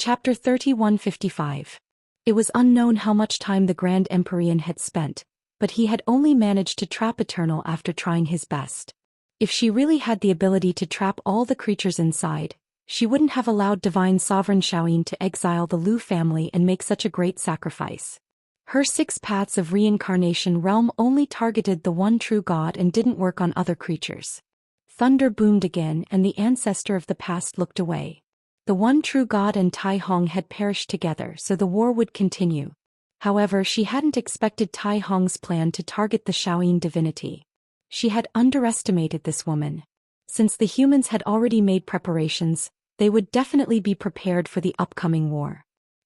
Chapter 3155. It was unknown how much time the Grand Empyrean had spent, but he had only managed to trap Eternal after trying his best. If she really had the ability to trap all the creatures inside, she wouldn't have allowed Divine Sovereign Xiaoyin to exile the Lu family and make such a great sacrifice. Her 6 paths of reincarnation realm only targeted the one true God and didn't work on other creatures. Thunder boomed again and the ancestor of the past looked away. The one true God and Tai Hong had perished together, so the war would continue. However, she hadn't expected Tai Hong's plan to target the Xiaoyin divinity. She had underestimated this woman. Since the humans had already made preparations, they would definitely be prepared for the upcoming war.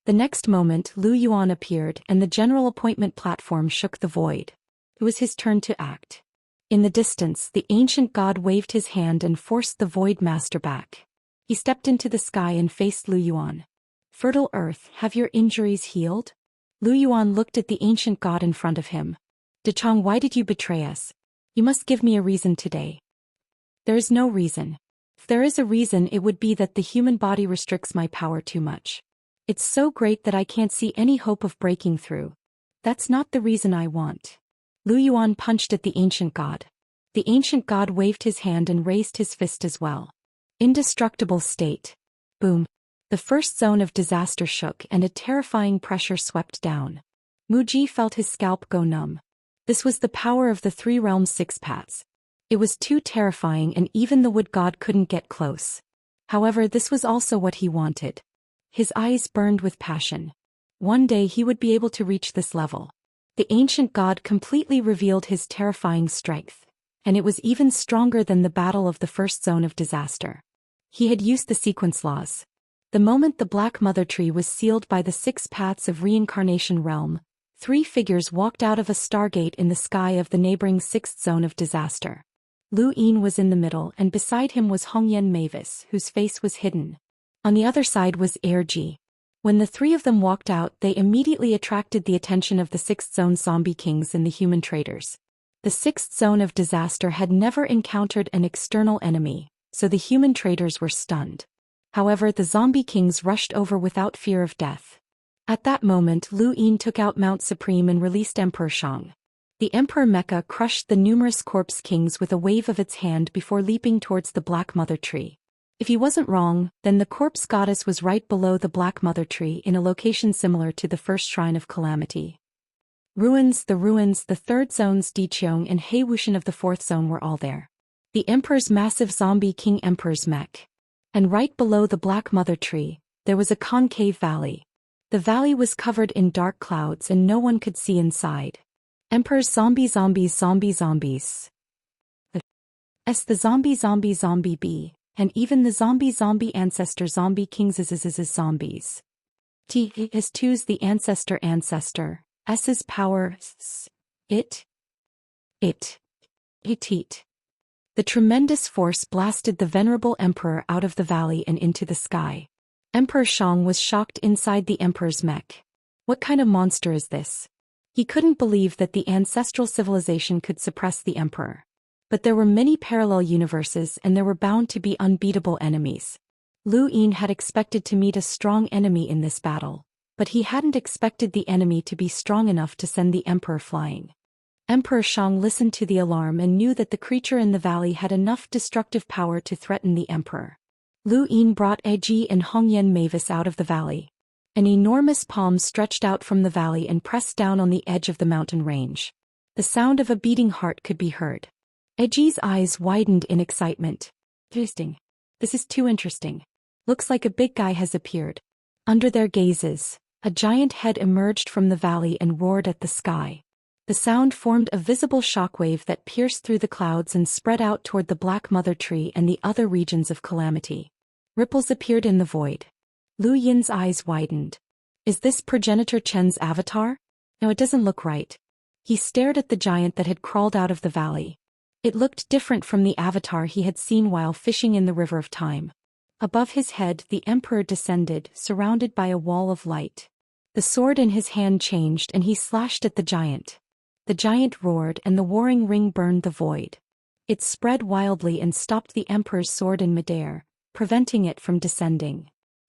The next moment, Lu Yuan appeared and the general appointment platform shook the void. It was his turn to act. In the distance, the ancient god waved his hand and forced the Void Master back. He stepped into the sky and faced Lu Yuan. "Fertile Earth, have your injuries healed?" Lu Yuan looked at the ancient god in front of him. "Dechang, why did you betray us? You must give me a reason today." "There is no reason. If there is a reason, it would be that the human body restricts my power too much. It's so great that I can't see any hope of breaking through. That's not the reason I want." Lu Yuan punched at the ancient god. The ancient god waved his hand and raised his fist as well. Indestructible state. Boom. The first zone of disaster shook and a terrifying pressure swept down. Muji felt his scalp go numb. This was the power of the 3 realms' 6 paths. It was too terrifying and even the wood god couldn't get close. However, this was also what he wanted. His eyes burned with passion. One day he would be able to reach this level. The ancient god completely revealed his terrifying strength, and it was even stronger than the battle of the first zone of disaster. He had used the sequence laws. The moment the Black Mother Tree was sealed by the 6 paths of reincarnation realm, 3 figures walked out of a stargate in the sky of the neighboring 6th zone of disaster. Lu Yin was in the middle and beside him was Hongyan Mavis, whose face was hidden. On the other side was Erji. When the 3 of them walked out, they immediately attracted the attention of the 6th zone zombie kings and the human traders. The 6th zone of disaster had never encountered an external enemy, so the human traders were stunned. However, the zombie kings rushed over without fear of death. At that moment, Lu Yin took out Mount Supreme and released Emperor Shang. The Emperor Mecha crushed the numerous corpse kings with a wave of its hand before leaping towards the Black Mother Tree. If he wasn't wrong, then the corpse goddess was right below the Black Mother Tree in a location similar to the first Shrine of Calamity. The ruins, the 3rd zone's Diqiong and Hei Wuxian of the 4th zone were all there. The Emperor's massive zombie king Emperor's mech. And right below the Black Mother Tree, there was a concave valley. The valley was covered in dark clouds and no one could see inside. Emperor's zombies. The zombie bee, and even the zombie ancestor zombie kings is zombies. T-is-2's the ancestor. S's power, it. The tremendous force blasted the venerable emperor out of the valley and into the sky. Emperor Shang was shocked inside the emperor's mech. What kind of monster is this? He couldn't believe that the ancestral civilization could suppress the emperor. But there were many parallel universes and there were bound to be unbeatable enemies. Lu Yin had expected to meet a strong enemy in this battle, but he hadn't expected the enemy to be strong enough to send the emperor flying. Emperor Shang listened to the alarm and knew that the creature in the valley had enough destructive power to threaten the emperor. Lu Yin brought Eji and Hongyan Mavis out of the valley. An enormous palm stretched out from the valley and pressed down on the edge of the mountain range. The sound of a beating heart could be heard. Eji's eyes widened in excitement. Interesting. This is too interesting. Looks like a big guy has appeared. Under their gazes, a giant head emerged from the valley and roared at the sky. The sound formed a visible shockwave that pierced through the clouds and spread out toward the Black Mother Tree and the other regions of calamity. Ripples appeared in the void. Lu Yin's eyes widened. Is this Progenitor Chen's avatar? No, it doesn't look right. He stared at the giant that had crawled out of the valley. It looked different from the avatar he had seen while fishing in the River of Time. Above his head, the emperor descended, surrounded by a wall of light. The sword in his hand changed and he slashed at the giant. The giant roared and the warring ring burned the void. It spread wildly and stopped the emperor's sword in midair, preventing it from descending.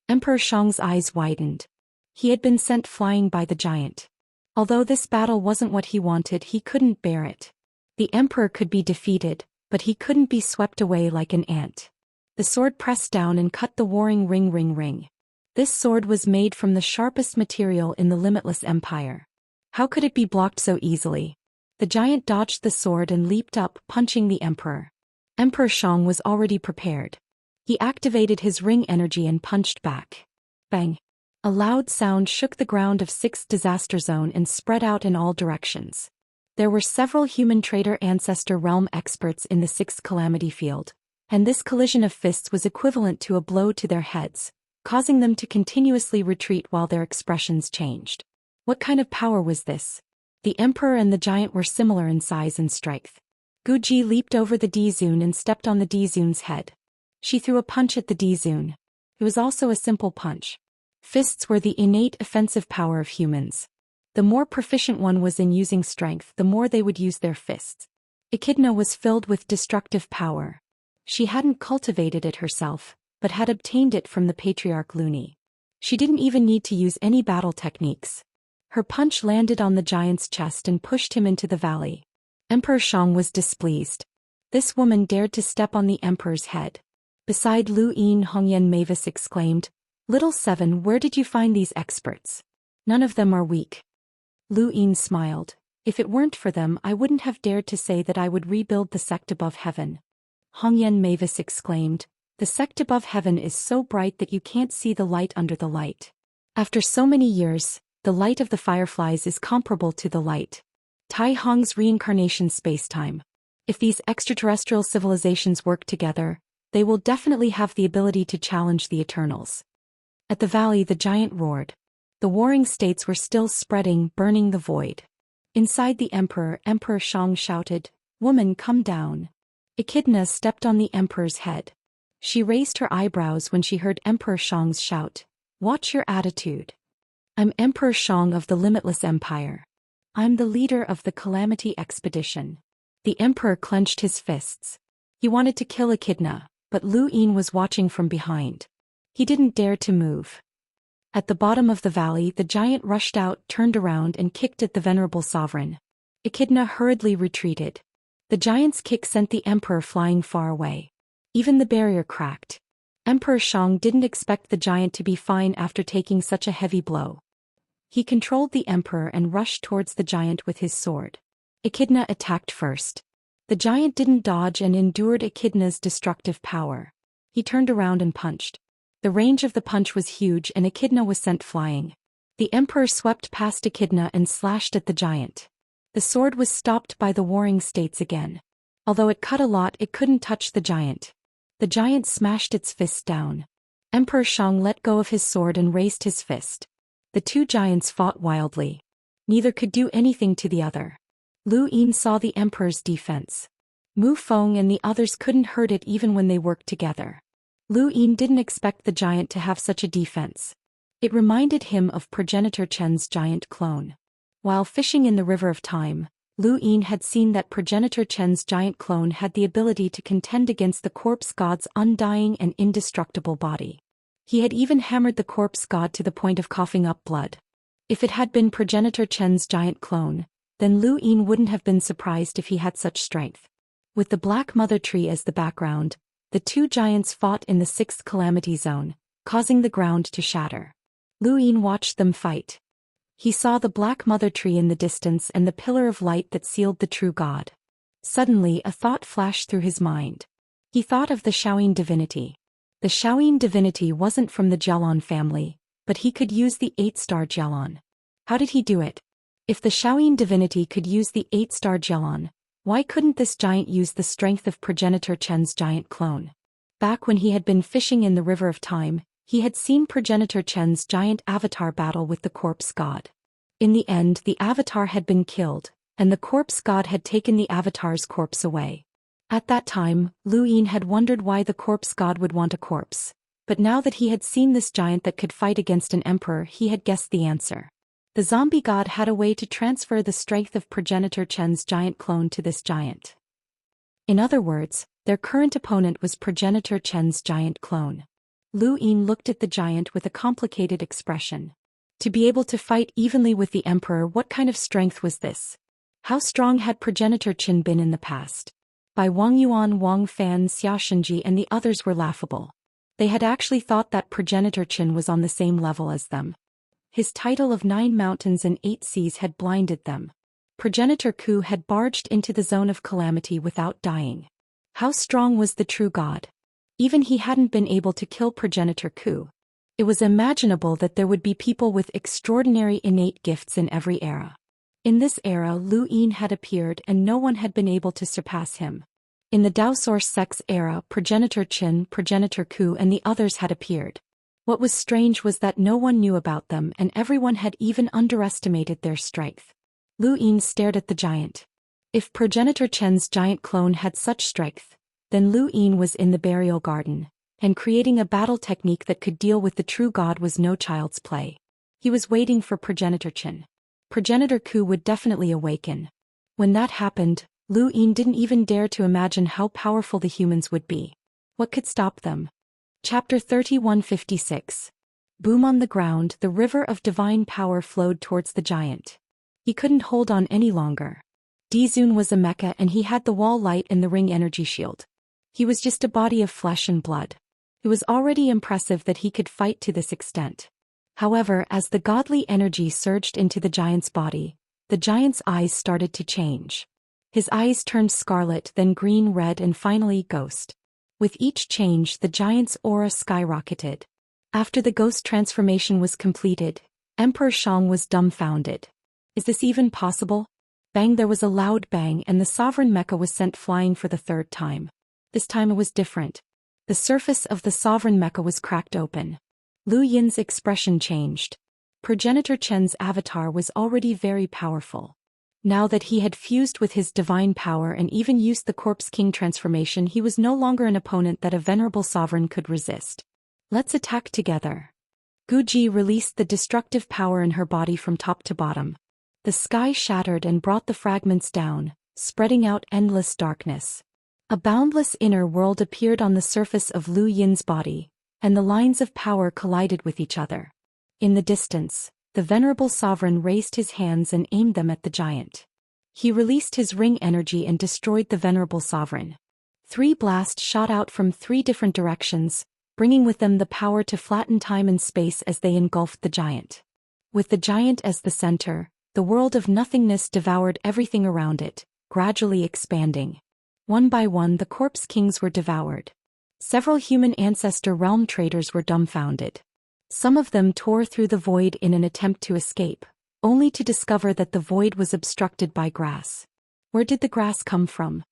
Emperor Shang's eyes widened. He had been sent flying by the giant. Although this battle wasn't what he wanted, he couldn't bear it. The emperor could be defeated, but he couldn't be swept away like an ant. The sword pressed down and cut the warring ring. This sword was made from the sharpest material in the limitless empire. How could it be blocked so easily? The giant dodged the sword and leaped up, punching the emperor. Emperor Shang was already prepared. He activated his ring energy and punched back. Bang! A loud sound shook the ground of 6th disaster zone and spread out in all directions. There were several human traitor ancestor realm experts in the 6th calamity field, and this collision of fists was equivalent to a blow to their heads, causing them to continuously retreat while their expressions changed. What kind of power was this? The emperor and the giant were similar in size and strength. Guji leaped over the D-Zune and stepped on the D-Zune's head. She threw a punch at the D-Zune. It was also a simple punch. Fists were the innate offensive power of humans. The more proficient one was in using strength, the more they would use their fists. Echidna was filled with destructive power. She hadn't cultivated it herself, but had obtained it from the patriarch Luni. She didn't even need to use any battle techniques. Her punch landed on the giant's chest and pushed him into the valley. Emperor Shang was displeased. This woman dared to step on the emperor's head. Beside Lu Yin, Hongyan Mavis exclaimed, "Little Seven, where did you find these experts? None of them are weak." Lu Yin smiled. "If it weren't for them, I wouldn't have dared to say that I would rebuild the sect above heaven." Hongyan Mavis exclaimed, "The sect above heaven is so bright that you can't see the light under the light. After so many years, the light of the fireflies is comparable to the light. Tai Hong's reincarnation spacetime. If these extraterrestrial civilizations work together, they will definitely have the ability to challenge the Eternals." At the valley, the giant roared. The warring states were still spreading, burning the void. Inside the emperor, Emperor Shang shouted, "Woman, come down." Echidna stepped on the emperor's head. She raised her eyebrows when she heard Emperor Shang's shout, "Watch your attitude. I'm Emperor Shang of the Limitless Empire. I'm the leader of the Calamity Expedition." The emperor clenched his fists. He wanted to kill Echidna, but Lu Yin was watching from behind. He didn't dare to move. At the bottom of the valley, the giant rushed out, turned around and kicked at the venerable sovereign. Echidna hurriedly retreated. The giant's kick sent the emperor flying far away. Even the barrier cracked. Emperor Shang didn't expect the giant to be fine after taking such a heavy blow. He controlled the emperor and rushed towards the giant with his sword. Echidna attacked first. The giant didn't dodge and endured Echidna's destructive power. He turned around and punched. The range of the punch was huge and Echidna was sent flying. The emperor swept past Echidna and slashed at the giant. The sword was stopped by the warring states again. Although it cut a lot, it couldn't touch the giant. The giant smashed its fist down. Emperor Shang let go of his sword and raised his fist. The two giants fought wildly. Neither could do anything to the other. Lu Yin saw the emperor's defense. Mu Feng and the others couldn't hurt it even when they worked together. Lu Yin didn't expect the giant to have such a defense. It reminded him of Progenitor Chen's giant clone. While fishing in the River of Time, Lu Yin had seen that Progenitor Chen's giant clone had the ability to contend against the corpse god's undying and indestructible body. He had even hammered the corpse god to the point of coughing up blood. If it had been Progenitor Chen's giant clone, then Lu Yin wouldn't have been surprised if he had such strength. With the Black Mother Tree as the background, the two giants fought in the 6th calamity zone, causing the ground to shatter. Lu Yin watched them fight. He saw the Black Mother Tree in the distance and the pillar of light that sealed the true god. Suddenly a thought flashed through his mind. He thought of the Shaoyin divinity. The Shaoyin divinity wasn't from the Jialon family, but he could use the 8-star Jialon. How did he do it? If the Shaoyin divinity could use the 8-star Jialon, why couldn't this giant use the strength of Progenitor Chen's giant clone? Back when he had been fishing in the River of Time, he had seen Progenitor Chen's giant avatar battle with the corpse god. In the end, the avatar had been killed, and the corpse god had taken the avatar's corpse away. At that time, Lu Yin had wondered why the corpse god would want a corpse, but now that he had seen this giant that could fight against an emperor, he had guessed the answer. The zombie god had a way to transfer the strength of Progenitor Chen's giant clone to this giant. In other words, their current opponent was Progenitor Chen's giant clone. Lu Yin looked at the giant with a complicated expression. To be able to fight evenly with the emperor, what kind of strength was this? How strong had progenitor Qin been in the past? By Wang Yuan, Wang Fan, Xiaoxinji and the others were laughable. They had actually thought that progenitor Qin was on the same level as them. His title of 9 mountains and 8 seas had blinded them. Progenitor Ku had barged into the zone of calamity without dying. How strong was the true god? Even he hadn't been able to kill progenitor Ku. It was imaginable that there would be people with extraordinary innate gifts in every era. In this era, Lu Yin had appeared and no one had been able to surpass him. In the Daoist sect's era, progenitor Qin, progenitor Ku and the others had appeared. What was strange was that no one knew about them and everyone had even underestimated their strength. Lu Yin stared at the giant. If progenitor Qin's giant clone had such strength, then Lu Yin was in the burial garden, and creating a battle technique that could deal with the true god was no child's play. He was waiting for progenitor Qin. Progenitor Ku would definitely awaken. When that happened, Lu Yin didn't even dare to imagine how powerful the humans would be. What could stop them? Chapter 3156. Boom on the ground, the river of divine power flowed towards the giant. He couldn't hold on any longer. Dizun was a mecha and he had the wall light and the ring energy shield. He was just a body of flesh and blood. It was already impressive that he could fight to this extent. However, as the godly energy surged into the giant's body, the giant's eyes started to change. His eyes turned scarlet, then green, red and finally ghost. With each change, the giant's aura skyrocketed. After the ghost transformation was completed, Emperor Shang was dumbfounded. Is this even possible? Bang! There was a loud bang and the sovereign mecha was sent flying for the 3rd time. This time it was different. The surface of the sovereign mecha was cracked open. Lu Yin's expression changed. Progenitor Qin's avatar was already very powerful. Now that he had fused with his divine power and even used the Corpse King transformation, he was no longer an opponent that a venerable sovereign could resist. Let's attack together. Guji released the destructive power in her body from top to bottom. The sky shattered and brought the fragments down, spreading out endless darkness. A boundless inner world appeared on the surface of Lu Yin's body, and the lines of power collided with each other. In the distance, the venerable sovereign raised his hands and aimed them at the giant. He released his ring energy and destroyed the venerable sovereign. 3 blasts shot out from 3 different directions, bringing with them the power to flatten time and space as they engulfed the giant. With the giant as the center, the world of nothingness devoured everything around it, gradually expanding. One by one, the Corpse Kings were devoured. Several human ancestor realm traders were dumbfounded. Some of them tore through the void in an attempt to escape, only to discover that the void was obstructed by grass. Where did the grass come from?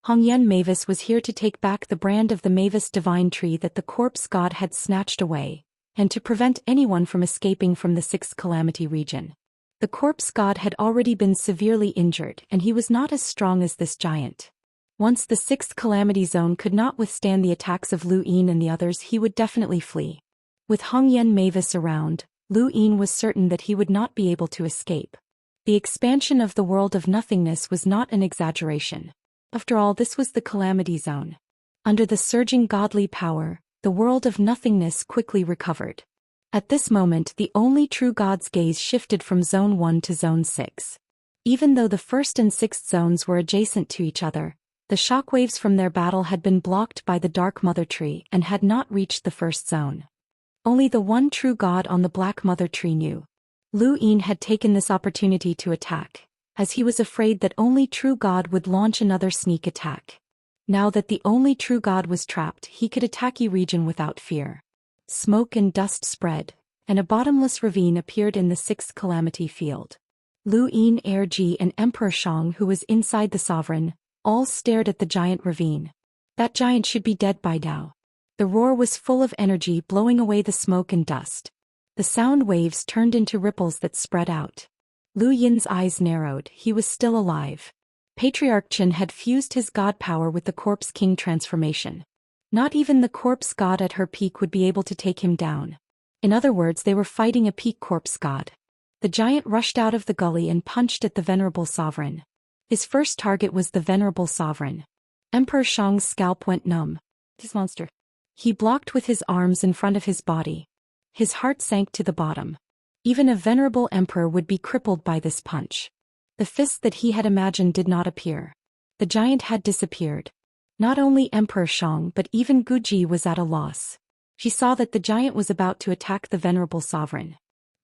Hongyan Mavis was here to take back the brand of the Mavis divine tree that the corpse god had snatched away, and to prevent anyone from escaping from the 6th calamity region. The corpse god had already been severely injured and he was not as strong as this giant. Once the 6th calamity zone could not withstand the attacks of Lu Yin and the others, he would definitely flee. With Hongyan Mavis around, Lu Yin was certain that he would not be able to escape. The expansion of the world of nothingness was not an exaggeration. After all, this was the calamity zone. Under the surging godly power, the world of nothingness quickly recovered. At this moment, the only true god's gaze shifted from Zone 1 to Zone 6. Even though the 1st and 6th zones were adjacent to each other, the shockwaves from their battle had been blocked by the Dark Mother Tree and had not reached the 1st zone. Only the one true god on the Black Mother Tree knew. Lu Yin had taken this opportunity to attack, as he was afraid that only true god would launch another sneak attack. Now that the only true god was trapped, he could attack the region without fear. Smoke and dust spread, and a bottomless ravine appeared in the 6th calamity field. Lu Yin, Erji and Emperor Shang, who was inside the sovereign, all stared at the giant ravine. That giant should be dead by now. The roar was full of energy, blowing away the smoke and dust. The sound waves turned into ripples that spread out. Lu Yin's eyes narrowed. He was still alive. Patriarch Qin had fused his god power with the Corpse King transformation. Not even the corpse god at her peak would be able to take him down. In other words, they were fighting a peak corpse god. The giant rushed out of the gully and punched at the venerable sovereign. His first target was the venerable sovereign. Emperor Shang's scalp went numb. This monster. He blocked with his arms in front of his body. His heart sank to the bottom. Even a venerable emperor would be crippled by this punch. The fist that he had imagined did not appear. The giant had disappeared. Not only Emperor Shang but even Guji was at a loss. She saw that the giant was about to attack the venerable sovereign.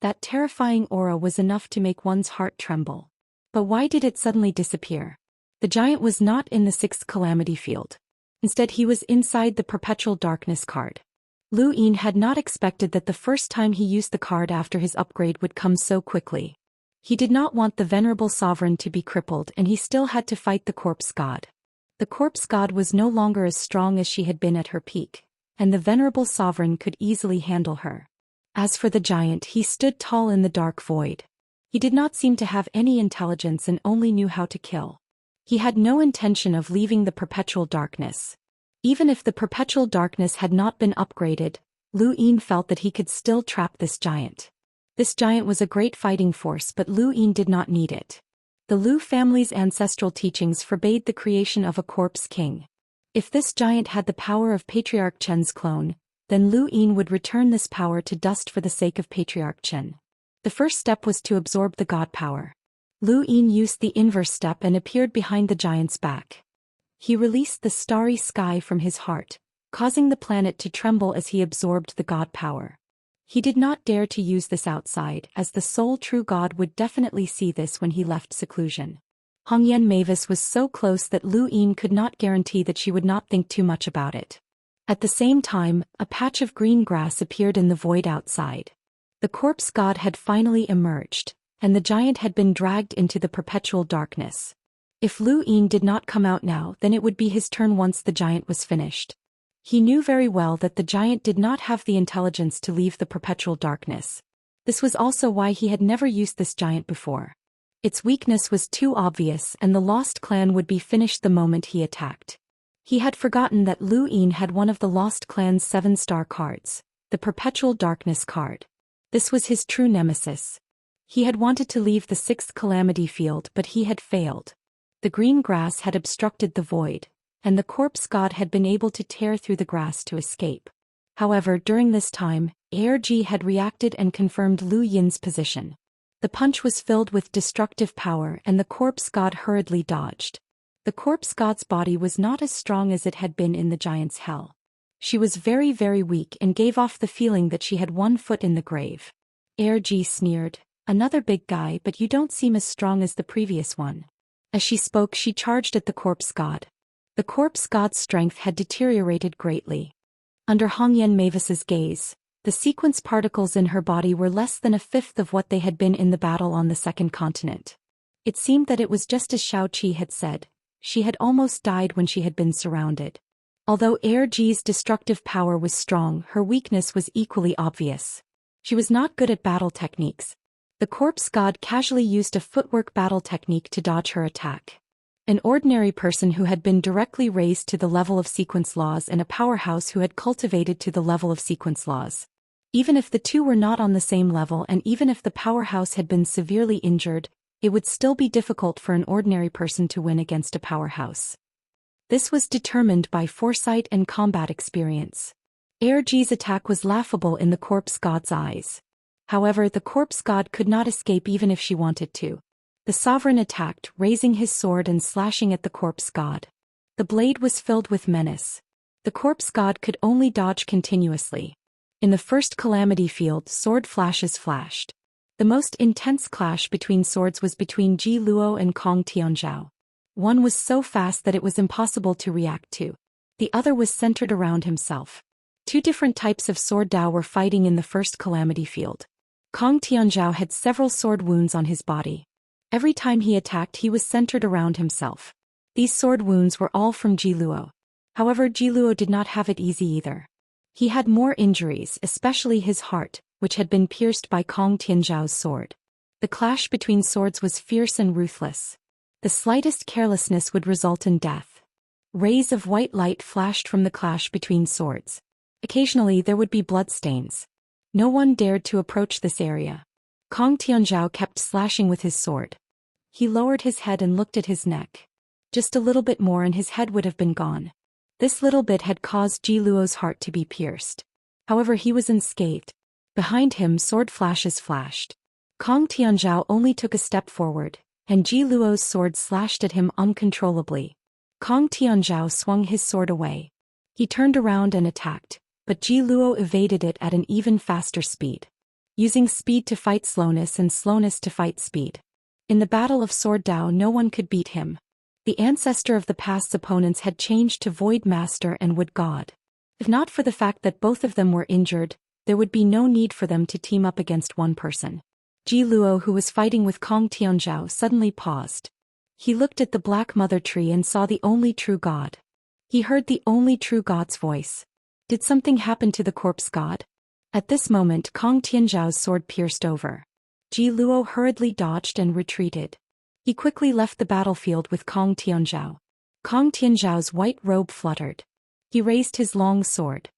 That terrifying aura was enough to make one's heart tremble. But why did it suddenly disappear? The giant was not in the sixth calamity field. Instead he was inside the perpetual darkness card. Lu Yin had not expected that the first time he used the card after his upgrade would come so quickly. He did not want the venerable sovereign to be crippled and he still had to fight the corpse god. The corpse god was no longer as strong as she had been at her peak, and the venerable sovereign could easily handle her. As for the giant, he stood tall in the dark void. He did not seem to have any intelligence and only knew how to kill. He had no intention of leaving the perpetual darkness. Even if the perpetual darkness had not been upgraded, Lu Yin felt that he could still trap this giant. This giant was a great fighting force, but Lu Yin did not need it. The Lu family's ancestral teachings forbade the creation of a corpse king. If this giant had the power of Patriarch Chen's clone, then Lu Yin would return this power to dust for the sake of Patriarch Chen. The first step was to absorb the god power. Lu Yin used the inverse step and appeared behind the giant's back. He released the starry sky from his heart, causing the planet to tremble as he absorbed the god power. He did not dare to use this outside, as the sole true god would definitely see this when he left seclusion. Hongyan Mavis was so close that Lu Yin could not guarantee that she would not think too much about it. At the same time, a patch of green grass appeared in the void outside. The corpse god had finally emerged, and the giant had been dragged into the perpetual darkness. If Lu Yin did not come out now, then it would be his turn once the giant was finished. He knew very well that the giant did not have the intelligence to leave the perpetual darkness. This was also why he had never used this giant before. Its weakness was too obvious and the Lost Clan would be finished the moment he attacked. He had forgotten that Lu Yin had one of the Lost Clan's 7-star cards, the Perpetual Darkness card. This was his true nemesis. He had wanted to leave the 6th calamity field but he had failed. The green grass had obstructed the void, and the corpse god had been able to tear through the grass to escape. However, during this time, ARG had reacted and confirmed Lu Yin's position. The punch was filled with destructive power and the corpse god hurriedly dodged. The corpse god's body was not as strong as it had been in the giant's hell. She was very, very weak and gave off the feeling that she had one foot in the grave. ARG sneered, "Another big guy, but you don't seem as strong as the previous one." As she spoke, she charged at the corpse god. The corpse god's strength had deteriorated greatly. Under Hongyan Mavis's gaze, the sequence particles in her body were less than a fifth of what they had been in the battle on the second continent. It seemed that it was just as Xiaoqi had said, she had almost died when she had been surrounded. Although ARG's destructive power was strong, her weakness was equally obvious. She was not good at battle techniques. The corpse god casually used a footwork battle technique to dodge her attack. An ordinary person who had been directly raised to the level of sequence laws and a powerhouse who had cultivated to the level of sequence laws. Even if the two were not on the same level and even if the powerhouse had been severely injured, it would still be difficult for an ordinary person to win against a powerhouse. This was determined by foresight and combat experience. ARG's attack was laughable in the corpse god's eyes. However, the corpse god could not escape even if she wanted to. The sovereign attacked, raising his sword and slashing at the corpse god. The blade was filled with menace. The corpse god could only dodge continuously. In the first calamity field, sword flashes flashed. The most intense clash between swords was between Ji Luo and Kong Tianzhao. One was so fast that it was impossible to react to. The other was centered around himself. Two different types of sword Dao were fighting in the first calamity field. Kong Tianzhao had several sword wounds on his body. Every time he attacked, he was centered around himself. These sword wounds were all from Ji Luo. However, Ji Luo did not have it easy either. He had more injuries, especially his heart, which had been pierced by Kong Tianzhao's sword. The clash between swords was fierce and ruthless. The slightest carelessness would result in death. Rays of white light flashed from the clash between swords. Occasionally there would be bloodstains. No one dared to approach this area. Kong Tianzhao kept slashing with his sword. He lowered his head and looked at his neck. Just a little bit more and his head would have been gone. This little bit had caused Ji Luo's heart to be pierced. However, he was unscathed. Behind him, sword flashes flashed. Kong Tianzhao only took a step forward, and Ji Luo's sword slashed at him uncontrollably. Kong Tianzhao swung his sword away. He turned around and attacked, but Ji Luo evaded it at an even faster speed. Using speed to fight slowness and slowness to fight speed. In the battle of Sword Dao, no one could beat him. The ancestor of the past's opponents had changed to Void Master and Wood God. If not for the fact that both of them were injured, there would be no need for them to team up against one person. Ji Luo, who was fighting with Kong Tianzhao, suddenly paused. He looked at the Black Mother Tree and saw the only true god. He heard the only true god's voice. Did something happen to the corpse god? At this moment, Kong Tianzhao's sword pierced over. Ji Luo hurriedly dodged and retreated. He quickly left the battlefield with Kong Tianzhao. Kong Tianzhao's white robe fluttered. He raised his long sword.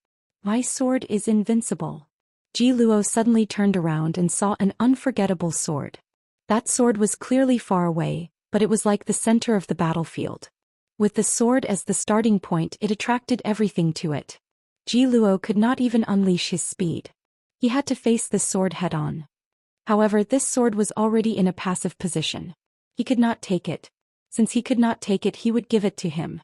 My sword is invincible. Ji Luo suddenly turned around and saw an unforgettable sword. That sword was clearly far away, but it was like the center of the battlefield. With the sword as the starting point, it attracted everything to it. Ji Luo could not even unleash his speed. He had to face this sword head-on. However, this sword was already in a passive position. He could not take it. Since he could not take it, he would give it to him.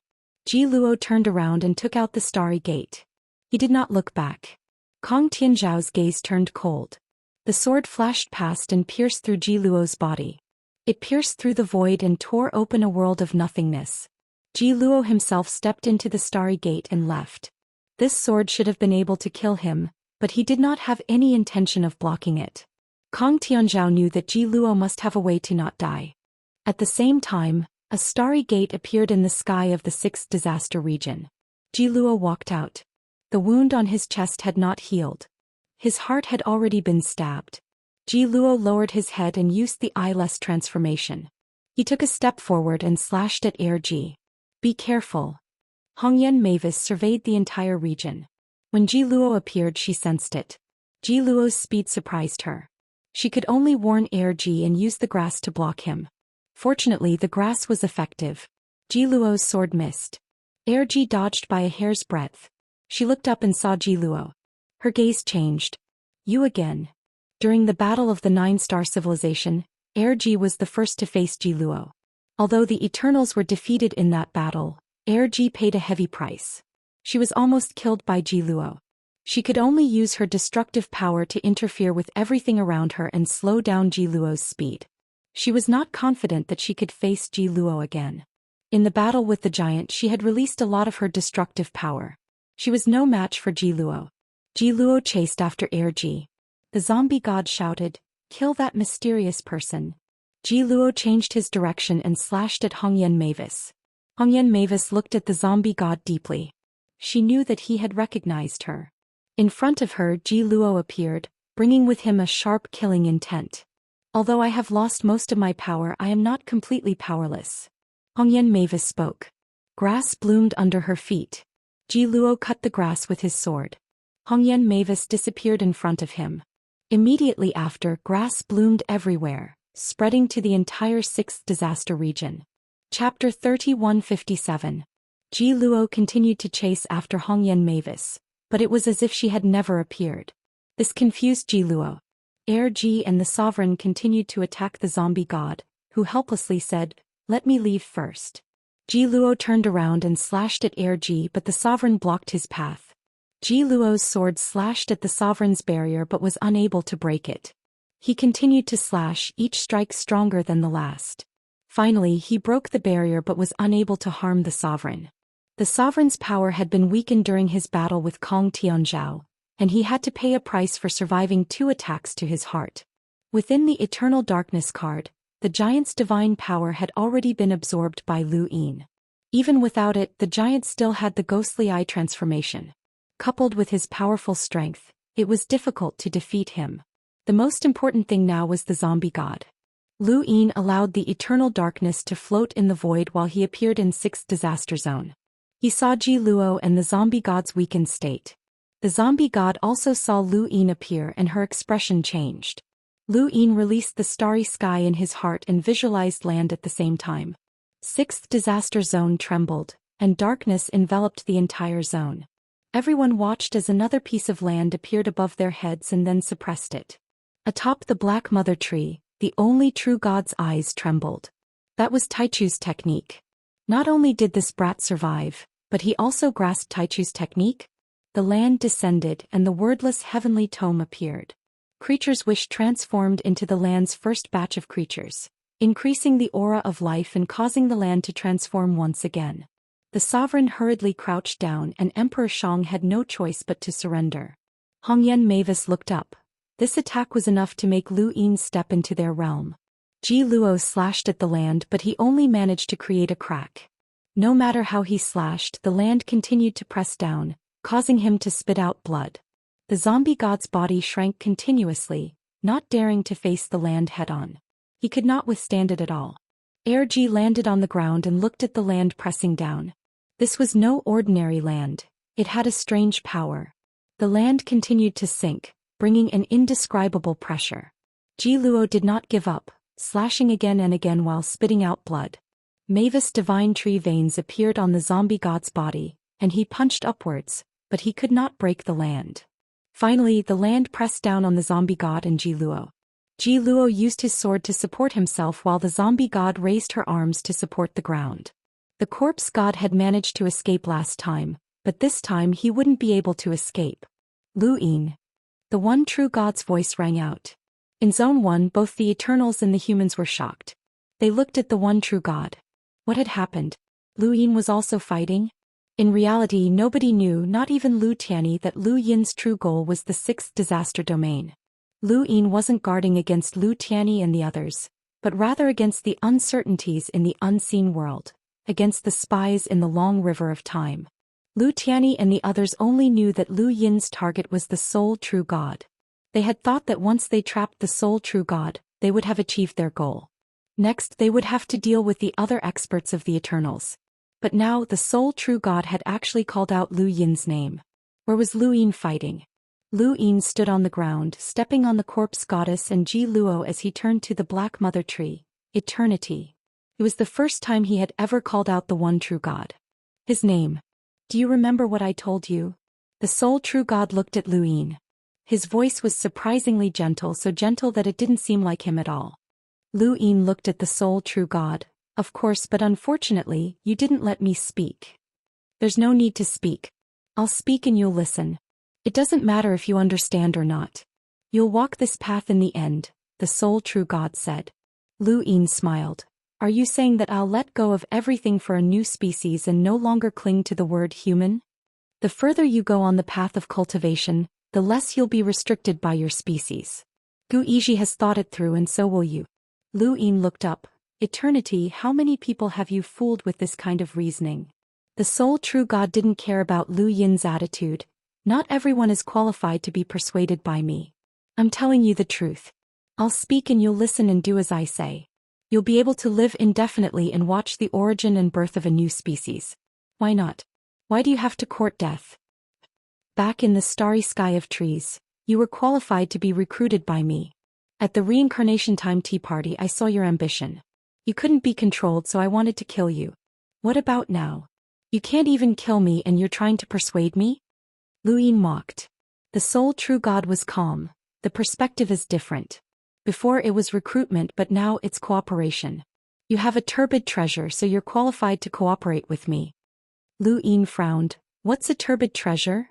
Ji Luo turned around and took out the starry gate. He did not look back. Kong Tianzhao's gaze turned cold. The sword flashed past and pierced through Ji Luo's body. It pierced through the void and tore open a world of nothingness. Ji Luo himself stepped into the starry gate and left. This sword should have been able to kill him, but he did not have any intention of blocking it. Kong Tianzhao knew that Ji Luo must have a way to not die. At the same time, a starry gate appeared in the sky of the 6th disaster region. Ji Luo walked out. The wound on his chest had not healed. His heart had already been stabbed. Ji Luo lowered his head and used the eyeless transformation. He took a step forward and slashed at Air Ji. Be careful. Hongyan Mavis surveyed the entire region. When Ji Luo appeared, she sensed it. Ji Luo's speed surprised her. She could only warn Air Ji and use the grass to block him. Fortunately, the grass was effective. Ji Luo's sword missed. Air Ji dodged by a hair's breadth. She looked up and saw Ji Luo. Her gaze changed. You again. During the Battle of the 9-Star Civilization, Air Ji was the first to face Ji Luo. Although the Eternals were defeated in that battle, Air Ji paid a heavy price. She was almost killed by Ji Luo. She could only use her destructive power to interfere with everything around her and slow down Ji Luo's speed. She was not confident that she could face Ji Luo again. In the battle with the giant, she had released a lot of her destructive power. She was no match for Ji Luo. Ji Luo chased after Air Ji. The zombie god shouted, "Kill that mysterious person." Ji Luo changed his direction and slashed at Hongyan Mavis. Hongyan Mavis looked at the zombie god deeply. She knew that he had recognized her. In front of her, Ji Luo appeared, bringing with him a sharp killing intent. Although I have lost most of my power, I am not completely powerless. Hongyan Mavis spoke. Grass bloomed under her feet. Ji Luo cut the grass with his sword. Hongyan Mavis disappeared in front of him. Immediately after, grass bloomed everywhere, spreading to the entire 6th disaster region. Chapter 3157. Ji Luo continued to chase after Hongyan Mavis, but it was as if she had never appeared. This confused Ji Luo. Air Ji and the Sovereign continued to attack the zombie god, who helplessly said, "Let me leave first." Ji Luo turned around and slashed at Air Ji, but the Sovereign blocked his path. Ji Luo's sword slashed at the Sovereign's barrier but was unable to break it. He continued to slash, each strike stronger than the last. Finally, he broke the barrier but was unable to harm the Sovereign. The Sovereign's power had been weakened during his battle with Kong Tianzhao, and he had to pay a price for surviving 2 attacks to his heart. Within the Eternal Darkness card, the giant's divine power had already been absorbed by Lu Yin. Even without it, the giant still had the ghostly eye transformation. Coupled with his powerful strength, it was difficult to defeat him. The most important thing now was the zombie god. Lu Yin allowed the Eternal Darkness to float in the void while he appeared in 6th disaster zone. He saw Ji Luo and the zombie god's weakened state. The zombie god also saw Lu Yin appear and her expression changed. Lu Yin released the starry sky in his heart and visualized land at the same time. 6th disaster zone trembled, and darkness enveloped the entire zone. Everyone watched as another piece of land appeared above their heads and then suppressed it. Atop the Black Mother Tree, the only true god's eyes trembled. That was Taichu's technique. Not only did this brat survive, but he also grasped Taichu's technique. The land descended and the wordless heavenly tome appeared. Creatures' wish transformed into the land's first batch of creatures, increasing the aura of life and causing the land to transform once again. The sovereign hurriedly crouched down and Emperor Shang had no choice but to surrender. Hongyan Mavis looked up. This attack was enough to make Lu Yin step into their realm. Ji Luo slashed at the land but he only managed to create a crack. No matter how he slashed, the land continued to press down, causing him to spit out blood. The zombie god's body shrank continuously, not daring to face the land head-on. He could not withstand it at all. Ji landed on the ground and looked at the land pressing down. This was no ordinary land, it had a strange power. The land continued to sink, bringing an indescribable pressure. Ji Luo did not give up, slashing again and again while spitting out blood. Mavis' divine tree veins appeared on the zombie god's body, and he punched upwards, but he could not break the land. Finally, the land pressed down on the zombie god and Ji Luo. Ji Luo used his sword to support himself while the zombie god raised her arms to support the ground. The corpse god had managed to escape last time, but this time he wouldn't be able to escape. Lu Yin. The one true god's voice rang out. In Zone 1, both the Eternals and the humans were shocked. They looked at the one true god. What had happened? Lu Yin was also fighting? In reality, nobody knew, not even Lu Tianyi, that Lu Yin's true goal was the 6th disaster domain. Lu Yin wasn't guarding against Lu Tianyi and the others, but rather against the uncertainties in the unseen world, against the spies in the long river of time. Lu Tianyi and the others only knew that Lu Yin's target was the sole true god. They had thought that once they trapped the sole true god, they would have achieved their goal. Next, they would have to deal with the other experts of the Eternals. But now the sole true god had actually called out Lu Yin's name. Where was Lu Yin fighting? Lu Yin stood on the ground, stepping on the corpse goddess and Ji Luo as he turned to the Black Mother Tree. Eternity. It was the first time he had ever called out the one true god. His name. Do you remember what I told you? The sole true god looked at Lu Yin. His voice was surprisingly gentle, so gentle that it didn't seem like him at all. Lu Yin looked at the sole true god. Of course, but unfortunately, you didn't let me speak. There's no need to speak. I'll speak and you'll listen. It doesn't matter if you understand or not. You'll walk this path in the end, the sole true god said. Lu Yin smiled. Are you saying that I'll let go of everything for a new species and no longer cling to the word human? The further you go on the path of cultivation, the less you'll be restricted by your species. Gu Yizhi has thought it through and so will you. Lu Yin looked up. Eternity, how many people have you fooled with this kind of reasoning? The sole true god didn't care about Lu Yin's attitude. Not everyone is qualified to be persuaded by me. I'm telling you the truth. I'll speak and you'll listen and do as I say. You'll be able to live indefinitely and watch the origin and birth of a new species. Why not? Why do you have to court death? Back in the starry sky of trees, you were qualified to be recruited by me. At the reincarnation time tea party I saw your ambition. You couldn't be controlled, so I wanted to kill you. What about now? You can't even kill me and you're trying to persuade me? Lu Yin mocked. The sole true god was calm. The perspective is different. Before it was recruitment, but now it's cooperation. You have a turbid treasure, so you're qualified to cooperate with me. Lu Yin frowned. What's a turbid treasure?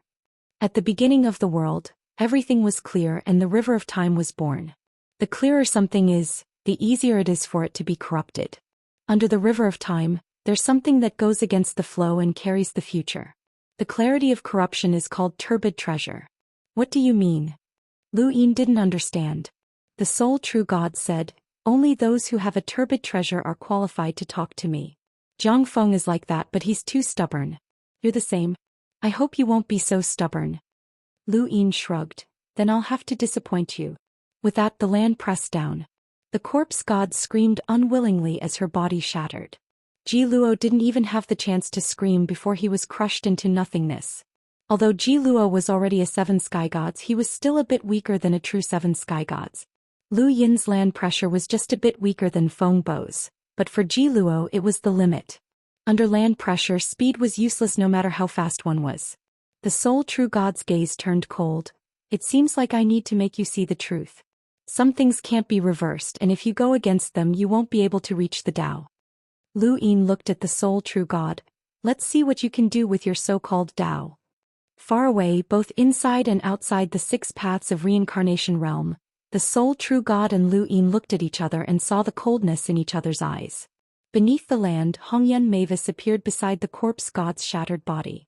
At the beginning of the world, everything was clear and the river of time was born. The clearer something is, the easier it is for it to be corrupted. Under the river of time, there's something that goes against the flow and carries the future. The clarity of corruption is called turbid treasure. What do you mean? Lu Yin didn't understand. The sole true god said, only those who have a turbid treasure are qualified to talk to me. Zhang Feng is like that, but he's too stubborn. You're the same. I hope you won't be so stubborn. Lu Yin shrugged. Then I'll have to disappoint you. With that, the land pressed down. The corpse god screamed unwillingly as her body shattered. Ji Luo didn't even have the chance to scream before he was crushed into nothingness. Although Ji Luo was already a 7 sky gods, he was still a bit weaker than a true 7 sky gods. Lu Yin's land pressure was just a bit weaker than Feng Bo's, but for Ji Luo it was the limit. Under land pressure, speed was useless no matter how fast one was. The sole true god's gaze turned cold. It seems like I need to make you see the truth. Some things can't be reversed, and if you go against them you won't be able to reach the Tao. Lu Yin looked at the sole true god. Let's see what you can do with your so-called Tao. Far away, both inside and outside the 6 paths of reincarnation realm, the sole true god and Lu Yin looked at each other and saw the coldness in each other's eyes. Beneath the land, Hongyan Mavis appeared beside the corpse god's shattered body.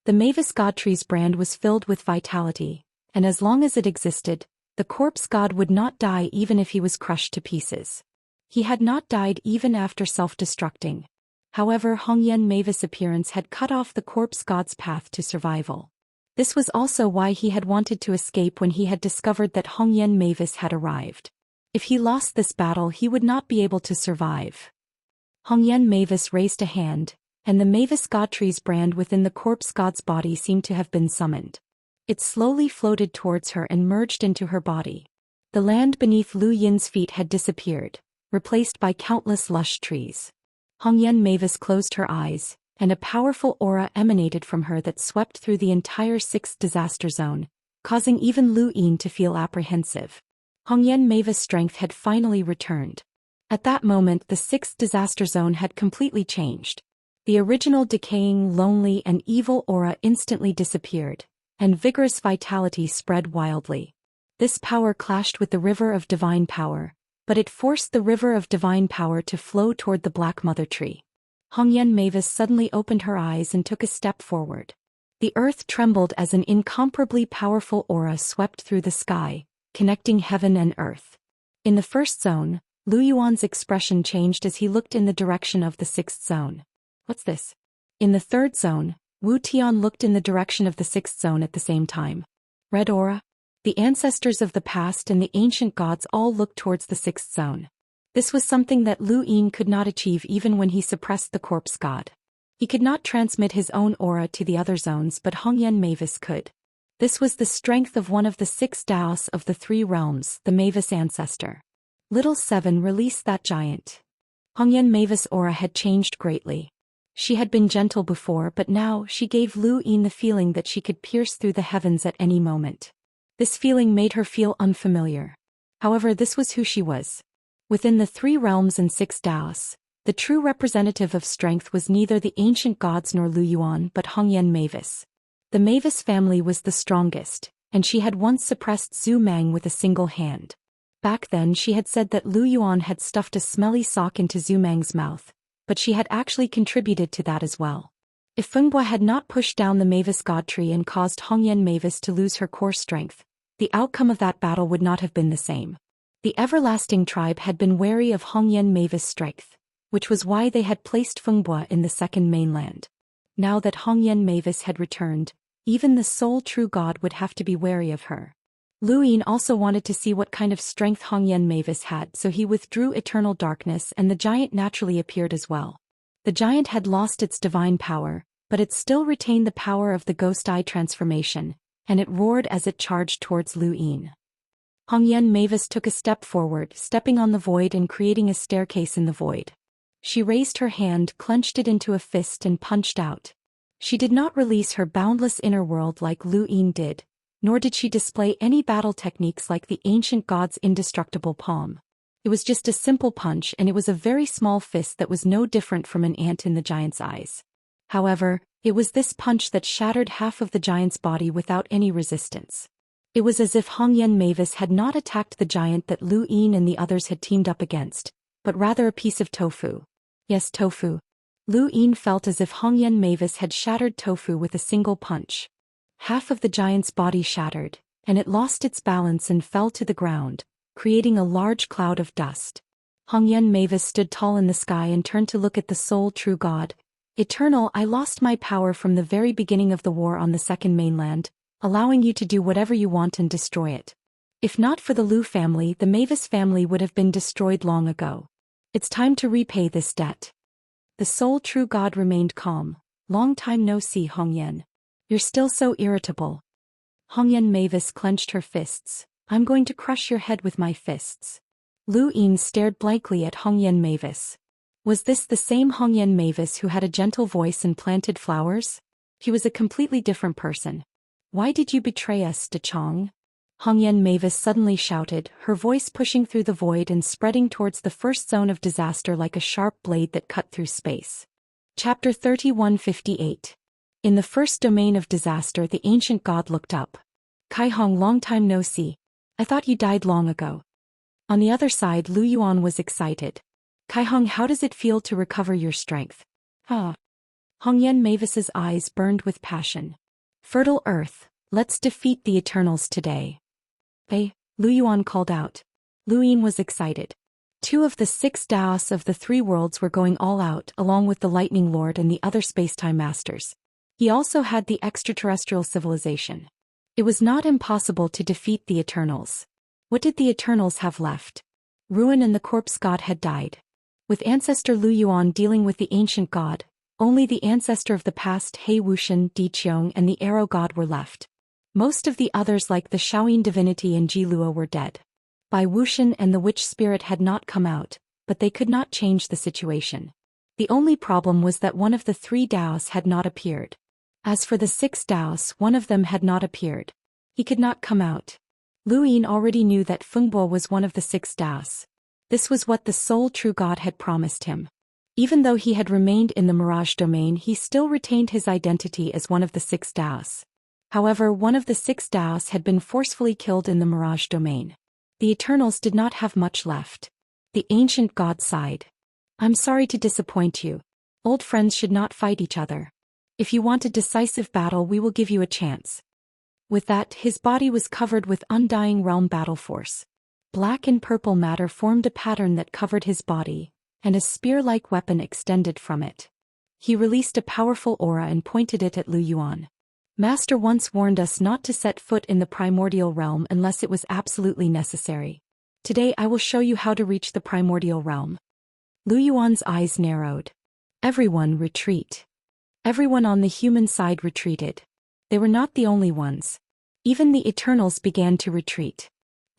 The Mavis god tree's brand was filled with vitality, and as long as it existed, the corpse god would not die even if he was crushed to pieces. He had not died even after self-destructing. However, Hongyan Mavis' appearance had cut off the corpse god's path to survival. This was also why he had wanted to escape when he had discovered that Hongyan Mavis had arrived. If he lost this battle, he would not be able to survive. Hongyan Mavis raised a hand, and the Mavis god tree's brand within the corpse god's body seemed to have been summoned. It slowly floated towards her and merged into her body. The land beneath Lu Yin's feet had disappeared, replaced by countless lush trees. Hongyan Mavis closed her eyes, and a powerful aura emanated from her that swept through the entire 6th disaster zone, causing even Lu Yin to feel apprehensive. Hongyan Mavis' strength had finally returned. At that moment, the 6th disaster zone had completely changed. The original decaying, lonely, and evil aura instantly disappeared, and vigorous vitality spread wildly. This power clashed with the river of divine power, but it forced the river of divine power to flow toward the Black Mother Tree. Hongyan Mavis suddenly opened her eyes and took a step forward. The earth trembled as an incomparably powerful aura swept through the sky, connecting heaven and earth. In the first zone, Lu Yuan's expression changed as he looked in the direction of the 6th zone. What's this? In the 3rd zone, Wu Tian looked in the direction of the 6th zone at the same time. Red aura? The ancestors of the past and the ancient gods all looked towards the 6th zone. This was something that Lu Yin could not achieve even when he suppressed the corpse god. He could not transmit his own aura to the other zones, but Hongyan Mavis could. This was the strength of one of the 6 Daoists of the 3 realms, the Mavis ancestor. Little 7, release that giant. Hongyan Mavis' aura had changed greatly. She had been gentle before, but now she gave Lu Yin the feeling that she could pierce through the heavens at any moment. This feeling made her feel unfamiliar. However, this was who she was. Within the 3 realms and 6 Daoists, the true representative of strength was neither the ancient gods nor Lu Yuan but Hongyan Mavis. The Mavis family was the strongest, and she had once suppressed Zhu Mang with a single hand. Back then she had said that Lu Yuan had stuffed a smelly sock into Zhu Mang's mouth, but she had actually contributed to that as well. If Fengbua had not pushed down the Mavis god tree and caused Hongyan Mavis to lose her core strength, the outcome of that battle would not have been the same. The Everlasting Tribe had been wary of Hongyan Mavis' strength, which was why they had placed Fengbua in the 2nd mainland. Now that Hongyan Mavis had returned, even the sole true god would have to be wary of her. Lu Yin also wanted to see what kind of strength Hongyan Mavis had, so he withdrew Eternal Darkness and the giant naturally appeared as well. The giant had lost its divine power, but it still retained the power of the Ghost Eye transformation, and it roared as it charged towards Lu Yin. Hongyan Mavis took a step forward, stepping on the void and creating a staircase in the void. She raised her hand, clenched it into a fist and punched out. She did not release her boundless inner world like Lu Yin did, nor did she display any battle techniques like the ancient god's indestructible palm. It was just a simple punch, and it was a very small fist that was no different from an ant in the giant's eyes. However, it was this punch that shattered half of the giant's body without any resistance. It was as if Hongyan Mavis had not attacked the giant that Lu Yin and the others had teamed up against, but rather a piece of tofu. Yes, tofu. Lu Yin felt as if Hongyan Mavis had shattered tofu with a single punch. Half of the giant's body shattered, and it lost its balance and fell to the ground, creating a large cloud of dust. Hongyan Mavis stood tall in the sky and turned to look at the sole true god. Eternal, I lost my power from the very beginning of the war on the 2nd mainland, allowing you to do whatever you want and destroy it. If not for the Lu family, the Mavis family would have been destroyed long ago. It's time to repay this debt. The sole true god remained calm. Long time no see, Hongyan. You're still so irritable. Hongyan Mavis clenched her fists. I'm going to crush your head with my fists. Lu Yin stared blankly at Hongyan Mavis. Was this the same Hongyan Mavis who had a gentle voice and planted flowers? He was a completely different person. Why did you betray us, De Chong? Hongyan Mavis suddenly shouted, her voice pushing through the void and spreading towards the first zone of disaster like a sharp blade that cut through space. Chapter 3158. In the first domain of disaster, the ancient god looked up. Kai Hong, long time no see. I thought you died long ago. On the other side, Lu Yuan was excited. Kai Hong, how does it feel to recover your strength? Hongyan Mavis's eyes burned with passion. Fertile earth, let's defeat the Eternals today. Lu Yuan called out. Lu Yin was excited. 2 of the 6 Daoists of the 3 worlds were going all out, along with the Lightning Lord and the other spacetime masters. He also had the extraterrestrial civilization. It was not impossible to defeat the Eternals. What did the Eternals have left? Ruin, and the corpse god had died. With ancestor Lu Yuan dealing with the ancient god, only the ancestor of the past He Wuxian, Di Qiong, and the arrow god were left. Most of the others like the Shaoyin divinity and Ji Luo were dead. Bai Wuxian and the witch spirit had not come out, but they could not change the situation. The only problem was that one of the 3 Daoists had not appeared. As for the 6 Daoists, one of them had not appeared. He could not come out. Lu Yin already knew that Fengbo was one of the 6 Daoists. This was what the sole true god had promised him. Even though he had remained in the Mirage domain, he still retained his identity as one of the 6 Daoists. However, one of the 6 Daoists had been forcefully killed in the Mirage domain. The Eternals did not have much left. The ancient god sighed. I'm sorry to disappoint you. Old friends should not fight each other. If you want a decisive battle, we will give you a chance. With that, his body was covered with undying realm battle force. Black and purple matter formed a pattern that covered his body, and a spear-like weapon extended from it. He released a powerful aura and pointed it at Lu Yuan. Master once warned us not to set foot in the primordial realm unless it was absolutely necessary. Today I will show you how to reach the primordial realm. Lu Yuan's eyes narrowed. Everyone retreat. Everyone on the human side retreated. They were not the only ones. Even the Eternals began to retreat.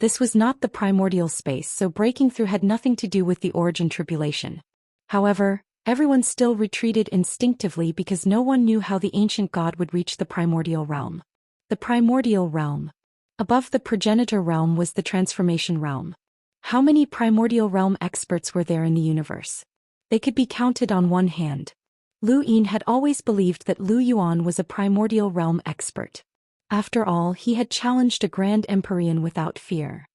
This was not the primordial space, so breaking through had nothing to do with the origin tribulation. However, everyone still retreated instinctively because no one knew how the ancient god would reach the primordial realm. The primordial realm. Above the progenitor realm was the transformation realm. How many primordial realm experts were there in the universe? They could be counted on one hand. Lu Yin had always believed that Lu Yuan was a primordial realm expert. After all, he had challenged a Grand Empyrean without fear.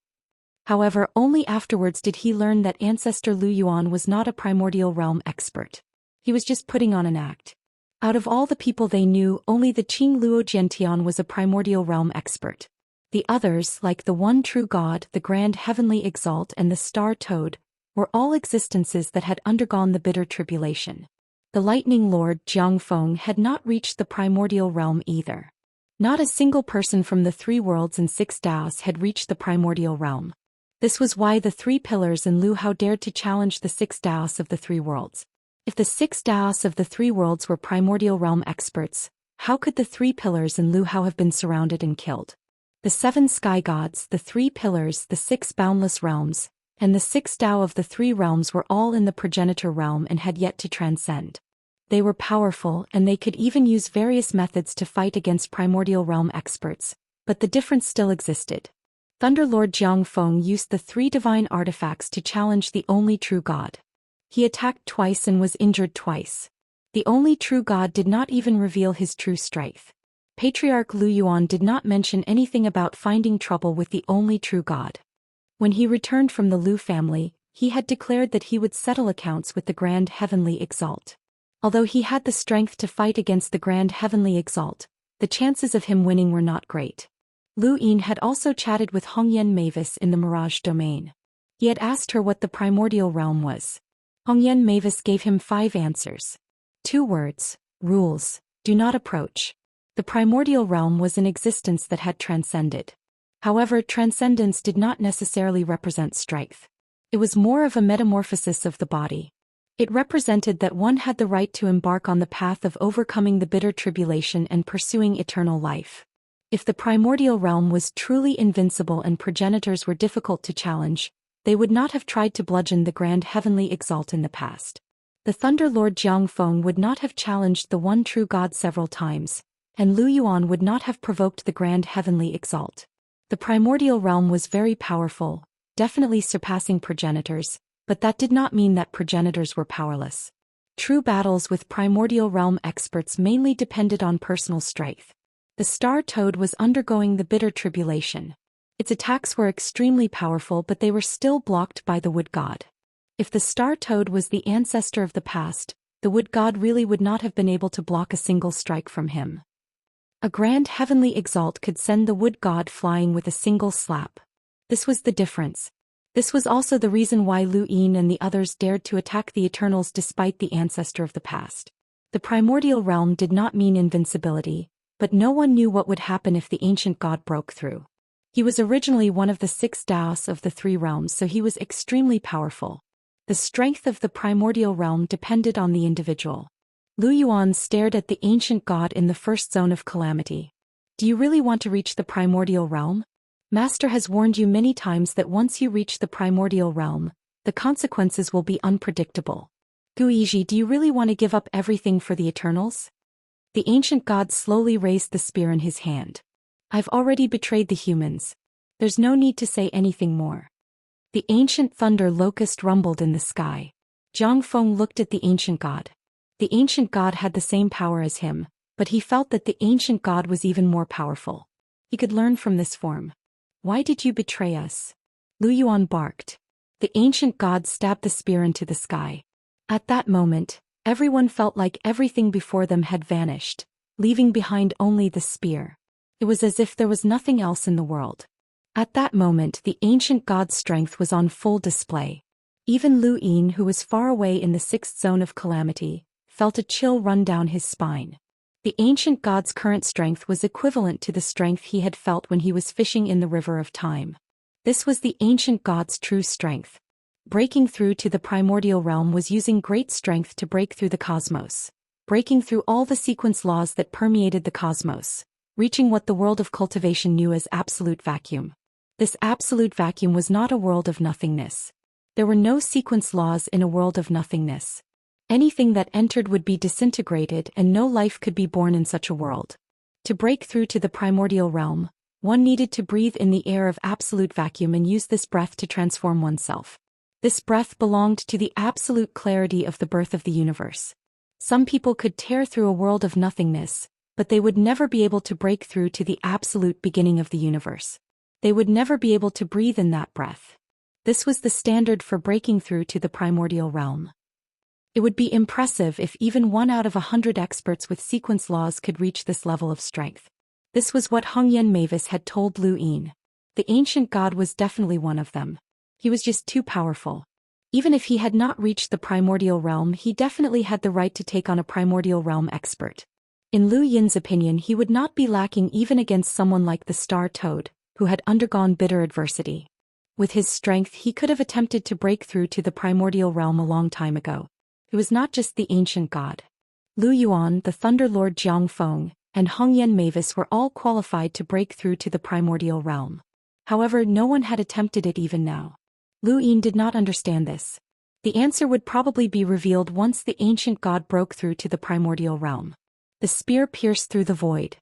However, only afterwards did he learn that ancestor Lu Yuan was not a primordial realm expert. He was just putting on an act. Out of all the people they knew, only the Qing Luo Jiantian was a primordial realm expert. The others, like the One True God, the Grand Heavenly Exalt, and the Star Toad, were all existences that had undergone the bitter tribulation. The Lightning Lord Jiang Feng had not reached the primordial realm either. Not a single person from the 3 worlds and 6 Daoists had reached the primordial realm. This was why the 3 pillars in Lu Hao dared to challenge the 6 Daoists of the 3 worlds. If the 6 Daoists of the 3 worlds were primordial realm experts, how could the 3 pillars in Lu Hao have been surrounded and killed? The 7 sky gods, the 3 pillars, the 6 boundless realms, and the 6 Dao of the 3 realms were all in the progenitor realm and had yet to transcend. They were powerful, and they could even use various methods to fight against primordial realm experts, but the difference still existed. Thunder Lord Jiang Feng used the 3 divine artifacts to challenge the only true god. He attacked twice and was injured twice. The only true god did not even reveal his true strength. Patriarch Lu Yuan did not mention anything about finding trouble with the only true god. When he returned from the Lu family, he had declared that he would settle accounts with the Grand Heavenly Exalt. Although he had the strength to fight against the Grand Heavenly Exalt, the chances of him winning were not great. Lu Yin had also chatted with Hongyan Mavis in the Mirage domain. He had asked her what the primordial realm was. Hongyan Mavis gave him 5 answers. 2 words: rules, do not approach. The primordial realm was an existence that had transcended. However, transcendence did not necessarily represent strength. It was more of a metamorphosis of the body. It represented that one had the right to embark on the path of overcoming the bitter tribulation and pursuing eternal life. If the primordial realm was truly invincible and progenitors were difficult to challenge, they would not have tried to bludgeon the Grand Heavenly Exalt in the past. The Thunder Lord Jiangfeng would not have challenged the one true God several times, and Lu Yuan would not have provoked the grand heavenly exalt. The primordial realm was very powerful, definitely surpassing progenitors, but that did not mean that progenitors were powerless. True battles with primordial realm experts mainly depended on personal strength. The star toad was undergoing the bitter tribulation. Its attacks were extremely powerful, but they were still blocked by the wood god. If the star toad was the ancestor of the past, the wood god really would not have been able to block a single strike from him. A grand heavenly exalt could send the wood god flying with a single slap. This was the difference. This was also the reason why Lu Yin and the others dared to attack the Eternals despite the ancestor of the past. The primordial realm did not mean invincibility, but no one knew what would happen if the ancient god broke through. He was originally one of the 6 Daoists of the 3 realms, so he was extremely powerful. The strength of the primordial realm depended on the individual. Lu Yuan stared at the ancient god in the first zone of calamity. Do you really want to reach the primordial realm? Master has warned you many times that once you reach the primordial realm, the consequences will be unpredictable. Guizhi, do you really want to give up everything for the Eternals? The ancient god slowly raised the spear in his hand. I've already betrayed the humans. There's no need to say anything more. The ancient thunder locust rumbled in the sky. Jiang Feng looked at the ancient god. The ancient god had the same power as him, but he felt that the ancient god was even more powerful. He could learn from this form. Why did you betray us? Lu Yuan barked. The ancient god stabbed the spear into the sky. At that moment, everyone felt like everything before them had vanished, leaving behind only the spear. It was as if there was nothing else in the world. At that moment, the ancient god's strength was on full display. Even Lu Yin, who was far away in the 6th zone of calamity, felt a chill run down his spine. The ancient god's current strength was equivalent to the strength he had felt when he was fishing in the river of time. This was the ancient god's true strength. Breaking through to the primordial realm was using great strength to break through the cosmos, breaking through all the sequence laws that permeated the cosmos, reaching what the world of cultivation knew as absolute vacuum. This absolute vacuum was not a world of nothingness. There were no sequence laws in a world of nothingness. Anything that entered would be disintegrated, and no life could be born in such a world. To break through to the primordial realm, one needed to breathe in the air of absolute vacuum and use this breath to transform oneself. This breath belonged to the absolute clarity of the birth of the universe. Some people could tear through a world of nothingness, but they would never be able to break through to the absolute beginning of the universe. They would never be able to breathe in that breath. This was the standard for breaking through to the primordial realm. It would be impressive if even 1 out of 100 experts with sequence laws could reach this level of strength. This was what Hongyan Mavis had told Lu Yin. The ancient god was definitely one of them. He was just too powerful. Even if he had not reached the primordial realm, he definitely had the right to take on a primordial realm expert. In Lu Yin's opinion, he would not be lacking even against someone like the star toad, who had undergone bitter adversity. With his strength, he could have attempted to break through to the primordial realm a long time ago. It was not just the ancient god. Lu Yuan, the Thunder Lord Jiangfeng, and Hongyan Mavis were all qualified to break through to the primordial realm. However, no one had attempted it even now. Lu Yin did not understand this. The answer would probably be revealed once the ancient god broke through to the primordial realm. The spear pierced through the void.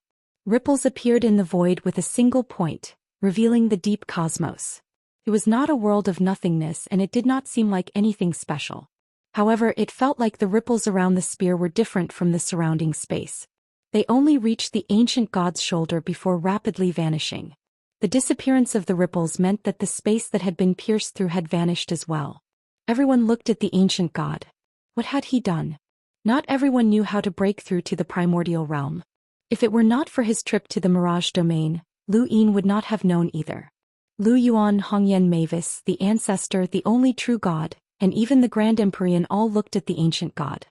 Ripples appeared in the void with a single point, revealing the deep cosmos. It was not a world of nothingness, and it did not seem like anything special. However, it felt like the ripples around the spear were different from the surrounding space. They only reached the ancient god's shoulder before rapidly vanishing. The disappearance of the ripples meant that the space that had been pierced through had vanished as well. Everyone looked at the ancient god. What had he done? Not everyone knew how to break through to the primordial realm. If it were not for his trip to the Mirage Domain, Lu Yin would not have known either. Lu Yuan, Hongyan Mavis, the ancestor, the only true god, and even the Grand Empyrean all looked at the ancient god.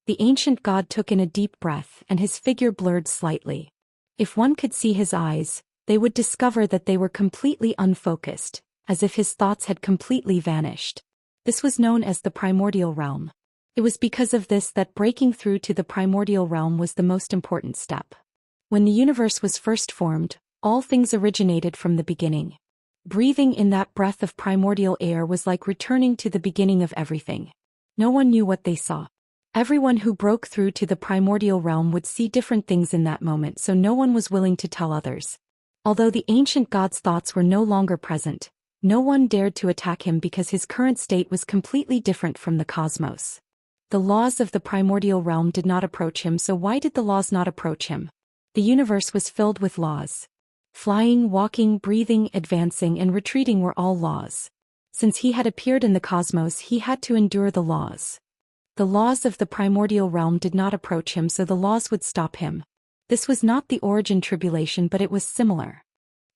The ancient god took in a deep breath, and his figure blurred slightly. If one could see his eyes, they would discover that they were completely unfocused, as if his thoughts had completely vanished. This was known as the primordial realm. It was because of this that breaking through to the primordial realm was the most important step. When the universe was first formed, all things originated from the beginning. Breathing in that breath of primordial air was like returning to the beginning of everything. No one knew what they saw. Everyone who broke through to the primordial realm would see different things in that moment, so no one was willing to tell others. Although the ancient god's thoughts were no longer present, no one dared to attack him because his current state was completely different from the cosmos. The laws of the primordial realm did not approach him, so why did the laws not approach him? The universe was filled with laws. Flying, walking, breathing, advancing, and retreating were all laws. Since he had appeared in the cosmos, he had to endure the laws. The laws of the primordial realm did not approach him, so the laws would stop him. This was not the origin tribulation, but it was similar.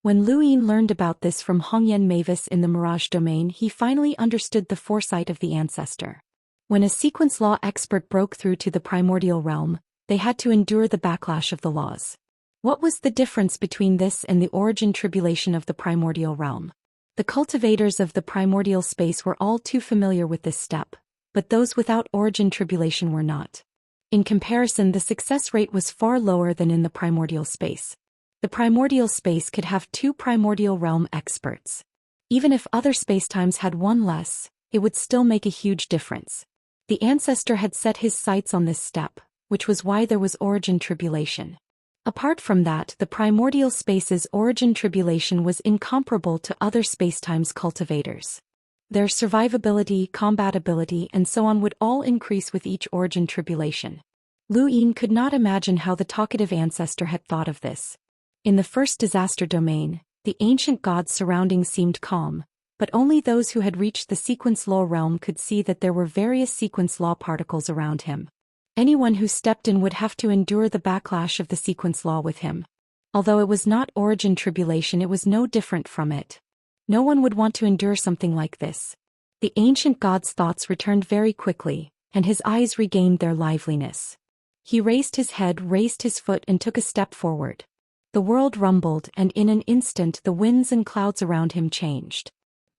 When Lu Yin learned about this from Hongyan Mavis in the Mirage domain, he finally understood the foresight of the ancestor. When a sequence law expert broke through to the primordial realm, they had to endure the backlash of the laws. What was the difference between this and the origin tribulation of the primordial realm? The cultivators of the primordial space were all too familiar with this step, but those without origin tribulation were not. In comparison, the success rate was far lower than in the primordial space. The primordial space could have 2 primordial realm experts. Even if other spacetimes had one less, it would still make a huge difference. The ancestor had set his sights on this step, which was why there was origin tribulation. Apart from that, the primordial space's origin tribulation was incomparable to other spacetimes cultivators. Their survivability, combatability, and so on would all increase with each origin tribulation. Lu Yin could not imagine how the talkative ancestor had thought of this. In the first disaster domain, the ancient god's surroundings seemed calm, but only those who had reached the sequence law realm could see that there were various sequence law particles around him. Anyone who stepped in would have to endure the backlash of the sequence law with him. Although it was not origin tribulation, it was no different from it. No one would want to endure something like this. The ancient god's thoughts returned very quickly, and his eyes regained their liveliness. He raised his head, raised his foot, and took a step forward. The world rumbled, and in an instant the winds and clouds around him changed.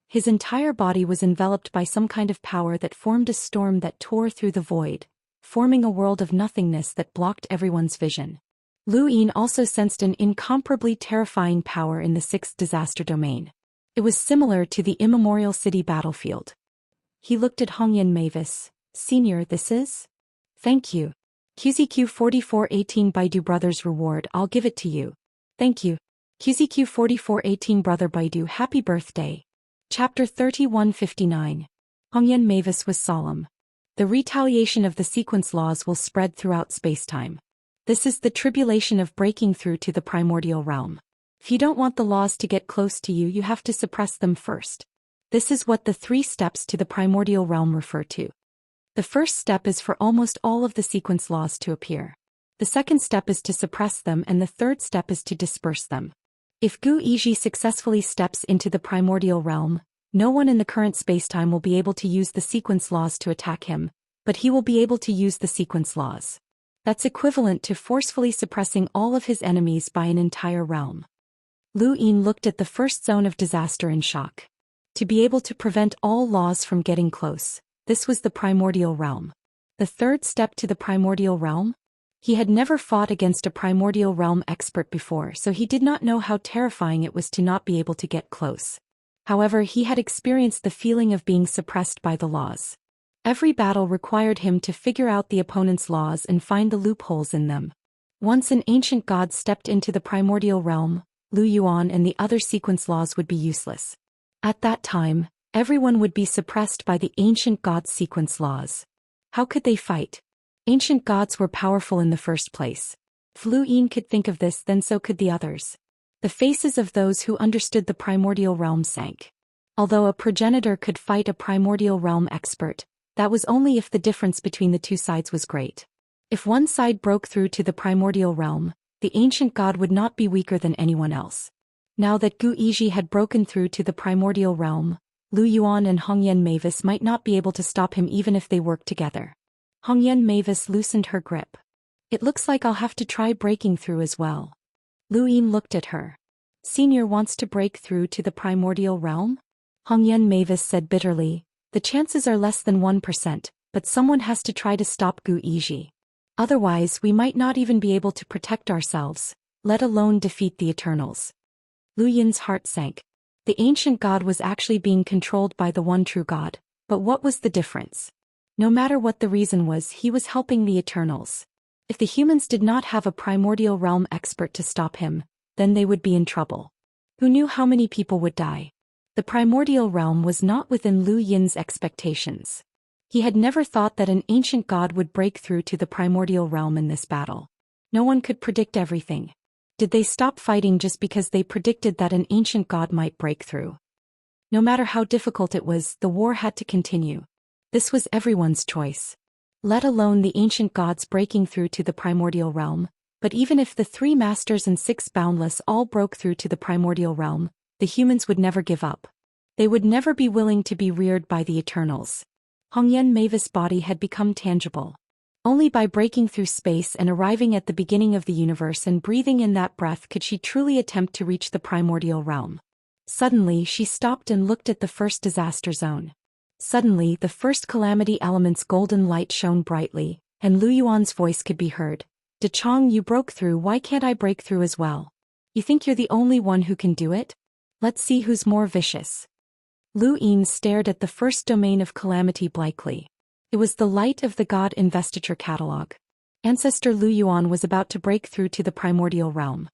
His entire body was enveloped by some kind of power that formed a storm that tore through the void, forming a world of nothingness that blocked everyone's vision. Lu Yin also sensed an incomparably terrifying power in the 6th disaster domain. It was similar to the immemorial city battlefield. He looked at Hongyan Mavis. Senior, this is? Thank you. QZQ 4418 Baidu Brothers reward, I'll give it to you. Thank you. QZQ 4418 Brother Baidu, happy birthday. Chapter 3159. Hongyan Mavis was solemn. The retaliation of the sequence laws will spread throughout spacetime. This is the tribulation of breaking through to the primordial realm. If you don't want the laws to get close to you, you have to suppress them first. This is what the 3 steps to the primordial realm refer to. The first step is for almost all of the sequence laws to appear. The second step is to suppress them, and the third step is to disperse them. If Gu Yizhi successfully steps into the primordial realm, no one in the current spacetime will be able to use the sequence laws to attack him, but he will be able to use the sequence laws. That's equivalent to forcefully suppressing all of his enemies by an entire realm. Lu Yin looked at the first zone of disaster in shock. To be able to prevent all laws from getting close, this was the primordial realm. The third step to the primordial realm? He had never fought against a primordial realm expert before, so he did not know how terrifying it was to not be able to get close. However, he had experienced the feeling of being suppressed by the laws. Every battle required him to figure out the opponent's laws and find the loopholes in them. Once an ancient god stepped into the primordial realm, Lu Yuan and the other sequence laws would be useless. At that time, everyone would be suppressed by the ancient god's sequence laws. How could they fight? Ancient gods were powerful in the first place. If Lu Yin could think of this, then so could the others. The faces of those who understood the primordial realm sank. Although a progenitor could fight a primordial realm expert, that was only if the difference between the 2 sides was great. If one side broke through to the primordial realm, the ancient god would not be weaker than anyone else. Now that Gu Yizhi had broken through to the primordial realm, Lu Yuan and Hongyan Mavis might not be able to stop him even if they worked together. Hongyan Mavis loosened her grip. It looks like I'll have to try breaking through as well. Lu Yin looked at her. Senior wants to break through to the primordial realm? Hongyan Mavis said bitterly, the chances are less than 1%, but someone has to try to stop Gu Yizhi. Otherwise, we might not even be able to protect ourselves, let alone defeat the Eternals. Lu Yin's heart sank. The ancient god was actually being controlled by the one true god, but what was the difference? No matter what the reason was, he was helping the Eternals. If the humans did not have a primordial realm expert to stop him, then they would be in trouble. Who knew how many people would die? The primordial realm was not within Lu Yin's expectations. He had never thought that an ancient god would break through to the primordial realm in this battle. No one could predict everything. Did they stop fighting just because they predicted that an ancient god might break through? No matter how difficult it was, the war had to continue. This was everyone's choice. Let alone the ancient gods breaking through to the primordial realm, but even if the 3 masters and 6 boundless all broke through to the primordial realm, the humans would never give up. They would never be willing to be reared by the Eternals. Hongyan Mavis' body had become tangible. Only by breaking through space and arriving at the beginning of the universe and breathing in that breath could she truly attempt to reach the primordial realm. Suddenly she stopped and looked at the first disaster zone. Suddenly the first calamity element's golden light shone brightly, and Lu Yuan's voice could be heard. "De Chong, you broke through, why can't I break through as well? You think you're the only one who can do it? Let's see who's more vicious." Lu Yin stared at the first domain of calamity blankly. It was the light of the God Investiture Catalog. Ancestor Lu Yuan was about to break through to the primordial realm.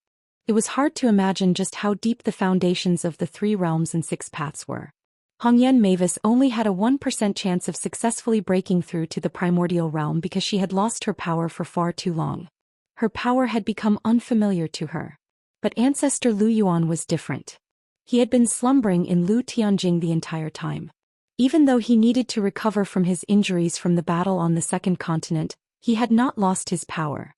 It was hard to imagine just how deep the foundations of the 3 realms and 6 paths were. Hongyan Mavis only had a 1% chance of successfully breaking through to the primordial realm because she had lost her power for far too long. Her power had become unfamiliar to her. But Ancestor Lu Yuan was different. He had been slumbering in Lu Tianjing the entire time. Even though he needed to recover from his injuries from the battle on the second continent, he had not lost his power.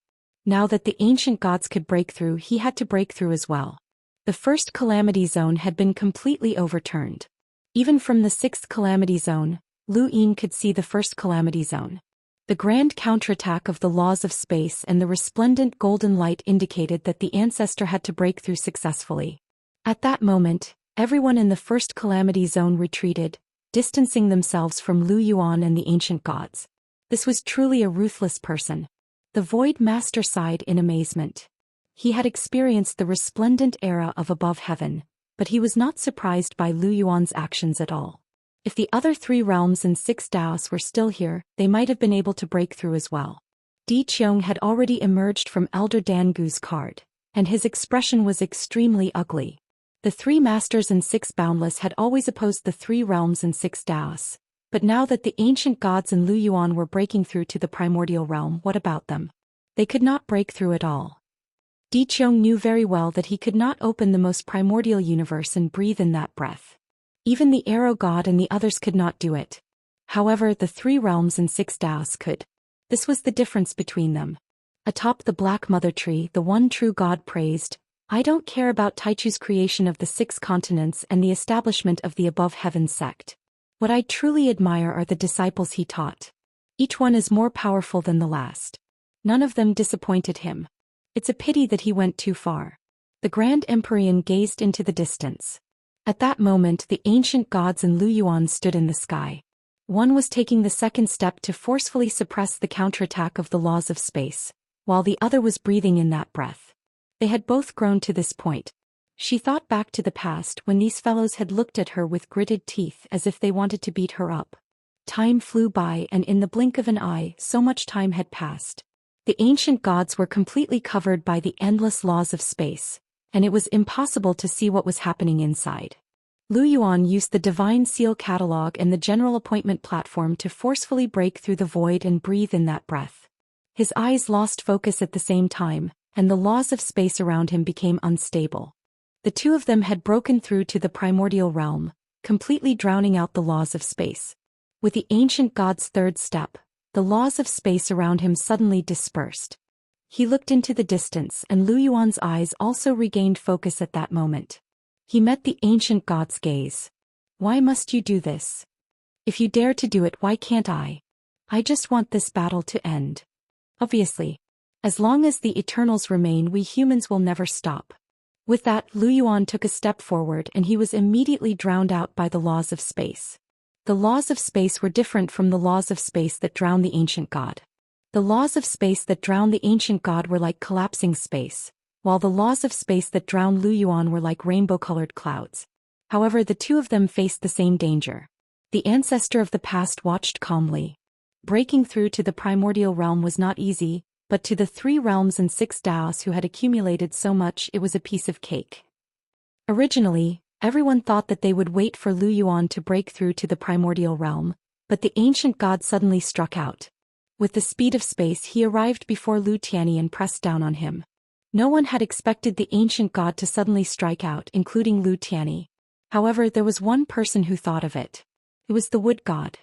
Now that the ancient gods could break through, he had to break through as well. The first calamity zone had been completely overturned. Even from the 6th calamity zone, Lu Yin could see the first calamity zone. The grand counterattack of the laws of space and the resplendent golden light indicated that the ancestor had to break through successfully. At that moment, everyone in the first calamity zone retreated, distancing themselves from Lu Yuan and the ancient gods. This was truly a ruthless person. The Void Master sighed in amazement. He had experienced the resplendent era of above heaven, but he was not surprised by Lu Yuan's actions at all. If the other 3 realms and 6 Daoists were still here, they might have been able to break through as well. Di Qiong had already emerged from Elder Dan Gu's card, and his expression was extremely ugly. The 3 masters and 6 boundless had always opposed the 3 realms and 6 Daoists, but now that the ancient gods and Lu Yuan were breaking through to the primordial realm, what about them? They could not break through at all. Di Qiong knew very well that he could not open the most primordial universe and breathe in that breath. Even the Arrow God and the others could not do it. However, the 3 realms and 6 Daoists could. This was the difference between them. Atop the Black Mother Tree, the one true God praised, "I don't care about Taichu's creation of the 6 continents and the establishment of the above heaven sect. What I truly admire are the disciples he taught. Each one is more powerful than the last. None of them disappointed him. It's a pity that he went too far." The Grand Empyrean gazed into the distance. At that moment, the ancient gods and Lu Yuan stood in the sky. One was taking the second step to forcefully suppress the counterattack of the laws of space, while the other was breathing in that breath. They had both grown to this point. She thought back to the past when these fellows had looked at her with gritted teeth as if they wanted to beat her up. Time flew by, and in the blink of an eye, so much time had passed. The ancient gods were completely covered by the endless laws of space, and it was impossible to see what was happening inside. Lu Yuan used the Divine Seal Catalog and the General Appointment Platform to forcefully break through the void and breathe in that breath. His eyes lost focus at the same time, and the laws of space around him became unstable. The 2 of them had broken through to the primordial realm, completely drowning out the laws of space. With the ancient god's 3rd step, the laws of space around him suddenly dispersed. He looked into the distance, and Lu Yuan's eyes also regained focus at that moment. He met the ancient god's gaze. "Why must you do this? If you dare to do it, why can't I? I just want this battle to end. Obviously. As long as the Eternals remain, we humans will never stop." With that, Lu Yuan took a step forward, and he was immediately drowned out by the laws of space. The laws of space were different from the laws of space that drowned the ancient god. The laws of space that drowned the ancient god were like collapsing space, while the laws of space that drowned Lu Yuan were like rainbow-colored clouds. However, the 2 of them faced the same danger. The ancestor of the past watched calmly. Breaking through to the primordial realm was not easy, but to the 3 realms and 6 Daos who had accumulated so much, it was a piece of cake. Originally, everyone thought that they would wait for Lu Yuan to break through to the primordial realm, but the ancient god suddenly struck out. With the speed of space, he arrived before Lu Tianyi and pressed down on him. No one had expected the ancient god to suddenly strike out, including Lu Tianyi. However, there was one person who thought of it. It was the wood god.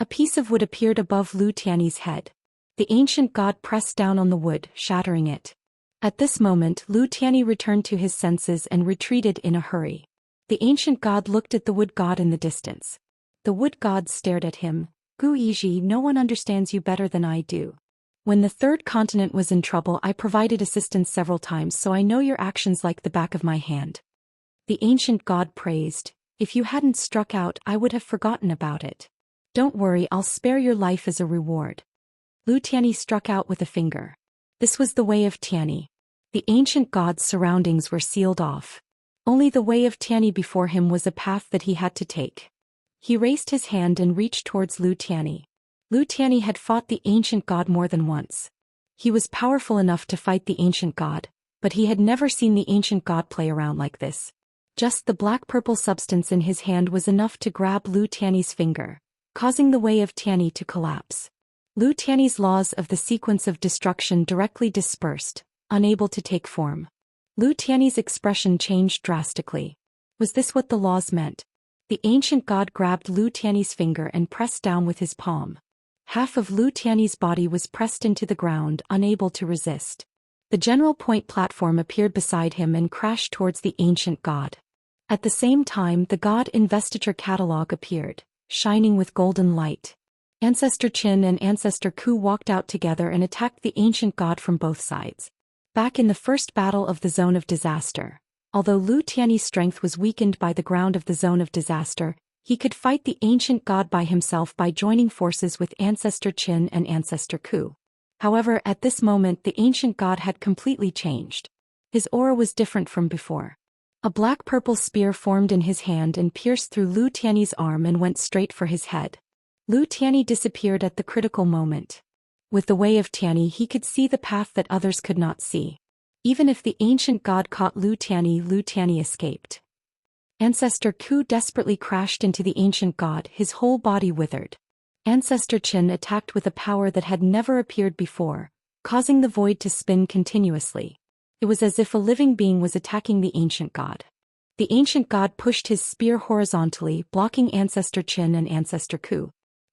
A piece of wood appeared above Lu Tianyi's head. The ancient god pressed down on the wood, shattering it. At this moment, Lu Tianyi returned to his senses and retreated in a hurry. The ancient god looked at the wood god in the distance. The wood god stared at him. Gu Yizhi, no one understands you better than I do. When the 3rd continent was in trouble, I provided assistance several times, so I know your actions like the back of my hand. The ancient god praised. If you hadn't struck out, I would have forgotten about it. Don't worry, I'll spare your life as a reward. Lu Tianyi struck out with a finger. This was the way of Tianyi. The ancient god's surroundings were sealed off. Only the way of Tianyi before him was a path that he had to take. He raised his hand and reached towards Lu Tianyi. Lu Tianyi had fought the ancient god more than once. He was powerful enough to fight the ancient god, but he had never seen the ancient god play around like this. Just the black-purple substance in his hand was enough to grab Lu Tianyi's finger, causing the way of Tianyi to collapse. Lu Tianyi's laws of the sequence of destruction directly dispersed, unable to take form. Lu Tianyi's expression changed drastically. Was this what the laws meant? The ancient god grabbed Lu Tianyi's finger and pressed down with his palm. Half of Lu Tianyi's body was pressed into the ground, unable to resist. The general point platform appeared beside him and crashed towards the ancient god. At the same time, the god investiture catalog appeared, shining with golden light. Ancestor Qin and Ancestor Ku walked out together and attacked the ancient god from both sides. Back in the first battle of the Zone of Disaster, although Lu Tianyi's strength was weakened by the ground of the Zone of Disaster, he could fight the ancient god by himself by joining forces with Ancestor Qin and Ancestor Ku. However, at this moment the ancient god had completely changed. His aura was different from before. A black-purple spear formed in his hand and pierced through Lu Tianyi's arm and went straight for his head. Lu Tianyi disappeared at the critical moment. With the way of Tianyi, he could see the path that others could not see. Even if the ancient god caught Lu Tianyi escaped. Ancestor Ku desperately crashed into the ancient god, his whole body withered. Ancestor Qin attacked with a power that had never appeared before, causing the void to spin continuously. It was as if a living being was attacking the ancient god. The ancient god pushed his spear horizontally, blocking Ancestor Qin and Ancestor Ku.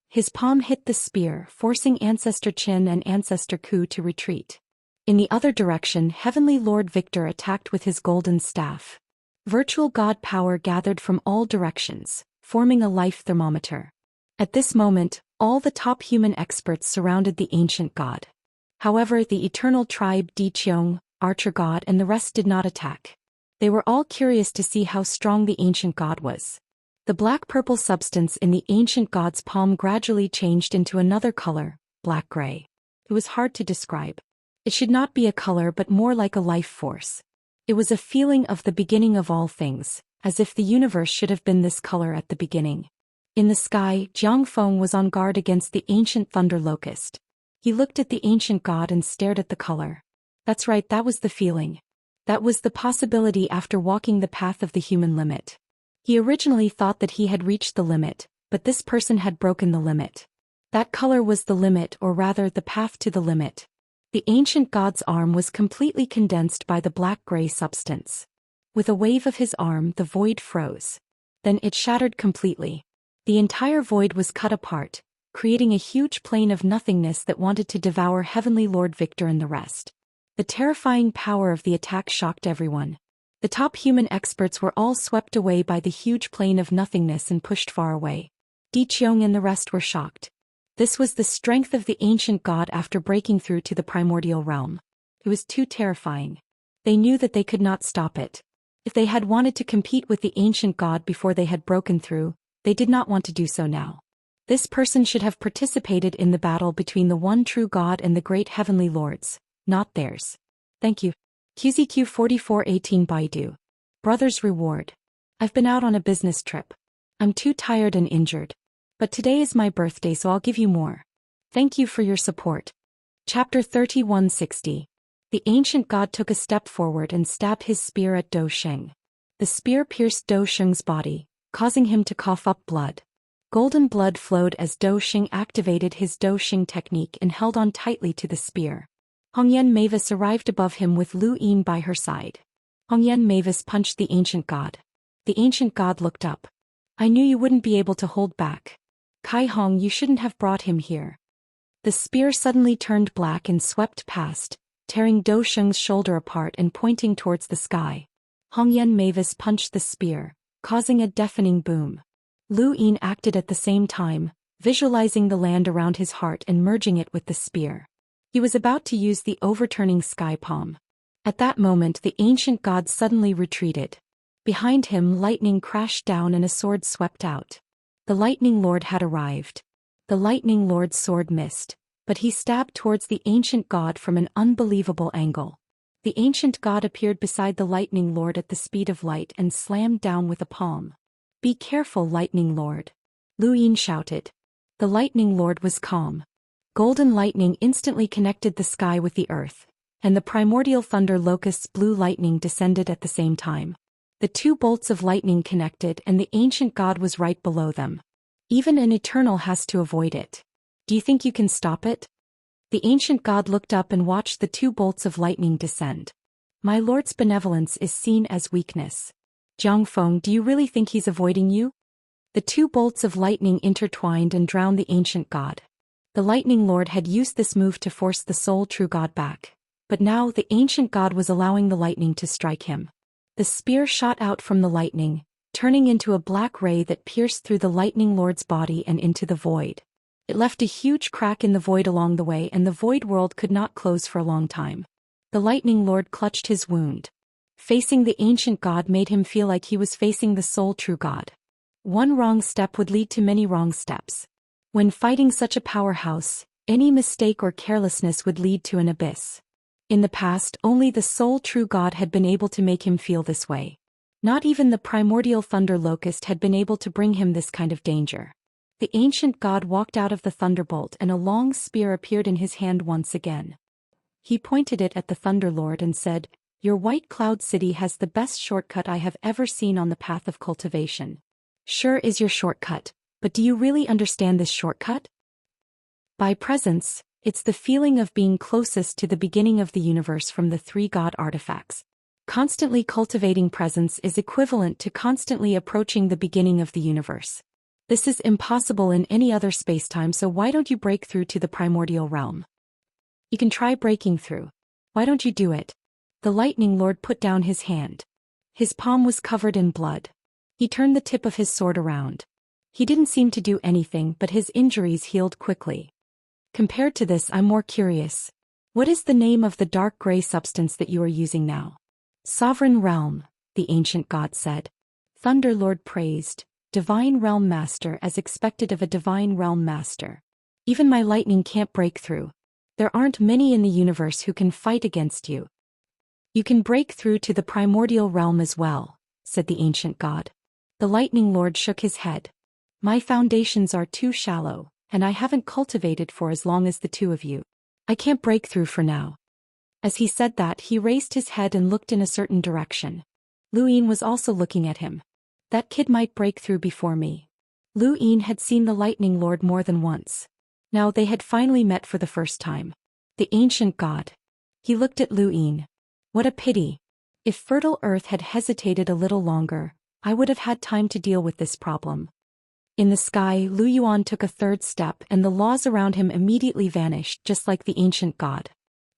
His palm hit the spear, forcing Ancestor Qin and Ancestor Ku to retreat. In the other direction, Heavenly Lord Victor attacked with his golden staff. Virtual god power gathered from all directions, forming a life thermometer. At this moment, all the top human experts surrounded the ancient god. However, the eternal tribe Di Qiong, Archer God, and the rest did not attack. They were all curious to see how strong the ancient god was. The black-purple substance in the ancient god's palm gradually changed into another color, black-gray. It was hard to describe. It should not be a color but more like a life force. It was a feeling of the beginning of all things, as if the universe should have been this color at the beginning. In the sky, Jiang Feng was on guard against the ancient thunder locust. He looked at the ancient god and stared at the color. That's right, that was the feeling. That was the possibility after walking the path of the human limit. He originally thought that he had reached the limit, but this person had broken the limit. That color was the limit, or rather the path to the limit. The ancient god's arm was completely condensed by the black-gray substance. With a wave of his arm, the void froze. Then it shattered completely. The entire void was cut apart, creating a huge plain of nothingness that wanted to devour Heavenly Lord Victor and the rest. The terrifying power of the attack shocked everyone. The top human experts were all swept away by the huge plain of nothingness and pushed far away. Di Qiong and the rest were shocked. This was the strength of the ancient god after breaking through to the primordial realm. It was too terrifying. They knew that they could not stop it. If they had wanted to compete with the ancient god before they had broken through, they did not want to do so now. This person should have participated in the battle between the one true god and the great heavenly lords, not theirs. Thank you. QZQ 4418 Baidu. Brother's reward. I've been out on a business trip. I'm too tired and injured. But today is my birthday, so I'll give you more. Thank you for your support. Chapter 3160. The ancient god took a step forward and stabbed his spear at Zhou Xian. The spear pierced Zhou Xian's body, causing him to cough up blood. Golden blood flowed as Zhou Xian activated his Zhou Xian technique and held on tightly to the spear. Hongyan Mavis arrived above him with Lu Yin by her side. Hongyan Mavis punched the ancient god. The ancient god looked up. I knew you wouldn't be able to hold back. Kai Hong, you shouldn't have brought him here. The spear suddenly turned black and swept past, tearing Zhou Xian's shoulder apart and pointing towards the sky. Hongyan Mavis punched the spear, causing a deafening boom. Lu Yin acted at the same time, visualizing the land around his heart and merging it with the spear. He was about to use the overturning sky palm. At that moment the ancient god suddenly retreated. Behind him lightning crashed down and a sword swept out. The lightning lord had arrived. The lightning lord's sword missed, but he stabbed towards the ancient god from an unbelievable angle. The ancient god appeared beside the lightning lord at the speed of light and slammed down with a palm. Be careful, lightning lord. Lu Yin shouted. The lightning lord was calm. Golden lightning instantly connected the sky with the earth, and the primordial thunder locust's blue lightning descended at the same time. The two bolts of lightning connected and the ancient god was right below them. Even an eternal has to avoid it. Do you think you can stop it? The ancient god looked up and watched the two bolts of lightning descend. My lord's benevolence is seen as weakness. Jiang Feng, do you really think he's avoiding you? The two bolts of lightning intertwined and drowned the ancient god. The lightning lord had used this move to force the sole true god back, but now the ancient god was allowing the lightning to strike him. The spear shot out from the lightning, turning into a black ray that pierced through the lightning lord's body and into the void. It left a huge crack in the void along the way and the void world could not close for a long time. The lightning lord clutched his wound. Facing the ancient god made him feel like he was facing the sole true god. One wrong step would lead to many wrong steps. When fighting such a powerhouse, any mistake or carelessness would lead to an abyss. In the past, only the sole true god had been able to make him feel this way. Not even the primordial thunder locust had been able to bring him this kind of danger. The ancient god walked out of the thunderbolt and a long spear appeared in his hand once again. He pointed it at the Thunder Lord and said, Your White Cloud City has the best shortcut I have ever seen on the path of cultivation. Sure is your shortcut, but do you really understand this shortcut? By presence, it's the feeling of being closest to the beginning of the universe from the three god artifacts. Constantly cultivating presence is equivalent to constantly approaching the beginning of the universe. This is impossible in any other spacetime, so why don't you break through to the primordial realm? You can try breaking through. Why don't you do it? The lightning lord put down his hand. His palm was covered in blood. He turned the tip of his sword around. He didn't seem to do anything, but his injuries healed quickly. Compared to this, I'm more curious. What is the name of the dark gray substance that you are using now? Sovereign Realm, the ancient god said. Thunder Lord praised, Divine Realm Master, as expected of a Divine Realm Master. Even my lightning can't break through. There aren't many in the universe who can fight against you. You can break through to the primordial realm as well, said the ancient god. The lightning lord shook his head. My foundations are too shallow, and I haven't cultivated for as long as the two of you. I can't break through for now. As he said that, he raised his head and looked in a certain direction. Lu Yin was also looking at him. That kid might break through before me. Lu Yin had seen the lightning lord more than once. Now they had finally met for the first time. The ancient god. He looked at Lu Yin. What a pity. If fertile earth had hesitated a little longer, I would have had time to deal with this problem. In the sky, Lu Yuan took a third step and the laws around him immediately vanished, just like the ancient god.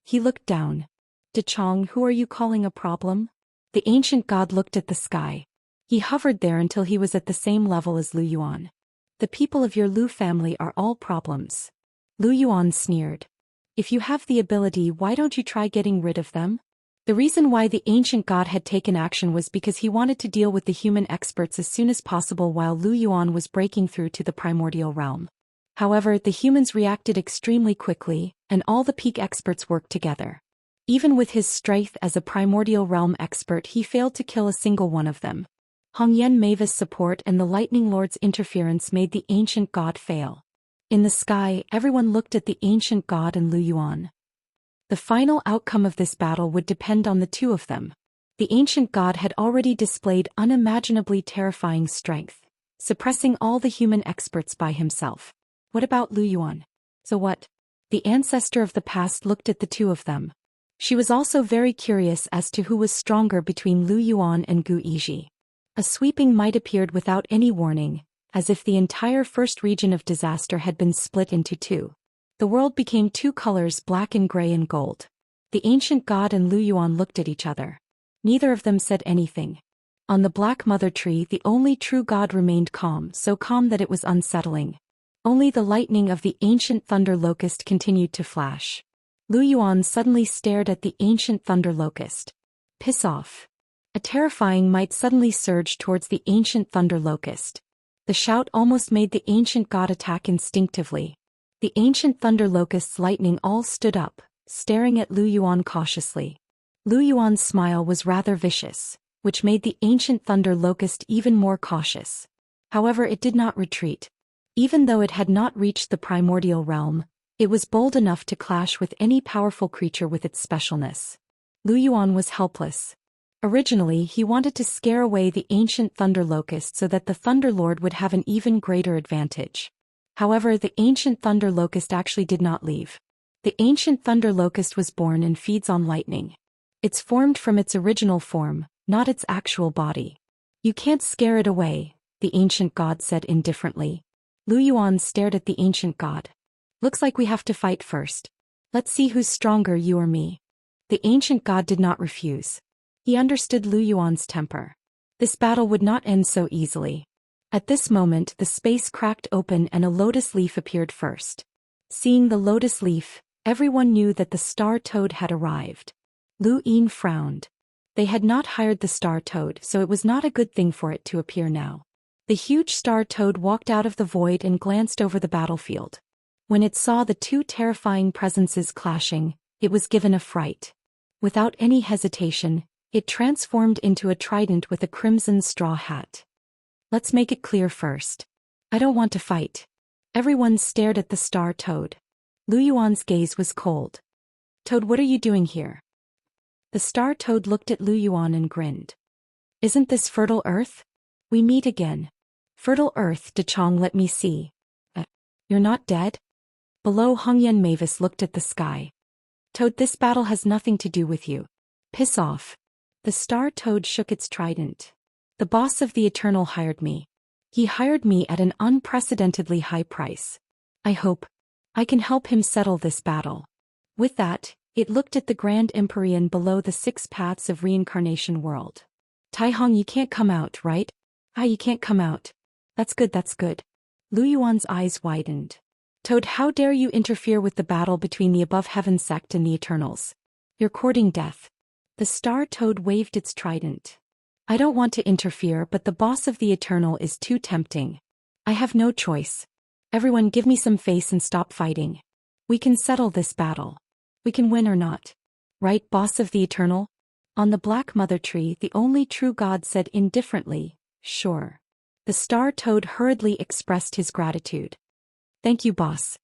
He looked down. De Chong, who are you calling a problem? The ancient god looked at the sky. He hovered there until he was at the same level as Lu Yuan. The people of your Lu family are all problems. Lu Yuan sneered. If you have the ability, why don't you try getting rid of them? The reason why the ancient god had taken action was because he wanted to deal with the human experts as soon as possible while Lu Yuan was breaking through to the primordial realm. However, the humans reacted extremely quickly, and all the peak experts worked together. Even with his strength as a primordial realm expert, he failed to kill a single one of them. Hongyan Mavis' support and the lightning lord's interference made the ancient god fail. In the sky, everyone looked at the ancient god and Lu Yuan. The final outcome of this battle would depend on the two of them. The ancient god had already displayed unimaginably terrifying strength, suppressing all the human experts by himself. What about Lu Yuan? So what? The ancestor of the past looked at the two of them. She was also very curious as to who was stronger between Lu Yuan and Gu Yizhi. A sweeping might appeared without any warning, as if the entire first region of disaster had been split into two. The world became two colors, black and gray and gold. The ancient god and Lu Yuan looked at each other. Neither of them said anything. On the black mother tree, the only true god remained calm, so calm that it was unsettling. Only the lightning of the ancient thunder locust continued to flash. Lu Yuan suddenly stared at the ancient thunder locust. Piss off. A terrifying might suddenly surged towards the ancient thunder locust. The shout almost made the ancient god attack instinctively. The ancient thunder locust's lightning all stood up, staring at Lu Yuan cautiously. Lu Yuan's smile was rather vicious, which made the ancient thunder locust even more cautious. However, it did not retreat. Even though it had not reached the primordial realm, it was bold enough to clash with any powerful creature with its specialness. Lu Yuan was helpless. Originally, he wanted to scare away the ancient thunder locust so that the Thunder Lord would have an even greater advantage. However, the ancient thunder locust actually did not leave. The ancient thunder locust was born and feeds on lightning. It's formed from its original form, not its actual body. You can't scare it away, the ancient god said indifferently. Lu Yuan stared at the ancient god. Looks like we have to fight first. Let's see who's stronger, you or me. The ancient god did not refuse. He understood Lu Yuan's temper. This battle would not end so easily. At this moment, the space cracked open and a lotus leaf appeared first. Seeing the lotus leaf, everyone knew that the star toad had arrived. Lu Yin frowned. They had not hired the star toad, so it was not a good thing for it to appear now. The huge star toad walked out of the void and glanced over the battlefield. When it saw the two terrifying presences clashing, it was given a fright. Without any hesitation, it transformed into a trident with a crimson straw hat. Let's make it clear first. I don't want to fight. Everyone stared at the star toad. Lu Yuan's gaze was cold. Toad, what are you doing here? The star toad looked at Lu Yuan and grinned. Isn't this fertile earth? We meet again. Fertile earth, De Chong, let me see. You're not dead? Below, Hongyan Mavis looked at the sky. Toad, this battle has nothing to do with you. Piss off. The star toad shook its trident. The boss of the Eternal hired me. He hired me at an unprecedentedly high price. I hope I can help him settle this battle. With that, it looked at the Grand Empyrean below the 6 paths of reincarnation world. Tai Hong, you can't come out, right? You can't come out. That's good, that's good. Lu Yuan's eyes widened. Toad, how dare you interfere with the battle between the Above Heaven sect and the Eternals? You're courting death. The star toad waved its trident. I don't want to interfere, but the boss of the Eternal is too tempting. I have no choice. Everyone give me some face and stop fighting. We can settle this battle. We can win or not. Right, boss of the Eternal? On the black mother tree, the only true god said indifferently, sure. The star toad hurriedly expressed his gratitude. Thank you, boss.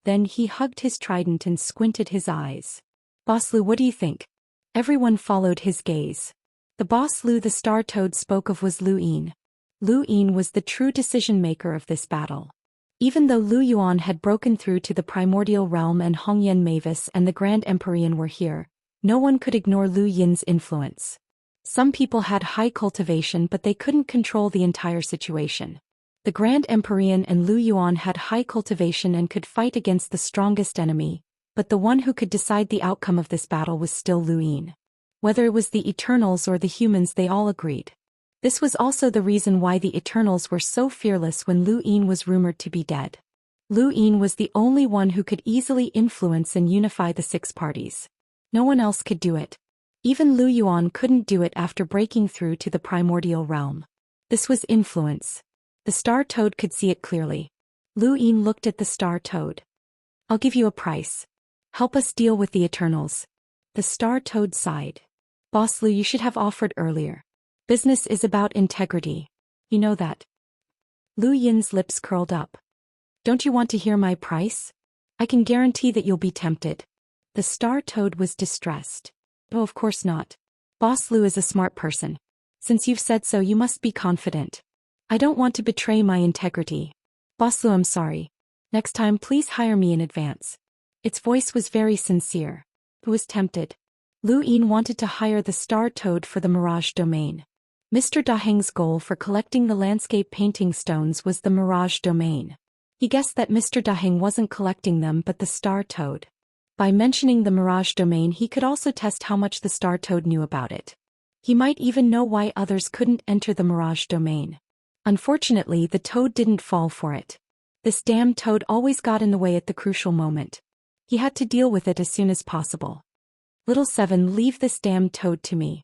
Then he hugged his trident and squinted his eyes. Boss Lu, what do you think? Everyone followed his gaze. The boss Lu the star toad spoke of was Lu Yin. Lu Yin was the true decision-maker of this battle. Even though Lu Yuan had broken through to the primordial realm and Hongyan Mavis and the Grand Empyrean were here, no one could ignore Lu Yin's influence. Some people had high cultivation, but they couldn't control the entire situation. The Grand Empyrean and Lu Yuan had high cultivation and could fight against the strongest enemy, but the one who could decide the outcome of this battle was still Lu Yin. Whether it was the Eternals or the humans, they all agreed. This was also the reason why the Eternals were so fearless when Lu Yin was rumored to be dead. Lu Yin was the only one who could easily influence and unify the 6 parties. No one else could do it. Even Lu Yuan couldn't do it after breaking through to the primordial realm. This was influence. The star toad could see it clearly. Lu Yin looked at the star toad. I'll give you a price. Help us deal with the Eternals. The star toad sighed. Boss Lu, you should have offered earlier. Business is about integrity. You know that. Lu Yin's lips curled up. Don't you want to hear my price? I can guarantee that you'll be tempted. The star toad was distressed. Oh, of course not. Boss Lu is a smart person. Since you've said so, you must be confident. I don't want to betray my integrity. Boss Lu, I'm sorry. Next time, please hire me in advance. Its voice was very sincere. Who was tempted? Lu Yin wanted to hire the star toad for the Mirage domain. Mr. Daheng's goal for collecting the landscape painting stones was the Mirage domain. He guessed that Mr. Daheng wasn't collecting them but the star toad. By mentioning the Mirage domain, he could also test how much the star toad knew about it. He might even know why others couldn't enter the Mirage domain. Unfortunately, the toad didn't fall for it. This damn toad always got in the way at the crucial moment. He had to deal with it as soon as possible. Little Seven, leave this damn toad to me.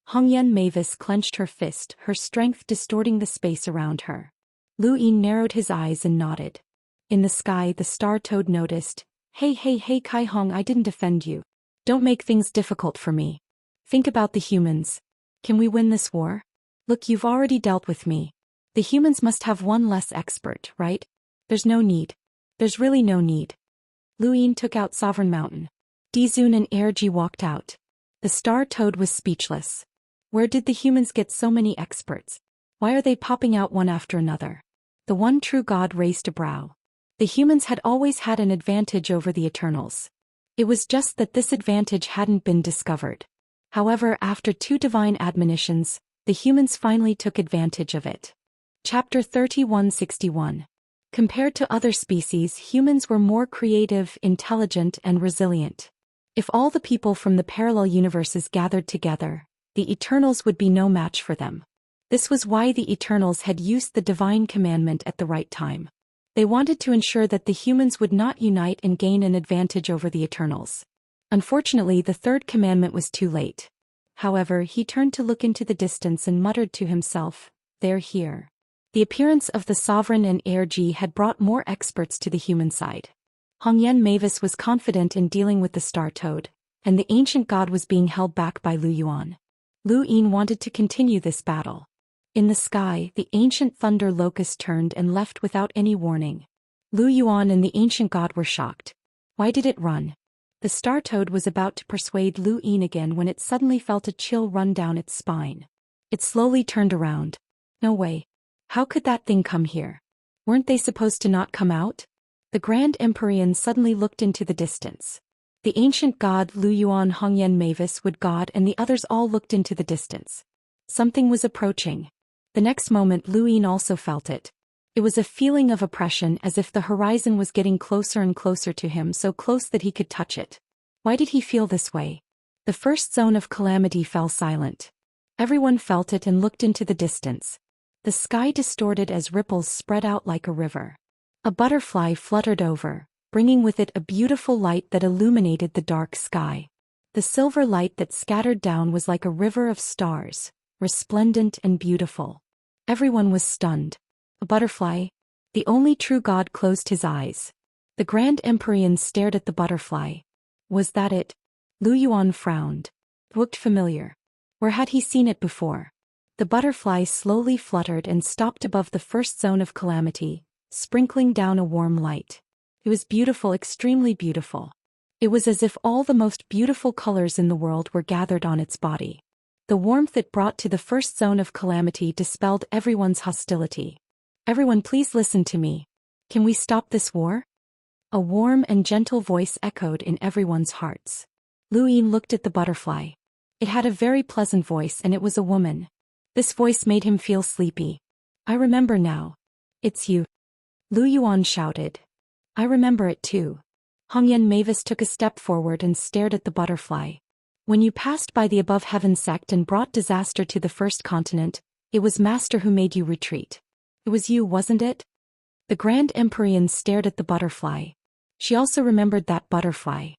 Hongyan Mavis clenched her fist, her strength distorting the space around her. Lu Yin narrowed his eyes and nodded. In the sky, the star toad noticed. Hey Kai Hong, I didn't offend you. Don't make things difficult for me. Think about the humans. Can we win this war? Look, you've already dealt with me. The humans must have one less expert, right? There's no need. There's really no need. Lu Yin took out Sovereign Mountain. Dizun and Erji walked out. The star toad was speechless. Where did the humans get so many experts? Why are they popping out one after another? The one true god raised a brow. The humans had always had an advantage over the Eternals. It was just that this advantage hadn't been discovered. However, after 2 divine admonitions, the humans finally took advantage of it. Chapter 3161. Compared to other species, humans were more creative, intelligent, and resilient. If all the people from the parallel universes gathered together, the Eternals would be no match for them. This was why the Eternals had used the divine commandment at the right time. They wanted to ensure that the humans would not unite and gain an advantage over the Eternals. Unfortunately, the 3rd commandment was too late. However, he turned to look into the distance and muttered to himself, "They're here." The appearance of the Sovereign and Erji had brought more experts to the human side. Hongyan Mavis was confident in dealing with the star toad, and the ancient god was being held back by Lu Yuan. Lu Yin wanted to continue this battle. In the sky, the ancient thunder locust turned and left without any warning. Lu Yuan and the ancient god were shocked. Why did it run? The star toad was about to persuade Lu Yin again when it suddenly felt a chill run down its spine. It slowly turned around. No way. How could that thing come here? Weren't they supposed to not come out? The Grand Empyrean suddenly looked into the distance. The ancient god Lu Yuan, Hongyan Mavis would god, and the others all looked into the distance. Something was approaching. The next moment Lu Yin also felt it. It was a feeling of oppression, as if the horizon was getting closer and closer to him, so close that he could touch it. Why did he feel this way? The first zone of calamity fell silent. Everyone felt it and looked into the distance. The sky distorted as ripples spread out like a river. A butterfly fluttered over, bringing with it a beautiful light that illuminated the dark sky. The silver light that scattered down was like a river of stars, resplendent and beautiful. Everyone was stunned. A butterfly? The only true god closed his eyes. The Grand Empyrean stared at the butterfly. Was that it? Lu Yuan frowned. It looked familiar. Where had he seen it before? The butterfly slowly fluttered and stopped above the first zone of calamity, sprinkling down a warm light. It was beautiful, extremely beautiful. It was as if all the most beautiful colors in the world were gathered on its body. The warmth it brought to the first zone of calamity dispelled everyone's hostility. Everyone, please listen to me. Can we stop this war? A warm and gentle voice echoed in everyone's hearts. Lu Yin looked at the butterfly. It had a very pleasant voice, and it was a woman. This voice made him feel sleepy. I remember now. It's you. Lu Yuan shouted. I remember it too. Hongyan Mavis took a step forward and stared at the butterfly. When you passed by the above heaven sect and brought disaster to the first continent, it was Master who made you retreat. It was you, wasn't it? The Grand Empyrean stared at the butterfly. She also remembered that butterfly.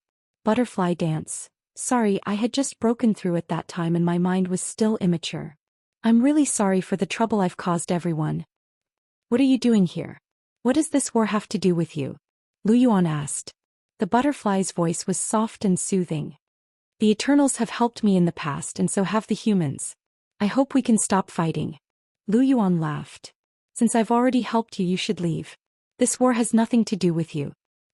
Butterfly dance. Sorry, I had just broken through at that time and my mind was still immature. I'm really sorry for the trouble I've caused everyone. What are you doing here? What does this war have to do with you? Lu Yuan asked. The butterfly's voice was soft and soothing. The Eternals have helped me in the past, and so have the humans. I hope we can stop fighting. Lu Yuan laughed. Since I've already helped you, you should leave. This war has nothing to do with you.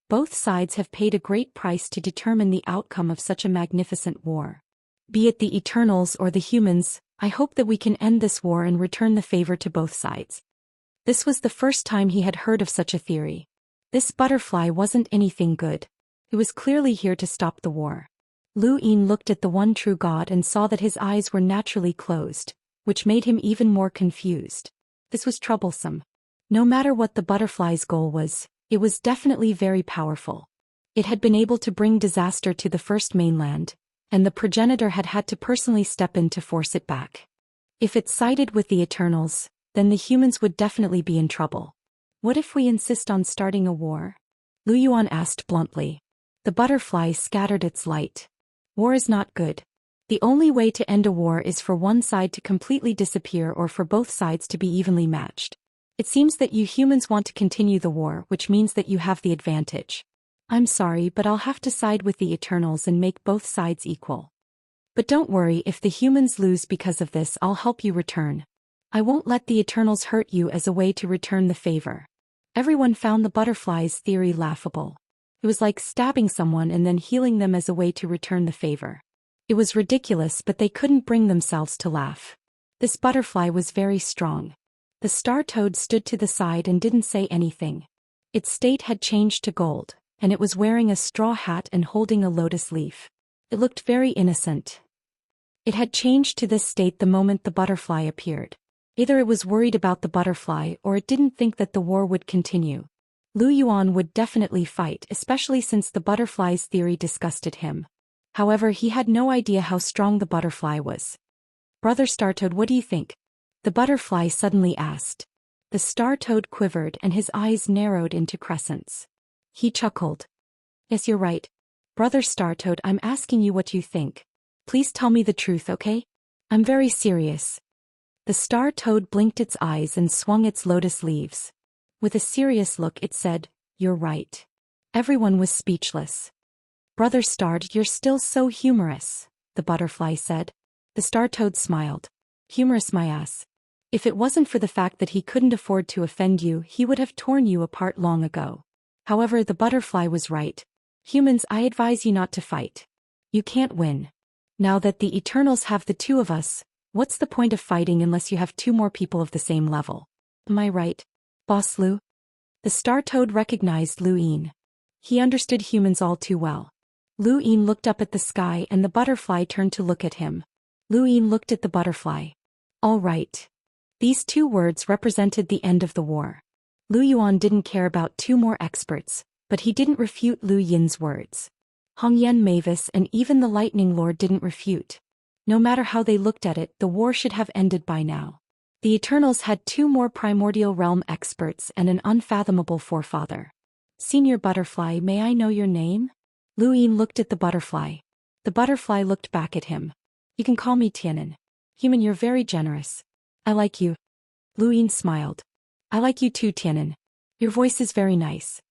Both sides have paid a great price to determine the outcome of such a magnificent war. Be it the Eternals or the humans, I hope that we can end this war and return the favor to both sides. This was the first time he had heard of such a theory. This butterfly wasn't anything good. It was clearly here to stop the war. Lu Yin looked at the one true God and saw that his eyes were naturally closed, which made him even more confused. This was troublesome. No matter what the butterfly's goal was, it was definitely very powerful. It had been able to bring disaster to the first mainland, and the progenitor had had to personally step in to force it back. If it sided with the Eternals, then the humans would definitely be in trouble. What if we insist on starting a war? Lu Yuan asked bluntly. The butterfly scattered its light. War is not good. The only way to end a war is for one side to completely disappear or for both sides to be evenly matched. It seems that you humans want to continue the war, which means that you have the advantage. I'm sorry, but I'll have to side with the Eternals and make both sides equal. But don't worry, if the humans lose because of this, I'll help you return. I won't let the Eternals hurt you as a way to return the favor. Everyone found the butterfly's theory laughable. It was like stabbing someone and then healing them as a way to return the favor. It was ridiculous, but they couldn't bring themselves to laugh. This butterfly was very strong. The star toad stood to the side and didn't say anything. Its state had changed to gold, and it was wearing a straw hat and holding a lotus leaf. It looked very innocent. It had changed to this state the moment the butterfly appeared. Either it was worried about the butterfly or it didn't think that the war would continue. Lu Yuan would definitely fight, especially since the butterfly's theory disgusted him. However, he had no idea how strong the butterfly was. Brother Startoad, what do you think? The butterfly suddenly asked. The star toad quivered and his eyes narrowed into crescents. He chuckled. Yes, you're right. Brother Startoad, I'm asking you what you think. Please tell me the truth, okay? I'm very serious. The star toad blinked its eyes and swung its lotus leaves. With a serious look it said, You're right. Everyone was speechless. Brother Start, you're still so humorous, the butterfly said. The star toad smiled. Humorous, my ass. If it wasn't for the fact that he couldn't afford to offend you, he would have torn you apart long ago. However, the butterfly was right. Humans, I advise you not to fight. You can't win. Now that the Eternals have the two of us, what's the point of fighting unless you have two more people of the same level? Am I right, Boss Lu? The star toad recognized Lu Yin. He understood humans all too well. Lu Yin looked up at the sky and the butterfly turned to look at him. Lu Yin looked at the butterfly. All right. These two words represented the end of the war. Lu Yuan didn't care about two more experts, but he didn't refute Lu Yin's words. Hongyan Mavis and even the Lightning Lord didn't refute. No matter how they looked at it, the war should have ended by now. The Eternals had two more primordial realm experts and an unfathomable forefather. Senior Butterfly, may I know your name? Lu Yin looked at the butterfly. The butterfly looked back at him. You can call me Tianan. Human, you're very generous. I like you. Lu Yin smiled. I like you too, Tianan. Your voice is very nice.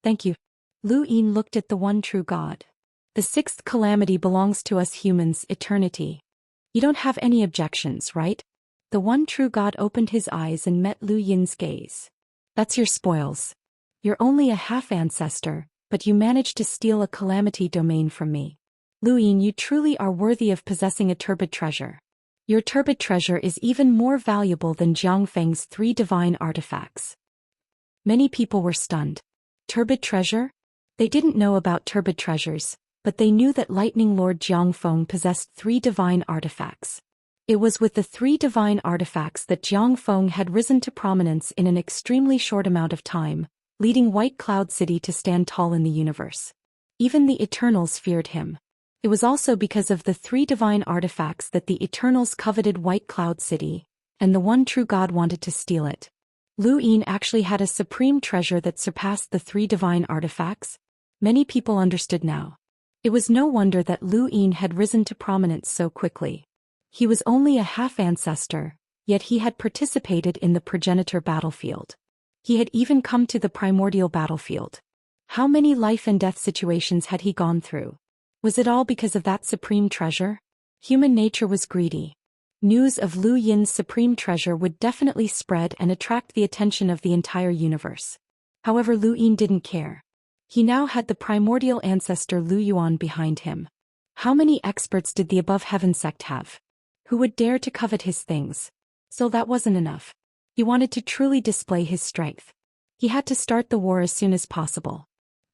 Thank you. Lu Yin looked at the one true God. The sixth calamity belongs to us humans, eternity. You don't have any objections, right? The one true God opened his eyes and met Lu Yin's gaze. That's your spoils. You're only a half-ancestor, but you managed to steal a calamity domain from me. Lu Yin, you truly are worthy of possessing a turbid treasure. Your turbid treasure is even more valuable than Jiang Feng's 3 divine artifacts. Many people were stunned. Turbid treasure? They didn't know about turbid treasures, but they knew that Lightning Lord Jiang Feng possessed 3 divine artifacts. It was with the 3 divine artifacts that Jiang Feng had risen to prominence in an extremely short amount of time, leading White Cloud City to stand tall in the universe. Even the Eternals feared him. It was also because of the 3 divine artifacts that the Eternals coveted White Cloud City, and the one true God wanted to steal it. Lu Yin actually had a supreme treasure that surpassed the 3 divine artifacts. Many people understood now. It was no wonder that Lu Yin had risen to prominence so quickly. He was only a half-ancestor, yet he had participated in the progenitor battlefield. He had even come to the primordial battlefield. How many life and death situations had he gone through? Was it all because of that supreme treasure? Human nature was greedy. News of Lu Yin's supreme treasure would definitely spread and attract the attention of the entire universe. However, Lu Yin didn't care. He now had the primordial ancestor Lu Yuan behind him. How many experts did the Above Heaven sect have? Who would dare to covet his things? So that wasn't enough. He wanted to truly display his strength. He had to start the war as soon as possible.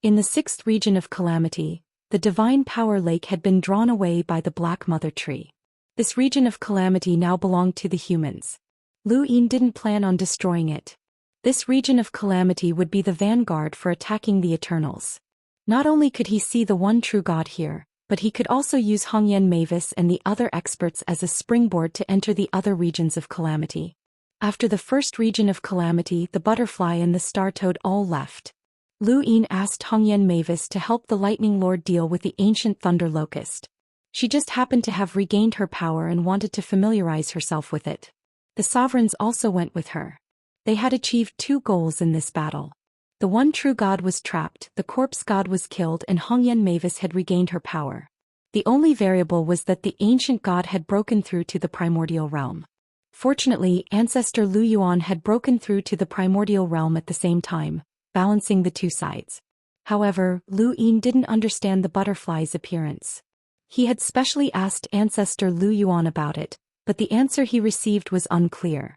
In the 6th region of Calamity, the divine power lake had been drawn away by the Black Mother Tree. This region of Calamity now belonged to the humans. Lu Yin didn't plan on destroying it. This region of Calamity would be the vanguard for attacking the Eternals. Not only could he see the one true God here, but he could also use Hongyan Mavis and the other experts as a springboard to enter the other regions of Calamity. After the 1st region of Calamity, the butterfly and the star toad all left. Lu Yin asked Hongyan Mavis to help the Lightning Lord deal with the ancient Thunder Locust. She just happened to have regained her power and wanted to familiarize herself with it. The sovereigns also went with her. They had achieved 2 goals in this battle. The one true god was trapped, the corpse god was killed, and Hongyan Mavis had regained her power. The only variable was that the ancient god had broken through to the primordial realm. Fortunately, ancestor Lu Yuan had broken through to the primordial realm at the same time, balancing the 2 sides. However, Lu Yin didn't understand the butterfly's appearance. He had specially asked ancestor Lu Yuan about it, but the answer he received was unclear.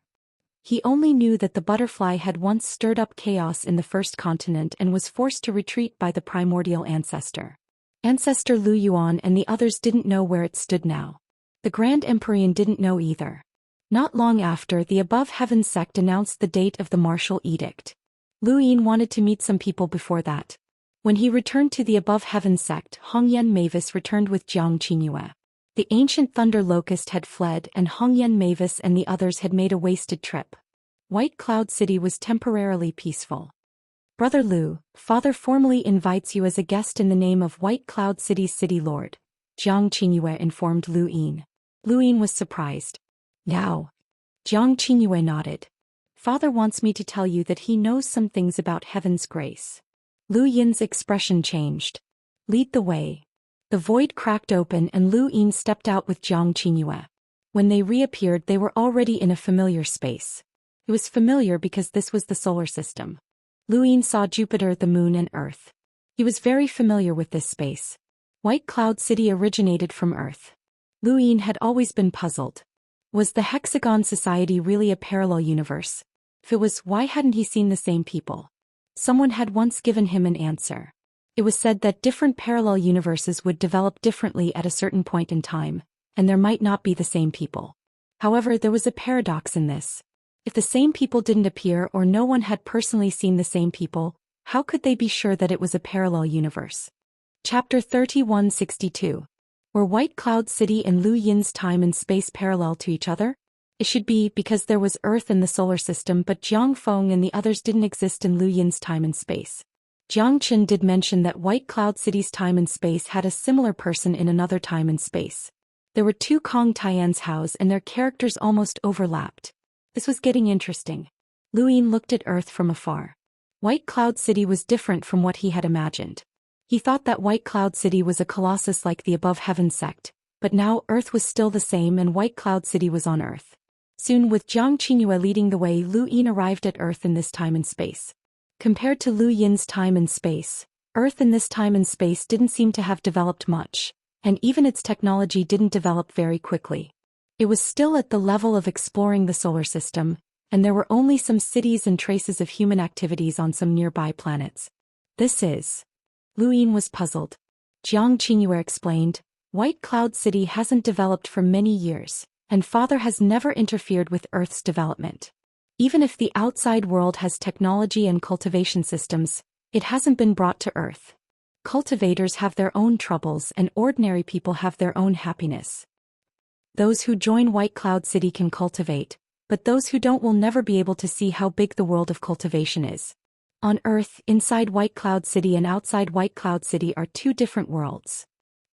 He only knew that the butterfly had once stirred up chaos in the 1st continent and was forced to retreat by the primordial ancestor. Ancestor Lu Yuan and the others didn't know where it stood now. The Grand Empyrean didn't know either. Not long after, the Above Heaven sect announced the date of the martial edict. Lu Yin wanted to meet some people before that. When he returned to the Above Heaven sect, Hongyan Mavis returned with Jiang Qingyue. The ancient Thunder Locust had fled and Hongyan Mavis and the others had made a wasted trip. White Cloud City was temporarily peaceful. Brother Lu, father formally invites you as a guest in the name of White Cloud City's city lord, Jiang Qingyue informed Lu Yin. Lu Yin was surprised. Now. Jiang Qingyue nodded. Father wants me to tell you that he knows some things about heaven's grace. Lu Yin's expression changed. Lead the way. The void cracked open and Lu Yin stepped out with Jiang Qingyue. When they reappeared, they were already in a familiar space. It was familiar because this was the solar system. Lu Yin saw Jupiter, the moon, and Earth. He was very familiar with this space. White Cloud City originated from Earth. Lu Yin had always been puzzled. Was the Hexagon Society really a parallel universe? If it was, why hadn't he seen the same people? Someone had once given him an answer. It was said that different parallel universes would develop differently at a certain point in time, and there might not be the same people. However, there was a paradox in this. If the same people didn't appear or no one had personally seen the same people, how could they be sure that it was a parallel universe? Chapter 3162. Were White Cloud City and Lu Yin's time and space parallel to each other? It should be, because there was Earth in the solar system, but Jiang Feng and the others didn't exist in Lu Yin's time and space. Jiang Chen did mention that White Cloud City's time and space had a similar person in another time and space. There were 2 Kong Tian's House and their characters almost overlapped. This was getting interesting. Lu Yin looked at Earth from afar. White Cloud City was different from what he had imagined. He thought that White Cloud City was a colossus like the Above Heaven sect, but now Earth was still the same and White Cloud City was on Earth. Soon, with Jiang Qingyue leading the way, Lu Yin arrived at Earth in this time and space. Compared to Lu Yin's time and space, Earth in this time and space didn't seem to have developed much, and even its technology didn't develop very quickly. It was still at the level of exploring the solar system, and there were only some cities and traces of human activities on some nearby planets. Lu Yin was puzzled. Jiang Qingyue explained, White Cloud City hasn't developed for many years, and Father has never interfered with Earth's development. Even if the outside world has technology and cultivation systems, it hasn't been brought to Earth. Cultivators have their own troubles and ordinary people have their own happiness. Those who join White Cloud City can cultivate, but those who don't will never be able to see how big the world of cultivation is. On Earth, inside White Cloud City and outside White Cloud City are 2 different worlds.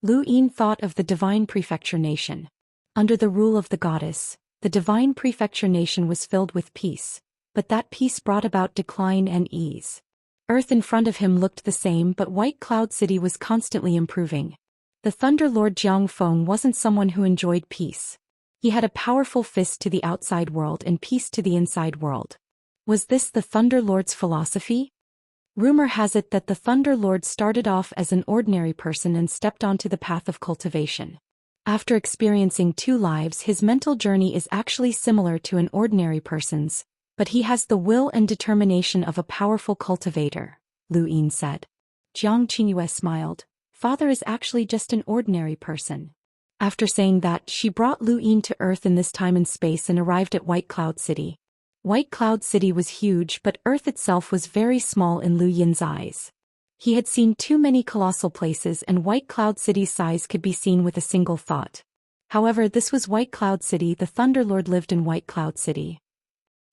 Lu Yin thought of the Divine Prefecture Nation. Under the rule of the goddess, the Divine Prefecture Nation was filled with peace, but that peace brought about decline and ease. Earth in front of him looked the same, but White Cloud City was constantly improving. The Thunder Lord Jiang Feng wasn't someone who enjoyed peace. He had a powerful fist to the outside world and peace to the inside world. Was this the Thunder Lord's philosophy? Rumor has it that the Thunder Lord started off as an ordinary person and stepped onto the path of cultivation. After experiencing 2 lives, his mental journey is actually similar to an ordinary person's, but he has the will and determination of a powerful cultivator, Lu Yin said. Jiang Qingyue smiled. Father is actually just an ordinary person. After saying that, she brought Lu Yin to Earth in this time and space and arrived at White Cloud City. White Cloud City was huge, but Earth itself was very small in Lu Yin's eyes. He had seen too many colossal places, and White Cloud City's size could be seen with a single thought. However, this was White Cloud City. The Thunderlord lived in White Cloud City.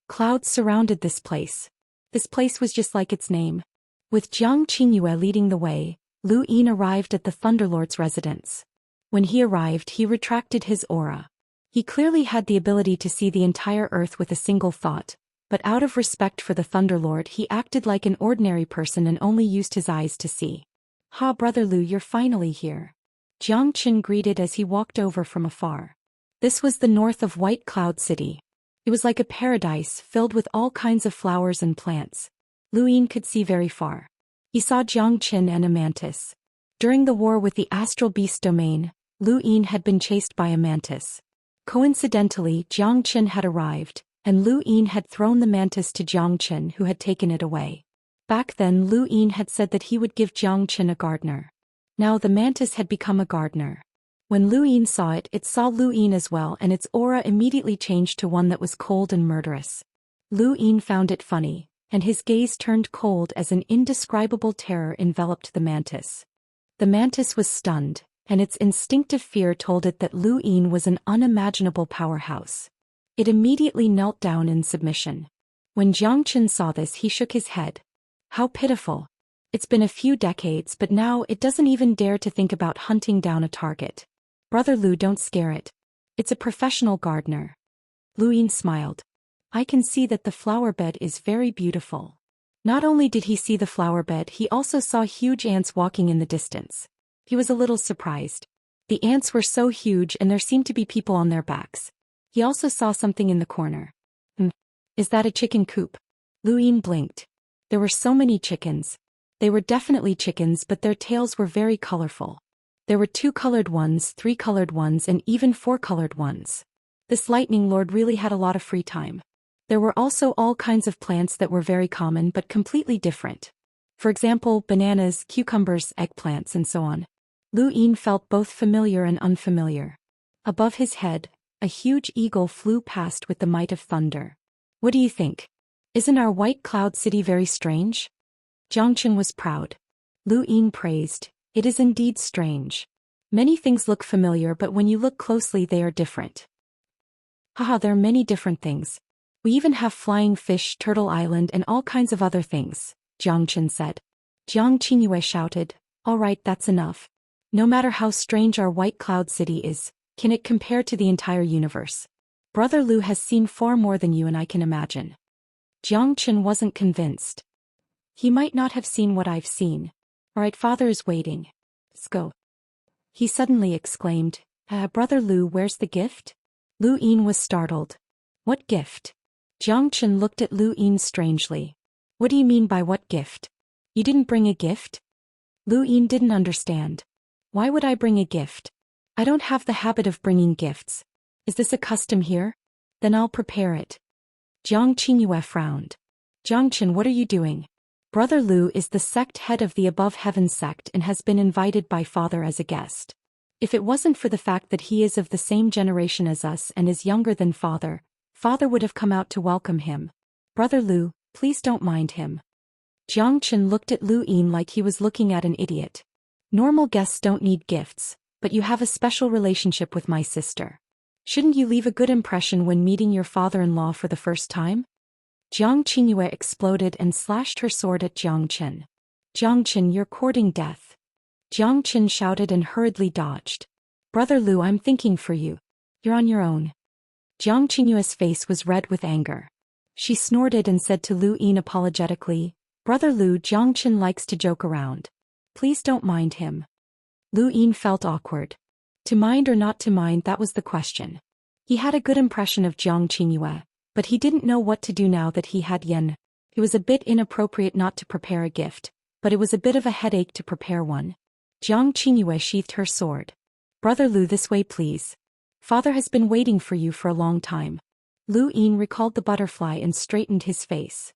Clouds surrounded this place. This place was just like its name. With Jiang Qingyue leading the way, Lu Yin arrived at the Thunderlord's residence. When he arrived, he retracted his aura. He clearly had the ability to see the entire Earth with a single thought, but out of respect for the Thunderlord, he acted like an ordinary person and only used his eyes to see. "Ha, Brother Lu, you're finally here." Jiang Qin greeted as he walked over from afar. This was the north of White Cloud City. It was like a paradise filled with all kinds of flowers and plants. Lu Yin could see very far. He saw Jiang Qin and a mantis. During the war with the Astral Beast domain, Lu Yin had been chased by a mantis. Coincidentally, Jiang Qin had arrived, and Lu Yin had thrown the mantis to Jiang Qin, who had taken it away. Back then, Lu Yin had said that he would give Jiang Qin a gardener. Now the mantis had become a gardener. When Lu Yin saw it, it saw Lu Yin as well, and its aura immediately changed to one that was cold and murderous. Lu Yin found it funny, and his gaze turned cold as an indescribable terror enveloped the mantis. The mantis was stunned, and its instinctive fear told it that Lu Yin was an unimaginable powerhouse. It immediately knelt down in submission. When Jiang Qin saw this, he shook his head. How pitiful. It's been a few decades, but now it doesn't even dare to think about hunting down a target. Brother Lu, don't scare it. It's a professional gardener. Lu Yin smiled. I can see that the flower bed is very beautiful. Not only did he see the flower bed, he also saw huge ants walking in the distance. He was a little surprised. The ants were so huge and there seemed to be people on their backs. He also saw something in the corner. Is that a chicken coop? Lu Yin blinked. There were so many chickens. They were definitely chickens, but their tails were very colorful. There were 2 colored ones, 3 colored ones, and even 4 colored ones. This lightning lord really had a lot of free time. There were also all kinds of plants that were very common but completely different. For example, bananas, cucumbers, eggplants, and so on. Lu Yin felt both familiar and unfamiliar. Above his head, a huge eagle flew past with the might of thunder. What do you think? Isn't our White Cloud City very strange? Jiang Qin was proud. Lu Yin praised. It is indeed strange. Many things look familiar, but when you look closely they are different. Haha, there are many different things. We even have flying fish, Turtle Island, and all kinds of other things, Jiang Qin said. Jiang Qingyue shouted, all right, that's enough. No matter how strange our White Cloud City is, can it compare to the entire universe? Brother Lu has seen far more than you and I can imagine. Jiang Qin wasn't convinced. He might not have seen what I've seen. All right, father is waiting. Let's go. He suddenly exclaimed, Brother Lu, where's the gift? Lu Yin was startled. What gift? Jiang Qin looked at Lu Yin strangely. What do you mean by what gift? You didn't bring a gift? Lu Yin didn't understand. Why would I bring a gift? I don't have the habit of bringing gifts. Is this a custom here? Then I'll prepare it. Jiang Qingyue frowned. Jiang Qin, what are you doing? Brother Lu is the sect head of the Above Heaven sect and has been invited by father as a guest. If it wasn't for the fact that he is of the same generation as us and is younger than father would have come out to welcome him. Brother Lu, please don't mind him. Jiang Qin looked at Lu Yin like he was looking at an idiot. Normal guests don't need gifts, but you have a special relationship with my sister. Shouldn't you leave a good impression when meeting your father-in-law for the first time? Jiang Qingyue exploded and slashed her sword at Jiang Qin. Jiang Qin, you're courting death. Jiang Qin shouted and hurriedly dodged. Brother Lu, I'm thinking for you. You're on your own. Jiang Qingyue's face was red with anger. She snorted and said to Lu Yin apologetically, Brother Lu, Jiang Qin likes to joke around. Please don't mind him. Lu Yin felt awkward. To mind or not to mind, that was the question. He had a good impression of Jiang Qingyue, but he didn't know what to do now that he had Yen. It was a bit inappropriate not to prepare a gift, but it was a bit of a headache to prepare one. Jiang Qingyue sheathed her sword. Brother Lu, this way please. Father has been waiting for you for a long time. Lu Yin recalled the butterfly and straightened his face.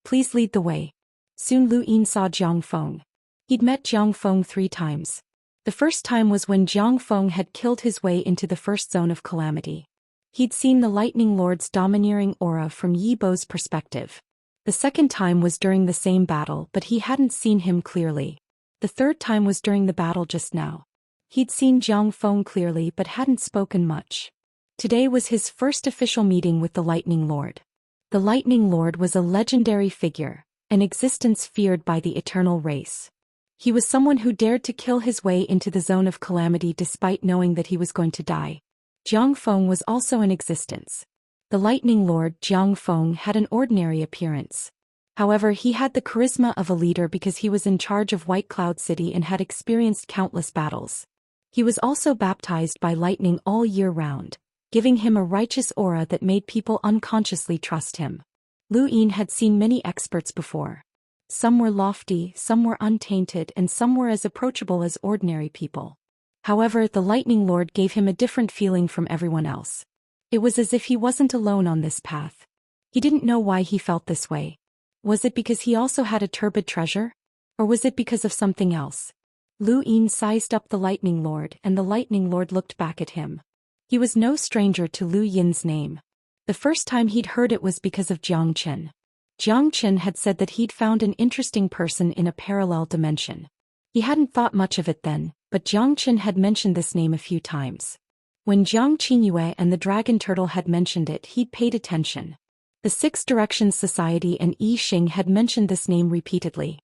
Please lead the way. Soon Lu Yin saw Jiang Feng. He'd met Jiang Feng 3 times. The first time was when Jiang Feng had killed his way into the first zone of calamity. He'd seen the Lightning Lord's domineering aura from Yi Bo's perspective. The second time was during the same battle, but he hadn't seen him clearly. The third time was during the battle just now. He'd seen Jiang Feng clearly but hadn't spoken much. Today was his first official meeting with the Lightning Lord. The Lightning Lord was a legendary figure, an existence feared by the eternal race. He was someone who dared to kill his way into the zone of calamity despite knowing that he was going to die. Jiang Feng was also in existence. The Lightning Lord Jiang Feng had an ordinary appearance. However, he had the charisma of a leader because he was in charge of White Cloud City and had experienced countless battles. He was also baptized by lightning all year round, giving him a righteous aura that made people unconsciously trust him. Lu Yin had seen many experts before. Some were lofty, some were untainted, and some were as approachable as ordinary people. However, the Lightning Lord gave him a different feeling from everyone else. It was as if he wasn't alone on this path. He didn't know why he felt this way. Was it because he also had a turbid treasure? Or was it because of something else? Lu Yin sized up the Lightning Lord, and the Lightning Lord looked back at him. He was no stranger to Lu Yin's name. The first time he'd heard it was because of Jiang Chen. Jiang Chen had said that he'd found an interesting person in a parallel dimension. He hadn't thought much of it then, but Jiang Chen had mentioned this name a few times. When Jiang Qingyue and the Dragon Turtle had mentioned it, he'd paid attention. The Six Directions Society and Yi Xing had mentioned this name repeatedly.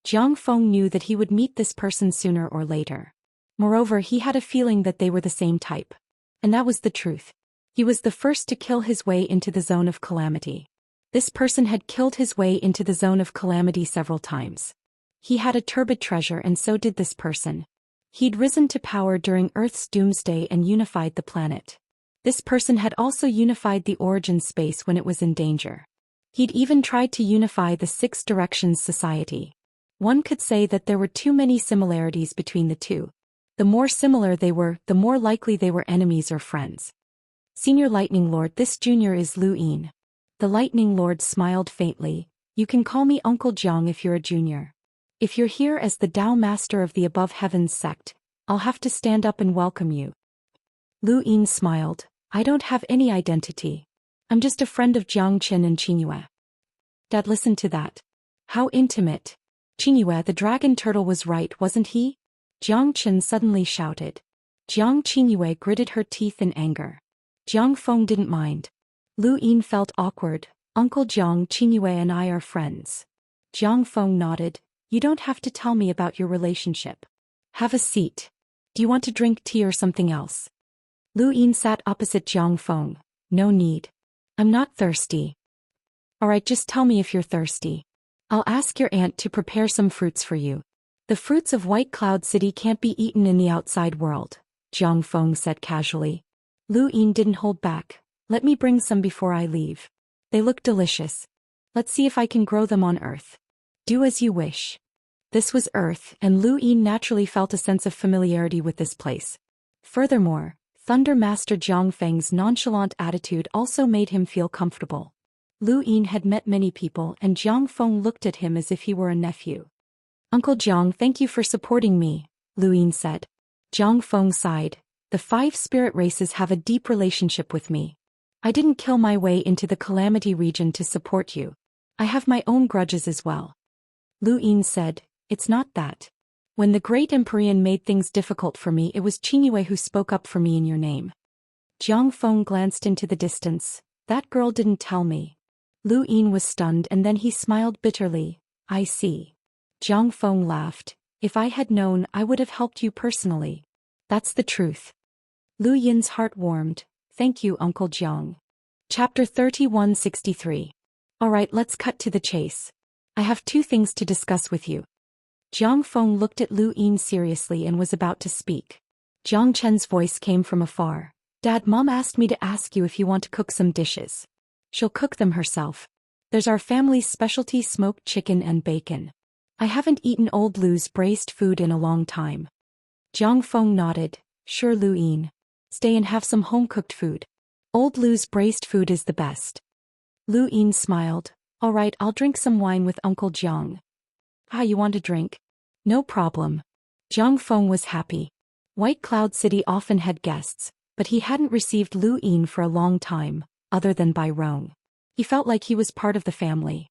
Jiang Feng knew that he would meet this person sooner or later. Moreover, he had a feeling that they were the same type. And that was the truth. He was the first to kill his way into the zone of calamity. This person had killed his way into the zone of calamity several times. He had a turbid treasure, and so did this person. He'd risen to power during Earth's doomsday and unified the planet. This person had also unified the origin space when it was in danger. He'd even tried to unify the Six Directions Society. One could say that there were too many similarities between the two. The more similar they were, the more likely they were enemies or friends. Senior Lightning Lord, this junior is Lu Yin. The Lightning Lord smiled faintly. You can call me Uncle Jiang if you're a junior. If you're here as the Dao Master of the Above Heavens sect, I'll have to stand up and welcome you. Lu Yin smiled. I don't have any identity. I'm just a friend of Jiang Chen and Qingyue. Dad, listen to that. How intimate. Qingyue, the Dragon Turtle, was right, wasn't he? Jiang Chen suddenly shouted. Jiang Qingyue gritted her teeth in anger. Jiang Feng didn't mind. Lu Yin felt awkward. Uncle Jiang, Qingyue and I are friends. Jiang Feng nodded. You don't have to tell me about your relationship. Have a seat. Do you want to drink tea or something else? Lu Yin sat opposite Jiang Feng. No need. I'm not thirsty. Alright, just tell me if you're thirsty. I'll ask your aunt to prepare some fruits for you. The fruits of White Cloud City can't be eaten in the outside world, Jiang Feng said casually. Lu Yin didn't hold back. Let me bring some before I leave. They look delicious. Let's see if I can grow them on Earth. Do as you wish. This was Earth, and Lu Yin naturally felt a sense of familiarity with this place. Furthermore, Thunder Master Jiang Feng's nonchalant attitude also made him feel comfortable. Lu Yin had met many people, and Jiang Feng looked at him as if he were a nephew. Uncle Jiang, thank you for supporting me, Lu Yin said. Jiang Feng sighed. The 5 spirit races have a deep relationship with me. I didn't kill my way into the Calamity region to support you. I have my own grudges as well. Lu Yin said, it's not that. When the Great Empyrean made things difficult for me, it was Qingyue who spoke up for me in your name. Jiang Feng glanced into the distance. That girl didn't tell me. Lu Yin was stunned, and then he smiled bitterly. I see. Jiang Feng laughed. If I had known, I would have helped you personally. That's the truth. Lu Yin's heart warmed. Thank you, Uncle Jiang. Chapter 3163. Alright, let's cut to the chase. I have 2 things to discuss with you. Jiang Feng looked at Lu Yin seriously and was about to speak. Jiang Chen's voice came from afar. Dad, Mom asked me to ask you if you want to cook some dishes. She'll cook them herself. There's our family's specialty smoked chicken and bacon. I haven't eaten old Lu's braised food in a long time. Jiang Feng nodded. Sure, Lu Yin. Stay and have some home-cooked food. Old Lu's braised food is the best. Lu Yin smiled. All right, I'll drink some wine with Uncle Jiang. Ah, you want a drink? No problem. Jiang Feng was happy. White Cloud City often had guests, but he hadn't received Lu Yin for a long time, other than by Rong. He felt like he was part of the family.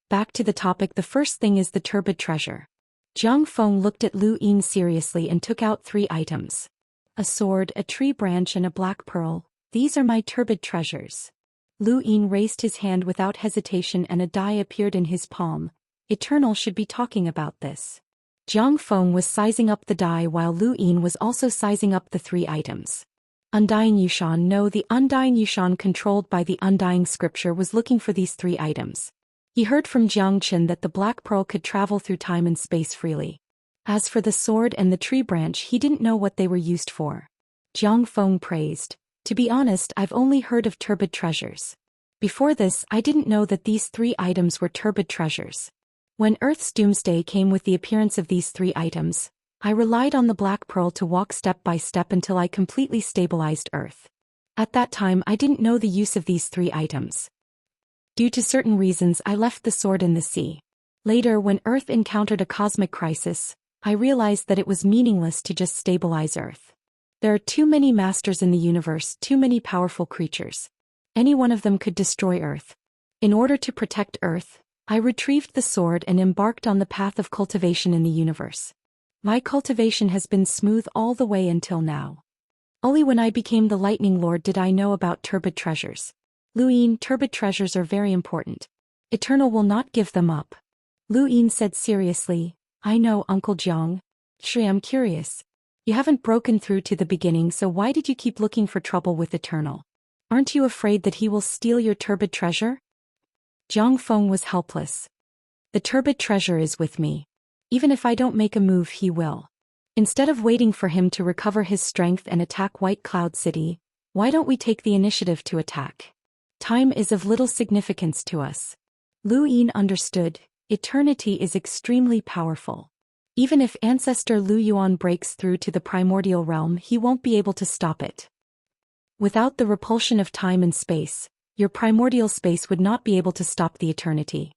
Back to the topic, the first thing is the turbid treasure. Jiang Feng looked at Lu Yin seriously and took out 3 items. A sword, a tree branch and a black pearl. These are my turbid treasures. Lu Yin raised his hand without hesitation and a die appeared in his palm. Eternal should be talking about this. Jiang Feng was sizing up the die while Lu Yin was also sizing up the 3 items. Undying Yushan. No, the Undying Yushan controlled by the Undying Scripture was looking for these 3 items. He heard from Jiang Chen that the Black Pearl could travel through time and space freely. As for the sword and the tree branch, he didn't know what they were used for. Jiang Feng praised. To be honest, I've only heard of turbid treasures. Before this, I didn't know that these 3 items were turbid treasures. When Earth's doomsday came with the appearance of these 3 items, I relied on the Black Pearl to walk step by step until I completely stabilized Earth. At that time, I didn't know the use of these 3 items. Due to certain reasons, I left the sword in the sea. Later, when Earth encountered a cosmic crisis, I realized that it was meaningless to just stabilize Earth. There are too many masters in the universe, too many powerful creatures. Any one of them could destroy Earth. In order to protect Earth, I retrieved the sword and embarked on the path of cultivation in the universe. My cultivation has been smooth all the way until now. Only when I became the Lightning Lord did I know about turbid treasures. Lu Yin, turbid treasures are very important. Eternal will not give them up. Lu Yin said seriously. I know, Uncle Jiang. Shui, I'm curious. You haven't broken through to the beginning, so why did you keep looking for trouble with Eternal? Aren't you afraid that he will steal your turbid treasure? Jiang Feng was helpless. The turbid treasure is with me. Even if I don't make a move, he will. Instead of waiting for him to recover his strength and attack White Cloud City, why don't we take the initiative to attack? Time is of little significance to us. Lu Yin understood. Eternity is extremely powerful. Even if Ancestor Lu Yuan breaks through to the primordial realm, he won't be able to stop it. Without the repulsion of time and space, your primordial space would not be able to stop the eternity.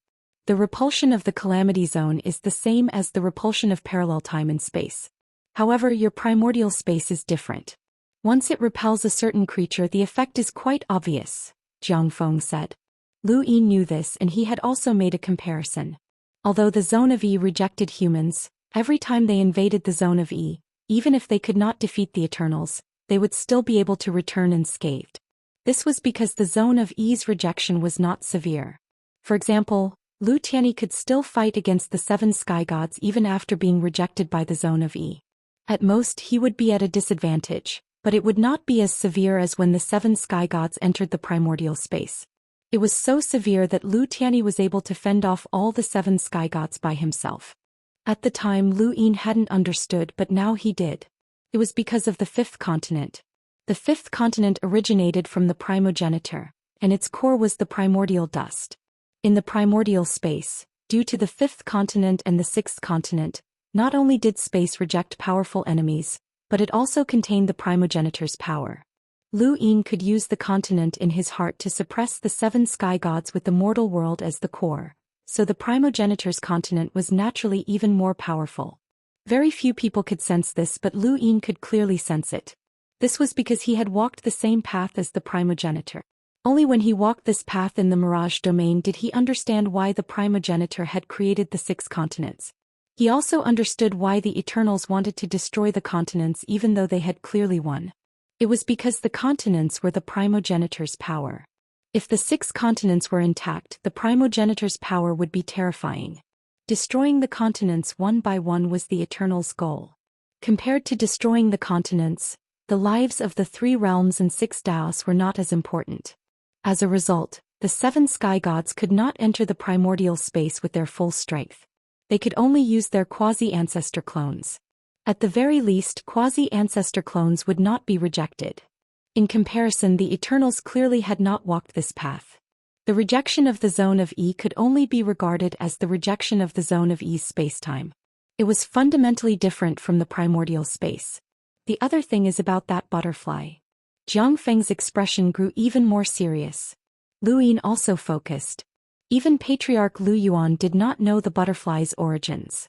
The repulsion of the calamity zone is the same as the repulsion of parallel time and space. However, your primordial space is different. Once it repels a certain creature, the effect is quite obvious, Jiang Feng said. Lu Yin knew this and he had also made a comparison. Although the Zone of E rejected humans, every time they invaded the Zone of E, even if they could not defeat the Eternals, they would still be able to return unscathed. This was because the Zone of E's rejection was not severe. For example, Lu Tianyi could still fight against the 7 sky gods even after being rejected by the Zone of E. At most, he would be at a disadvantage, but it would not be as severe as when the 7 sky gods entered the primordial space. It was so severe that Lu Tianyi was able to fend off all the 7 sky gods by himself. At the time, Lu Yin hadn't understood, but now he did. It was because of the 5th continent. The 5th continent originated from the primogenitor, and its core was the primordial dust. In the primordial space, due to the 5th continent and the 6th continent, not only did space reject powerful enemies, but it also contained the primogenitor's power. Lu Yin could use the continent in his heart to suppress the 7 sky gods with the mortal world as the core, so the primogenitor's continent was naturally even more powerful. Very few people could sense this, but Lu Yin could clearly sense it. This was because he had walked the same path as the primogenitor. Only when he walked this path in the Mirage domain did he understand why the primogenitor had created the 6 continents. He also understood why the Eternals wanted to destroy the continents even though they had clearly won. It was because the continents were the primogenitor's power. If the 6 continents were intact, the primogenitor's power would be terrifying. Destroying the continents one by one was the Eternals' goal. Compared to destroying the continents, the lives of the 3 realms and 6 Daoists were not as important. As a result, the 7 sky gods could not enter the primordial space with their full strength. They could only use their quasi-ancestor clones. At the very least, quasi-ancestor clones would not be rejected. In comparison, the Eternals clearly had not walked this path. The rejection of the zone of E could only be regarded as the rejection of the zone of E's spacetime. It was fundamentally different from the primordial space. The other thing is about that butterfly. Jiang Feng's expression grew even more serious. Lu Yin also focused. Even Patriarch Lu Yuan did not know the butterfly's origins.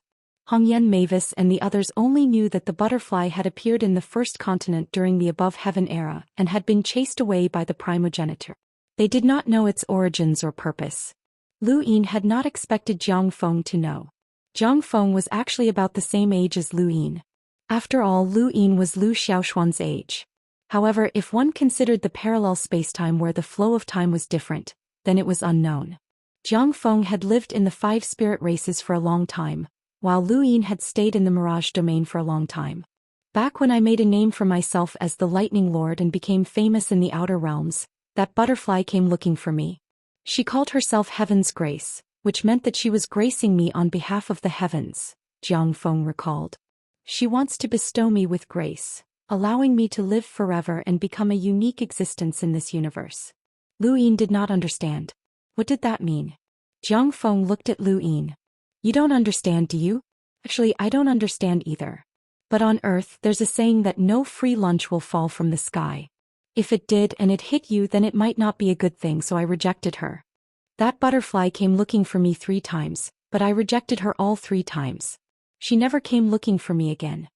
Hongyan Mavis and the others only knew that the butterfly had appeared in the first continent during the above heaven era and had been chased away by the primogenitor. They did not know its origins or purpose. Lu Yin had not expected Jiang Feng to know. Jiang Feng was actually about the same age as Lu Yin. After all, Lu Yin was Lu Xiaoxuan's age. However, if one considered the parallel spacetime where the flow of time was different, then it was unknown. Jiang Feng had lived in the 5 spirit races for a long time, while Lu Yin had stayed in the Mirage domain for a long time. Back when I made a name for myself as the Lightning Lord and became famous in the outer realms, that butterfly came looking for me. She called herself Heaven's Grace, which meant that she was gracing me on behalf of the heavens, Jiang Feng recalled. She wants to bestow me with grace, allowing me to live forever and become a unique existence in this universe. Lu Yin did not understand. What did that mean? Jiang Feng looked at Lu Yin. You don't understand, do you? Actually, I don't understand either. But on Earth, there's a saying that no free lunch will fall from the sky. If it did and it hit you, then it might not be a good thing, so I rejected her. That butterfly came looking for me 3 times, but I rejected her all 3 times. She never came looking for me again.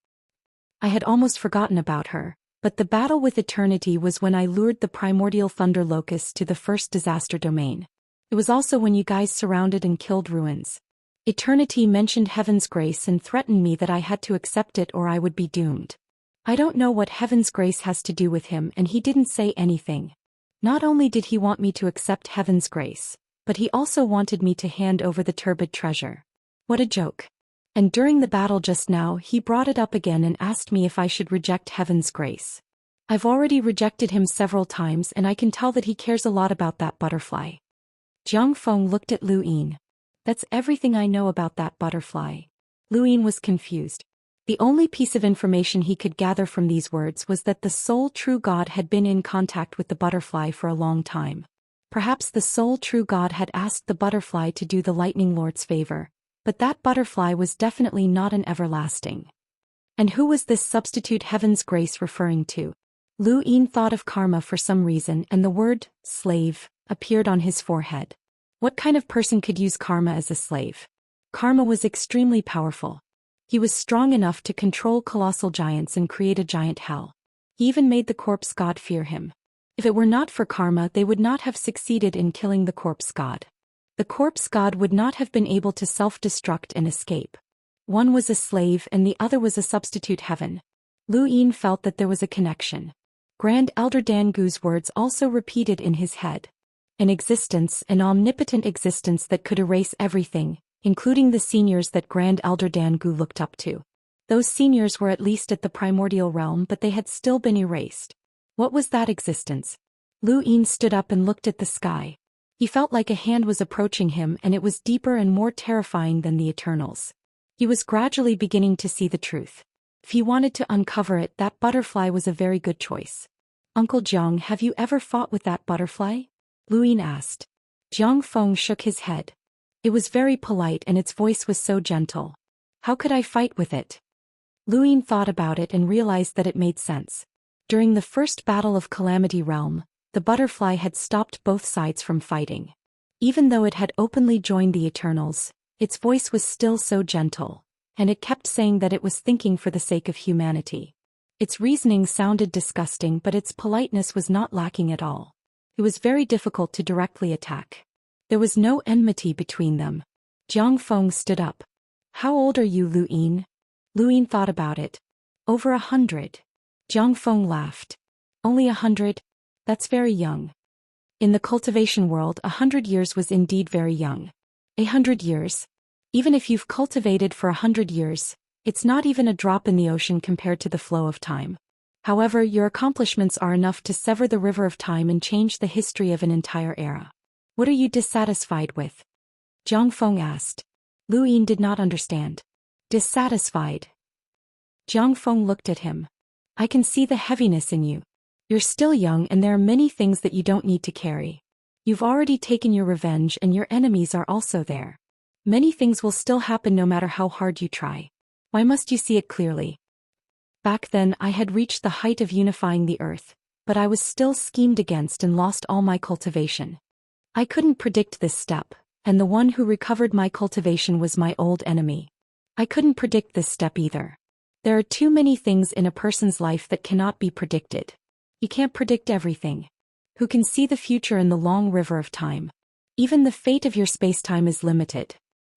I had almost forgotten about her, but the battle with eternity was when I lured the primordial thunder locusts to the first disaster domain. It was also when you guys surrounded and killed ruins. Eternity mentioned Heaven's Grace and threatened me that I had to accept it or I would be doomed. I don't know what Heaven's Grace has to do with him, and he didn't say anything. Not only did he want me to accept Heaven's Grace, but he also wanted me to hand over the turbid treasure. What a joke. And during the battle just now, he brought it up again and asked me if I should reject Heaven's Grace. I've already rejected him several times, and I can tell that he cares a lot about that butterfly. Jiang Feng looked at Lu Yin. That's everything I know about that butterfly. Lu Yin was confused. The only piece of information he could gather from these words was that the sole true God had been in contact with the butterfly for a long time. Perhaps the sole true God had asked the butterfly to do the Lightning Lord's favor, but that butterfly was definitely not an everlasting. And who was this substitute Heaven's Grace referring to? Lu Yin thought of karma for some reason, and the word, slave, appeared on his forehead. What kind of person could use karma as a slave? Karma was extremely powerful. He was strong enough to control colossal giants and create a giant hell. He even made the corpse god fear him. If it were not for karma, they would not have succeeded in killing the corpse god. The corpse god would not have been able to self-destruct and escape. One was a slave and the other was a substitute heaven. Lu Yin felt that there was a connection. Grand Elder Dangu's words also repeated in his head. An existence, an omnipotent existence that could erase everything, including the seniors that Grand Elder Dangu looked up to. Those seniors were at least at the primordial realm, but they had still been erased. What was that existence? Lu Yin stood up and looked at the sky. He felt like a hand was approaching him, and it was deeper and more terrifying than the Eternals. He was gradually beginning to see the truth. If he wanted to uncover it, that butterfly was a very good choice. Uncle Jiang, have you ever fought with that butterfly? Lu Yin asked. Jiang Feng shook his head. It was very polite and its voice was so gentle. How could I fight with it? Lu Yin thought about it and realized that it made sense. During the first battle of Calamity Realm, the butterfly had stopped both sides from fighting. Even though it had openly joined the Eternals, its voice was still so gentle, and it kept saying that it was thinking for the sake of humanity. Its reasoning sounded disgusting, but its politeness was not lacking at all. It was very difficult to directly attack. There was no enmity between them. Jiang Feng stood up. How old are you, Lu Yin? Lu Yin thought about it. Over 100. Jiang Feng laughed. Only 100? That's very young. In the cultivation world, 100 years was indeed very young. 100 years? Even if you've cultivated for 100 years, it's not even a drop in the ocean compared to the flow of time. However, your accomplishments are enough to sever the river of time and change the history of an entire era. What are you dissatisfied with? Jiang Feng asked. Lu Yin did not understand. Dissatisfied? Jiang Feng looked at him. I can see the heaviness in you. You're still young and there are many things that you don't need to carry. You've already taken your revenge and your enemies are also there. Many things will still happen no matter how hard you try. Why must you see it clearly? Back then I had reached the height of unifying the earth, but I was still schemed against and lost all my cultivation. I couldn't predict this step, and the one who recovered my cultivation was my old enemy. I couldn't predict this step either. There are too many things in a person's life that cannot be predicted. You can't predict everything. Who can see the future in the long river of time? Even the fate of your space-time is limited.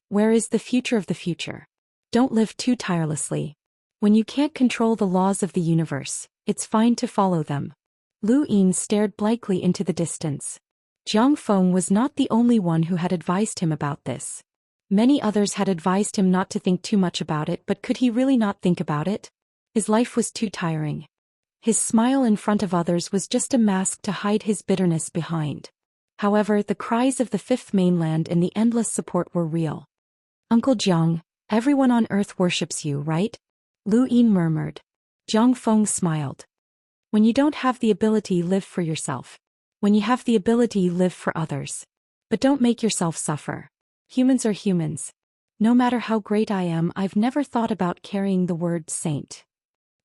Where is the future of the future? Don't live too tirelessly. When you can't control the laws of the universe, it's fine to follow them. Lu Yin stared blankly into the distance. Jiang Feng was not the only one who had advised him about this. Many others had advised him not to think too much about it, but could he really not think about it? His life was too tiring. His smile in front of others was just a mask to hide his bitterness behind. However, the cries of the Fifth Mainland and the endless support were real. Uncle Jiang, everyone on Earth worships you, right? Lu Yin murmured. Jiang Feng smiled. When you don't have the ability, live for yourself. When you have the ability, live for others. But don't make yourself suffer. Humans are humans. No matter how great I am, I've never thought about carrying the word saint.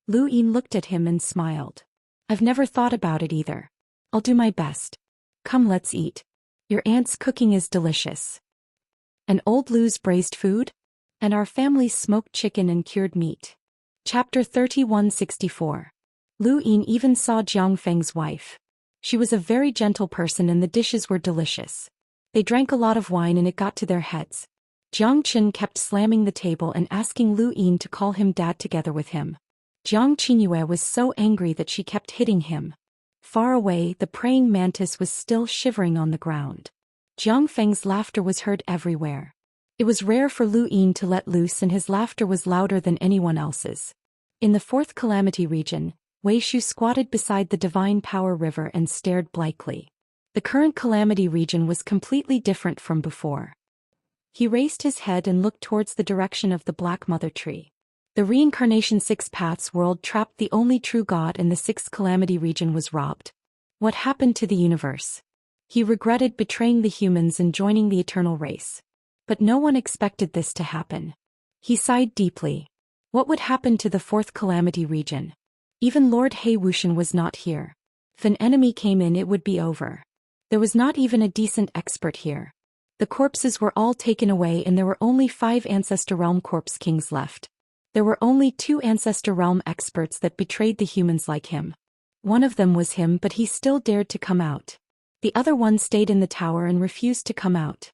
Lu Yin looked at him and smiled. I've never thought about it either. I'll do my best. Come, let's eat. Your aunt's cooking is delicious. And old Lu's braised food? And our family's smoked chicken and cured meat. Chapter 3164. Lu Yin even saw Jiang Feng's wife. She was a very gentle person and the dishes were delicious. They drank a lot of wine and it got to their heads. Jiang Qin kept slamming the table and asking Lu Yin to call him dad together with him. Jiang Qinyue was so angry that she kept hitting him. Far away, the praying mantis was still shivering on the ground. Jiang Feng's laughter was heard everywhere. It was rare for Lu Yin to let loose and his laughter was louder than anyone else's. In the Fourth Calamity region, Wei Shu squatted beside the Divine Power River and stared blankly. The current Calamity region was completely different from before. He raised his head and looked towards the direction of the Black Mother Tree. The Reincarnation Six Paths world trapped the only true God and the Sixth Calamity region was robbed. What happened to the universe? He regretted betraying the humans and joining the eternal race. But no one expected this to happen. He sighed deeply. What would happen to the Fourth Calamity region? Even Lord He Wuxian was not here. If an enemy came in, it would be over. There was not even a decent expert here. The corpses were all taken away and there were only 5 Ancestor Realm Corpse Kings left. There were only 2 Ancestor Realm experts that betrayed the humans like him. One of them was him, but he still dared to come out. The other one stayed in the tower and refused to come out.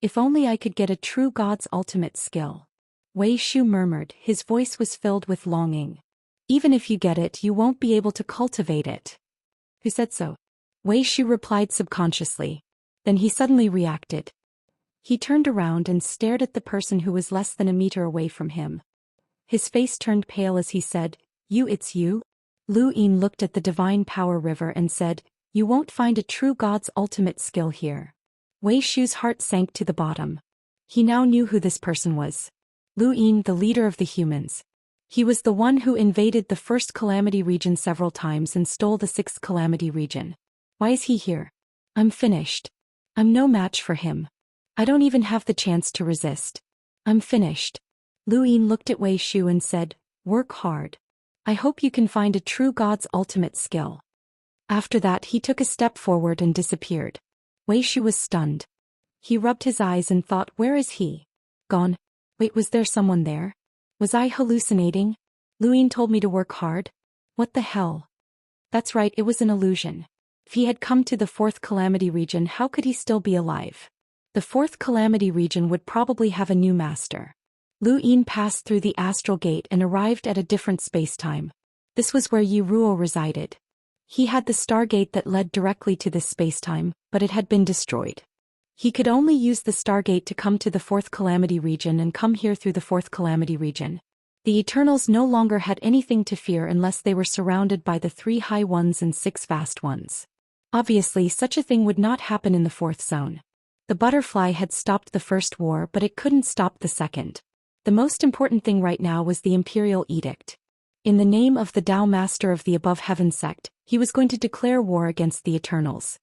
If only I could get a true god's ultimate skill. Wei Shu murmured, his voice was filled with longing. Even if you get it, you won't be able to cultivate it. Who said so? Wei Shu replied subconsciously. Then he suddenly reacted. He turned around and stared at the person who was less than a meter away from him. His face turned pale as he said, it's you? Lu Yin looked at the Divine Power River and said, you won't find a true god's ultimate skill here. Wei Shu's heart sank to the bottom. He now knew who this person was. Lu Yin, the leader of the humans. He was the one who invaded the First Calamity region several times and stole the Sixth Calamity region. Why is he here? I'm finished. I'm no match for him. I don't even have the chance to resist. I'm finished. Lu Yin looked at Wei Shu and said, work hard. I hope you can find a true god's ultimate skill. After that he took a step forward and disappeared. Wei Shu was stunned. He rubbed his eyes and thought, where is he? Gone. Wait, was there someone there? Was I hallucinating? Lu Yin told me to work hard. What the hell? That's right, it was an illusion. If he had come to the Fourth Calamity region, how could he still be alive? The Fourth Calamity region would probably have a new master. Lu Yin passed through the astral gate and arrived at a different space-time. This was where Yi Ruo resided. He had the stargate that led directly to this space-time, but it had been destroyed. He could only use the stargate to come to the Fourth Calamity region and come here through the Fourth Calamity region. The Eternals no longer had anything to fear unless they were surrounded by the 3 High Ones and 6 Vast Ones. Obviously, such a thing would not happen in the Fourth Zone. The butterfly had stopped the first war, but it couldn't stop the second. The most important thing right now was the Imperial Edict. In the name of the Tao Master of the Above Heaven sect, he was going to declare war against the Eternals.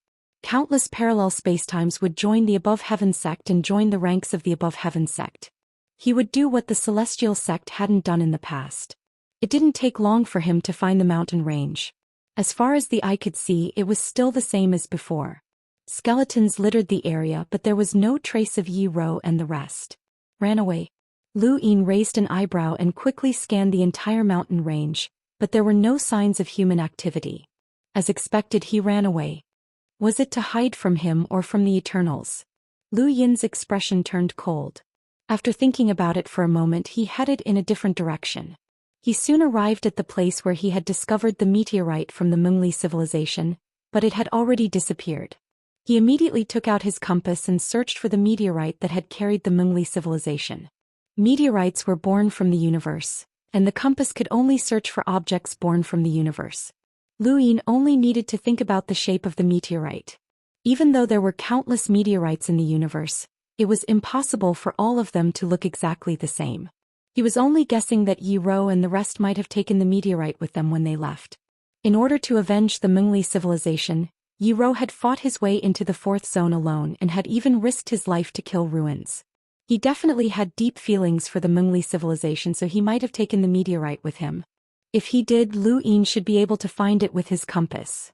Countless parallel spacetimes would join the Above Heaven sect and join the ranks of the Above Heaven sect. He would do what the Celestial sect hadn't done in the past. It didn't take long for him to find the mountain range. As far as the eye could see, it was still the same as before. Skeletons littered the area, but there was no trace of Yi Rou and the rest. Ran away. Lu Yin raised an eyebrow and quickly scanned the entire mountain range, but there were no signs of human activity. As expected, he ran away. Was it to hide from him or from the Eternals? Lu Yin's expression turned cold. After thinking about it for a moment, he headed in a different direction. He soon arrived at the place where he had discovered the meteorite from the Mengli civilization, but it had already disappeared. He immediately took out his compass and searched for the meteorite that had carried the Mengli civilization. Meteorites were born from the universe, and the compass could only search for objects born from the universe. Lu Yin only needed to think about the shape of the meteorite. Even though there were countless meteorites in the universe, it was impossible for all of them to look exactly the same. He was only guessing that Yi Rou and the rest might have taken the meteorite with them when they left. In order to avenge the Mengli civilization, Yi Rou had fought his way into the fourth zone alone and had even risked his life to kill ruins. He definitely had deep feelings for the Mengli civilization, so he might have taken the meteorite with him. If he did, Lu Yin should be able to find it with his compass.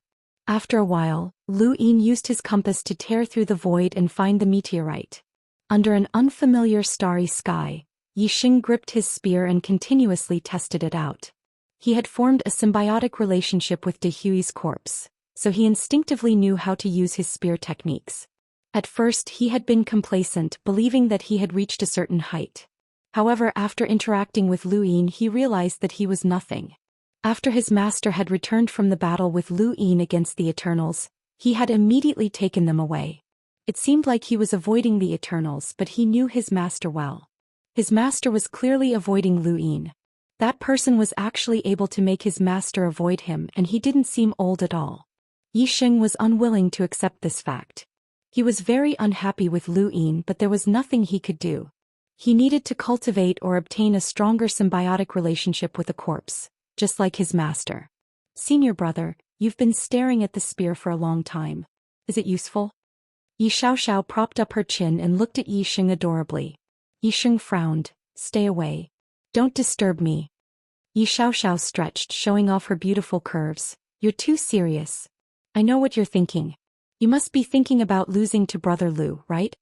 After a while, Lu Yin used his compass to tear through the void and find the meteorite. Under an unfamiliar starry sky, Yi Xing gripped his spear and continuously tested it out. He had formed a symbiotic relationship with De Hui's corpse, so he instinctively knew how to use his spear techniques. At first he had been complacent, believing that he had reached a certain height. However, after interacting with Lu Yin, he realized that he was nothing. After his master had returned from the battle with Lu Yin against the Eternals, he had immediately taken them away. It seemed like he was avoiding the Eternals, but he knew his master well. His master was clearly avoiding Lu Yin. That person was actually able to make his master avoid him, and he didn't seem old at all. Yi Xing was unwilling to accept this fact. He was very unhappy with Lu Yin, but there was nothing he could do. He needed to cultivate or obtain a stronger symbiotic relationship with a corpse, just like his master. Senior brother, you've been staring at the spear for a long time. Is it useful? Yi Xiaoxiao propped up her chin and looked at Yi Xing adorably. Yi Xing frowned. Stay away. Don't disturb me. Yi Xiaoxiao stretched, showing off her beautiful curves. You're too serious. I know what you're thinking. You must be thinking about losing to Brother Lu, right?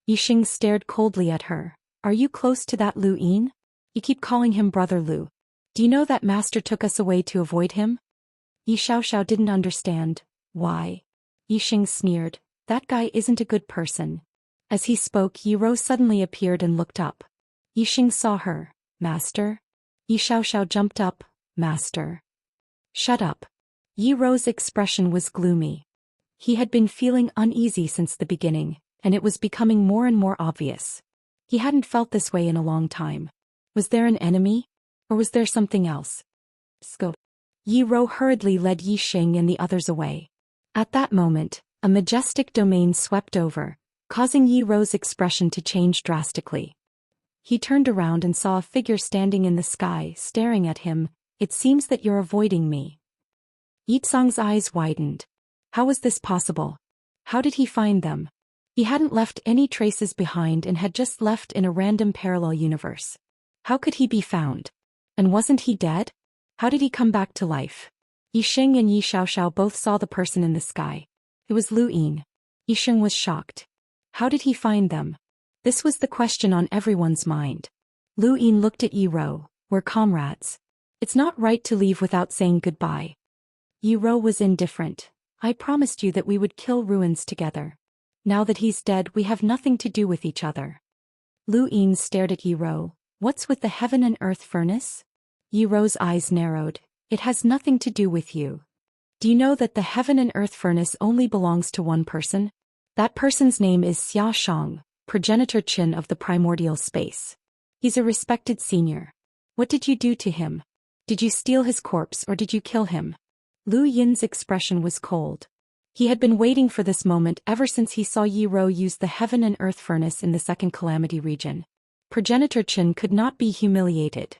Yi Xing stared coldly at her. Are you close to that Lu Yin? You keep calling him Brother Lu. Do you know that master took us away to avoid him? Yi Xiaoxiao didn't understand. Why? Yi Xing sneered. That guy isn't a good person. As he spoke, Yi Rou suddenly appeared and looked up. Yi Xing saw her. Master? Yi Xiaoxiao jumped up. Master. Shut up. Yi Rou's expression was gloomy. He had been feeling uneasy since the beginning, and it was becoming more and more obvious. He hadn't felt this way in a long time. Was there an enemy? Or was there something else? Scope. Yi Rou hurriedly led Yi Xing and the others away. At that moment, a majestic domain swept over, causing Yi Rou's expression to change drastically. He turned around and saw a figure standing in the sky, staring at him. It seems that you're avoiding me. Yi Tsang's eyes widened. How was this possible? How did he find them? He hadn't left any traces behind and had just left in a random parallel universe. How could he be found? And wasn't he dead? How did he come back to life? Yi Xing and Yi Xiaoxiao both saw the person in the sky. It was Lu Yin. Yi Xing was shocked. How did he find them? This was the question on everyone's mind. Lu Yin looked at Yi Rou. We're comrades. It's not right to leave without saying goodbye. Yi Rou was indifferent. I promised you that we would kill ruins together. Now that he's dead, we have nothing to do with each other. Lu Yin stared at Yi Rou. What's with the heaven and earth furnace? Yi Rou's eyes narrowed. It has nothing to do with you. Do you know that the heaven and earth furnace only belongs to one person? That person's name is Xia Shang, progenitor Qin of the primordial space. He's a respected senior. What did you do to him? Did you steal his corpse or did you kill him? Lu Yin's expression was cold. He had been waiting for this moment ever since he saw Yi Rou use the heaven and earth furnace in the second calamity region. Progenitor Qin could not be humiliated.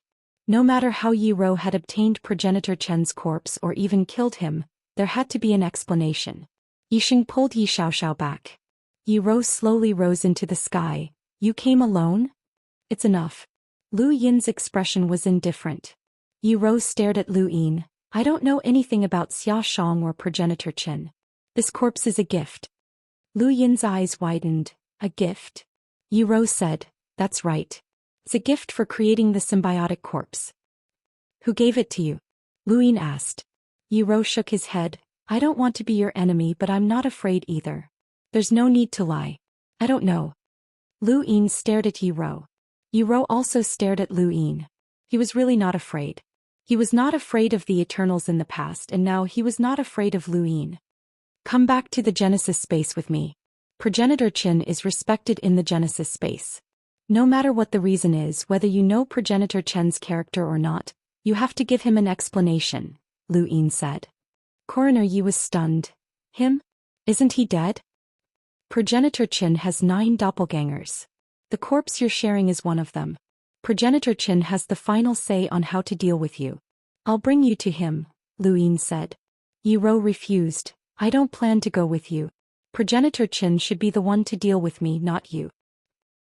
No matter how Yi Rou had obtained Progenitor Chen's corpse or even killed him, there had to be an explanation. Yixing pulled Yi Xiaoxiao back. Yi Rou slowly rose into the sky. You came alone? It's enough. Lu Yin's expression was indifferent. Yi Rou stared at Lu Yin. I don't know anything about Xia Shang or progenitor Qin. This corpse is a gift. Lu Yin's eyes widened. A gift? Yi Rou said, that's right. It's a gift for creating the symbiotic corpse. Who gave it to you? Lu Yin asked. Yi Rou shook his head. I don't want to be your enemy, but I'm not afraid either. There's no need to lie. I don't know. Lu Yin stared at Yi Rou. Yi Rou also stared at Lu Yin. He was really not afraid. He was not afraid of the Eternals in the past, and now he was not afraid of Lu Yin. Come back to the Genesis space with me. Progenitor Qin is respected in the Genesis space. No matter what the reason is, whether you know Progenitor Qin's character or not, you have to give him an explanation, Lu Yin said. Coroner Yi was stunned. Him? Isn't he dead? Progenitor Qin has 9 doppelgangers. The corpse you're sharing is one of them. Progenitor Qin has the final say on how to deal with you. I'll bring you to him, Lu Yin said. Yi Rou refused. I don't plan to go with you. Progenitor Qin should be the one to deal with me, not you.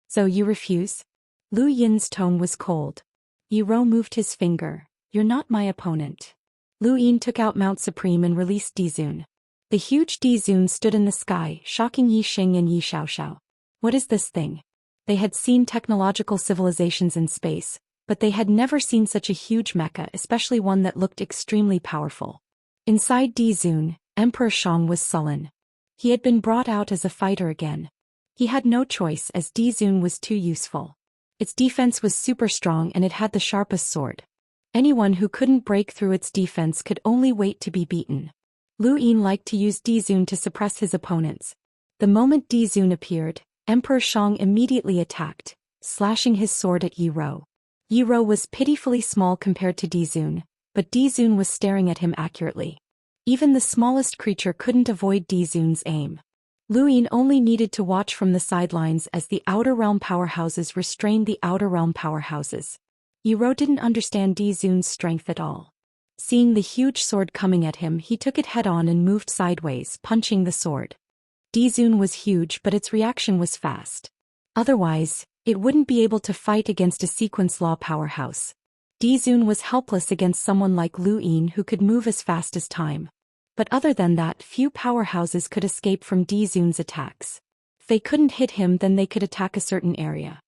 So you refuse? Lu Yin's tone was cold. Yi Rou moved his finger. You're not my opponent. Lu Yin took out Mount Supreme and released Dizun. The huge Dizun stood in the sky, shocking Yixing and Yi Xiaoxiao. What is this thing? They had seen technological civilizations in space, but they had never seen such a huge mecha, especially one that looked extremely powerful. Inside Dizun, Emperor Shang was sullen. He had been brought out as a fighter again. He had no choice as Dizun was too useful. Its defense was super strong and it had the sharpest sword. Anyone who couldn't break through its defense could only wait to be beaten. Lu Yin liked to use Dizun to suppress his opponents. The moment Dizun appeared, Emperor Shang immediately attacked, slashing his sword at Yi Rou. Yi Rou was pitifully small compared to Dizun, but Dizun was staring at him accurately. Even the smallest creature couldn't avoid Dizun's aim. Lu Yin only needed to watch from the sidelines as the Outer Realm powerhouses restrained the Outer Realm powerhouses. Yi Rou didn't understand Dizun's strength at all. Seeing the huge sword coming at him, he took it head-on and moved sideways, punching the sword. Dizun was huge, but its reaction was fast. Otherwise, it wouldn't be able to fight against a sequence law powerhouse. Dizun was helpless against someone like Lu Yin who could move as fast as time. But other than that, few powerhouses could escape from Dizun's attacks. If they couldn't hit him, then they could attack a certain area.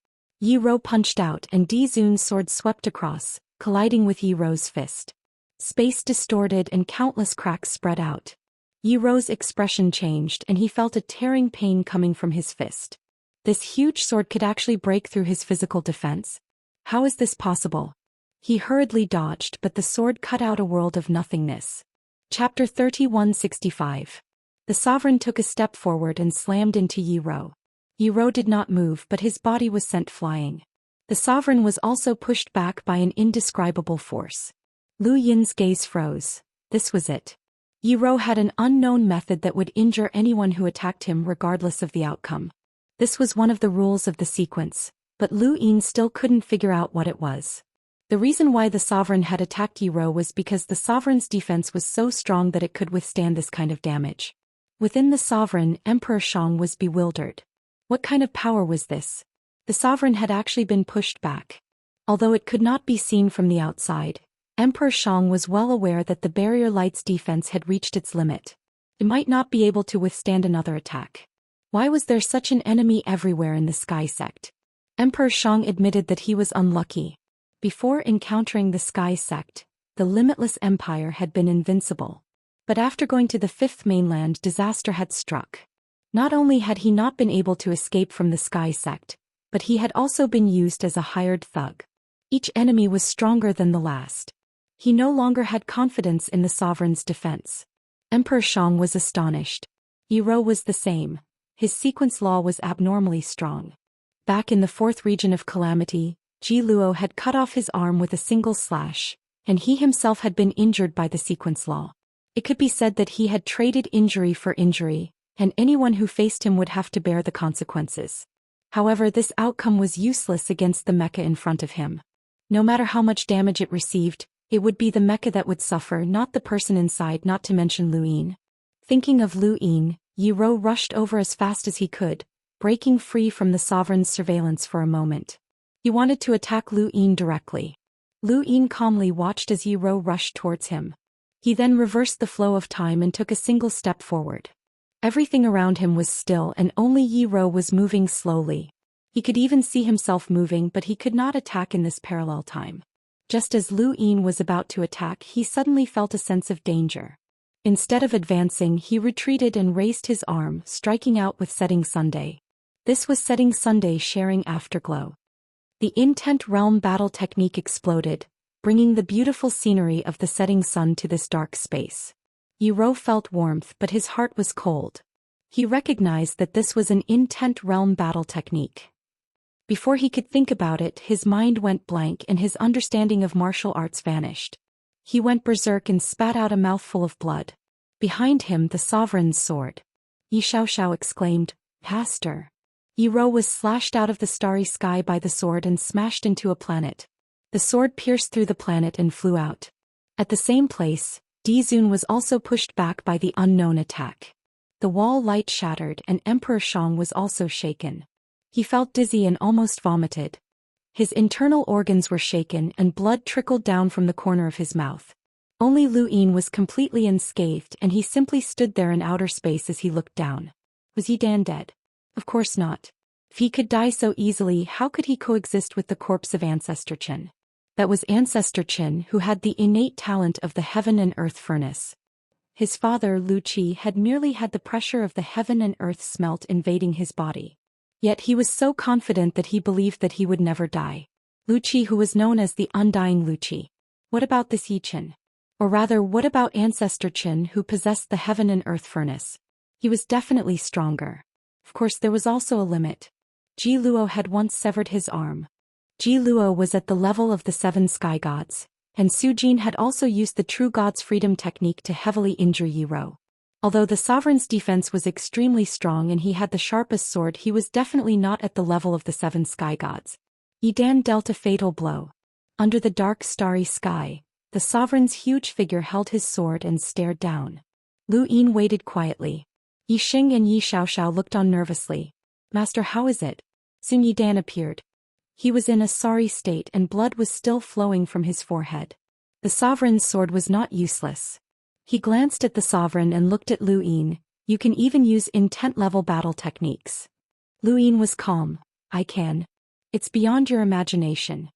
Yi Rou punched out and Dizun's sword swept across, colliding with Yi Rou's fist. Space distorted and countless cracks spread out. Yi Rou's expression changed and he felt a tearing pain coming from his fist. This huge sword could actually break through his physical defense. How is this possible? He hurriedly dodged, but the sword cut out a world of nothingness. Chapter 3165. The sovereign took a step forward and slammed into Yi Rou. Yi Rou did not move, but his body was sent flying. The sovereign was also pushed back by an indescribable force. Lu Yin's gaze froze. This was it. Yi Rou had an unknown method that would injure anyone who attacked him regardless of the outcome. This was one of the rules of the sequence, but Lu Yin still couldn't figure out what it was. The reason why the sovereign had attacked Yi Rou was because the sovereign's defense was so strong that it could withstand this kind of damage. Within the sovereign, Emperor Shang was bewildered. What kind of power was this? The sovereign had actually been pushed back. Although it could not be seen from the outside, Emperor Shang was well aware that the barrier light's defense had reached its limit. It might not be able to withstand another attack. Why was there such an enemy everywhere in the Sky Sect? Emperor Shang admitted that he was unlucky. Before encountering the Sky Sect, the Limitless Empire had been invincible. But after going to the Fifth Mainland, disaster had struck. Not only had he not been able to escape from the Sky Sect, but he had also been used as a hired thug. Each enemy was stronger than the last. He no longer had confidence in the sovereign's defense. Emperor Shang was astonished. Yi Rou was the same. His sequence law was abnormally strong. Back in the fourth region of Calamity, Ji Luo had cut off his arm with a single slash, and he himself had been injured by the sequence law. It could be said that he had traded injury for injury, and anyone who faced him would have to bear the consequences. However, this outcome was useless against the mecha in front of him. No matter how much damage it received, it would be the mecha that would suffer, not the person inside, not to mention Lu Yin. Thinking of Lu Yin, Yi Rou rushed over as fast as he could, breaking free from the sovereign's surveillance for a moment. He wanted to attack Lu Yin directly. Lu Yin calmly watched as Yi Rou rushed towards him. He then reversed the flow of time and took a single step forward. Everything around him was still and only Yi Rou was moving slowly. He could even see himself moving, but he could not attack in this parallel time. Just as Lu Yin was about to attack, he suddenly felt a sense of danger. Instead of advancing, he retreated and raised his arm, striking out with Setting Sunday. This was Setting Sunday sharing Afterglow. The Intent Realm battle technique exploded, bringing the beautiful scenery of the setting sun to this dark space. Yi Rou felt warmth, but his heart was cold. He recognized that this was an Intent Realm battle technique. Before he could think about it, his mind went blank and his understanding of martial arts vanished. He went berserk and spat out a mouthful of blood. Behind him, the sovereign's sword. Yi Xiaoxiao exclaimed, "Pastor." Yi Rou was slashed out of the starry sky by the sword and smashed into a planet. The sword pierced through the planet and flew out. At the same place, Di Zun was also pushed back by the unknown attack. The wall light shattered and Emperor Shang was also shaken. He felt dizzy and almost vomited. His internal organs were shaken and blood trickled down from the corner of his mouth. Only Lu Yin was completely unscathed and he simply stood there in outer space as he looked down. Was Yi Dan dead? Of course not. If he could die so easily, how could he coexist with the corpse of Ancestor Qin? That was Ancestor Qin, who had the innate talent of the heaven and earth furnace. His father, Lu Qi, had merely had the pressure of the heaven and earth smelt invading his body. Yet he was so confident that he believed that he would never die. Lu Qi, who was known as the Undying Lu Qi. What about this Yi Qin? Or rather, what about Ancestor Qin, who possessed the heaven and earth furnace? He was definitely stronger. Of course, there was also a limit. Ji Luo had once severed his arm. Ji Luo was at the level of the 7 sky gods, and Su Jin had also used the True God's Freedom technique to heavily injure Yi Rou. Although the sovereign's defense was extremely strong and he had the sharpest sword, he was definitely not at the level of the 7 sky gods. Yi Dan dealt a fatal blow. Under the dark starry sky, the sovereign's huge figure held his sword and stared down. Lu Yin waited quietly. Yi Xing and Yi Xiaoxiao looked on nervously. "Master, how is it?" Soon Yi Dan appeared. He was in a sorry state and blood was still flowing from his forehead. The sovereign's sword was not useless. He glanced at the sovereign and looked at Lu Yin. "You can even use intent-level battle techniques." Lu Yin was calm. "I can. It's beyond your imagination."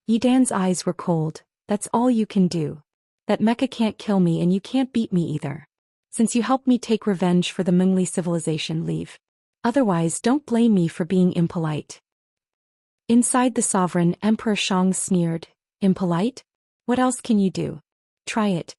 Yi Dan's eyes were cold. "That's all you can do. That mecha can't kill me and you can't beat me either. Since you helped me take revenge for the Mengli civilization, leave. Otherwise, don't blame me for being impolite." Inside the sovereign, Emperor Shang sneered. "Impolite? What else can you do? Try it."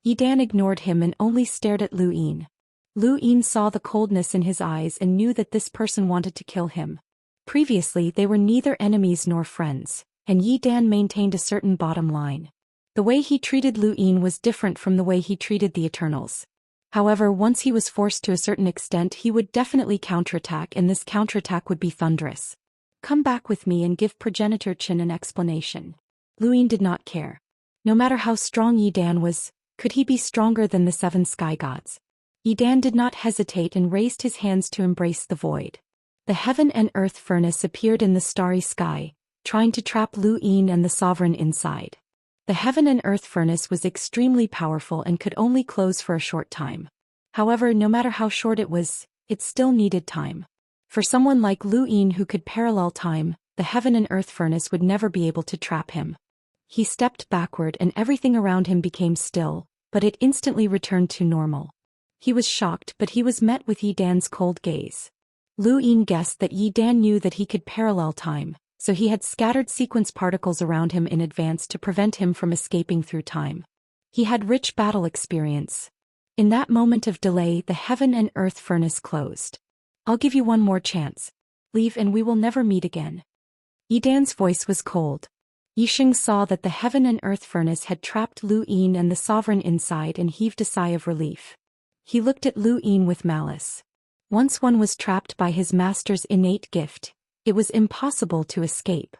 Yi Dan ignored him and only stared at Lu Yin. Lu Yin saw the coldness in his eyes and knew that this person wanted to kill him. Previously, they were neither enemies nor friends, and Yi Dan maintained a certain bottom line. The way he treated Lu Yin was different from the way he treated the Eternals. However, once he was forced to a certain extent, he would definitely counterattack, and this counterattack would be thunderous. "Come back with me and give Progenitor Qin an explanation." Lu Yin did not care. No matter how strong Yi Dan was, could he be stronger than the 7 sky gods? Yi Dan did not hesitate and raised his hands to embrace the void. The heaven and earth furnace appeared in the starry sky, trying to trap Lu Yin and the sovereign inside. The heaven and earth furnace was extremely powerful and could only close for a short time. However, no matter how short it was, it still needed time. For someone like Lu Yin who could parallel time, the heaven and earth furnace would never be able to trap him. He stepped backward and everything around him became still, but it instantly returned to normal. He was shocked, but he was met with Yi Dan's cold gaze. Lu Yin guessed that Yi Dan knew that he could parallel time, so he had scattered sequence particles around him in advance to prevent him from escaping through time. He had rich battle experience. In that moment of delay, the heaven and earth furnace closed. "I'll give you one more chance. Leave and we will never meet again." Yi Dan's voice was cold. Yi Xing saw that the heaven and earth furnace had trapped Lu Yin and the sovereign inside and heaved a sigh of relief. He looked at Lu Yin with malice. Once one was trapped by his master's innate gift, it was impossible to escape.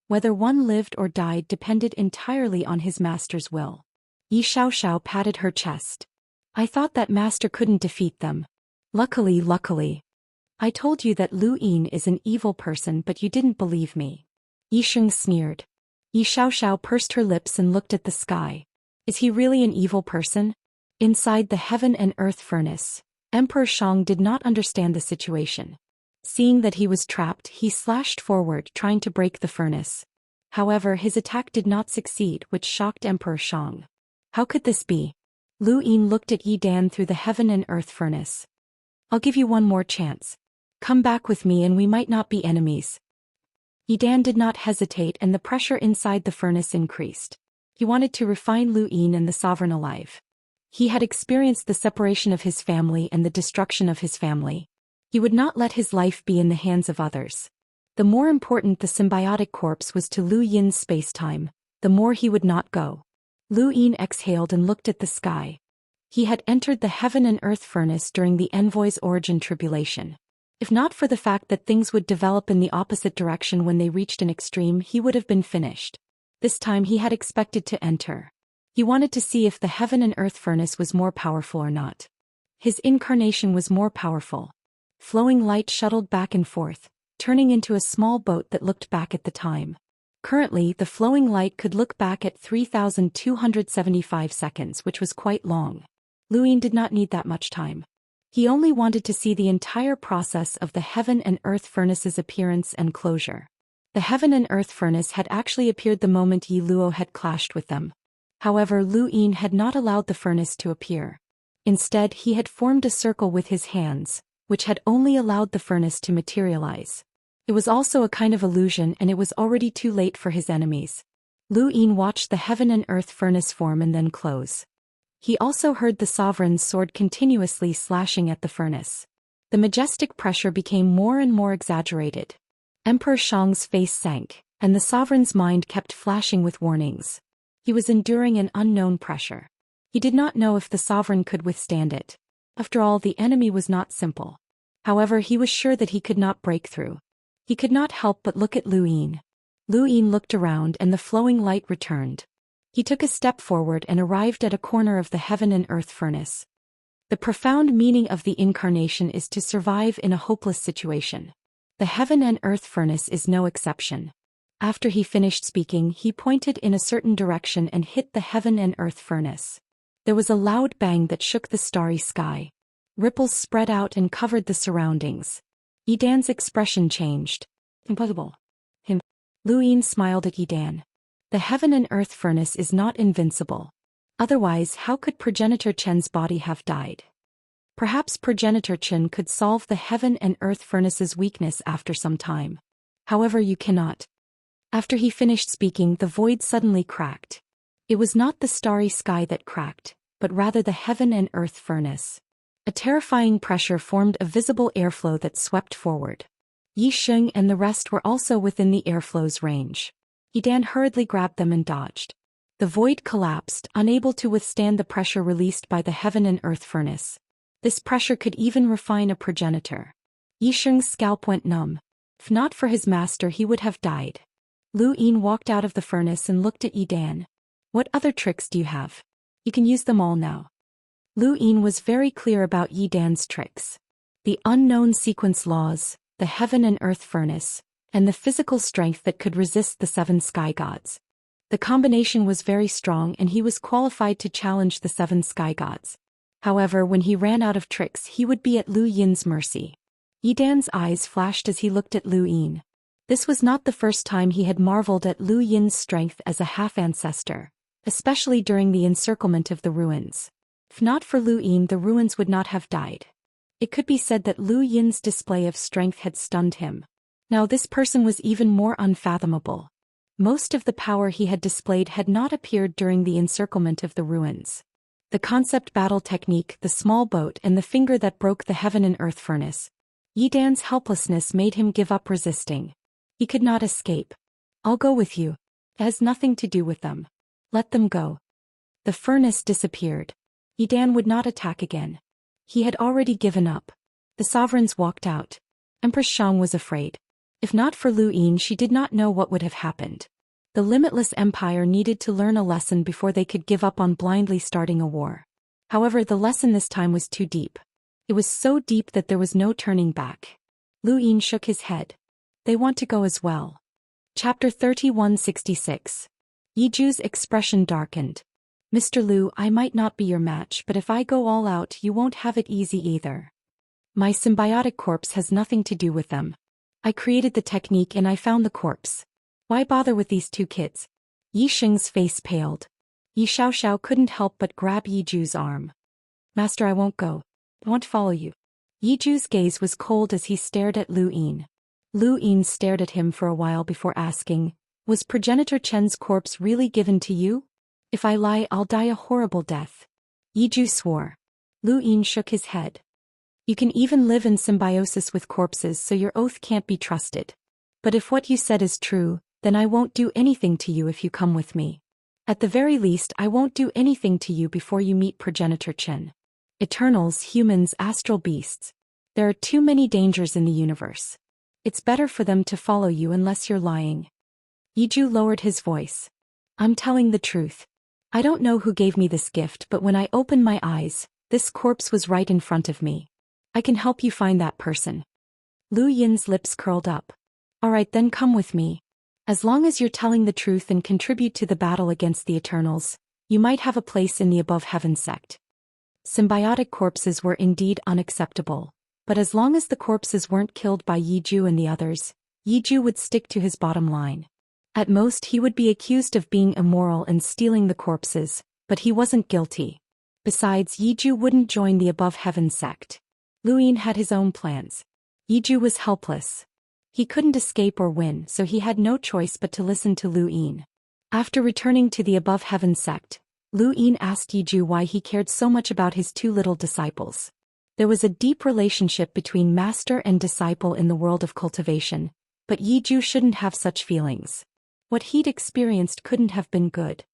Whether one lived or died depended entirely on his master's will. Yi Xiaoxiao patted her chest. "I thought that master couldn't defeat them." Luckily. I told you that Lu Yin is an evil person, but you didn't believe me. Yi Sheng sneered. Yi Xiaoxiao pursed her lips and looked at the sky. Is he really an evil person? Inside the heaven and earth furnace, Emperor Shang did not understand the situation. Seeing that he was trapped, he slashed forward, trying to break the furnace. However, his attack did not succeed, which shocked Emperor Shang. How could this be? Lu Yin looked at Yi Dan through the heaven and earth furnace. I'll give you one more chance. Come back with me and we might not be enemies. Yi Dan did not hesitate, and the pressure inside the furnace increased. He wanted to refine Lu Yin and the sovereign alive. He had experienced the separation of his family and the destruction of his family. He would not let his life be in the hands of others. The more important the symbiotic corpse was to Lu Yin's space-time, the more he would not go. Lu Yin exhaled and looked at the sky. He had entered the heaven and earth furnace during the envoy's origin tribulation. If not for the fact that things would develop in the opposite direction when they reached an extreme, he would have been finished. This time he had expected to enter. He wanted to see if the heaven and earth furnace was more powerful or not. His incarnation was more powerful. Flowing light shuttled back and forth, turning into a small boat that looked back at the time. Currently, the flowing light could look back at 3,275 seconds, which was quite long. Lu Yin did not need that much time. He only wanted to see the entire process of the heaven and earth furnace's appearance and closure. The heaven and earth furnace had actually appeared the moment Yi Luo had clashed with them. However, Lu Yin had not allowed the furnace to appear. Instead, he had formed a circle with his hands, which had only allowed the furnace to materialize. It was also a kind of illusion, and it was already too late for his enemies. Lu Yin watched the heaven and earth furnace form and then close. He also heard the sovereign's sword continuously slashing at the furnace. The majestic pressure became more and more exaggerated. Emperor Shang's face sank, and the sovereign's mind kept flashing with warnings. He was enduring an unknown pressure. He did not know if the sovereign could withstand it. After all, the enemy was not simple. However, he was sure that he could not break through. He could not help but look at Lu Yin. Lu Yin looked around and the flowing light returned. He took a step forward and arrived at a corner of the heaven and earth furnace. The profound meaning of the incarnation is to survive in a hopeless situation. The heaven and earth furnace is no exception. After he finished speaking, he pointed in a certain direction and hit the heaven and earth furnace. There was a loud bang that shook the starry sky. Ripples spread out and covered the surroundings. Yi Dan's expression changed. Impossible. Lu Yin smiled at Yi Dan. The heaven and earth furnace is not invincible. Otherwise, how could Progenitor Chen's body have died? Perhaps Progenitor Chen could solve the heaven and earth furnace's weakness after some time. However, you cannot. After he finished speaking, the void suddenly cracked. It was not the starry sky that cracked, but rather the heaven and earth furnace. A terrifying pressure formed a visible airflow that swept forward. Yi Sheng and the rest were also within the airflow's range. Yi Dan hurriedly grabbed them and dodged. The void collapsed, unable to withstand the pressure released by the heaven and earth furnace. This pressure could even refine a progenitor. Yi Sheng's scalp went numb. If not for his master, he would have died. Lu Yin walked out of the furnace and looked at Yi Dan. What other tricks do you have? You can use them all now. Lu Yin was very clear about Yi Dan's tricks. The unknown sequence laws, the heaven and earth furnace, and the physical strength that could resist the 7 sky gods. The combination was very strong and he was qualified to challenge the 7 sky gods. However, when he ran out of tricks, he would be at Lu Yin's mercy. Yi Dan's eyes flashed as he looked at Lu Yin. This was not the first time he had marveled at Lu Yin's strength as a half-ancestor, especially during the encirclement of the ruins. If not for Lu Yin, the ruins would not have died. It could be said that Lu Yin's display of strength had stunned him. Now this person was even more unfathomable. Most of the power he had displayed had not appeared during the encirclement of the ruins. The concept battle technique, the small boat, and the finger that broke the heaven and earth furnace. Yi Dan's helplessness made him give up resisting. He could not escape. I'll go with you. It has nothing to do with them. Let them go. The furnace disappeared. Yi Dan would not attack again. He had already given up. The sovereigns walked out. Empress Shang was afraid. If not for Lu Yin, she did not know what would have happened. The limitless empire needed to learn a lesson before they could give up on blindly starting a war. However, the lesson this time was too deep. It was so deep that there was no turning back. Lu Yin shook his head. They want to go as well. Chapter 3166. Yiju's expression darkened. Mr. Lu, I might not be your match, but if I go all out, you won't have it easy either. My symbiotic corpse has nothing to do with them. I created the technique and I found the corpse. Why bother with these two kids? Yi Xing's face paled. Yi Xiaoxiao couldn't help but grab Yiju's arm. Master, I won't go. I won't follow you. Yiju's gaze was cold as he stared at Lu Yin. Lu Yin stared at him for a while before asking, was Progenitor Chen's corpse really given to you? If I lie, I'll die a horrible death. Yiju swore. Lu Yin shook his head. You can even live in symbiosis with corpses, so your oath can't be trusted. But if what you said is true, then I won't do anything to you if you come with me. At the very least, I won't do anything to you before you meet Progenitor Chen. Eternals, humans, astral beasts. There are too many dangers in the universe. It's better for them to follow you unless you're lying. Yiju lowered his voice. I'm telling the truth. I don't know who gave me this gift, but when I opened my eyes, this corpse was right in front of me. I can help you find that person. Lu Yin's lips curled up. All right, then come with me. As long as you're telling the truth and contribute to the battle against the Eternals, you might have a place in the Above Heaven sect. Symbiotic corpses were indeed unacceptable, but as long as the corpses weren't killed by Yiju and the others, Yiju would stick to his bottom line. At most he would be accused of being immoral and stealing the corpses, but he wasn't guilty. Besides, Yiju wouldn't join the Above Heaven sect. Lu Yin had his own plans. Yiju was helpless. He couldn't escape or win, so he had no choice but to listen to Lu Yin. After returning to the Above Heaven sect, Lu Yin asked Yiju why he cared so much about his two little disciples. There was a deep relationship between master and disciple in the world of cultivation, but Yiju shouldn't have such feelings. What he'd experienced couldn't have been good.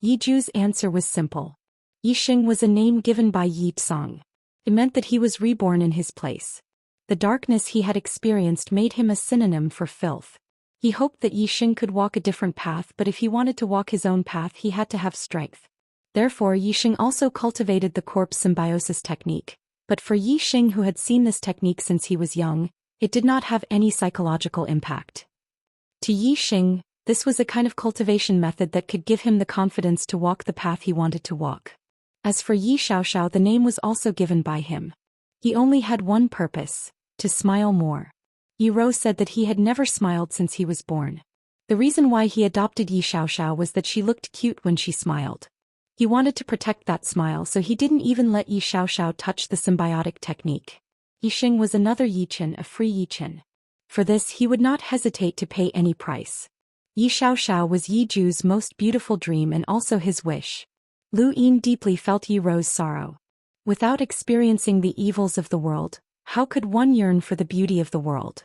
Yiju's answer was simple. Yi Xing was a name given by Yi Tsang. It meant that he was reborn in his place. The darkness he had experienced made him a synonym for filth. He hoped that Yi Xing could walk a different path, but if he wanted to walk his own path, he had to have strength. Therefore, Yi Xing also cultivated the corpse symbiosis technique. But for Yi Xing, who had seen this technique since he was young, it did not have any psychological impact. To Yi Xing, this was a kind of cultivation method that could give him the confidence to walk the path he wanted to walk. As for Yi Xiaoxiao, the name was also given by him. He only had one purpose: to smile more. Yi Rou said that he had never smiled since he was born. The reason why he adopted Yi Xiaoxiao was that she looked cute when she smiled. He wanted to protect that smile, so he didn't even let Yi Xiaoxiao touch the symbiotic technique. Yi Xing was another Yi Chen, a free Yi Chen. For this he would not hesitate to pay any price. Yi Xiaoxiao was Yi Ju's most beautiful dream and also his wish. Lu Yin deeply felt Yi Rou's sorrow. Without experiencing the evils of the world, how could one yearn for the beauty of the world?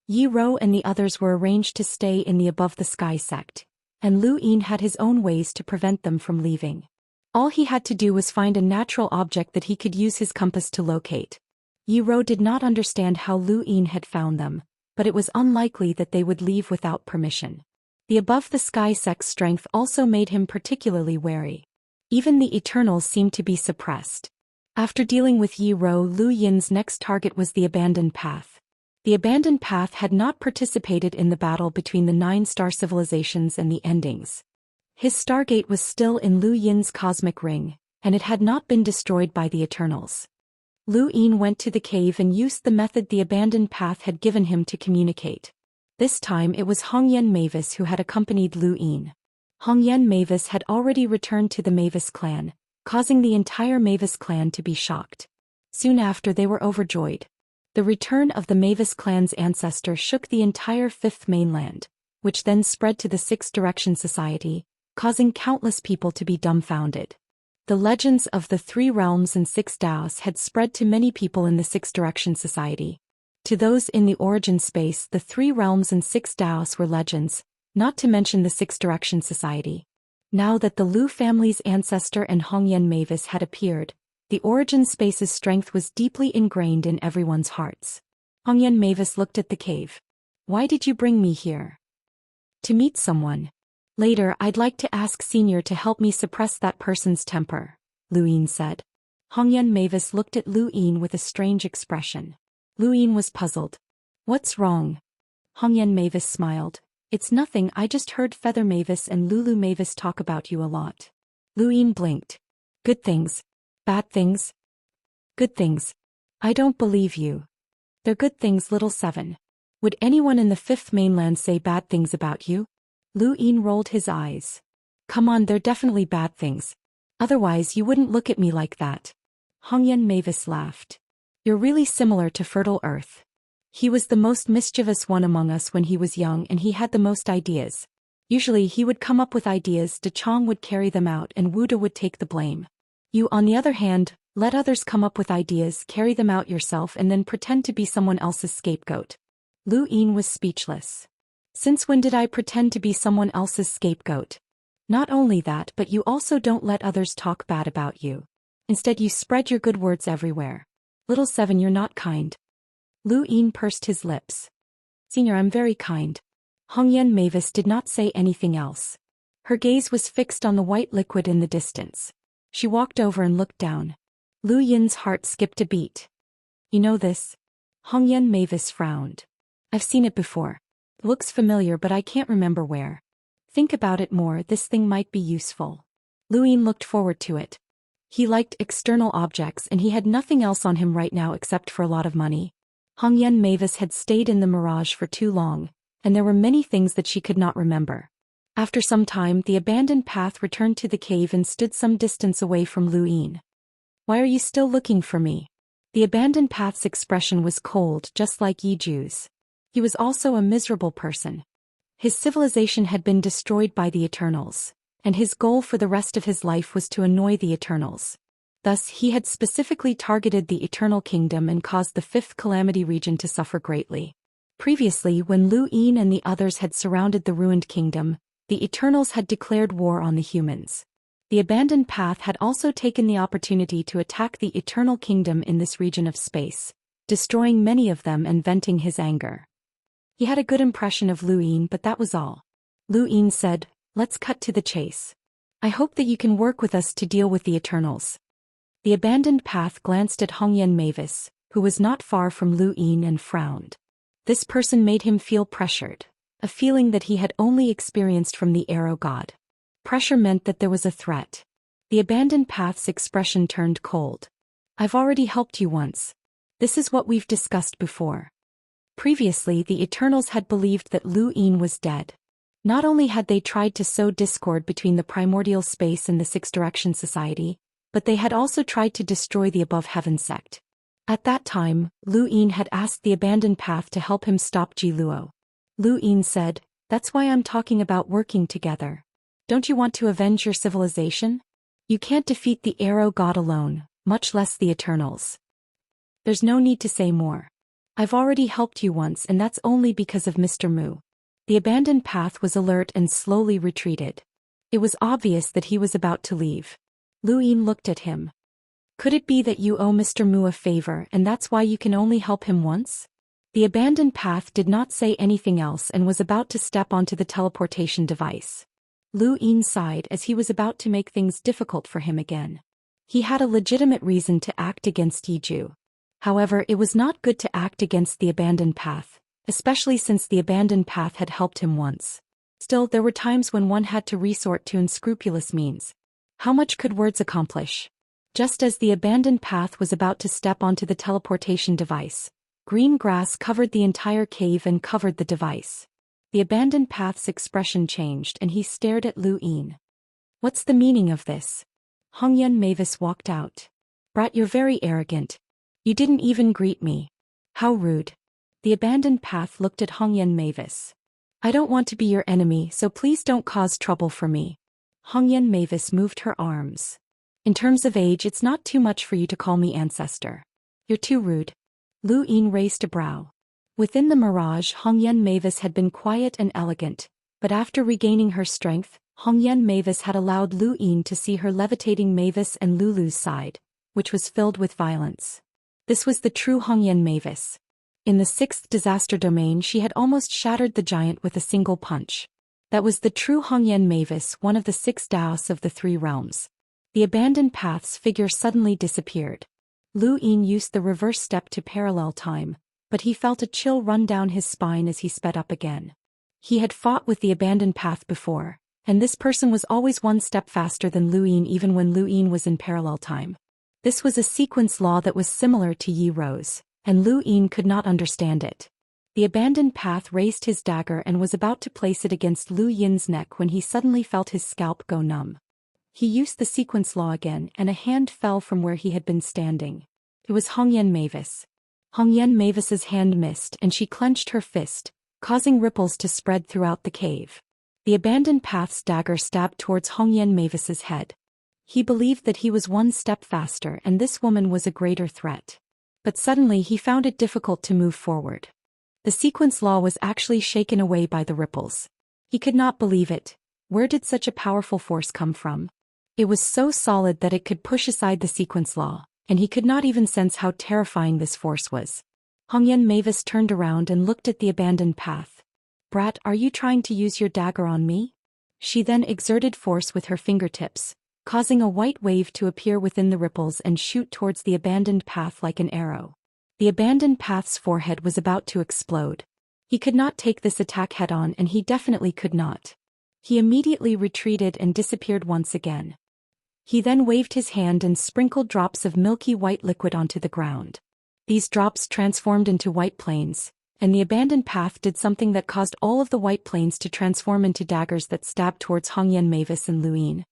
Yi Rou and the others were arranged to stay in the Above the Sky sect, and Lu Yin had his own ways to prevent them from leaving. All he had to do was find a natural object that he could use his compass to locate. Yi Rou did not understand how Lu Yin had found them, but it was unlikely that they would leave without permission. The Above the Sky sect's strength also made him particularly wary. Even the Eternals seemed to be suppressed. After dealing with Yi Rou, Lu Yin's next target was the Abandoned Path. The Abandoned Path had not participated in the battle between the 9-star civilizations and the Endings. His Stargate was still in Lu Yin's cosmic ring, and it had not been destroyed by the Eternals. Lu Yin went to the cave and used the method the Abandoned Path had given him to communicate. This time it was Hongyan Mavis who had accompanied Lu Yin. Hongyan Mavis had already returned to the Mavis clan, causing the entire Mavis clan to be shocked. Soon after, they were overjoyed. The return of the Mavis clan's ancestor shook the entire Fifth Mainland, which then spread to the Six Direction Society, causing countless people to be dumbfounded. The legends of the Three Realms and Six Daos had spread to many people in the Six Direction Society. To those in the origin space, the Three Realms and Six Daos were legends, not to mention the Six Direction Society. Now that the Lu family's ancestor and Hongyan Mavis had appeared, the origin space's strength was deeply ingrained in everyone's hearts. Hongyan Mavis looked at the cave. Why did you bring me here? To meet someone. Later, I'd like to ask Senior to help me suppress that person's temper, Lu Yin said. Hongyan Mavis looked at Lu Yin with a strange expression. Lu Yin was puzzled. What's wrong? Hongyan Mavis smiled. It's nothing, I just heard Feather Mavis and Lulu Mavis talk about you a lot. Lu Yin blinked. Good things? Bad things? Good things. I don't believe you. They're good things, little seven. Would anyone in the Fifth Mainland say bad things about you? Lu Yin rolled his eyes. Come on, they're definitely bad things. Otherwise you wouldn't look at me like that. Hongyan Mavis laughed. You're really similar to Fertile Earth. He was the most mischievous one among us when he was young and he had the most ideas. Usually he would come up with ideas, De Chong would carry them out and Wu De would take the blame. You, on the other hand, let others come up with ideas, carry them out yourself and then pretend to be someone else's scapegoat. Lu Yin was speechless. Since when did I pretend to be someone else's scapegoat? Not only that, but you also don't let others talk bad about you. Instead you spread your good words everywhere. Little seven, you're not kind. Lu Yin pursed his lips. Senior, I'm very kind. Hongyan Mavis did not say anything else. Her gaze was fixed on the white liquid in the distance. She walked over and looked down. Lu Yin's heart skipped a beat. You know this? Hongyan Mavis frowned. I've seen it before. Looks familiar but I can't remember where. Think about it more, this thing might be useful. Lu Yin looked forward to it. He liked external objects and he had nothing else on him right now except for a lot of money. Hongyan Mavis had stayed in the mirage for too long, and there were many things that she could not remember. After some time, the abandoned path returned to the cave and stood some distance away from Lu Yin. Why are you still looking for me? The abandoned path's expression was cold, just like Yi Ju's. He was also a miserable person. His civilization had been destroyed by the Eternals, and his goal for the rest of his life was to annoy the Eternals. Thus, he had specifically targeted the Eternal Kingdom and caused the Fifth Calamity region to suffer greatly. Previously, when Lu Yin and the others had surrounded the ruined kingdom, the Eternals had declared war on the humans. The abandoned path had also taken the opportunity to attack the Eternal Kingdom in this region of space, destroying many of them and venting his anger. He had a good impression of Lu Yin, but that was all. Lu Yin said, let's cut to the chase. I hope that you can work with us to deal with the Eternals. The abandoned path glanced at Hongyan Mavis, who was not far from Lu Yin, and frowned. This person made him feel pressured, a feeling that he had only experienced from the arrow god. Pressure meant that there was a threat. The abandoned path's expression turned cold. I've already helped you once. This is what we've discussed before. Previously, the Eternals had believed that Lu Yin was dead. Not only had they tried to sow discord between the primordial space and the Six Direction Society, but they had also tried to destroy the Above Heaven sect. At that time, Lu Yin had asked the abandoned path to help him stop Ji Luo. Lu Yin said, that's why I'm talking about working together. Don't you want to avenge your civilization? You can't defeat the arrow god alone, much less the Eternals. There's no need to say more. I've already helped you once and that's only because of Mr. Mu. The abandoned path was alert and slowly retreated. It was obvious that he was about to leave. Lu Yin looked at him. Could it be that you owe Mr. Mu a favor and that's why you can only help him once? The abandoned path did not say anything else and was about to step onto the teleportation device. Lu Yin sighed as he was about to make things difficult for him again. He had a legitimate reason to act against Yiju. However, it was not good to act against the abandoned path, especially since the abandoned path had helped him once. Still, there were times when one had to resort to unscrupulous means. How much could words accomplish? Just as the abandoned path was about to step onto the teleportation device, green grass covered the entire cave and covered the device. The abandoned path's expression changed and he stared at Lu Yin. What's the meaning of this? Hongyan Mavis walked out. Brat, you're very arrogant. You didn't even greet me. How rude. The abandoned path looked at Hongyan Mavis. I don't want to be your enemy, so please don't cause trouble for me. Hongyan Mavis moved her arms. In terms of age, it's not too much for you to call me ancestor. You're too rude. Lu Yin raised a brow. Within the mirage, Hongyan Mavis had been quiet and elegant, but after regaining her strength, Hongyan Mavis had allowed Lu Yin to see her levitating Mavis and Lulu's side, which was filled with violence. This was the true Hongyan Mavis. In the sixth disaster domain, she had almost shattered the giant with a single punch. That was the true Hongyan Mavis, one of the 6 Daoists of the 3 realms. The abandoned path's figure suddenly disappeared. Lu Yin used the reverse step to parallel time, but he felt a chill run down his spine as he sped up again. He had fought with the abandoned path before, and this person was always one step faster than Lu Yin even when Lu Yin was in parallel time. This was a sequence law that was similar to Yi Rose, and Lu Yin could not understand it. The abandoned path raised his dagger and was about to place it against Lu Yin's neck when he suddenly felt his scalp go numb. He used the sequence law again and a hand fell from where he had been standing. It was Hongyan Mavis. Hongyan Mavis's hand missed and she clenched her fist, causing ripples to spread throughout the cave. The abandoned path's dagger stabbed towards Hongyan Mavis's head. He believed that he was one step faster and this woman was a greater threat. But suddenly he found it difficult to move forward. The sequence law was actually shaken away by the ripples. He could not believe it. Where did such a powerful force come from? It was so solid that it could push aside the sequence law, and he could not even sense how terrifying this force was. Hongyan Mavis turned around and looked at the abandoned path. "Brat, are you trying to use your dagger on me?" She then exerted force with her fingertips, causing a white wave to appear within the ripples and shoot towards the abandoned path like an arrow. The abandoned path's forehead was about to explode. He could not take this attack head-on and he definitely could not. He immediately retreated and disappeared once again. He then waved his hand and sprinkled drops of milky white liquid onto the ground. These drops transformed into white planes, and the abandoned path did something that caused all of the white planes to transform into daggers that stabbed towards Hongyan Mavis and Lu Yin.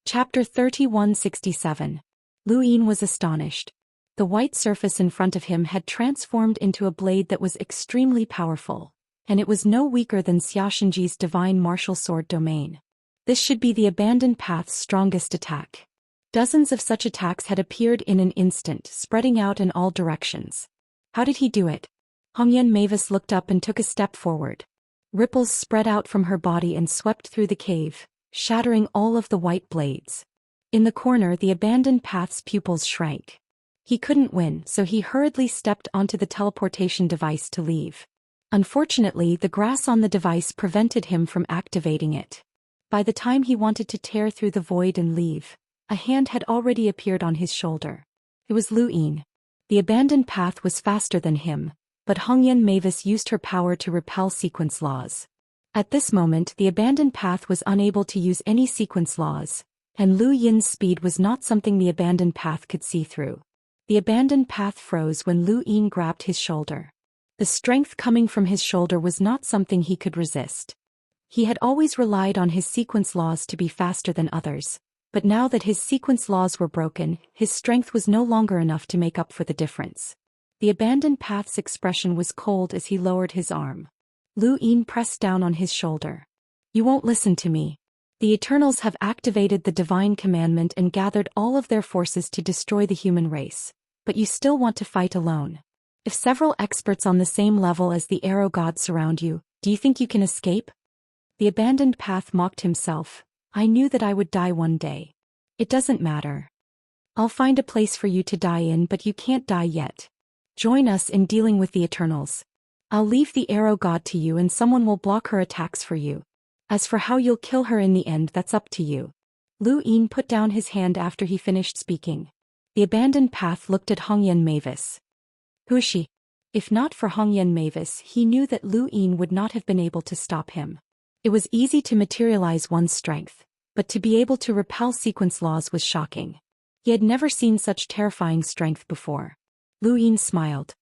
Chapter 3167. Lu Yin was astonished. The white surface in front of him had transformed into a blade that was extremely powerful, and it was no weaker than Xiaxinji's divine martial sword domain. This should be the abandoned path's strongest attack. Dozens of such attacks had appeared in an instant, spreading out in all directions. How did he do it? Hongyan Mavis looked up and took a step forward. Ripples spread out from her body and swept through the cave, shattering all of the white blades. In the corner, the abandoned path's pupils shrank. He couldn't win, so he hurriedly stepped onto the teleportation device to leave. Unfortunately, the grass on the device prevented him from activating it. By the time he wanted to tear through the void and leave, a hand had already appeared on his shoulder. It was Lu Yin. The abandoned path was faster than him, but Hongyan Mavis used her power to repel sequence laws. At this moment, the abandoned path was unable to use any sequence laws, and Lu Yin's speed was not something the abandoned path could see through. The abandoned path froze when Lu Yin grabbed his shoulder. The strength coming from his shoulder was not something he could resist. He had always relied on his sequence laws to be faster than others, but now that his sequence laws were broken, his strength was no longer enough to make up for the difference. The abandoned path's expression was cold as he lowered his arm. Lu Yin pressed down on his shoulder. "You won't listen to me. The Eternals have activated the divine commandment and gathered all of their forces to destroy the human race, but you still want to fight alone. If several experts on the same level as the Arrow God surround you, do you think you can escape?" The abandoned path mocked himself. "I knew that I would die one day. It doesn't matter. I'll find a place for you to die in, but you can't die yet. Join us in dealing with the Eternals. I'll leave the Arrow God to you and someone will block her attacks for you. As for how you'll kill her in the end, that's up to you." Lu Yin put down his hand after he finished speaking. The abandoned path looked at Hongyan Mavis. Who is she? If not for Hongyan Mavis, he knew that Lu Yin would not have been able to stop him. It was easy to materialize one's strength, but to be able to repel sequence laws was shocking. He had never seen such terrifying strength before. Lu Yin smiled.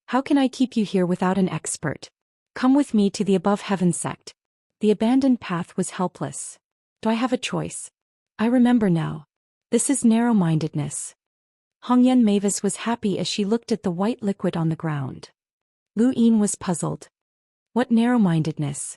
"How can I keep you here without an expert? Come with me to the Above Heaven sect." The abandoned path was helpless. "Do I have a choice? I remember now. This is narrow-mindedness." Hongyan Mavis was happy as she looked at the white liquid on the ground. Lu Yin was puzzled. "What narrow-mindedness?"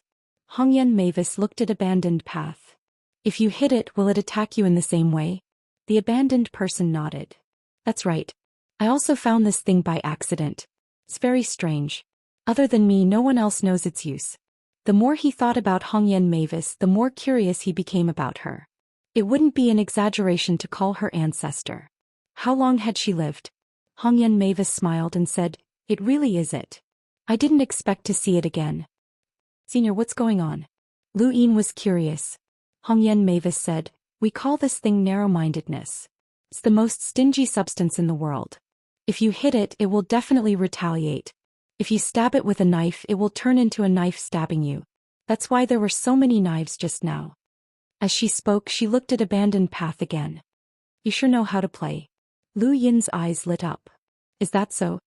Hongyan Mavis looked at abandoned path. "If you hit it, will it attack you in the same way?" The abandoned person nodded. "That's right. I also found this thing by accident. It's very strange. Other than me, no one else knows its use." The more he thought about Hongyan Mavis, the more curious he became about her. It wouldn't be an exaggeration to call her ancestor. How long had she lived? Hongyan Mavis smiled and said, "It really is it. I didn't expect to see it again." "Senior, what's going on?" Lu Yin was curious. Hongyan Mavis said, We call this thing narrow-mindedness. It's the most stingy substance in the world. If you hit it, it will definitely retaliate. If you stab it with a knife, it will turn into a knife stabbing you. That's why there were so many knives just now. As she spoke, she looked at Abandoned Path again. You sure know how to play. Lu Yin's eyes lit up. Is that so?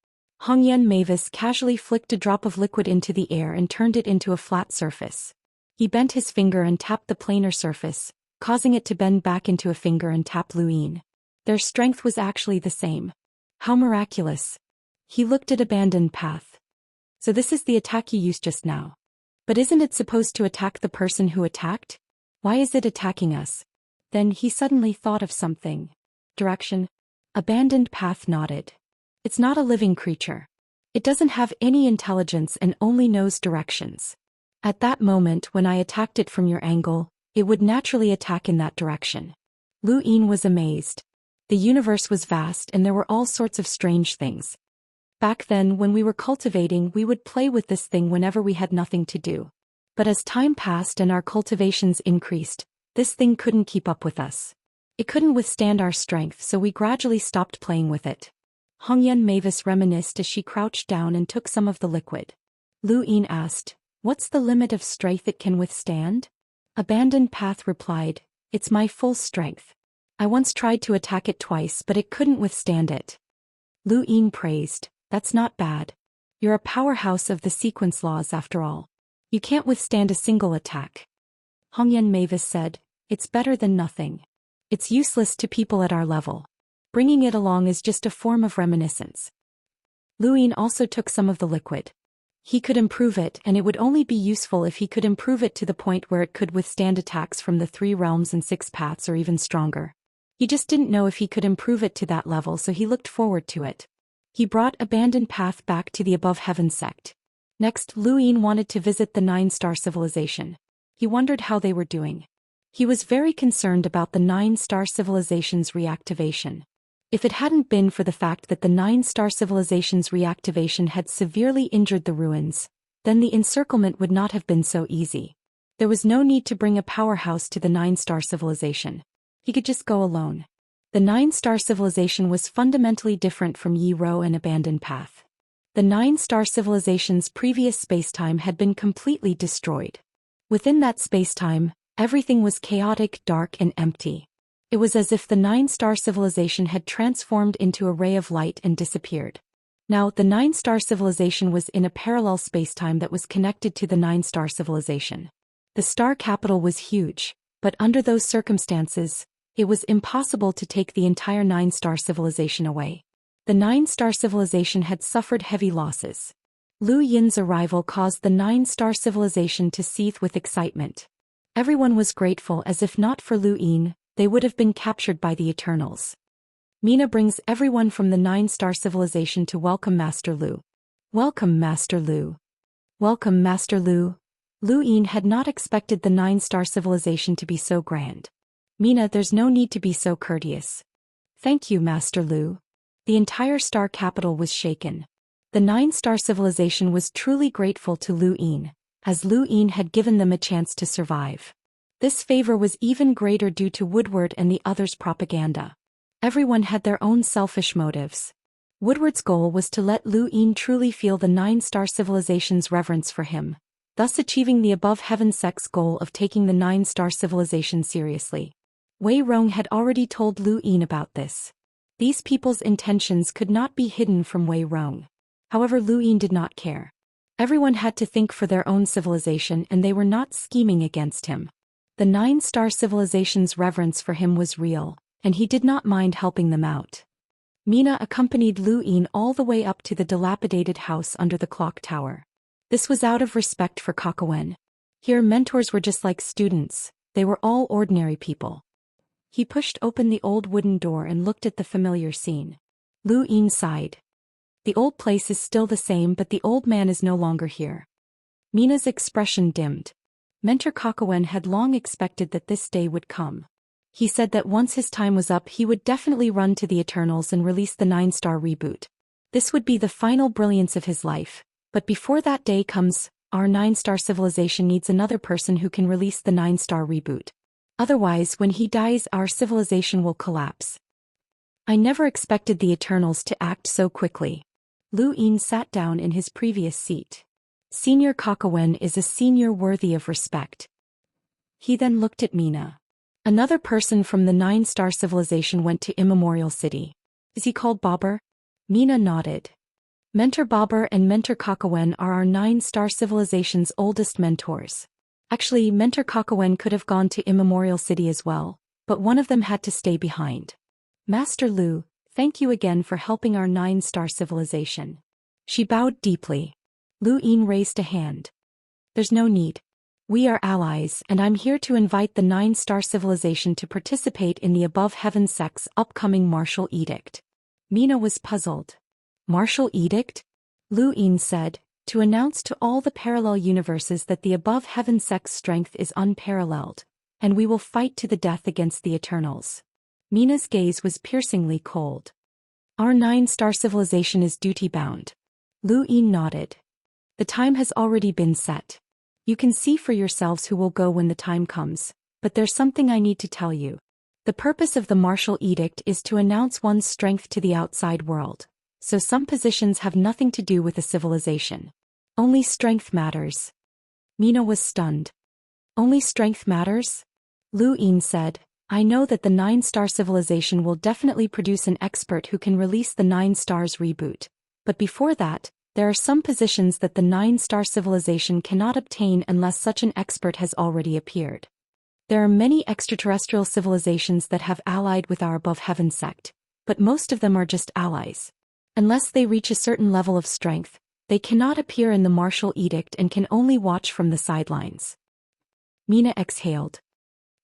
Hongyan Mavis casually flicked a drop of liquid into the air and turned it into a flat surface. He bent his finger and tapped the planar surface, causing it to bend back into a finger and tap Lu Yin. Their strength was actually the same. How miraculous. He looked at Abandoned Path. So this is the attack you used just now. But isn't it supposed to attack the person who attacked? Why is it attacking us? Then he suddenly thought of something. Direction? Abandoned Path nodded. It's not a living creature. It doesn't have any intelligence and only knows directions. At that moment when I attacked it from your angle, it would naturally attack in that direction. Lu Yin was amazed. The universe was vast and there were all sorts of strange things. Back then when we were cultivating, we would play with this thing whenever we had nothing to do. But as time passed and our cultivations increased, this thing couldn't keep up with us. It couldn't withstand our strength, so we gradually stopped playing with it. Hongyan Mavis reminisced as she crouched down and took some of the liquid. Lu Yin asked, "What's the limit of strength it can withstand?" Abandoned Path replied, "It's my full strength. I once tried to attack it twice but it couldn't withstand it." Lu Yin praised, "That's not bad. You're a powerhouse of the sequence laws after all. You can't withstand a single attack." Hongyan Mavis said, "It's better than nothing. It's useless to people at our level. Bringing it along is just a form of reminiscence." Lu Yin also took some of the liquid. He could improve it, and it would only be useful if he could improve it to the point where it could withstand attacks from the 3 realms and 6 paths or even stronger. He just didn't know if he could improve it to that level, so he looked forward to it. He brought Abandoned Path back to the Above Heaven sect. Next, Lu Yin wanted to visit the 9-star civilization. He wondered how they were doing. He was very concerned about the 9-star civilization's reactivation. If it hadn't been for the fact that the 9-star civilization's reactivation had severely injured the ruins, then the encirclement would not have been so easy. There was no need to bring a powerhouse to the 9-star civilization. He could just go alone. The 9-star civilization was fundamentally different from Yi Ro and Abandoned Path. The 9-star civilization's previous spacetime had been completely destroyed. Within that spacetime, everything was chaotic, dark, and empty. It was as if the 9-star civilization had transformed into a ray of light and disappeared. Now, the 9-star civilization was in a parallel spacetime that was connected to the 9-star civilization. The star capital was huge, but under those circumstances, it was impossible to take the entire 9-star civilization away. The 9-star civilization had suffered heavy losses. Lu Yin's arrival caused the 9-star civilization to seethe with excitement. Everyone was grateful, as if not for Lu Yin, they would have been captured by the Eternals. Mina brings everyone from the 9-star civilization to welcome Master Lu. "Welcome, Master Lu." "Welcome, Master Lu." Lu Yin had not expected the 9-star civilization to be so grand. "Mina, there's no need to be so courteous." "Thank you, Master Lu." The entire star capital was shaken. The 9-star civilization was truly grateful to Lu Yin, as Lu Yin had given them a chance to survive. This favor was even greater due to Woodward and the others' propaganda. Everyone had their own selfish motives. Woodward's goal was to let Lu Yin truly feel the 9-star civilization's reverence for him, thus achieving the Above Heaven sect's goal of taking the 9-star civilization seriously. Wei Rong had already told Lu Yin about this. These people's intentions could not be hidden from Wei Rong. However, Lu Yin did not care. Everyone had to think for their own civilization, and they were not scheming against him. The 9-star civilization's reverence for him was real, and he did not mind helping them out. Mina accompanied Lu Yin all the way up to the dilapidated house under the clock tower. This was out of respect for Kakawen. Here mentors were just like students, they were all ordinary people. He pushed open the old wooden door and looked at the familiar scene. Lu Yin sighed. The old place is still the same, but the old man is no longer here. Mina's expression dimmed. Mentor Kakawen had long expected that this day would come. He said that once his time was up, he would definitely run to the Eternals and release the 9-star reboot. This would be the final brilliance of his life, but before that day comes, our 9-star civilization needs another person who can release the 9-star reboot. Otherwise, when he dies, our civilization will collapse. I never expected the Eternals to act so quickly. Lu Yin sat down in his previous seat. Senior Kakawen is a senior worthy of respect. He then looked at Mina. Another person from the 9-star civilization went to Immemorial City. Is he called Bobber? Mina nodded. Mentor Bobber and Mentor Kakawen are our 9-star civilization's oldest mentors. Actually, Mentor Kakawen could have gone to Immemorial City as well, but one of them had to stay behind. Master Lu, thank you again for helping our 9-star civilization. She bowed deeply. Lu Yin raised a hand. There's no need. We are allies, and I'm here to invite the 9-star civilization to participate in the Above Heaven sect's upcoming martial edict. Mina was puzzled. Martial edict? Lu Yin said, to announce to all the parallel universes that the Above Heaven sect's strength is unparalleled, and we will fight to the death against the Eternals. Mina's gaze was piercingly cold. Our 9-star civilization is duty-bound. Lu Yin nodded. The time has already been set. You can see for yourselves who will go when the time comes, but there's something I need to tell you. The purpose of the martial edict is to announce one's strength to the outside world, so some positions have nothing to do with a civilization. Only strength matters. Mina was stunned. Only strength matters? Lu Yin said, I know that the 9-star civilization will definitely produce an expert who can release the 9 stars reboot, but before that, there are some positions that the 9-star civilization cannot obtain unless such an expert has already appeared. There are many extraterrestrial civilizations that have allied with our Above Heaven sect, but most of them are just allies. Unless they reach a certain level of strength, they cannot appear in the martial edict and can only watch from the sidelines. Mina exhaled.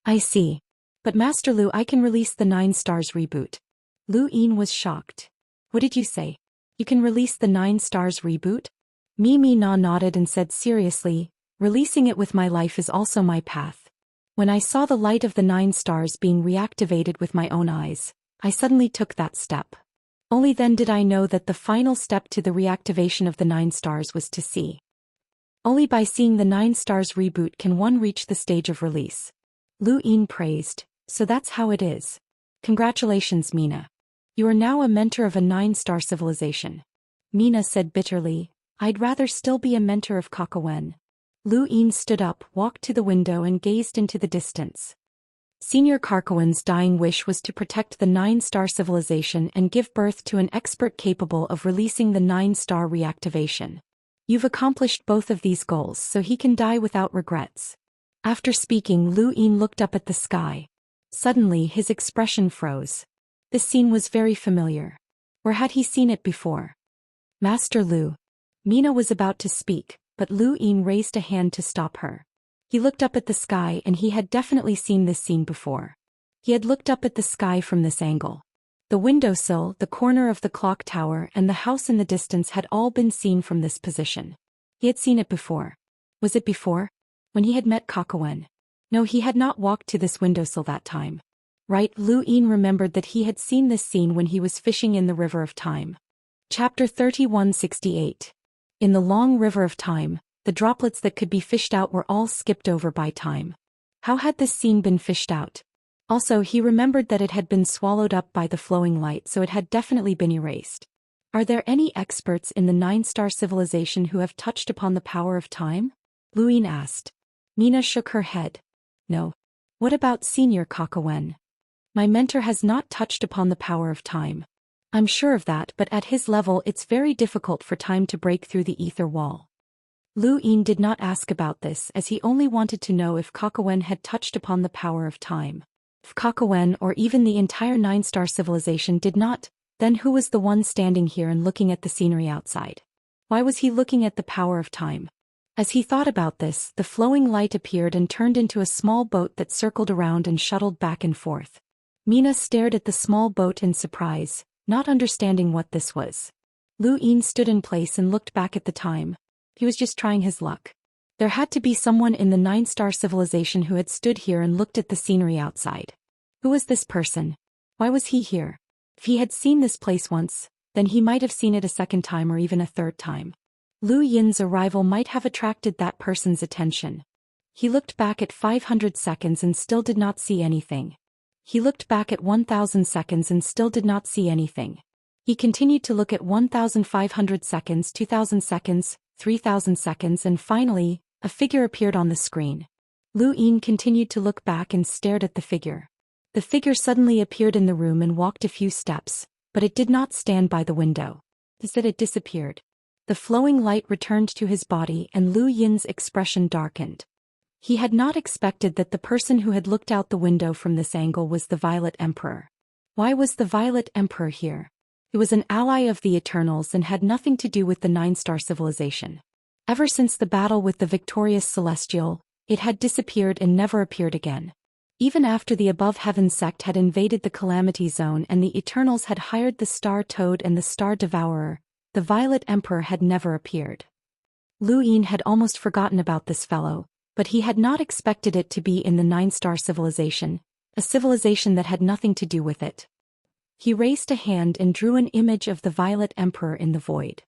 I see. But Master Lu, I can release the 9 stars reboot. Lu Yin was shocked. What did you say? You can release the 9 stars reboot? Mina nodded and said seriously, releasing it with my life is also my path. When I saw the light of the 9 stars being reactivated with my own eyes, I suddenly took that step. Only then did I know that the final step to the reactivation of the 9 stars was to see. Only by seeing the 9 stars reboot can one reach the stage of release. Lu Yin praised, so that's how it is. Congratulations, Mina. You are now a mentor of a 9-star civilization. Mina said bitterly, I'd rather still be a mentor of Kakawen. Lu Yin stood up, walked to the window and gazed into the distance. Senior Kakawen's dying wish was to protect the 9-star civilization and give birth to an expert capable of releasing the 9-star reactivation. You've accomplished both of these goals, so he can die without regrets. After speaking, Lu Yin looked up at the sky. Suddenly his expression froze. This scene was very familiar. Where had he seen it before? Master Lu. Mina was about to speak, but Lu Yin raised a hand to stop her. He looked up at the sky and he had definitely seen this scene before. He had looked up at the sky from this angle. The windowsill, the corner of the clock tower and the house in the distance had all been seen from this position. He had seen it before. Was it before? When he had met Kakawen? No, he had not walked to this windowsill that time. Right, Lu Yin remembered that he had seen this scene when he was fishing in the River of Time. Chapter 3168. In the long River of Time, the droplets that could be fished out were all skipped over by time. How had this scene been fished out? Also, he remembered that it had been swallowed up by the flowing light, so it had definitely been erased. Are there any experts in the 9-star civilization who have touched upon the power of time? Lu Yin asked. Mina shook her head. No. What about Senior Kakawen? My mentor has not touched upon the power of time. I'm sure of that, but at his level it's very difficult for time to break through the ether wall. Lu Yin did not ask about this as he only wanted to know if Kakawen had touched upon the power of time. If Kakawen or even the entire 9-star civilization did not, then who was the one standing here and looking at the scenery outside? Why was he looking at the power of time? As he thought about this, the flowing light appeared and turned into a small boat that circled around and shuttled back and forth. Mina stared at the small boat in surprise, not understanding what this was. Lu Yin stood in place and looked back at the time. He was just trying his luck. There had to be someone in the 9-star civilization who had stood here and looked at the scenery outside. Who was this person? Why was he here? If he had seen this place once, then he might have seen it a second time or even a third time. Lu Yin's arrival might have attracted that person's attention. He looked back at 500 seconds and still did not see anything. He looked back at 1000 seconds and still did not see anything. He continued to look at 1500 seconds, 2000 seconds, 3000 seconds, and finally, a figure appeared on the screen. Lu Yin continued to look back and stared at the figure. The figure suddenly appeared in the room and walked a few steps, but it did not stand by the window. Instead it disappeared. The flowing light returned to his body and Lu Yin's expression darkened. He had not expected that the person who had looked out the window from this angle was the Violet Emperor. Why was the Violet Emperor here? He was an ally of the Eternals and had nothing to do with the Nine-Star Civilization. Ever since the battle with the victorious Celestial, it had disappeared and never appeared again. Even after the Above Heaven sect had invaded the Calamity Zone and the Eternals had hired the Star Toad and the Star Devourer, the Violet Emperor had never appeared. Lu Yin had almost forgotten about this fellow, but he had not expected it to be in the Nine-Star Civilization, a civilization that had nothing to do with it. He raised a hand and drew an image of the Violet Emperor in the void.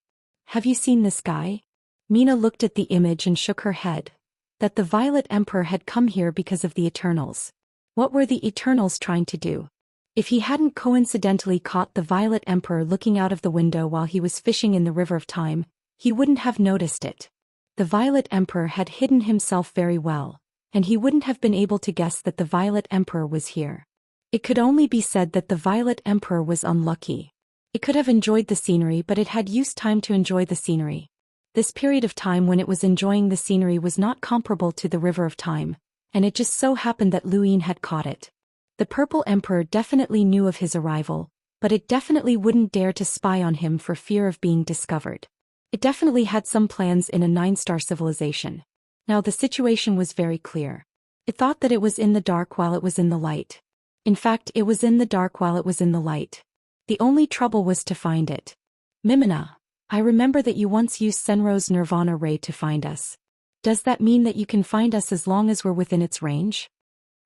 Have you seen this guy? Mina looked at the image and shook her head. That the Violet Emperor had come here because of the Eternals. What were the Eternals trying to do? If he hadn't coincidentally caught the Violet Emperor looking out of the window while he was fishing in the River of Time, he wouldn't have noticed it. The Violet Emperor had hidden himself very well, and he wouldn't have been able to guess that the Violet Emperor was here. It could only be said that the Violet Emperor was unlucky. It could have enjoyed the scenery, but it had used time to enjoy the scenery. This period of time when it was enjoying the scenery was not comparable to the River of Time, and it just so happened that Lu Yin had caught it. The Purple Emperor definitely knew of his arrival, but it definitely wouldn't dare to spy on him for fear of being discovered. It definitely had some plans in a Nine-Star Civilization. Now the situation was very clear. It thought that it was in the dark while it was in the light. In fact, it was in the dark while it was in the light. The only trouble was to find it. Mimina, I remember that you once used Senro's Nirvana Ray to find us. Does that mean that you can find us as long as we're within its range?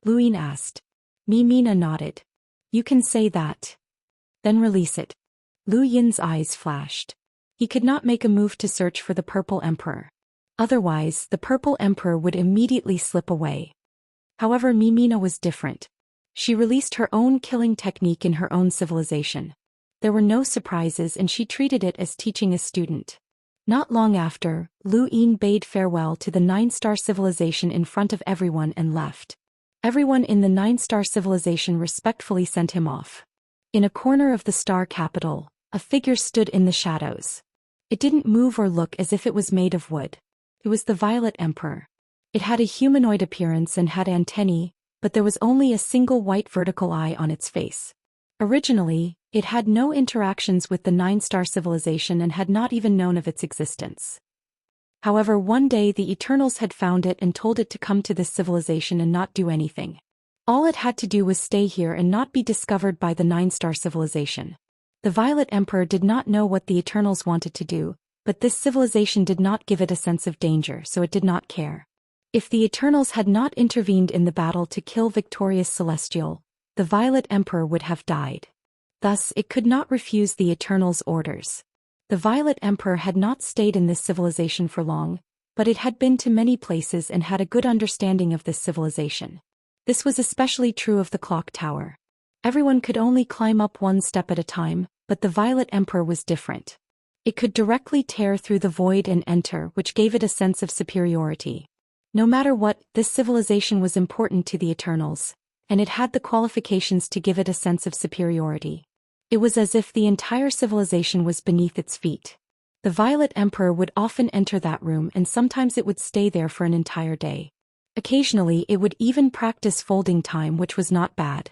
Lu Yin asked. Mina nodded. You can say that. Then release it. Lu Yin's eyes flashed. He could not make a move to search for the Purple Emperor. Otherwise, the Purple Emperor would immediately slip away. However, Mina was different. She released her own killing technique in her own civilization. There were no surprises and she treated it as teaching a student. Not long after, Lu Yin bade farewell to the Nine-Star Civilization in front of everyone and left. Everyone in the Nine-Star Civilization respectfully sent him off. In a corner of the Star Capital, a figure stood in the shadows. It didn't move or look as if it was made of wood. It was the Violet Emperor. It had a humanoid appearance and had antennae, but there was only a single white vertical eye on its face. Originally, it had no interactions with the Nine-Star Civilization and had not even known of its existence. However, one day the Eternals had found it and told it to come to this civilization and not do anything. All it had to do was stay here and not be discovered by the Nine-Star Civilization. The Violet Emperor did not know what the Eternals wanted to do, but this civilization did not give it a sense of danger, so it did not care. If the Eternals had not intervened in the battle to kill victorious Celestial, the Violet Emperor would have died. Thus, it could not refuse the Eternals' orders. The Violet Emperor had not stayed in this civilization for long, but it had been to many places and had a good understanding of this civilization. This was especially true of the clock tower. Everyone could only climb up one step at a time, but the Violet Emperor was different. It could directly tear through the void and enter, which gave it a sense of superiority. No matter what, this civilization was important to the Eternals, and it had the qualifications to give it a sense of superiority. It was as if the entire civilization was beneath its feet. The Violet Emperor would often enter that room and sometimes it would stay there for an entire day. Occasionally it would even practice folding time, which was not bad.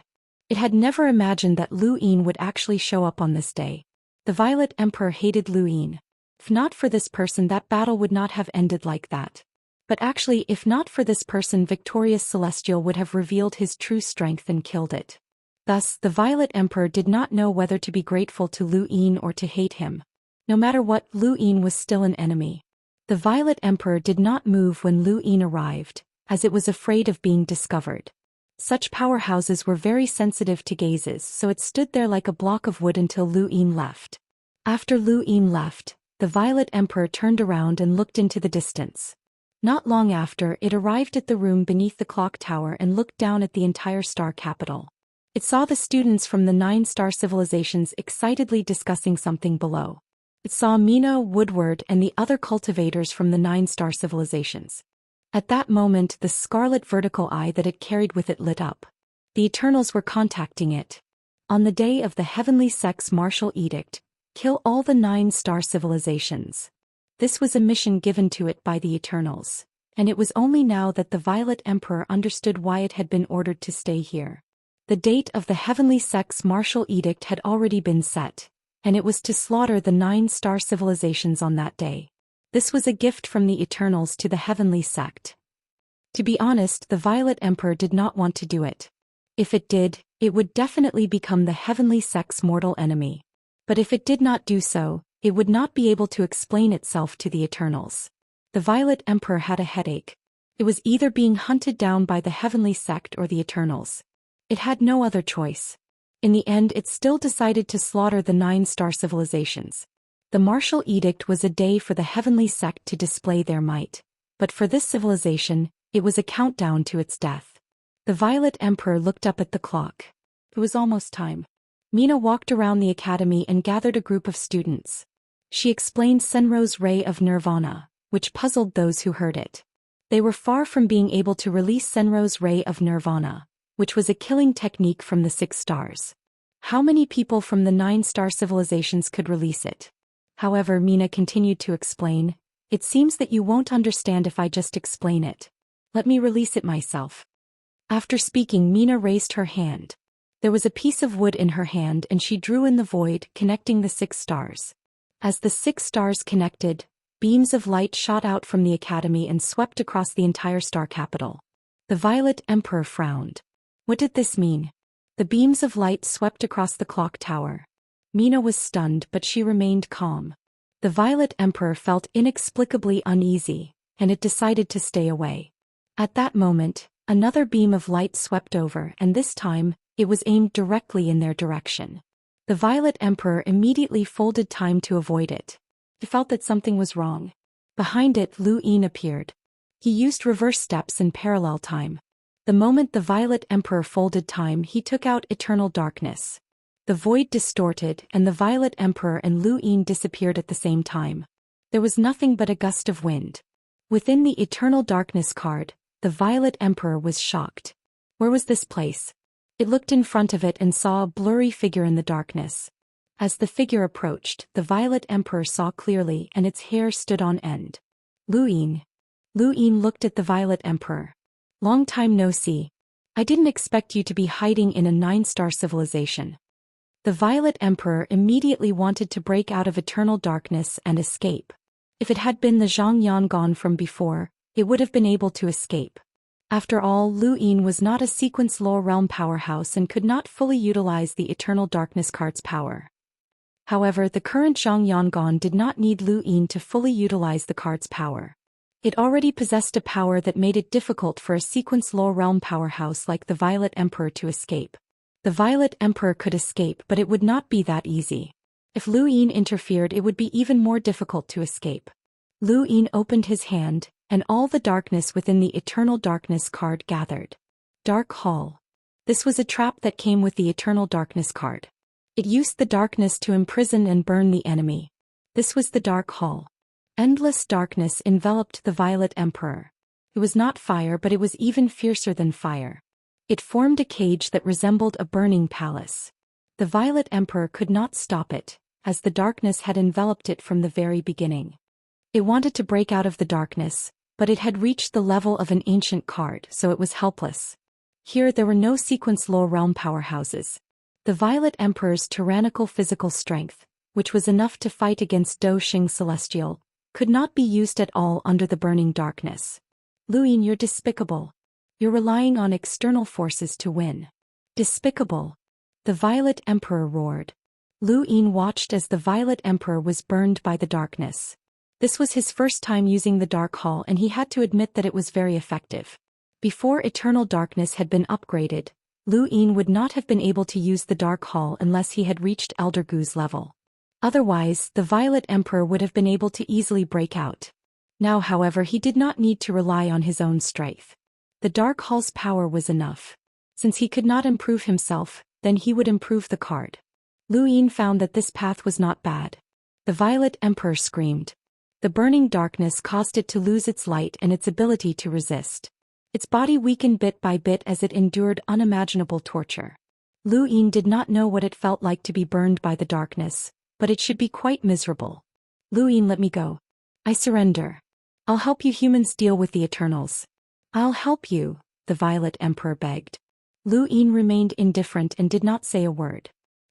It had never imagined that Lu Yin would actually show up on this day. The Violet Emperor hated Lu Yin. If not for this person, that battle would not have ended like that. But actually, if not for this person, victorious Celestial would have revealed his true strength and killed it. Thus, the Violet Emperor did not know whether to be grateful to Lu Yin or to hate him. No matter what, Lu Yin was still an enemy. The Violet Emperor did not move when Lu Yin arrived, as it was afraid of being discovered. Such powerhouses were very sensitive to gazes, so it stood there like a block of wood until Lu Yin left. After Lu Yin left, the Violet Emperor turned around and looked into the distance. Not long after, it arrived at the room beneath the clock tower and looked down at the entire star capital. It saw the students from the 9-star civilizations excitedly discussing something below. It saw Mina, Woodward, and the other cultivators from the 9-star civilizations. At that moment, the scarlet vertical eye that it carried with it lit up. The Eternals were contacting it. On the day of the Heavenly Sect's martial edict, kill all the 9-star civilizations. This was a mission given to it by the Eternals, and it was only now that the Violet Emperor understood why it had been ordered to stay here. The date of the Heavenly Sect's martial edict had already been set, and it was to slaughter the 9-star civilizations on that day. This was a gift from the Eternals to the Heavenly Sect. To be honest, the Violet Emperor did not want to do it. If it did, it would definitely become the Heavenly Sect's mortal enemy. But if it did not do so, it would not be able to explain itself to the Eternals. The Violet Emperor had a headache. It was either being hunted down by the Heavenly Sect or the Eternals. It had no other choice. In the end, it still decided to slaughter the 9-star civilizations. The martial edict was a day for the Heavenly Sect to display their might, but for this civilization, it was a countdown to its death. The Violet Emperor looked up at the clock. It was almost time. Mina walked around the academy and gathered a group of students. She explained Senro's ray of nirvana, which puzzled those who heard it. They were far from being able to release Senro's ray of nirvana, which was a killing technique from the 6 stars. How many people from the 9-star civilizations could release it? However, Mina continued to explain, "It seems that you won't understand if I just explain it. Let me release it myself." After speaking, Mina raised her hand. There was a piece of wood in her hand and she drew in the void, connecting the 6 stars. As the 6 stars connected, beams of light shot out from the academy and swept across the entire star capital. The Violet Emperor frowned. What did this mean? The beams of light swept across the clock tower. Mina was stunned, but she remained calm. The Violet Emperor felt inexplicably uneasy, and it decided to stay away. At that moment, another beam of light swept over, and this time, it was aimed directly in their direction. The Violet Emperor immediately folded time to avoid it. He felt that something was wrong. Behind it, Lu Yin appeared. He used reverse steps in parallel time. The moment the Violet Emperor folded time, he took out eternal darkness. The void distorted, and the Violet Emperor and Lu Yin disappeared at the same time. There was nothing but a gust of wind. Within the eternal darkness card, the Violet Emperor was shocked. Where was this place? It looked in front of it and saw a blurry figure in the darkness. As the figure approached, the Violet Emperor saw clearly and its hair stood on end. Lu Yin. Lu Yin looked at the Violet Emperor. Long time no see. I didn't expect you to be hiding in a 9-star civilization. The Violet Emperor immediately wanted to break out of eternal darkness and escape. If it had been the Xianxia gone from before, it would have been able to escape. After all, Lu Yin was not a sequence law realm powerhouse and could not fully utilize the Eternal Darkness card's power. However, the current Xianxia did not need Lu Yin to fully utilize the card's power. It already possessed a power that made it difficult for a sequence law realm powerhouse like the Violet Emperor to escape. The Violet Emperor could escape, but it would not be that easy. If Lu Yin interfered, it would be even more difficult to escape. Lu Yin opened his hand, and all the darkness within the Eternal Darkness card gathered. Dark Hall. This was a trap that came with the Eternal Darkness card. It used the darkness to imprison and burn the enemy. This was the Dark Hall. Endless darkness enveloped the Violet Emperor. It was not fire, but it was even fiercer than fire. It formed a cage that resembled a burning palace. The Violet Emperor could not stop it, as the darkness had enveloped it from the very beginning. It wanted to break out of the darkness, but it had reached the level of an ancient card, so it was helpless. Here there were no sequence law realm powerhouses. The Violet Emperor's tyrannical physical strength, which was enough to fight against Zhou Xian Celestial, could not be used at all under the burning darkness. Lu Yin, you're despicable. You're relying on external forces to win. Despicable. The Violet Emperor roared. Lu Yin watched as the Violet Emperor was burned by the darkness. This was his first time using the Dark Hall, and he had to admit that it was very effective. Before Eternal Darkness had been upgraded, Lu Yin would not have been able to use the Dark Hall unless he had reached Elder Gu's level. Otherwise, the Violet Emperor would have been able to easily break out. Now, however, he did not need to rely on his own strength. The Dark Hall's power was enough. Since he could not improve himself, then he would improve the card. Lu Yin found that this path was not bad. The Violet Emperor screamed. The burning darkness caused it to lose its light and its ability to resist. Its body weakened bit by bit as it endured unimaginable torture. Lu Yin did not know what it felt like to be burned by the darkness, but it should be quite miserable. Lu Yin, let me go. I surrender. I'll help you humans deal with the Eternals. I'll help you, the Violet Emperor begged. Lu Yin remained indifferent and did not say a word.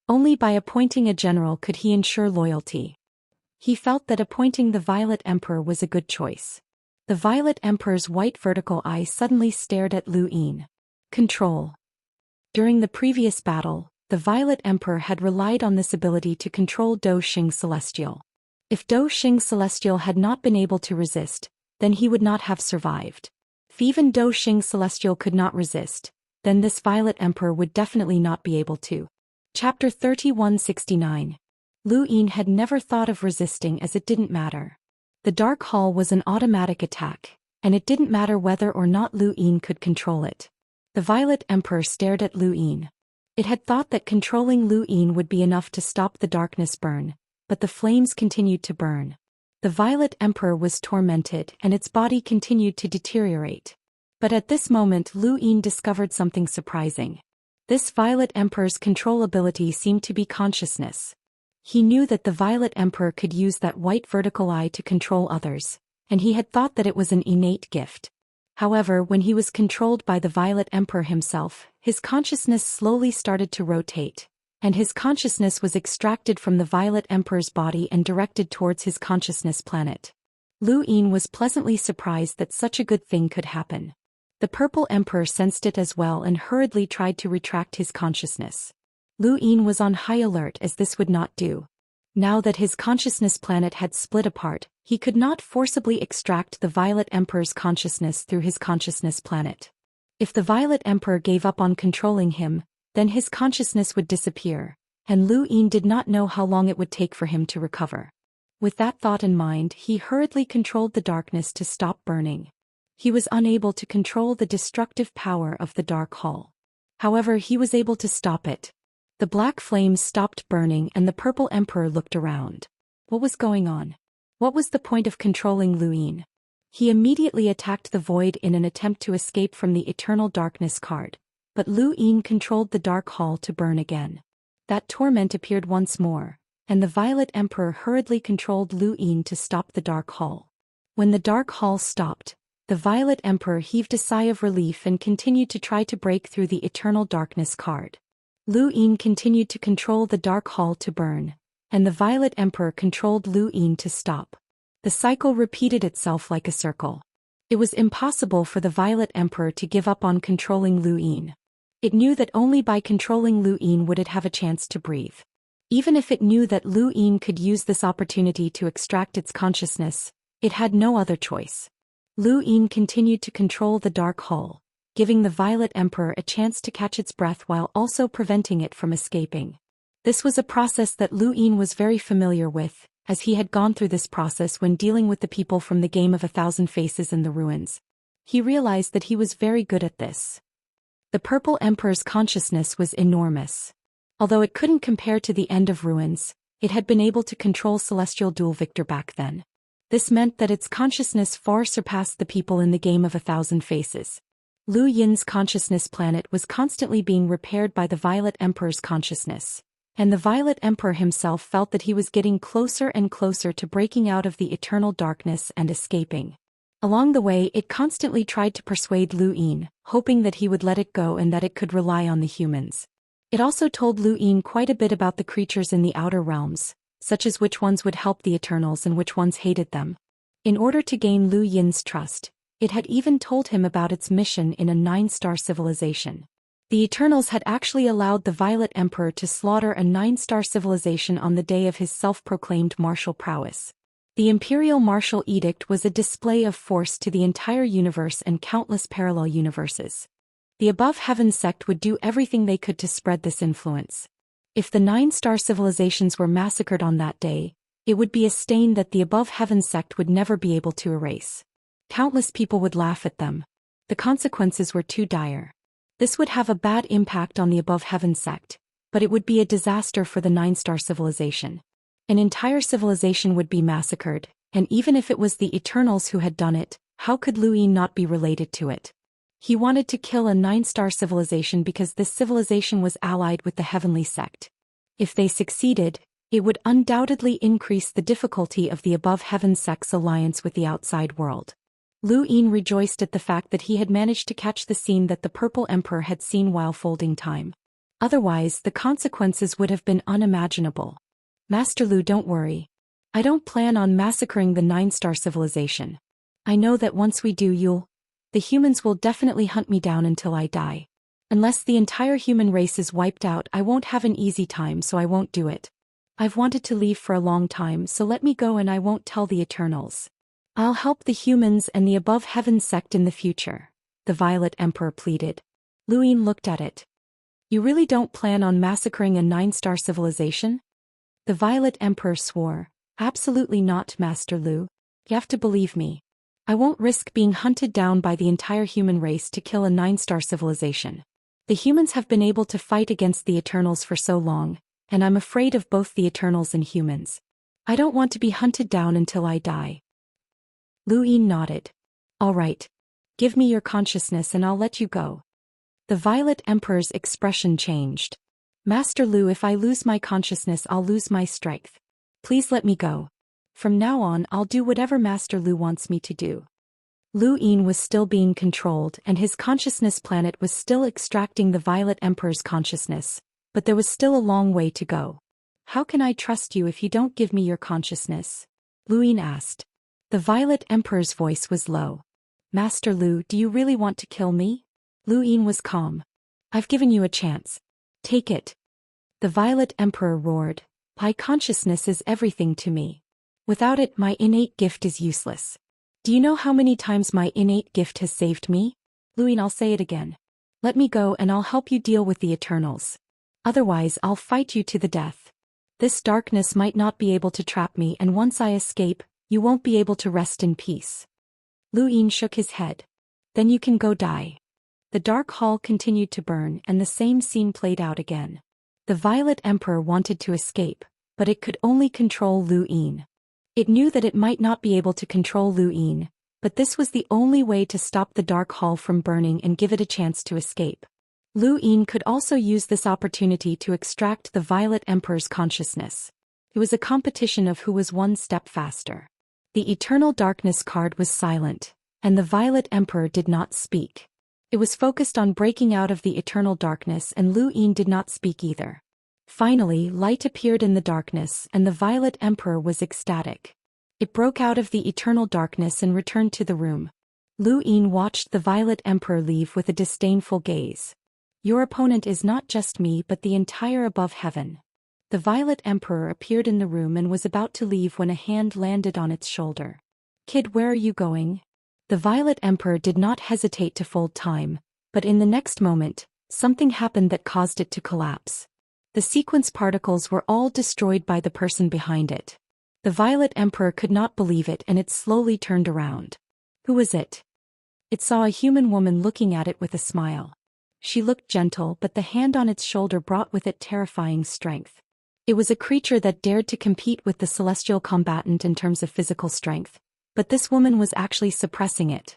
Only by appointing a general could he ensure loyalty. He felt that appointing the Violet Emperor was a good choice. The Violet Emperor's white vertical eye suddenly stared at Lu Yin. Control. During the previous battle, the Violet Emperor had relied on this ability to control Zhou Xian Celestial. If Zhou Xian Celestial had not been able to resist, then he would not have survived. If even Zhou Xian Celestial could not resist, then this Violet Emperor would definitely not be able to. Chapter 3169. Lu Yin had never thought of resisting as it didn't matter. The Dark Hall was an automatic attack, and it didn't matter whether or not Lu Yin could control it. The Violet Emperor stared at Lu Yin. It had thought that controlling Lu Yin would be enough to stop the darkness burn, but the flames continued to burn. The Violet Emperor was tormented and its body continued to deteriorate. But at this moment Lu Yin discovered something surprising. This Violet Emperor's control ability seemed to be consciousness. He knew that the Violet Emperor could use that white vertical eye to control others, and he had thought that it was an innate gift. However, when he was controlled by the Violet Emperor himself, his consciousness slowly started to rotate, and his consciousness was extracted from the Violet Emperor's body and directed towards his consciousness planet. Lu Yin was pleasantly surprised that such a good thing could happen. The Purple Emperor sensed it as well and hurriedly tried to retract his consciousness. Lu Yin was on high alert as this would not do. Now that his consciousness planet had split apart, he could not forcibly extract the Violet Emperor's consciousness through his consciousness planet. If the Violet Emperor gave up on controlling him, then his consciousness would disappear, and Lu Yin did not know how long it would take for him to recover. With that thought in mind, he hurriedly controlled the darkness to stop burning. He was unable to control the destructive power of the Dark Hall. However, he was able to stop it. The black flames stopped burning and the Purple Emperor looked around. What was going on? What was the point of controlling Lu Yin? He immediately attacked the void in an attempt to escape from the Eternal Darkness card, but Lu Yin controlled the Dark Hall to burn again. That torment appeared once more, and the Violet Emperor hurriedly controlled Lu Yin to stop the Dark Hall. When the Dark Hall stopped, the Violet Emperor heaved a sigh of relief and continued to try to break through the Eternal Darkness card. Lu Yin continued to control the Dark Hall to burn, and the Violet Emperor controlled Lu Yin to stop. The cycle repeated itself like a circle. It was impossible for the Violet Emperor to give up on controlling Lu Yin. It knew that only by controlling Lu Yin would it have a chance to breathe. Even if it knew that Lu Yin could use this opportunity to extract its consciousness, it had no other choice. Lu Yin continued to control the Dark Hall, giving the Violet Emperor a chance to catch its breath while also preventing it from escaping. This was a process that Lu Yin was very familiar with, as he had gone through this process when dealing with the people from the Game of a Thousand Faces in the ruins. He realized that he was very good at this. The Purple Emperor's consciousness was enormous. Although it couldn't compare to the End of Ruins, it had been able to control Celestial Duel Victor back then. This meant that its consciousness far surpassed the people in the Game of a Thousand Faces. Lu Yin's consciousness planet was constantly being repaired by the Violet Emperor's consciousness, and the Violet Emperor himself felt that he was getting closer and closer to breaking out of the Eternal Darkness and escaping. Along the way, it constantly tried to persuade Lu Yin, hoping that he would let it go and that it could rely on the humans. It also told Lu Yin quite a bit about the creatures in the outer realms, such as which ones would help the Eternals and which ones hated them. In order to gain Lu Yin's trust, it had even told him about its mission in a 9-star civilization. The Eternals had actually allowed the Violet Emperor to slaughter a 9-star civilization on the day of his self-proclaimed martial prowess. The Imperial Martial Edict was a display of force to the entire universe and countless parallel universes. The Above Heaven sect would do everything they could to spread this influence. If the 9-star civilizations were massacred on that day, It would be a stain that the Above Heaven sect would never be able to erase. Countless people would laugh at them. The consequences were too dire. This would have a bad impact on the Above Heaven sect, but it would be a disaster for the 9-star civilization. An entire civilization would be massacred, and even if it was the Eternals who had done it, how could Lu Ying not be related to it? He wanted to kill a 9-star civilization because this civilization was allied with the Heavenly sect. If they succeeded, it would undoubtedly increase the difficulty of the Above Heaven sect's alliance with the outside world. Lu Ying rejoiced at the fact that he had managed to catch the scene that the Purple Emperor had seen while folding time. Otherwise, the consequences would have been unimaginable. Master Lu, don't worry. I don't plan on massacring the 9-star civilization. I know that once we do, the humans will definitely hunt me down until I die. Unless the entire human race is wiped out, I won't have an easy time, so I won't do it. I've wanted to leave for a long time, so let me go and I won't tell the Eternals. I'll help the humans and the Above Heaven sect in the future, the Violet Emperor pleaded. Lu Ying looked at it. You really don't plan on massacring a 9-star civilization? The Violet Emperor swore. Absolutely not, Master Lu. You have to believe me. I won't risk being hunted down by the entire human race to kill a 9-star civilization. The humans have been able to fight against the Eternals for so long, and I'm afraid of both the Eternals and humans. I don't want to be hunted down until I die. Lu Ying nodded. All right. Give me your consciousness and I'll let you go. The Violet Emperor's expression changed. Master Lu, if I lose my consciousness, I'll lose my strength. Please let me go. From now on, I'll do whatever Master Lu wants me to do. Lu Ying was still being controlled and his consciousness planet was still extracting the Violet Emperor's consciousness, but there was still a long way to go. How can I trust you if you don't give me your consciousness? Lu Ying asked. The Violet Emperor's voice was low. Master Lu, do you really want to kill me? Lu Ying was calm. I've given you a chance. Take it. The Violet Emperor roared. My consciousness is everything to me. Without it, my innate gift is useless. Do you know how many times my innate gift has saved me? Lu Ying, I'll say it again. Let me go and I'll help you deal with the Eternals. Otherwise, I'll fight you to the death. This darkness might not be able to trap me, and once I escape, you won't be able to rest in peace. Lu Ying shook his head. Then you can go die. The dark hall continued to burn and the same scene played out again. The Violet Emperor wanted to escape, but it could only control Lu Ying. It knew that it might not be able to control Lu Ying, but this was the only way to stop the dark hall from burning and give it a chance to escape. Lu Ying could also use this opportunity to extract the Violet Emperor's consciousness. It was a competition of who was one step faster. The Eternal Darkness card was silent, and the Violet Emperor did not speak. It was focused on breaking out of the Eternal Darkness, and Lu Ying did not speak either. Finally, light appeared in the darkness and the Violet Emperor was ecstatic. It broke out of the Eternal Darkness and returned to the room. Lu Ying watched the Violet Emperor leave with a disdainful gaze. Your opponent is not just me but the entire Above Heaven. The Violet Emperor appeared in the room and was about to leave when a hand landed on its shoulder. Kid, where are you going? The Violet Emperor did not hesitate to fold time, but in the next moment, something happened that caused it to collapse. The sequence particles were all destroyed by the person behind it. The Violet Emperor could not believe it and it slowly turned around. Who was it? It saw a human woman looking at it with a smile. She looked gentle, but the hand on its shoulder brought with it terrifying strength. It was a creature that dared to compete with the celestial combatant in terms of physical strength, but this woman was actually suppressing it.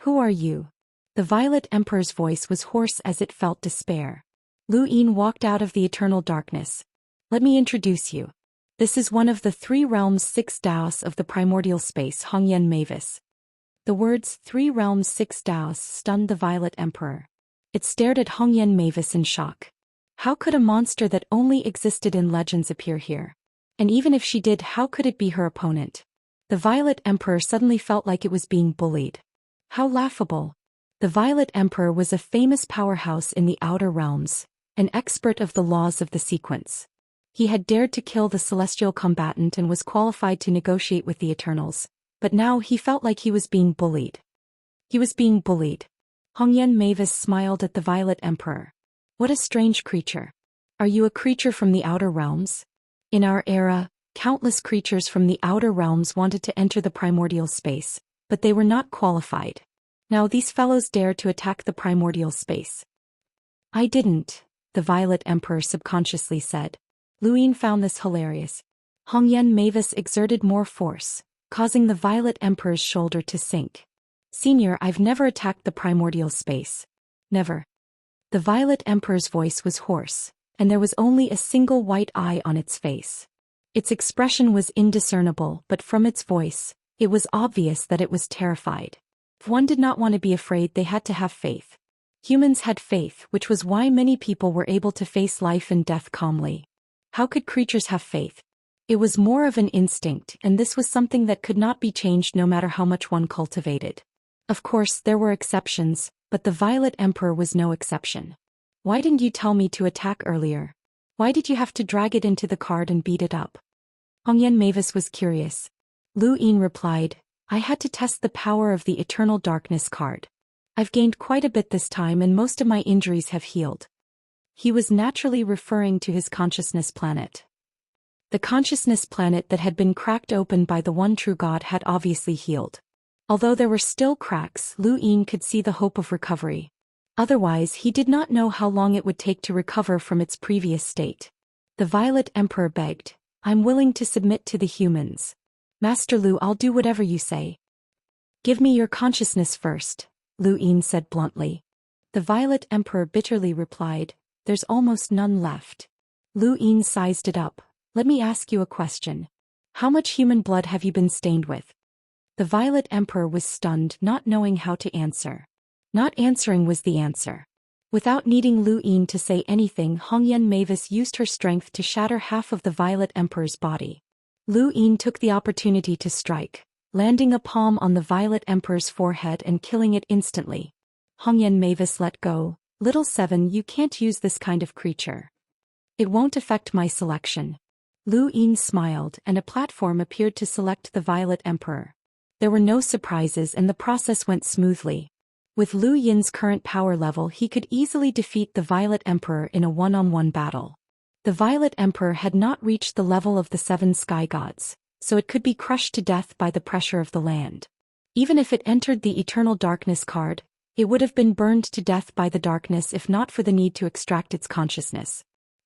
Who are you? The Violet Emperor's voice was hoarse as it felt despair. Lu Ying walked out of the Eternal Darkness. Let me introduce you. This is one of the 3 realms 6 Daoists of the primordial space, Hongyan Mavis. The words 3 realms 6 Daoists stunned the Violet Emperor. It stared at Hongyan Mavis in shock. How could a monster that only existed in legends appear here? And even if she did, how could it be her opponent? The Violet Emperor suddenly felt like it was being bullied. How laughable. The Violet Emperor was a famous powerhouse in the Outer Realms, an expert of the laws of the sequence. He had dared to kill the celestial combatant and was qualified to negotiate with the Eternals, but now he felt like he was being bullied. He was being bullied. Hongyan Mavis smiled at the Violet Emperor. What a strange creature. Are you a creature from the Outer Realms? In our era, Countless creatures from the outer realms wanted to enter the primordial space, but they were not qualified. Now these fellows dare to attack the primordial space. I didn't, the Violet Emperor subconsciously said. Luyin found this hilarious. Hongyan Mavis exerted more force, causing the Violet Emperor's shoulder to sink. Senior, I've never attacked the primordial space. Never. The Violet Emperor's voice was hoarse, and there was only a single white eye on its face. Its expression was indiscernible, but from its voice, it was obvious that it was terrified. If one did not want to be afraid, they had to have faith. Humans had faith, which was why many people were able to face life and death calmly. How could creatures have faith? It was more of an instinct, and this was something that could not be changed no matter how much one cultivated. Of course, there were exceptions, but the Violet Emperor was no exception. Why didn't you tell me to attack earlier? Why did you have to drag it into the card and beat it up? Hongyan Mavis was curious. Luyin replied, I had to test the power of the Eternal Darkness card. I've gained quite a bit this time and most of my injuries have healed. He was naturally referring to his consciousness planet. The consciousness planet that had been cracked open by the one true God had obviously healed. Although there were still cracks, Luyin could see the hope of recovery. Otherwise, he did not know how long it would take to recover from its previous state. The Violet Emperor begged, I'm willing to submit to the humans. Master Lu, I'll do whatever you say. Give me your consciousness first, Luyin said bluntly. The Violet Emperor bitterly replied, there's almost none left. Luyin sized it up. Let me ask you a question. How much human blood have you been stained with? The Violet Emperor was stunned, not knowing how to answer. Not answering was the answer. Without needing Luyin to say anything, Hongyan Mavis used her strength to shatter half of the Violet Emperor's body. Luyin took the opportunity to strike, landing a palm on the Violet Emperor's forehead and killing it instantly. Hongyan Mavis let go. Little Seven, you can't use this kind of creature. It won't affect my selection. Luyin smiled, and a platform appeared to select the Violet Emperor. There were no surprises and the process went smoothly. With Luyin's current power level, he could easily defeat the Violet Emperor in a one-on-one battle. The Violet Emperor had not reached the level of the 7 sky gods, so it could be crushed to death by the pressure of the land. Even if it entered the Eternal Darkness card, it would have been burned to death by the darkness if not for the need to extract its consciousness.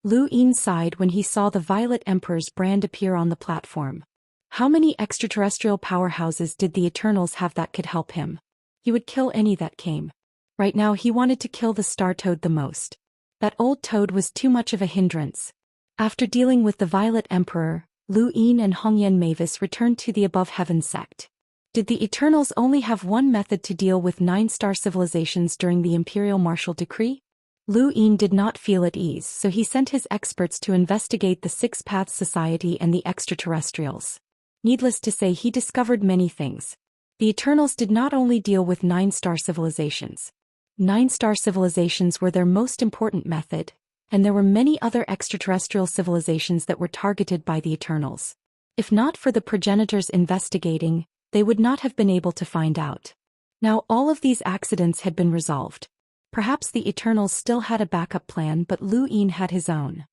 Luyin sighed when he saw the Violet Emperor's brand appear on the platform. How many extraterrestrial powerhouses did the Eternals have that could help him? He would kill any that came. Right now he wanted to kill the Star Toad the most. That old toad was too much of a hindrance. After dealing with the Violet Emperor, Luyin and Hongyan Mavis returned to the Above Heaven sect. Did the Eternals only have one method to deal with 9-star civilizations during the Imperial Martial Decree? Luyin did not feel at ease, so he sent his experts to investigate the Six Paths Society and the extraterrestrials. Needless to say, he discovered many things. The Eternals did not only deal with 9-star civilizations. 9-star civilizations were their most important method, and there were many other extraterrestrial civilizations that were targeted by the Eternals. If not for the progenitors investigating, they would not have been able to find out. Now all of these accidents had been resolved. Perhaps the Eternals still had a backup plan, but Luyin had his own.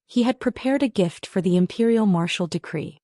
He had prepared a gift for the Imperial Martial Decree.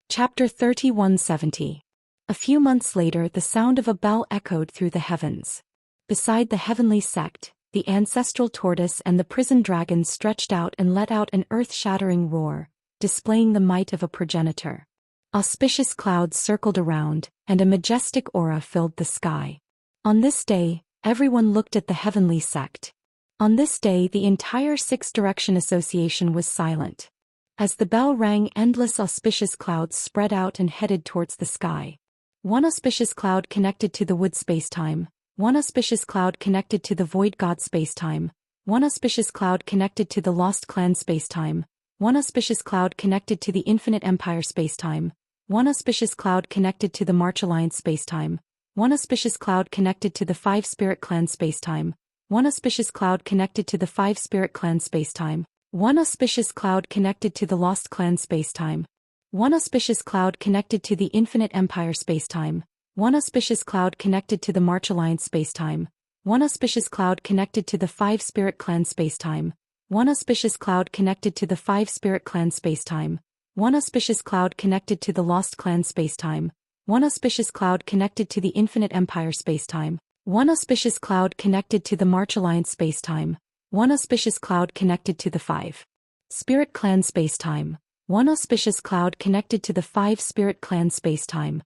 Chapter 3170. A few months later, the sound of a bell echoed through the heavens. Beside the heavenly sect, the ancestral tortoise and the prison dragon stretched out and let out an earth-shattering roar, displaying the might of a progenitor. Auspicious clouds circled around, and a majestic aura filled the sky. On this day, everyone looked at the heavenly sect. On this day, the entire Six Direction Association was silent. As the bell rang, endless auspicious clouds spread out and headed towards the sky. One auspicious cloud connected to the wood spacetime, one auspicious cloud connected to the void god spacetime, one auspicious cloud connected to the lost clan spacetime, one auspicious cloud connected to the infinite empire spacetime, one auspicious cloud connected to the March Alliance spacetime, one auspicious cloud connected to the 5 spirit clan spacetime, one auspicious cloud connected to the 5 spirit clan spacetime, one auspicious cloud connected to the lost clan spacetime, one auspicious cloud connected to the infinite empire spacetime, one auspicious cloud connected to the March Alliance spacetime, one auspicious cloud connected to the 5 spirit clan spacetime, one auspicious cloud connected to the 5 spirit clan spacetime, one auspicious cloud connected to the Lost Clan spacetime, one auspicious cloud connected to the Infinite Empire spacetime, one auspicious cloud connected to the March Alliance spacetime, one auspicious cloud connected to the 5 Spirit Clan spacetime, one auspicious cloud connected to the 5 Spirit Clan spacetime.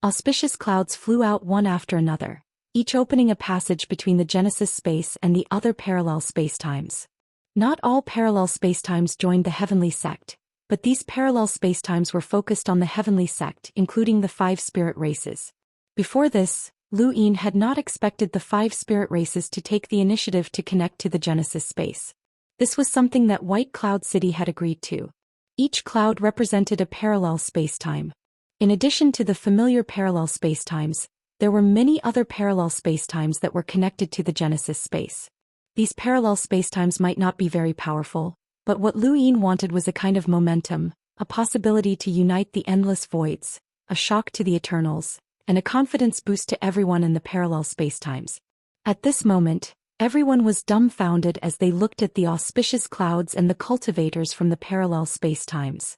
Auspicious clouds flew out one after another, each opening a passage between the Genesis space and the other parallel spacetimes. Not all parallel spacetimes joined the Heavenly Sect, but these parallel spacetimes were focused on the Heavenly Sect, including the 5 spirit races. Before this, Lu Yin had not expected the 5 spirit races to take the initiative to connect to the Genesis space. This was something that White Cloud City had agreed to. Each cloud represented a parallel spacetime. In addition to the familiar parallel spacetimes, there were many other parallel spacetimes that were connected to the Genesis space. These parallel spacetimes might not be very powerful, but what Lu Yin wanted was a kind of momentum, a possibility to unite the endless voids, a shock to the Eternals, and a confidence boost to everyone in the parallel spacetimes. At this moment, everyone was dumbfounded as they looked at the auspicious clouds and the cultivators from the parallel spacetimes.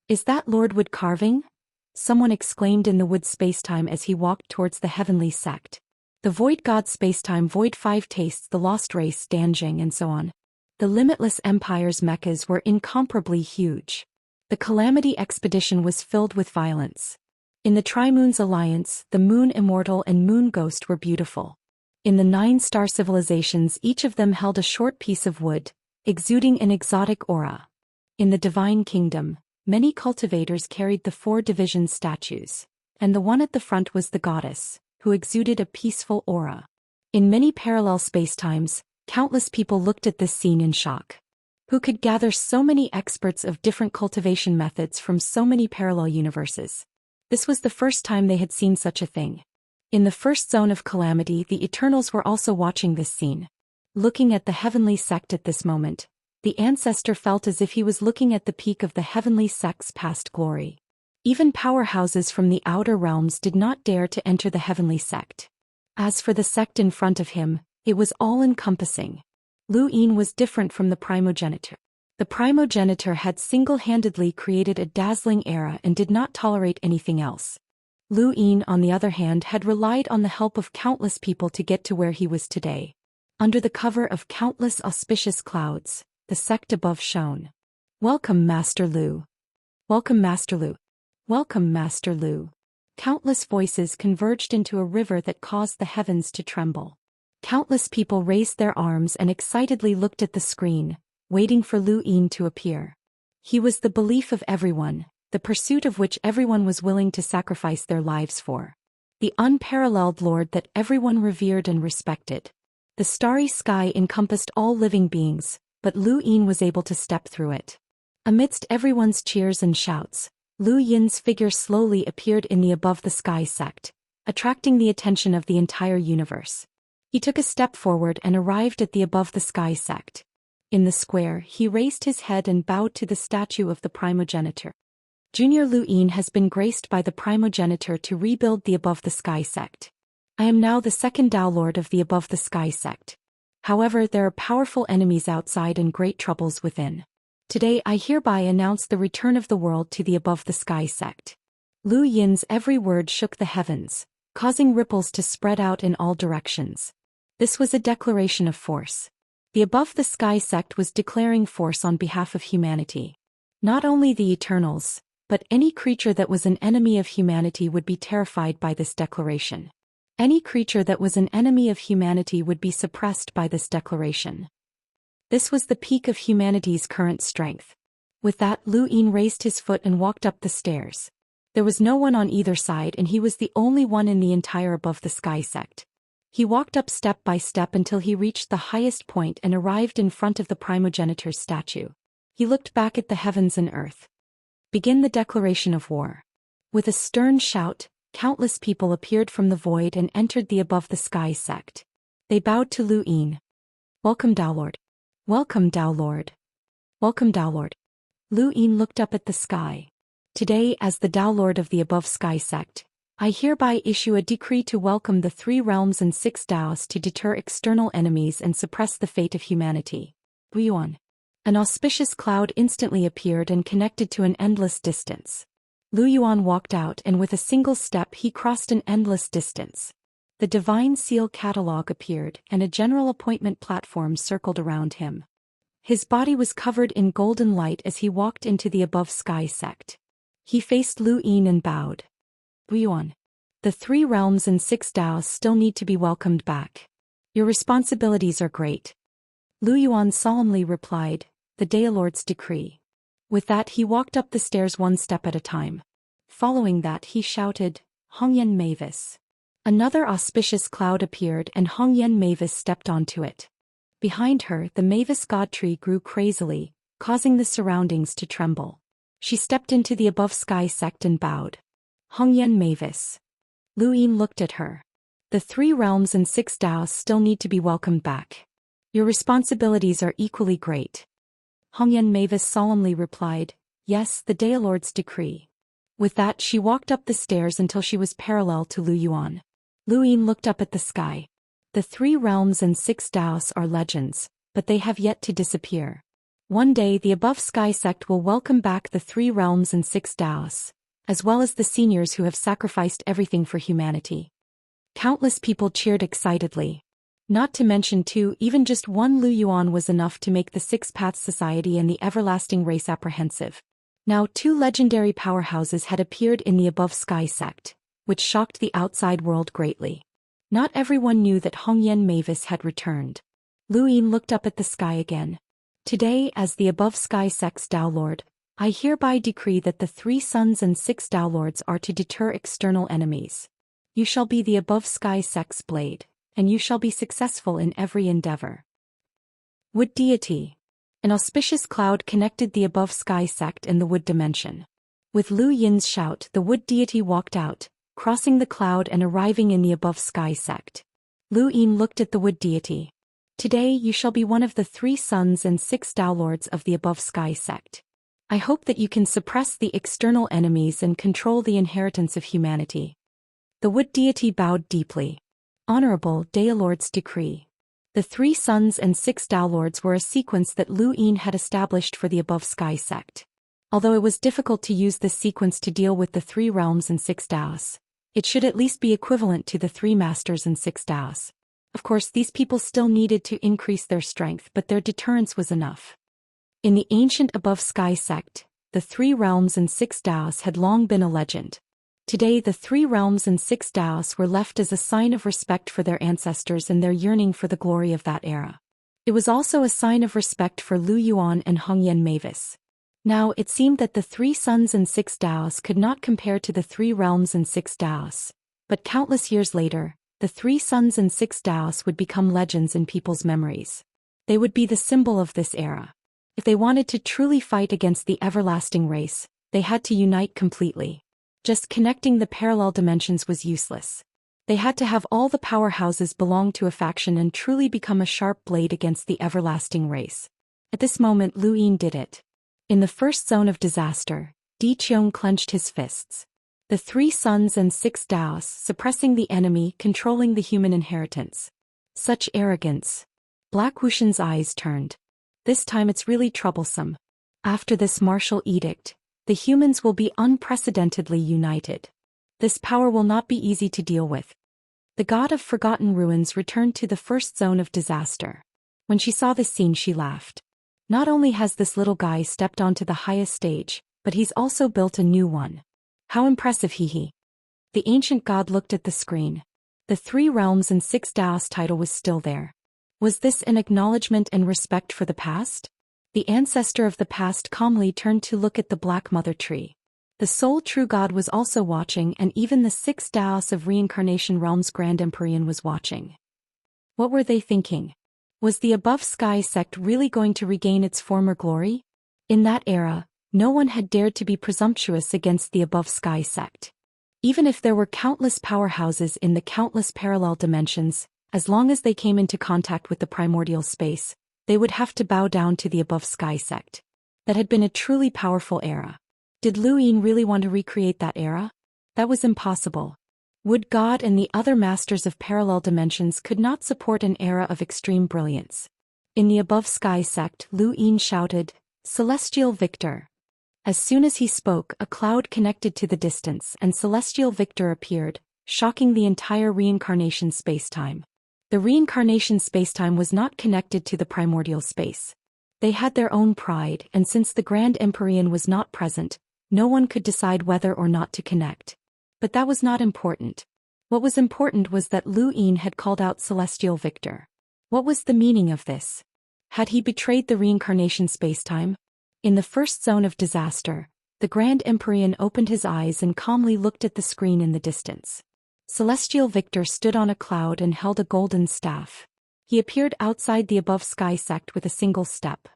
"Is that Lord Wood carving?" someone exclaimed in the Wood spacetime as he walked towards the Heavenly Sect. The Void God spacetime, Void 5 Tastes, the Lost Race, Danjing, and so on. The Limitless Empire's mechas were incomparably huge. The Calamity Expedition was filled with violence. In the Tri-Moons Alliance, the Moon Immortal and Moon Ghost were beautiful. In the 9-star civilizations, each of them held a short piece of wood, exuding an exotic aura. In the Divine Kingdom, many cultivators carried the 4 division statues, and the one at the front was the goddess, who exuded a peaceful aura. In many parallel spacetimes, countless people looked at this scene in shock. Who could gather so many experts of different cultivation methods from so many parallel universes? This was the first time they had seen such a thing. In the first zone of calamity, the Eternals were also watching this scene. Looking at the Heavenly Sect at this moment, the Ancestor felt as if he was looking at the peak of the Heavenly Sect's past glory. Even powerhouses from the outer realms did not dare to enter the Heavenly Sect. As for the sect in front of him, it was all-encompassing. Lu Yin was different from the primogenitor. The primogenitor had single-handedly created a dazzling era and did not tolerate anything else. Lu Yin, on the other hand, had relied on the help of countless people to get to where he was today. Under the cover of countless auspicious clouds, the sect above shone. "Welcome, Master Lu. Welcome, Master Lu. Welcome, Master Lu." Countless voices converged into a river that caused the heavens to tremble. Countless people raised their arms and excitedly looked at the screen, waiting for Lu Yin to appear. He was the belief of everyone, the pursuit of which everyone was willing to sacrifice their lives for. The unparalleled Lord that everyone revered and respected. The starry sky encompassed all living beings, but Lu Yin was able to step through it. Amidst everyone's cheers and shouts, Lu Yin's figure slowly appeared in the Above the Sky sect, attracting the attention of the entire universe. He took a step forward and arrived at the Above the Sky sect. In the square, he raised his head and bowed to the statue of the primogenitor. Junior Lu Yin has been graced by the primogenitor to rebuild the Above the Sky sect. I am now the second Tao Lord of the Above the Sky sect. However, there are powerful enemies outside and great troubles within. Today I hereby announce the return of the world to the Above the Sky sect. Lu Yin's every word shook the heavens, causing ripples to spread out in all directions. This was a declaration of force. The Above the Sky sect was declaring force on behalf of humanity. Not only the Eternals, but any creature that was an enemy of humanity would be terrified by this declaration. Any creature that was an enemy of humanity would be suppressed by this declaration. This was the peak of humanity's current strength. With that, Lu Yin raised his foot and walked up the stairs. There was no one on either side and he was the only one in the entire Above the Sky sect. He walked up step by step until he reached the highest point and arrived in front of the primogenitor's statue. He looked back at the heavens and earth. Begin the declaration of war. With a stern shout, countless people appeared from the void and entered the Above the Sky sect. They bowed to Lu Yin. "Welcome, Tao Lord. Welcome, Tao Lord. Welcome, Tao Lord." Lu Yin looked up at the sky. "Today, as the Tao Lord of the Above Sky sect, I hereby issue a decree to welcome the 3 realms and 6 Daoists to deter external enemies and suppress the fate of humanity." Yuan. An auspicious cloud instantly appeared and connected to an endless distance. Lu Yuan walked out and with a single step he crossed an endless distance. The Divine Seal catalog appeared and a general appointment platform circled around him. His body was covered in golden light as he walked into the above sky sect. He faced Lu Yin and bowed. Lu Yuan. The 3 realms and 6 Daos still need to be welcomed back. Your responsibilities are great. Lu Yuan solemnly replied, the Daolord's decree. With that he walked up the stairs one step at a time. Following that he shouted, Hongyan Mavis. Another auspicious cloud appeared and Hongyan Mavis stepped onto it. Behind her the Mavis god tree grew crazily, causing the surroundings to tremble. She stepped into the above sky sect and bowed. Hongyan Mavis. Lu Yin looked at her. The 3 realms and 6 Daos still need to be welcomed back. Your responsibilities are equally great. Hongyan Mavis solemnly replied, yes, the Daolord's decree. With that she walked up the stairs until she was parallel to Lu Yuan. Lu Yin looked up at the sky. The 3 realms and 6 Daos are legends, but they have yet to disappear. One day the above sky sect will welcome back the 3 realms and 6 Daos, as well as the seniors who have sacrificed everything for humanity. Countless people cheered excitedly. Not to mention too, even just one Lu Yuan was enough to make the 6 Paths Society and the Everlasting Race apprehensive. Now 2 legendary powerhouses had appeared in the above sky sect, which shocked the outside world greatly. Not everyone knew that Hongyan Mavis had returned. Lu Yin looked up at the sky again. Today, as the above sky sect's Daolord, I hereby decree that the 3 sons and 6 Daolords are to deter external enemies. You shall be the above sky sect's blade, and you shall be successful in every endeavor. Wood deity. An auspicious cloud connected the above sky sect and the wood dimension. With Lu Yin's shout, the wood deity walked out, crossing the cloud and arriving in the above sky sect. Lu Yin looked at the wood deity. Today you shall be one of the 3 sons and 6 Daolords of the above sky sect. I hope that you can suppress the external enemies and control the inheritance of humanity. The wood deity bowed deeply. Honorable Daolord's decree. The 3 sons and 6 Daolords were a sequence that Lu Yin had established for the above sky sect. Although it was difficult to use this sequence to deal with the 3 realms and 6 Daos, it should at least be equivalent to the 3 masters and 6 Daos. Of course, these people still needed to increase their strength, but their deterrence was enough. In the ancient above sky sect, the 3 realms and 6 Daos had long been a legend. Today the 3 realms and 6 Daos were left as a sign of respect for their ancestors and their yearning for the glory of that era. It was also a sign of respect for Lu Yuan and Hongyan Mavis. Now it seemed that the 3 sons and 6 Daos could not compare to the 3 realms and 6 Daos, but countless years later, the 3 sons and 6 Daos would become legends in people's memories. They would be the symbol of this era. If they wanted to truly fight against the everlasting race, they had to unite completely. Just connecting the parallel dimensions was useless. They had to have all the powerhouses belong to a faction and truly become a sharp blade against the everlasting race. At this moment Lu Yin did it. In the first zone of disaster, Di Qiong clenched his fists. The 3 sons and 6 Daos suppressing the enemy, controlling the human inheritance. Such arrogance. Black Wuxian's eyes turned. This time it's really troublesome. After this martial edict, the humans will be unprecedentedly united. This power will not be easy to deal with. The god of forgotten ruins returned to the first zone of disaster. When she saw this scene she laughed. Not only has this little guy stepped onto the highest stage, but he's also built a new one. How impressive he. The ancient god looked at the screen. The 3 realms and 6 Daos title was still there. Was this an acknowledgement and respect for the past? The ancestor of the past calmly turned to look at the Black Mother Tree. The sole true god was also watching, and even the 6 Daos of Reincarnation Realm's Grand Empyrean was watching. What were they thinking? Was the above sky sect really going to regain its former glory? In that era, no one had dared to be presumptuous against the above sky sect. Even if there were countless powerhouses in the countless parallel dimensions, as long as they came into contact with the primordial space, they would have to bow down to the above sky sect. That had been a truly powerful era. Did Lu Yin really want to recreate that era? That was impossible. Wood God and the other masters of parallel dimensions could not support an era of extreme brilliance. In the above sky sect, Lu Yin shouted, "Celestial Victor." As soon as he spoke, a cloud connected to the distance and Celestial Victor appeared, shocking the entire reincarnation spacetime. The reincarnation spacetime was not connected to the primordial space. They had their own pride, and since the Grand Empyrean was not present, no one could decide whether or not to connect. But that was not important. What was important was that Lu Yin had called out Celestial Victor. What was the meaning of this? Had he betrayed the reincarnation spacetime? In the first zone of disaster, the Grand Empyrean opened his eyes and calmly looked at the screen in the distance. Celestial Victor stood on a cloud and held a golden staff. He appeared outside the above sky sect with a single step.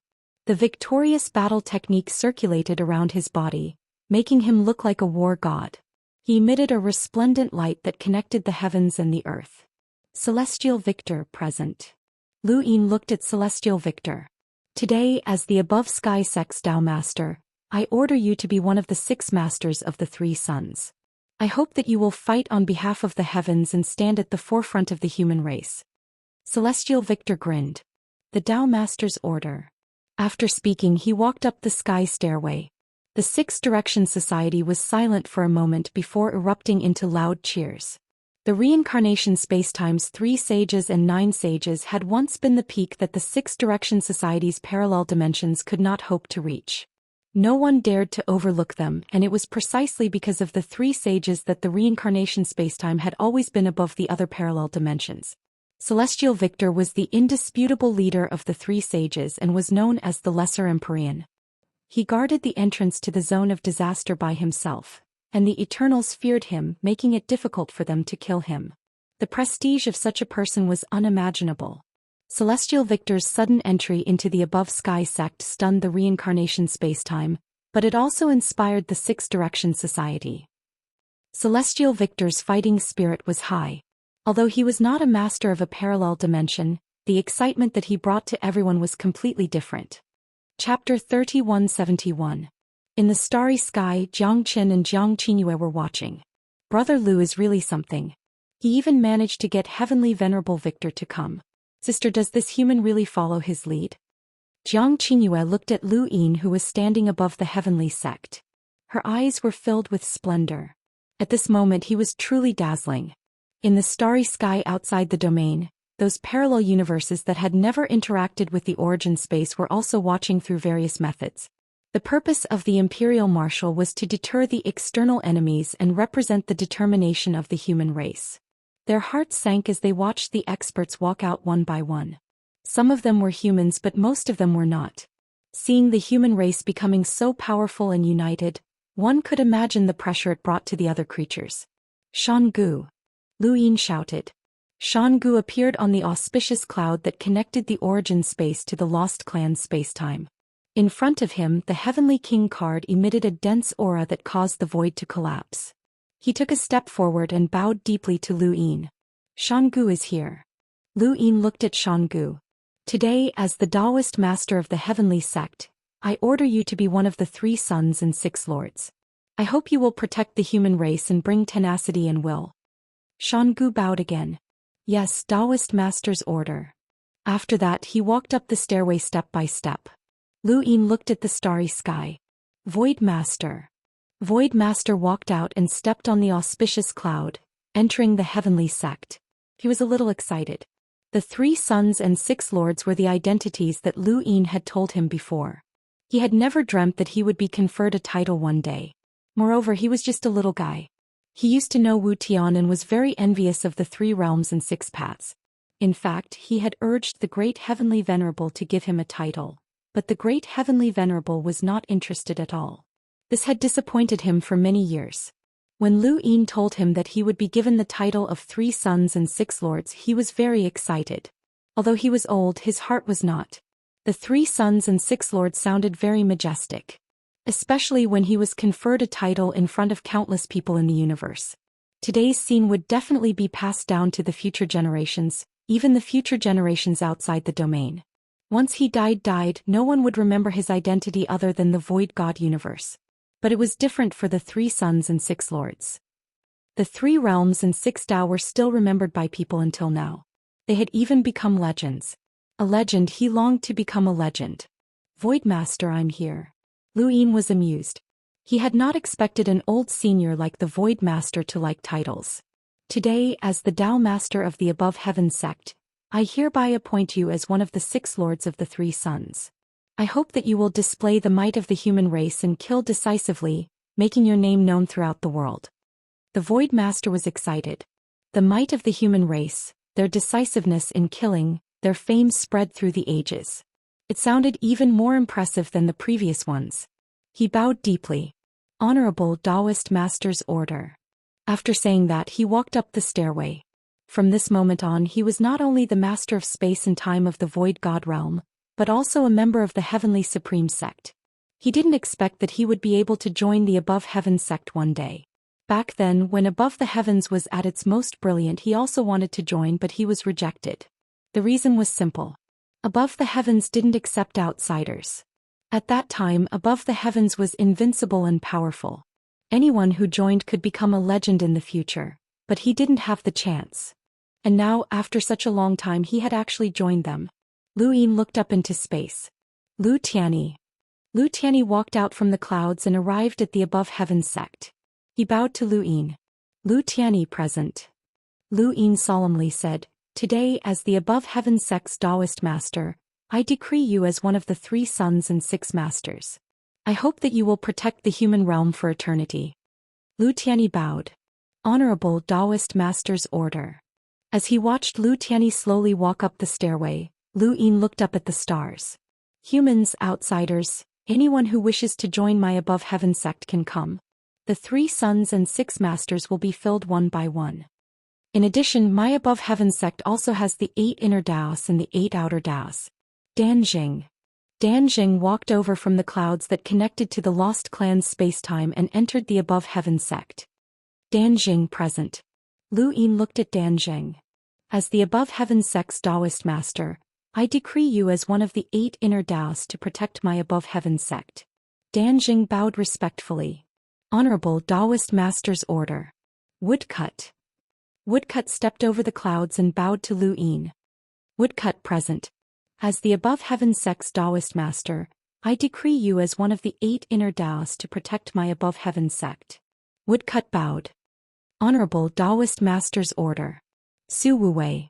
The victorious battle technique circulated around his body, making him look like a war god. He emitted a resplendent light that connected the heavens and the earth. Celestial Victor present. Lu Yin looked at Celestial Victor. Today, as the above sky sect's Tao Master, I order you to be one of the 6 masters of the 3 suns. I hope that you will fight on behalf of the heavens and stand at the forefront of the human race. Celestial Victor grinned. The Tao Master's order. After speaking, he walked up the sky stairway. The 6 Direction Society was silent for a moment before erupting into loud cheers. The reincarnation spacetime's 3 sages and 9 sages had once been the peak that the 6 Direction Society's parallel dimensions could not hope to reach. No one dared to overlook them, and it was precisely because of the 3 sages that the reincarnation spacetime had always been above the other parallel dimensions. Celestial Victor was the indisputable leader of the 3 sages and was known as the Lesser Empyrean. He guarded the entrance to the zone of disaster by himself, and the Eternals feared him, making it difficult for them to kill him. The prestige of such a person was unimaginable. Celestial Victor's sudden entry into the above sky sect stunned the reincarnation spacetime, but it also inspired the 6 Direction Society. Celestial Victor's fighting spirit was high. Although he was not a master of a parallel dimension, the excitement that he brought to everyone was completely different. Chapter 3171. In the starry sky, Jiang Qin and Jiang Qingyue were watching. Brother Lu is really something. He even managed to get Heavenly Venerable Victor to come. Sister, does this human really follow his lead? Jiang Qingyue looked at Lu Yin, who was standing above the heavenly sect. Her eyes were filled with splendor. At this moment he was truly dazzling. In the starry sky outside the domain, those parallel universes that had never interacted with the origin space were also watching through various methods. The purpose of the Imperial Marshal was to deter the external enemies and represent the determination of the human race. Their hearts sank as they watched the experts walk out one by one. Some of them were humans, but most of them were not. Seeing the human race becoming so powerful and united, one could imagine the pressure it brought to the other creatures. Shangu. Lu Yin shouted. Shangu appeared on the auspicious cloud that connected the origin space to the Lost Clan's spacetime. In front of him, the Heavenly King card emitted a dense aura that caused the void to collapse. He took a step forward and bowed deeply to Lu Yin. Shangu is here. Lu Yin looked at Shangu. Today, as the Daoist master of the heavenly sect, I order you to be one of the 3 sons and 6 lords. I hope you will protect the human race and bring tenacity and will. Shangu bowed again. Yes, Daoist master's order. After that he walked up the stairway step by step. Lu Yin looked at the starry sky. Void Master. Void Master walked out and stepped on the auspicious cloud, entering the heavenly sect. He was a little excited. The 3 sons and 6 lords were the identities that Lu Yin had told him before. He had never dreamt that he would be conferred a title one day. Moreover, he was just a little guy. He used to know Wu Tian and was very envious of the 3 realms and 6 paths. In fact, he had urged the Great Heavenly Venerable to give him a title, but the Great Heavenly Venerable was not interested at all. This had disappointed him for many years. When Lu Yin told him that he would be given the title of 3 sons and 6 lords, he was very excited. Although he was old, his heart was not. The 3 sons and 6 lords sounded very majestic. Especially when he was conferred a title in front of countless people in the universe. Today's scene would definitely be passed down to the future generations, even the future generations outside the domain. Once he died, no one would remember his identity other than the Void God universe. But it was different for the 3 sons and 6 lords. The 3 realms and 6 Tao were still remembered by people until now. They had even become legends. A legend, he longed to become a legend. Voidmaster, I'm here. Lu Yin was amused. He had not expected an old senior like the Voidmaster to like titles. Today, as the Tao Master of the Above Heaven sect, I hereby appoint you as one of the 6 lords of the 3 suns. I hope that you will display the might of the human race and kill decisively, making your name known throughout the world. The Void Master was excited. The might of the human race, their decisiveness in killing, their fame spread through the ages. It sounded even more impressive than the previous ones. He bowed deeply. Honorable Daoist Master's order. After saying that, he walked up the stairway. From this moment on, he was not only the master of space and time of the Void God realm, but also a member of the Heavenly Supreme Sect. He didn't expect that he would be able to join the Above Heaven sect one day. Back then, when Above the Heavens was at its most brilliant, he also wanted to join, but he was rejected. The reason was simple. Above the Heavens didn't accept outsiders. At that time, Above the Heavens was invincible and powerful. Anyone who joined could become a legend in the future, but he didn't have the chance. And now, after such a long time, he had actually joined them. Lu Yin looked up into space. Lu Tianyi. Lu Tianyi walked out from the clouds and arrived at the Above Heaven sect. He bowed to Lu Yin. Lu Tianyi present. Lu Yin solemnly said, Today, as the Above Heaven sect's Daoist master, I decree you as one of the 3 suns and 6 masters. I hope that you will protect the human realm for eternity. Lu Tianyi bowed. Honorable Daoist master's order. As he watched Lu Tianyi slowly walk up the stairway, Lu Yin looked up at the stars. Humans, outsiders, anyone who wishes to join my Above Heaven sect can come. The 3 suns and 6 masters will be filled one by one. In addition, my Above Heaven sect also has the 8 inner Daos and the 8 outer Daos. Danjing. Danjing walked over from the clouds that connected to the Lost Clan's spacetime and entered the Above Heaven sect. Danjing present. Lu Yin looked at Danjing. As the Above Heaven sect's Daoist master, I decree you as one of the 8 inner Daos to protect my Above Heaven sect. Danjing bowed respectfully. Honorable Daoist master's order. Woodcut. Woodcut stepped over the clouds and bowed to Lu Yin. Woodcut present. As the Above Heaven sect's Daoist master, I decree you as one of the 8 inner Daos to protect my Above Heaven sect. Woodcut bowed. Honorable Daoist master's order. Su Wuwei.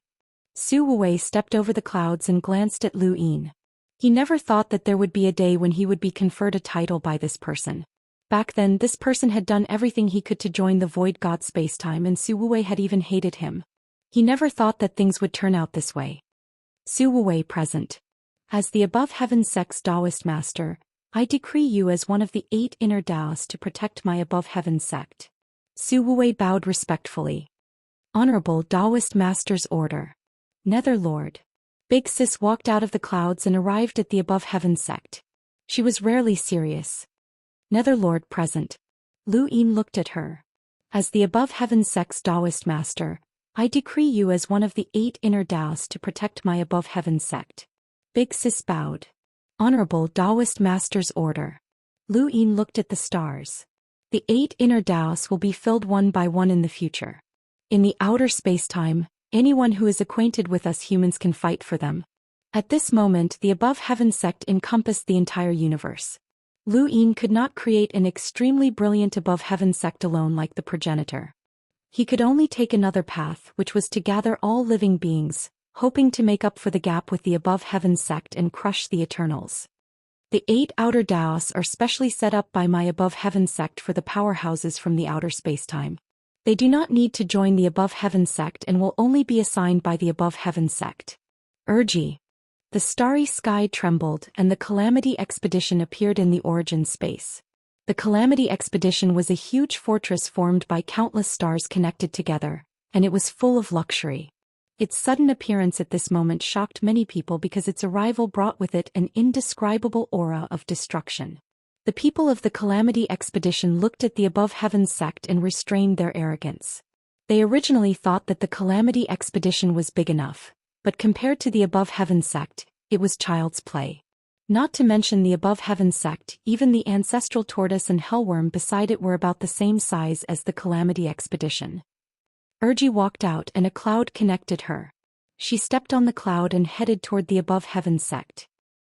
Su Wuwei stepped over the clouds and glanced at Lu Yin. He never thought that there would be a day when he would be conferred a title by this person. Back then, this person had done everything he could to join the Void God spacetime, and Su Wuwei had even hated him. He never thought that things would turn out this way. Su Wuwei present. As the Above Heaven sect's Daoist master, I decree you as one of the 8 inner Daos to protect my Above Heaven sect. Su Wuwei bowed respectfully. Honorable Daoist master's order. Netherlord. Big Sis walked out of the clouds and arrived at the Above Heaven sect. She was rarely serious. Netherlord present. Lu Yin looked at her. As the Above Heaven sect's Daoist master, I decree you as one of the 8 inner Daos to protect my Above Heaven sect. Big Sis bowed. Honorable Daoist master's order. Lu Yin looked at the stars. The 8 inner Daos will be filled one by one in the future. In the outer spacetime, anyone who is acquainted with us humans can fight for them. At this moment, the Above Heaven sect encompassed the entire universe. Lu Yin could not create an extremely brilliant Above Heaven sect alone like the progenitor. He could only take another path, which was to gather all living beings, hoping to make up for the gap with the Above Heaven sect and crush the Eternals. The 8 outer Daos are specially set up by my Above Heaven sect for the powerhouses from the outer spacetime. They do not need to join the Above Heaven sect and will only be assigned by the Above Heaven sect. Urgi. The starry sky trembled and the Calamity Expedition appeared in the origin space. The Calamity Expedition was a huge fortress formed by countless stars connected together, and it was full of luxury. Its sudden appearance at this moment shocked many people because its arrival brought with it an indescribable aura of destruction. The people of the Calamity Expedition looked at the Above Heaven sect and restrained their arrogance. They originally thought that the Calamity Expedition was big enough, but compared to the Above Heaven sect, it was child's play. Not to mention the Above Heaven sect, even the ancestral tortoise and hellworm beside it were about the same size as the Calamity Expedition. Urgi walked out and a cloud connected her. She stepped on the cloud and headed toward the Above Heaven sect.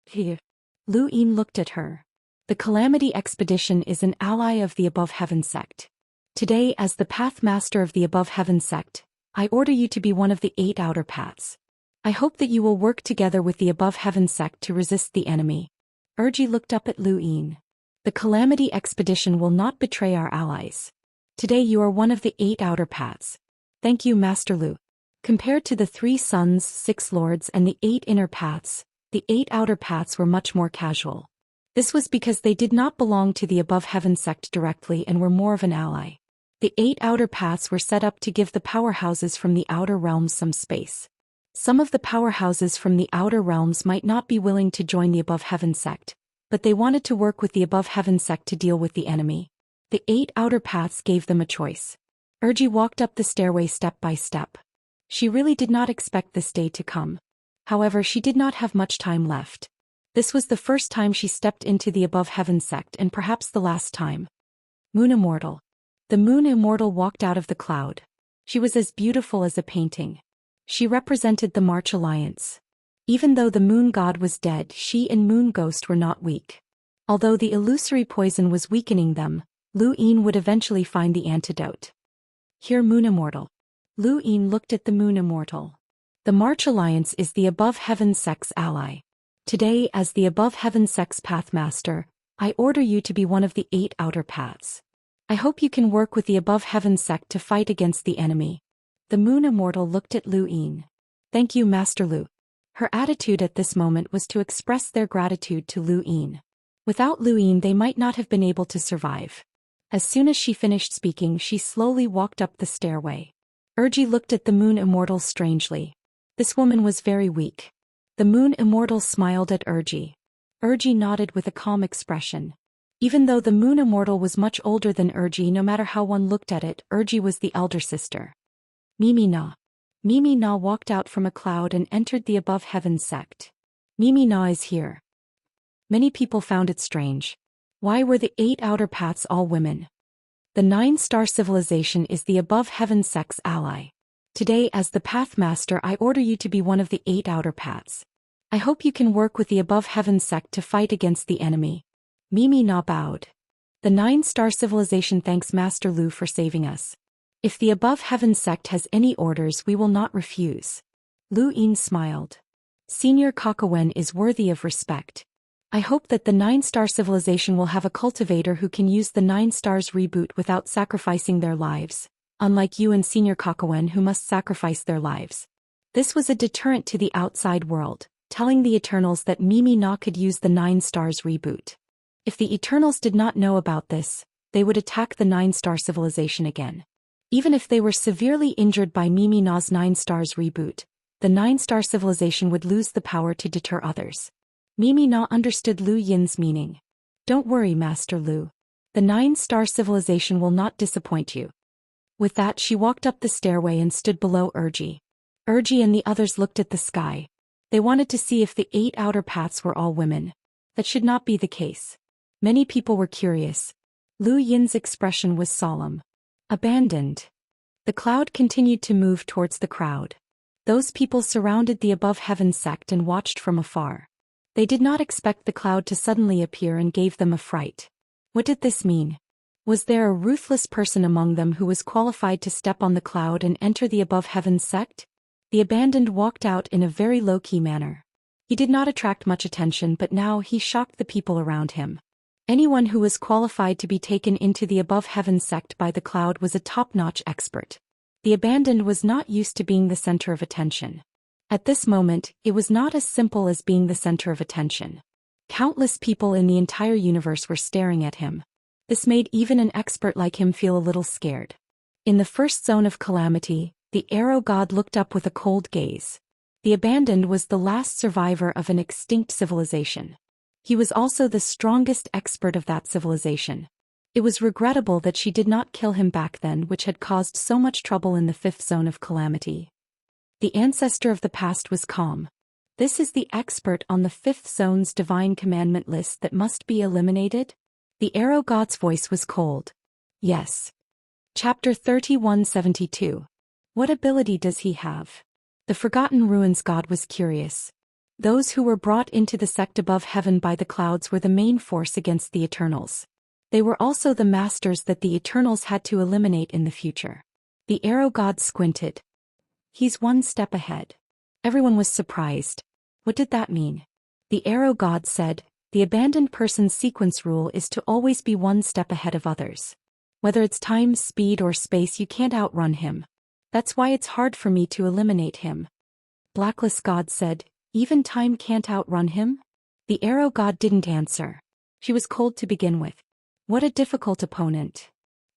Here. Lu Yin looked at her. The Calamity Expedition is an ally of the Above Heaven sect. Today, as the Path Master of the Above Heaven sect, I order you to be one of the 8 outer paths. I hope that you will work together with the Above Heaven sect to resist the enemy. Erji looked up at Lu Yin. The Calamity Expedition will not betray our allies. Today you are one of the 8 outer paths. Thank you, Master Lu. Compared to the 3 sons, 6 lords and the 8 inner paths, the 8 outer paths were much more casual. This was because they did not belong to the Above Heaven sect directly and were more of an ally. The 8 outer paths were set up to give the powerhouses from the outer realms some space. Some of the powerhouses from the outer realms might not be willing to join the Above Heaven sect, but they wanted to work with the Above Heaven sect to deal with the enemy. The 8 outer paths gave them a choice. Erji walked up the stairway step by step. She really did not expect this day to come. However, she did not have much time left. This was the first time she stepped into the Above Heaven sect and perhaps the last time. Moon Immortal. The Moon Immortal walked out of the cloud. She was as beautiful as a painting. She represented the March Alliance. Even though the Moon God was dead, she and Moon Ghost were not weak. Although the illusory poison was weakening them, Lu Yin would eventually find the antidote. Here, Moon Immortal. Lu Yin looked at the Moon Immortal. The March Alliance is the Above Heaven sect's ally. Today, as the Above Heaven sect's Pathmaster, I order you to be one of the 8 outer paths. I hope you can work with the Above Heaven sect to fight against the enemy. The Moon Immortal looked at Lu Yin. Thank you, Master Lu. Her attitude at this moment was to express their gratitude to Lu Yin. Without Lu Yin, they might not have been able to survive. As soon as she finished speaking, she slowly walked up the stairway. Erji looked at the Moon Immortal strangely. This woman was very weak. The Moon Immortal smiled at Erji. Erji nodded with a calm expression. Even though the Moon Immortal was much older than Erji, no matter how one looked at it, Erji was the elder sister. Mimi Na. Mimi Na walked out from a cloud and entered the Above Heaven sect. Mimi Na is here. Many people found it strange. Why were the 8 outer paths all women? The 9-star civilization is the Above Heaven sect's ally. Today, as the Pathmaster, I order you to be one of the 8 outer paths. I hope you can work with the Above Heaven sect to fight against the enemy. Mimi Na bowed. The 9-star civilization thanks Master Lu for saving us. If the Above Heaven sect has any orders, we will not refuse. Lu Yin smiled. Senior Kakawen is worthy of respect. I hope that the 9-star civilization will have a cultivator who can use the 9 stars reboot without sacrificing their lives, unlike you and Senior Kakawen who must sacrifice their lives. This was a deterrent to the outside world, telling the Eternals that Mimi Na could use the 9 stars reboot. If the Eternals did not know about this, they would attack the 9-star civilization again. Even if they were severely injured by Mimi Na's 9 stars reboot, the 9-star civilization would lose the power to deter others. Mimi Na understood Lu Yin's meaning. Don't worry, Master Lu. The 9-star civilization will not disappoint you. With that, she walked up the stairway and stood below Erji. Erji and the others looked at the sky. They wanted to see if the 8 outer paths were all women. That should not be the case. Many people were curious. Lu Yin's expression was solemn. Abandoned. The cloud continued to move towards the crowd. Those people surrounded the Above Heaven sect and watched from afar. They did not expect the cloud to suddenly appear and gave them a fright. What did this mean? Was there a ruthless person among them who was qualified to step on the cloud and enter the Above Heaven sect? The abandoned walked out in a very low-key manner. He did not attract much attention, but now he shocked the people around him. Anyone who was qualified to be taken into the Above Heaven sect by the cloud was a top-notch expert. The abandoned was not used to being the center of attention. At this moment, it was not as simple as being the center of attention. Countless people in the entire universe were staring at him. This made even an expert like him feel a little scared. In the first zone of calamity, the arrow god looked up with a cold gaze. The abandoned was the last survivor of an extinct civilization. He was also the strongest expert of that civilization. It was regrettable that she did not kill him back then, which had caused so much trouble in the 5th zone of calamity. The ancestor of the past was calm. This is the expert on the 5th zone's divine commandment list that must be eliminated? The arrow god's voice was cold. Yes. Chapter 3172. What ability does he have? The Forgotten Ruins god was curious. Those who were brought into the sect above heaven by the clouds were the main force against the Eternals. They were also the masters that the Eternals had to eliminate in the future. The arrow god squinted. He's one step ahead. Everyone was surprised. What did that mean? The arrow god said, the abandoned person's sequence rule is to always be one step ahead of others. Whether it's time, speed, or space, you can't outrun him. That's why it's hard for me to eliminate him. Blacklist god said, even time can't outrun him? The arrow god didn't answer. She was cold to begin with. What a difficult opponent.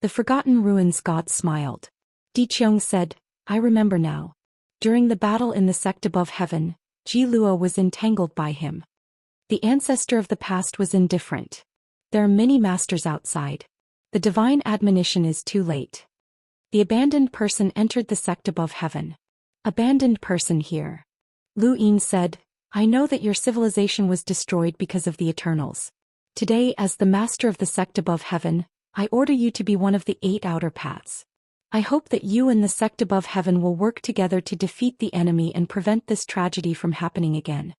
The Forgotten Ruins god smiled. Di Qiong said, I remember now. During the battle in the sect above heaven, Ji Luo was entangled by him. The ancestor of the past was indifferent. There are many masters outside. The divine admonition is too late. The abandoned person entered the sect above heaven. Abandoned person here. Lu Yin said, I know that your civilization was destroyed because of the Eternals. Today, as the master of the sect above heaven, I order you to be one of the 8 outer paths. I hope that you and the sect above heaven will work together to defeat the enemy and prevent this tragedy from happening again.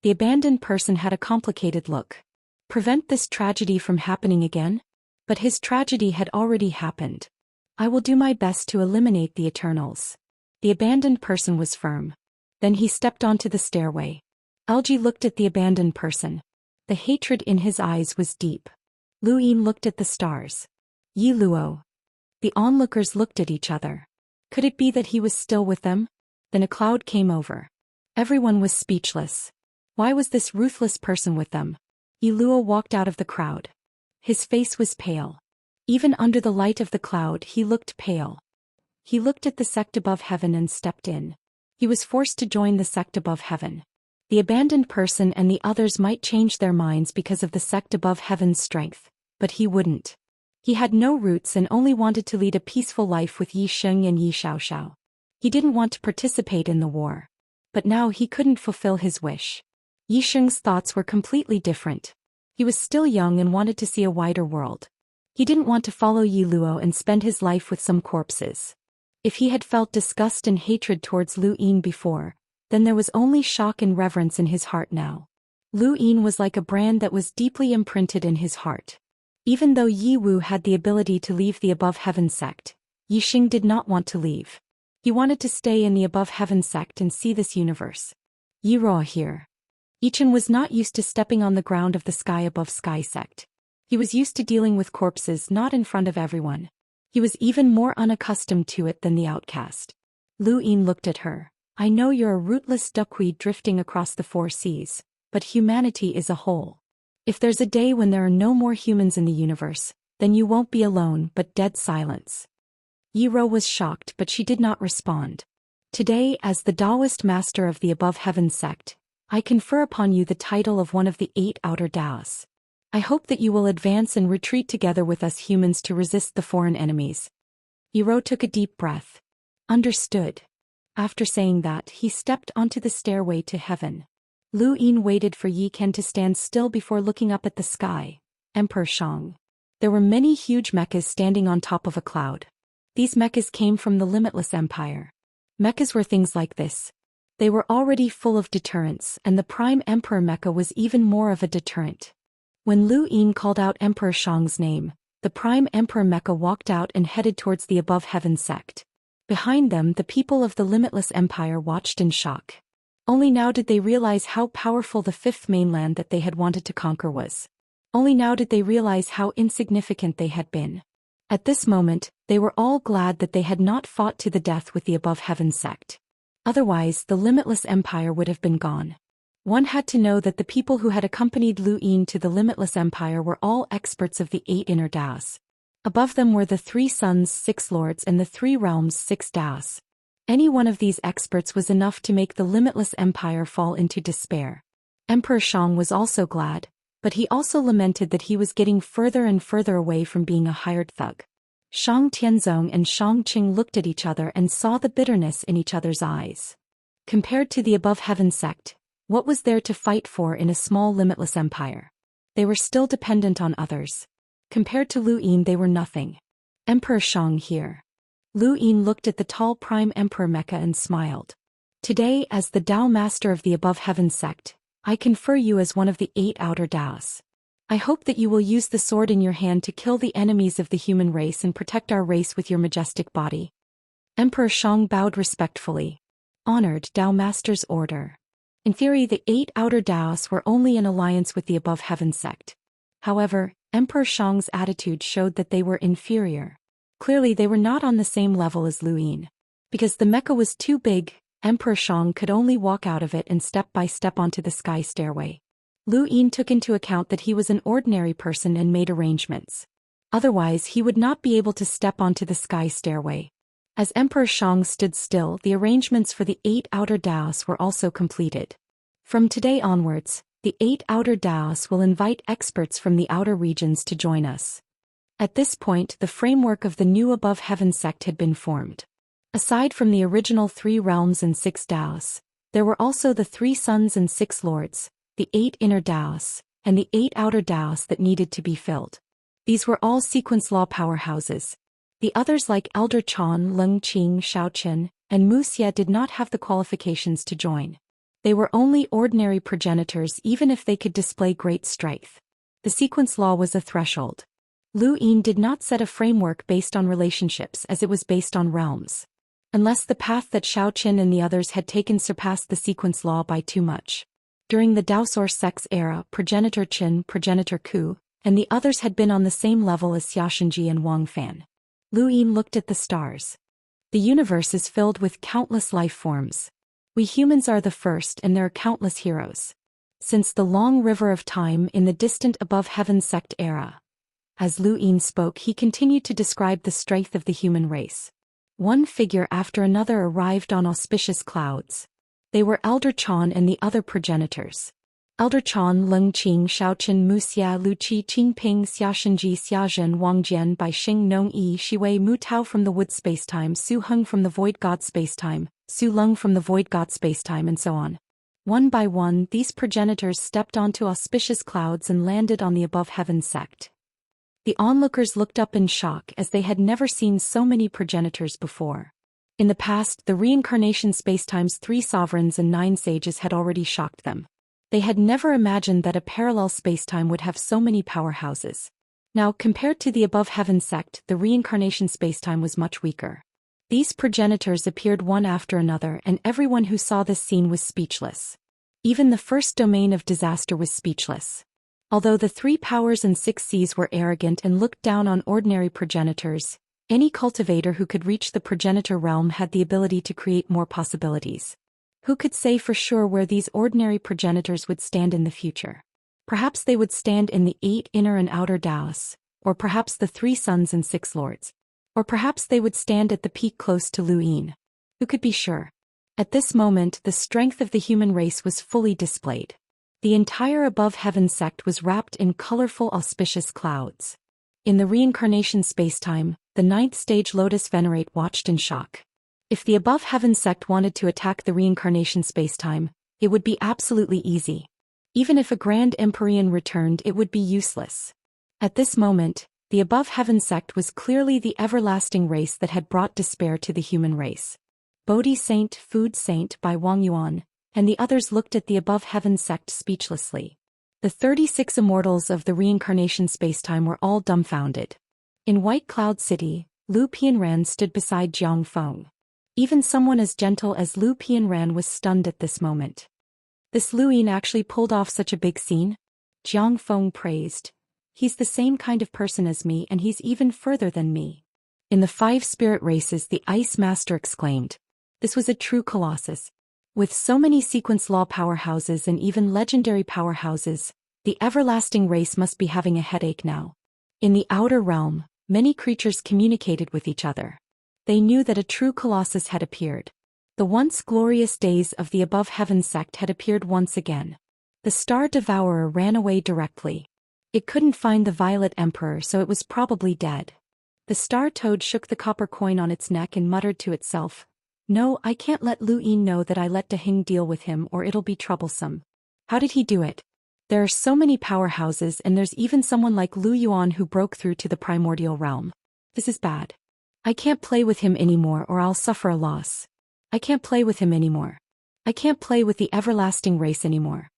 The abandoned person had a complicated look. Prevent this tragedy from happening again? But his tragedy had already happened. I will do my best to eliminate the Eternals. The abandoned person was firm. Then he stepped onto the stairway. LG looked at the abandoned person. The hatred in his eyes was deep. Lu Yin looked at the stars. Yi Luo. The onlookers looked at each other. Could it be that he was still with them? Then a cloud came over. Everyone was speechless. Why was this ruthless person with them? Yi Luo walked out of the crowd. His face was pale. Even under the light of the cloud he looked pale. He looked at the sect above heaven and stepped in. He was forced to join the sect above heaven. The abandoned person and the others might change their minds because of the sect above heaven's strength, but he wouldn't. He had no roots and only wanted to lead a peaceful life with Yi Sheng and Yi Xiaoxiao. He didn't want to participate in the war. But now he couldn't fulfill his wish. Yi Sheng's thoughts were completely different. He was still young and wanted to see a wider world. He didn't want to follow Yi Luo and spend his life with some corpses. If he had felt disgust and hatred towards Lu Yin before, then there was only shock and reverence in his heart now. Lu Yin was like a brand that was deeply imprinted in his heart. Even though Yi Wu had the ability to leave the above heaven sect, Yi Xing did not want to leave. He wanted to stay in the above heaven sect and see this universe. Yi Ruo here. Yichen was not used to stepping on the ground of the sky above sky sect. He was used to dealing with corpses not in front of everyone. He was even more unaccustomed to it than the outcast. Lu Yin looked at her. I know you're a rootless duckweed drifting across the 4 seas, but humanity is a whole. If there's a day when there are no more humans in the universe, then you won't be alone. But dead silence. Yi Ruo was shocked, but she did not respond. Today, as the Daoist master of the above heaven sect, I confer upon you the title of one of the 8 outer Daos. I hope that you will advance and retreat together with us humans to resist the foreign enemies. Yi Ruo took a deep breath. Understood. After saying that, he stepped onto the stairway to heaven. Lu Yin waited for Yi Ken to stand still before looking up at the sky. Emperor Shang. There were many huge mechas standing on top of a cloud. These mechas came from the Limitless Empire. Mechas were things like this. They were already full of deterrence, and the Prime Emperor mecha was even more of a deterrent. When Lu Yin called out Emperor Shang's name, the Prime Emperor mecha walked out and headed towards the above heaven sect. Behind them, the people of the Limitless Empire watched in shock. Only now did they realize how powerful the 5th mainland that they had wanted to conquer was. Only now did they realize how insignificant they had been. At this moment, they were all glad that they had not fought to the death with the above heaven sect. Otherwise, the Limitless Empire would have been gone. One had to know that the people who had accompanied Lu Yin to the Limitless Empire were all experts of the 8 inner Daos. Above them were the 3 suns, 6 lords, and the 3 realms, 6 Daos. Any one of these experts was enough to make the Limitless Empire fall into despair. Emperor Shang was also glad, but he also lamented that he was getting further and further away from being a hired thug. Shang Tianzong and Shang Qing looked at each other and saw the bitterness in each other's eyes. Compared to the above heaven sect, what was there to fight for in a small limitless empire? They were still dependent on others. Compared to Lu Yin, they were nothing. Emperor Shang here. Lu Yin looked at the tall Prime Emperor mecha and smiled. Today, as the Dao Master of the Above Heaven sect, I confer you as one of the 8 outer Daos. I hope that you will use the sword in your hand to kill the enemies of the human race and protect our race with your majestic body. Emperor Shang bowed respectfully. Honored Dao Master's order. In theory, the 8 outer Daos were only in alliance with the Above Heaven sect. However, Emperor Shang's attitude showed that they were inferior. Clearly, they were not on the same level as Lu Yin. Because the mecha was too big, Emperor Shang could only walk out of it and step by step onto the sky stairway. Lu Yin took into account that he was an ordinary person and made arrangements. Otherwise, he would not be able to step onto the sky stairway. As Emperor Shang stood still, the arrangements for the 8 outer Daos were also completed. From today onwards, the 8 outer Daos will invite experts from the outer regions to join us. At this point, the framework of the new Above Heaven sect had been formed. Aside from the original 3 realms and 6 Daos, there were also the 3 suns and 6 lords, the 8 inner Daos, and the 8 outer Daos that needed to be filled. These were all sequence law powerhouses. The others like Elder Chan, Leng Qing, Zhou Xian, and Wuxia did not have the qualifications to join. They were only ordinary progenitors even if they could display great strength. The sequence law was a threshold. Lu Yin did not set a framework based on relationships as it was based on realms. Unless the path that Zhou Qian and the others had taken surpassed the sequence law by too much. During the Daoist sex era, Progenitor Qin, Progenitor Ku, and the others had been on the same level as Xianxia and Wang Fan. Lu Yin looked at the stars. The universe is filled with countless life forms. We humans are the first and there are countless heroes. Since the long river of time in the distant Above Heaven sect era. As Lu Yin spoke, he continued to describe the strength of the human race. One figure after another arrived on auspicious clouds. They were Elder Chan and the other progenitors. Elder Chan, Leng Qing, Zhou Qian, Wuxia, Lu Qi, Qingping, Xiaxinji, Xiazhen, Wang Jian, Bai Xing, Nong Yi, Shiwei, Mu Tao from the wood spacetime, Su Heng from the void god spacetime, Su Leng from the void god spacetime, and so on. One by one, these progenitors stepped onto auspicious clouds and landed on the Above Heaven sect. The onlookers looked up in shock as they had never seen so many progenitors before. In the past, the reincarnation spacetime's 3 sovereigns and 9 sages had already shocked them. They had never imagined that a parallel spacetime would have so many powerhouses. Now, compared to the Above Heaven sect, the reincarnation spacetime was much weaker. These progenitors appeared one after another and everyone who saw this scene was speechless. Even the first domain of disaster was speechless. Although the 3 powers and 6 seas were arrogant and looked down on ordinary progenitors, any cultivator who could reach the progenitor realm had the ability to create more possibilities. Who could say for sure where these ordinary progenitors would stand in the future? Perhaps they would stand in the 8 inner and outer Daos, or perhaps the 3 suns and 6 lords. Or perhaps they would stand at the peak close to Lu Yin. Who could be sure? At this moment, the strength of the human race was fully displayed. The entire Above Heaven sect was wrapped in colorful auspicious clouds. In the reincarnation spacetime, the 9th stage Lotus Venerate watched in shock. If the Above Heaven sect wanted to attack the reincarnation spacetime, it would be absolutely easy. Even if a Grand Empyrean returned, it would be useless. At this moment, the Above Heaven sect was clearly the everlasting race that had brought despair to the human race. Bodhi Saint, Food Saint by Wang Yuan, and the others looked at the Above Heaven sect speechlessly. The 36 immortals of the reincarnation spacetime were all dumbfounded. In White Cloud City, Lu Pianran stood beside Jiang Feng. Even someone as gentle as Lu Pianran was stunned at this moment. This Lu Yin actually pulled off such a big scene? Jiang Feng praised. He's the same kind of person as me and he's even further than me. In the 5 spirit races, the Ice Master exclaimed. This was a true colossus. With so many sequence law powerhouses and even legendary powerhouses, the everlasting race must be having a headache now. In the outer realm, many creatures communicated with each other. They knew that a true colossus had appeared. The once glorious days of the Above Heaven sect had appeared once again. The Star Devourer ran away directly. It couldn't find the Violet Emperor, so it was probably dead. The Star Toad shook the copper coin on its neck and muttered to itself, "No, I can't let Lu Yin know that I let Da Hing deal with him or it'll be troublesome." How did he do it? There are so many powerhouses and there's even someone like Lu Yuan who broke through to the primordial realm. This is bad. I can't play with him anymore or I'll suffer a loss. I can't play with him anymore. I can't play with the everlasting race anymore.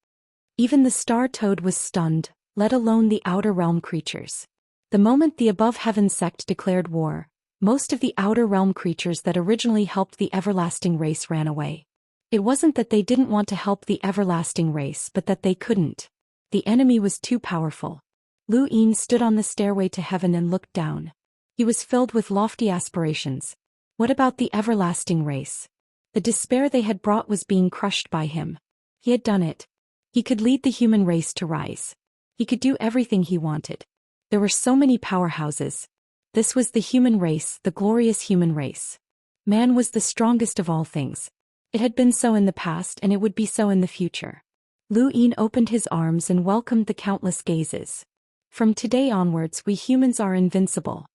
Even the star toad was stunned, let alone the outer realm creatures. The moment the above heaven sect declared war, most of the outer realm creatures that originally helped the everlasting race ran away. It wasn't that they didn't want to help the everlasting race but that they couldn't. The enemy was too powerful. Lu Yin stood on the stairway to heaven and looked down. He was filled with lofty aspirations. What about the everlasting race? The despair they had brought was being crushed by him. He had done it. He could lead the human race to rise. He could do everything he wanted. There were so many powerhouses. This was the human race, the glorious human race. Man was the strongest of all things. It had been so in the past and it would be so in the future. Lu Yin opened his arms and welcomed the countless gazes. From today onwards we humans are invincible.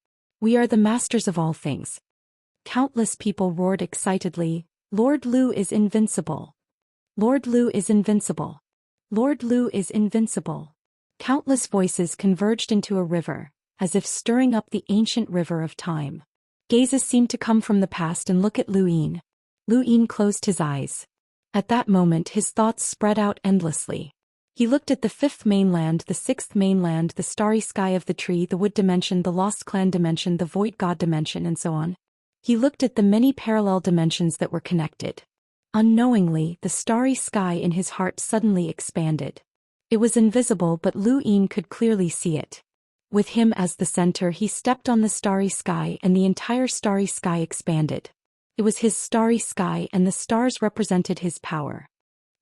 We are the masters of all things. Countless people roared excitedly, Lord Lu is invincible. Lord Lu is invincible. Lord Lu is invincible. Countless voices converged into a river, as if stirring up the ancient river of time. Gazes seemed to come from the past and look at Lu Yin. Lu Yin closed his eyes. At that moment his thoughts spread out endlessly. He looked at the fifth mainland, the sixth mainland, the starry sky of the tree, the wood dimension, the lost clan dimension, the void god dimension, and so on. He looked at the many parallel dimensions that were connected. Unknowingly, the starry sky in his heart suddenly expanded. It was invisible but Lu Yin could clearly see it. With him as the center he stepped on the starry sky and the entire starry sky expanded. It was his starry sky and the stars represented his power.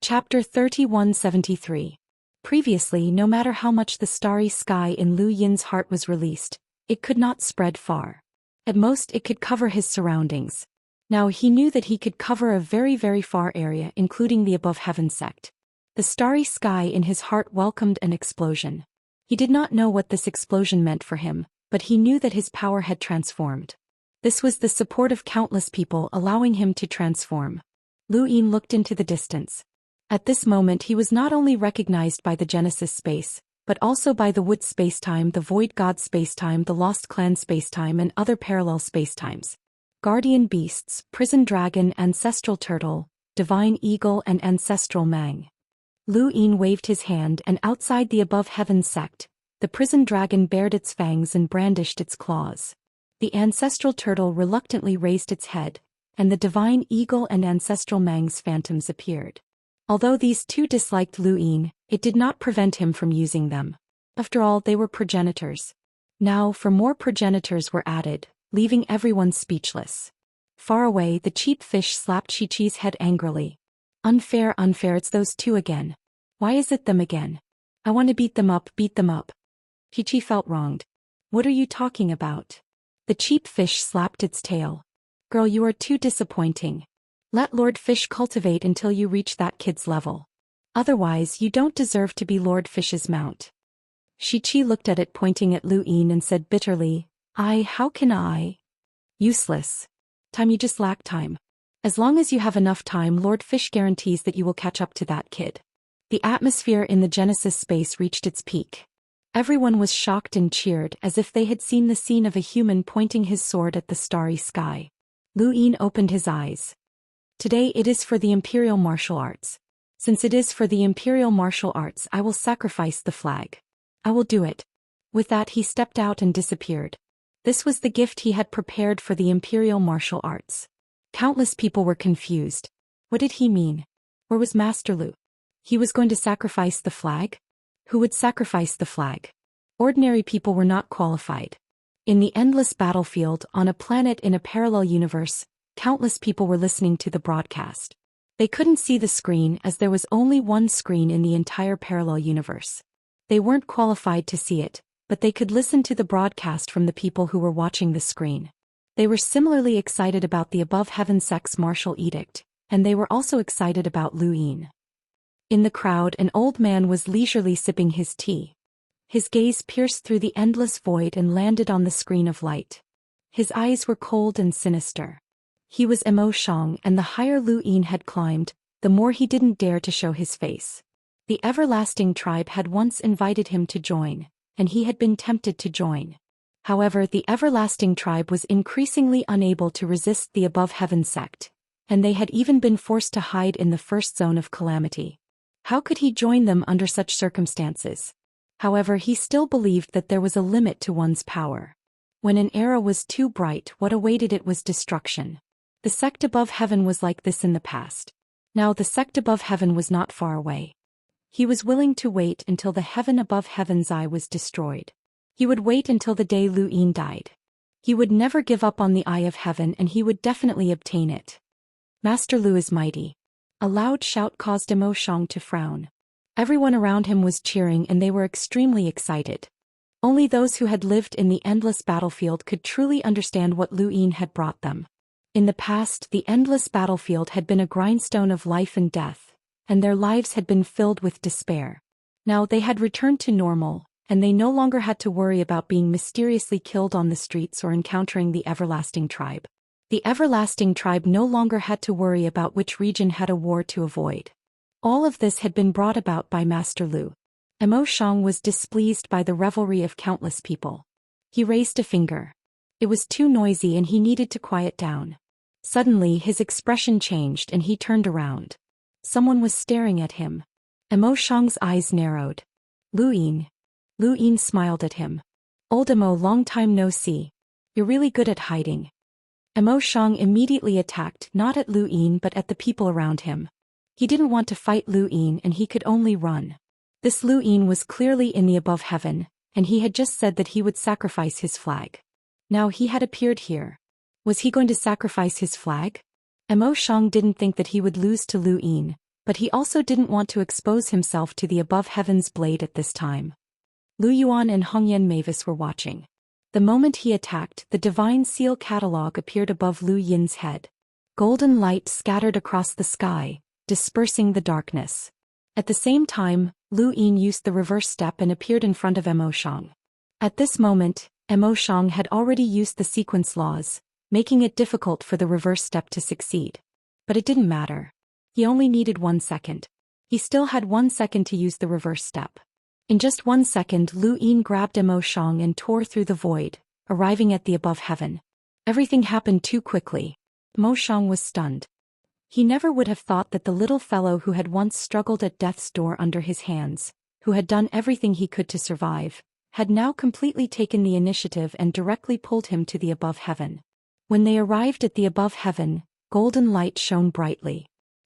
Chapter 3173. Previously, no matter how much the starry sky in Lu Yin's heart was released, it could not spread far. At most it could cover his surroundings. Now he knew that he could cover a very, very far area including the above heaven sect. The starry sky in his heart welcomed an explosion. He did not know what this explosion meant for him, but he knew that his power had transformed. This was the support of countless people allowing him to transform. Lu Yin looked into the distance. At this moment he was not only recognized by the Genesis space, but also by the Wood spacetime, the Void God spacetime, the Lost Clan spacetime and other parallel spacetimes. Guardian beasts, prison dragon, ancestral turtle, divine eagle and ancestral mang. Lu Yin waved his hand and outside the above heaven sect, the prison dragon bared its fangs and brandished its claws. The ancestral turtle reluctantly raised its head, and the divine eagle and ancestral mang's phantoms appeared. Although these two disliked Lu Yin, it did not prevent him from using them. After all, they were progenitors. Now, more progenitors were added, leaving everyone speechless. Far away, the cheap fish slapped Chi-Chi's head angrily. Unfair, unfair, it's those two again. Why is it them again? I want to beat them up, beat them up. Chi-Chi felt wronged. What are you talking about? The cheap fish slapped its tail. Girl, you are too disappointing. Let Lord Fish cultivate until you reach that kid's level. Otherwise, you don't deserve to be Lord Fish's mount. Chi-Chi looked at it pointing at Lu Yin and said bitterly, how can I? Useless. Time, you just lack time. As long as you have enough time, Lord Fish guarantees that you will catch up to that kid. The atmosphere in the Genesis space reached its peak. Everyone was shocked and cheered as if they had seen the scene of a human pointing his sword at the starry sky. Lu Yin opened his eyes. Today it is for the Imperial Martial Arts. Since it is for the Imperial Martial Arts, I will sacrifice the flag. I will do it. With that he stepped out and disappeared. This was the gift he had prepared for the Imperial Martial Arts. Countless people were confused. What did he mean? Where was Master Lu? He was going to sacrifice the flag? Who would sacrifice the flag? Ordinary people were not qualified. In the endless battlefield, on a planet in a parallel universe, countless people were listening to the broadcast. They couldn't see the screen as there was only one screen in the entire parallel universe. They weren't qualified to see it, but they could listen to the broadcast from the people who were watching the screen. They were similarly excited about the above heaven sect's martial edict, and they were also excited about Lu Yin. In the crowd, an old man was leisurely sipping his tea. His gaze pierced through the endless void and landed on the screen of light. His eyes were cold and sinister. He was Mo Shang, and the higher Lu Yin had climbed, the more he didn't dare to show his face. The everlasting tribe had once invited him to join, and he had been tempted to join. However, the everlasting tribe was increasingly unable to resist the above heaven sect, and they had even been forced to hide in the first zone of calamity. How could he join them under such circumstances? However, he still believed that there was a limit to one's power. When an era was too bright, what awaited it was destruction. The sect above heaven was like this in the past. Now the sect above heaven was not far away. He was willing to wait until the heaven above heaven's eye was destroyed. He would wait until the day Lu Yin died. He would never give up on the eye of heaven, and he would definitely obtain it. Master Lu is mighty. A loud shout caused Mo Shang to frown. Everyone around him was cheering and they were extremely excited. Only those who had lived in the endless battlefield could truly understand what Lu Yin had brought them. In the past, the endless battlefield had been a grindstone of life and death, and their lives had been filled with despair. Now they had returned to normal, and they no longer had to worry about being mysteriously killed on the streets or encountering the Everlasting Tribe. The Everlasting Tribe no longer had to worry about which region had a war to avoid. All of this had been brought about by Master Lu. Mo Shang was displeased by the revelry of countless people. He raised a finger. It was too noisy and he needed to quiet down. Suddenly his expression changed and he turned around. Someone was staring at him. Mo Shang's eyes narrowed. Lu Yin. Lu Yin smiled at him. Old Mo, long time no see. You're really good at hiding. Mo Shang immediately attacked not at Lu Yin but at the people around him. He didn't want to fight Lu Yin and he could only run. This Lu Yin was clearly in the above heaven, and he had just said that he would sacrifice his flag. Now he had appeared here. Was he going to sacrifice his flag? Mo Shang didn't think that he would lose to Lu Yin, but he also didn't want to expose himself to the above heaven's blade at this time. Lu Yuan and Hongyan Mavis were watching. The moment he attacked, the divine seal catalog appeared above Lu Yin's head. Golden light scattered across the sky, dispersing the darkness. At the same time, Lu Yin used the reverse step and appeared in front of Mo Shang. At this moment, Mo Shang had already used the sequence laws, making it difficult for the reverse step to succeed. But it didn't matter. He only needed 1 second. He still had 1 second to use the reverse step. In just 1 second, Lu Yin grabbed Mo Shang and tore through the void, arriving at the above heaven. Everything happened too quickly. Mo Shang was stunned. He never would have thought that the little fellow who had once struggled at death's door under his hands, who had done everything he could to survive, had now completely taken the initiative and directly pulled him to the above heaven. When they arrived at the above heaven, golden light shone brightly.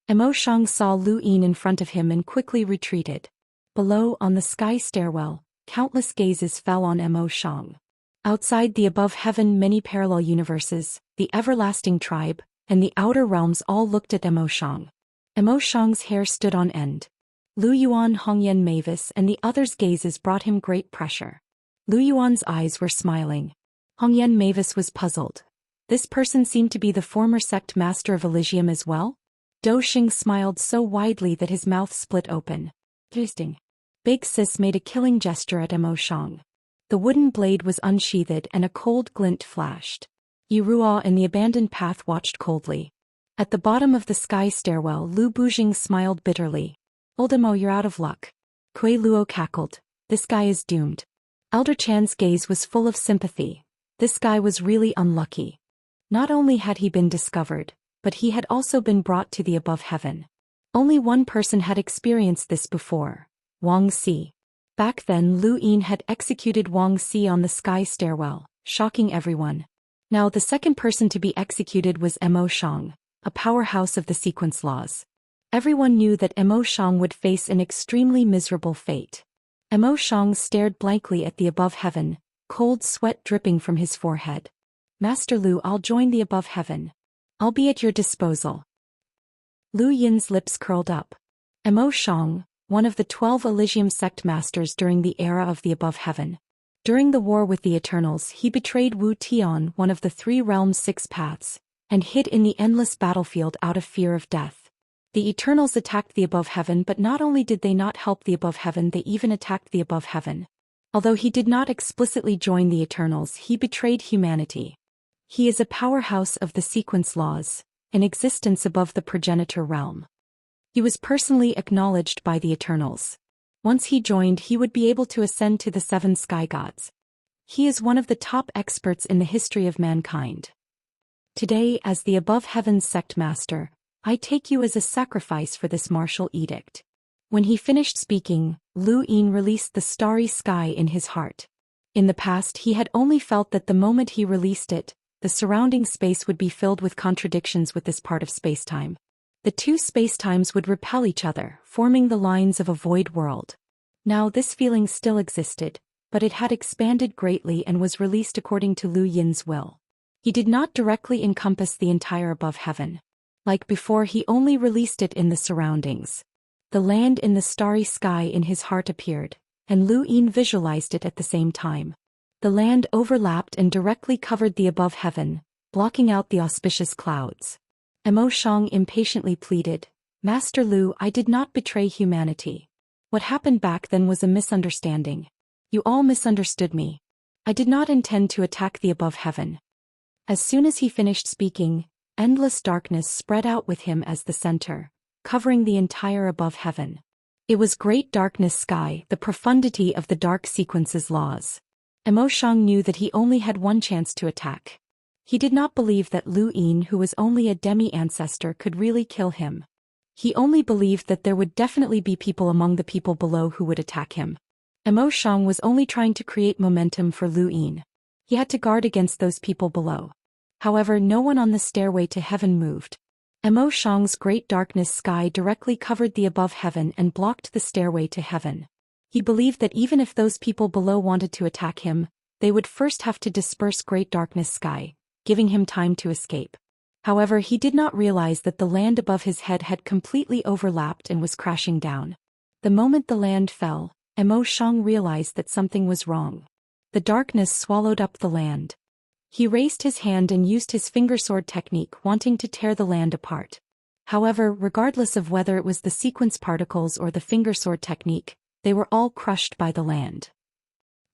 Mo Shang saw Lu Yin in front of him and quickly retreated. Below, on the sky stairwell, countless gazes fell on Mo Shang. Outside the above heaven, many parallel universes, the Everlasting Tribe, and the outer realms all looked at Mo Shang. Mo Shang's hair stood on end. Lu Yuan, Hongyan Mavis, and the others' gazes brought him great pressure. Lu Yuan's eyes were smiling. Hongyan Mavis was puzzled. This person seemed to be the former sect master of Elysium as well? Daoist smiled so widely that his mouth split open. Interesting. Big Sis made a killing gesture at Mo Shang. The wooden blade was unsheathed and a cold glint flashed. Yiruo and the abandoned path watched coldly. At the bottom of the sky stairwell, Lu Bujing smiled bitterly. Old Mo, you're out of luck. Kui Luo cackled. This guy is doomed. Elder Chan's gaze was full of sympathy. This guy was really unlucky. Not only had he been discovered, but he had also been brought to the above heaven. Only one person had experienced this before. Wang Si. Back then, Lu Yin had executed Wang Si on the sky stairwell, shocking everyone. Now the second person to be executed was Mo Shang, a powerhouse of the sequence laws. Everyone knew that Mo Shang would face an extremely miserable fate. Mo Shang stared blankly at the above heaven, cold sweat dripping from his forehead. Master Lu, I'll join the above heaven. I'll be at your disposal. Lu Yin's lips curled up. Mo Shang, one of the 12 Elysium sect masters during the era of the above heaven. During the war with the Eternals, he betrayed Wu Tian, one of the 3 realms' 6 paths, and hid in the endless battlefield out of fear of death. The Eternals attacked the above heaven, but not only did they not help the above heaven, they even attacked the above heaven. Although he did not explicitly join the Eternals, he betrayed humanity. He is a powerhouse of the sequence laws, an existence above the progenitor realm. He was personally acknowledged by the Eternals. Once he joined, he would be able to ascend to the 7 sky gods. He is one of the top experts in the history of mankind. Today, as the above heavens sect master, I take you as a sacrifice for this martial edict." When he finished speaking, Lu Yin released the starry sky in his heart. In the past he had only felt that the moment he released it, the surrounding space would be filled with contradictions with this part of spacetime. The two spacetimes would repel each other, forming the lines of a void world. Now this feeling still existed, but it had expanded greatly and was released according to Lu Yin's will. He did not directly encompass the entire above heaven. Like before, he only released it in the surroundings. The land in the starry sky in his heart appeared, and Lu Yin visualized it at the same time. The land overlapped and directly covered the above heaven, blocking out the auspicious clouds. Emoshang impatiently pleaded, "Master Lu, I did not betray humanity. What happened back then was a misunderstanding. You all misunderstood me. I did not intend to attack the above heaven." As soon as he finished speaking, endless darkness spread out with him as the center, covering the entire above heaven. It was great darkness sky, the profundity of the dark sequence's laws. Emoshang knew that he only had one chance to attack. He did not believe that Lu Yin, who was only a demi-ancestor, could really kill him. He only believed that there would definitely be people among the people below who would attack him. Emoshang was only trying to create momentum for Lu Yin. He had to guard against those people below. However, no one on the stairway to heaven moved. Emoshang's great darkness sky directly covered the above heaven and blocked the stairway to heaven. He believed that even if those people below wanted to attack him, they would first have to disperse great darkness sky, giving him time to escape. However, he did not realize that the land above his head had completely overlapped and was crashing down. The moment the land fell, Emoshang realized that something was wrong. The darkness swallowed up the land. He raised his hand and used his fingersword technique, wanting to tear the land apart. However, regardless of whether it was the sequence particles or the fingersword technique, they were all crushed by the land.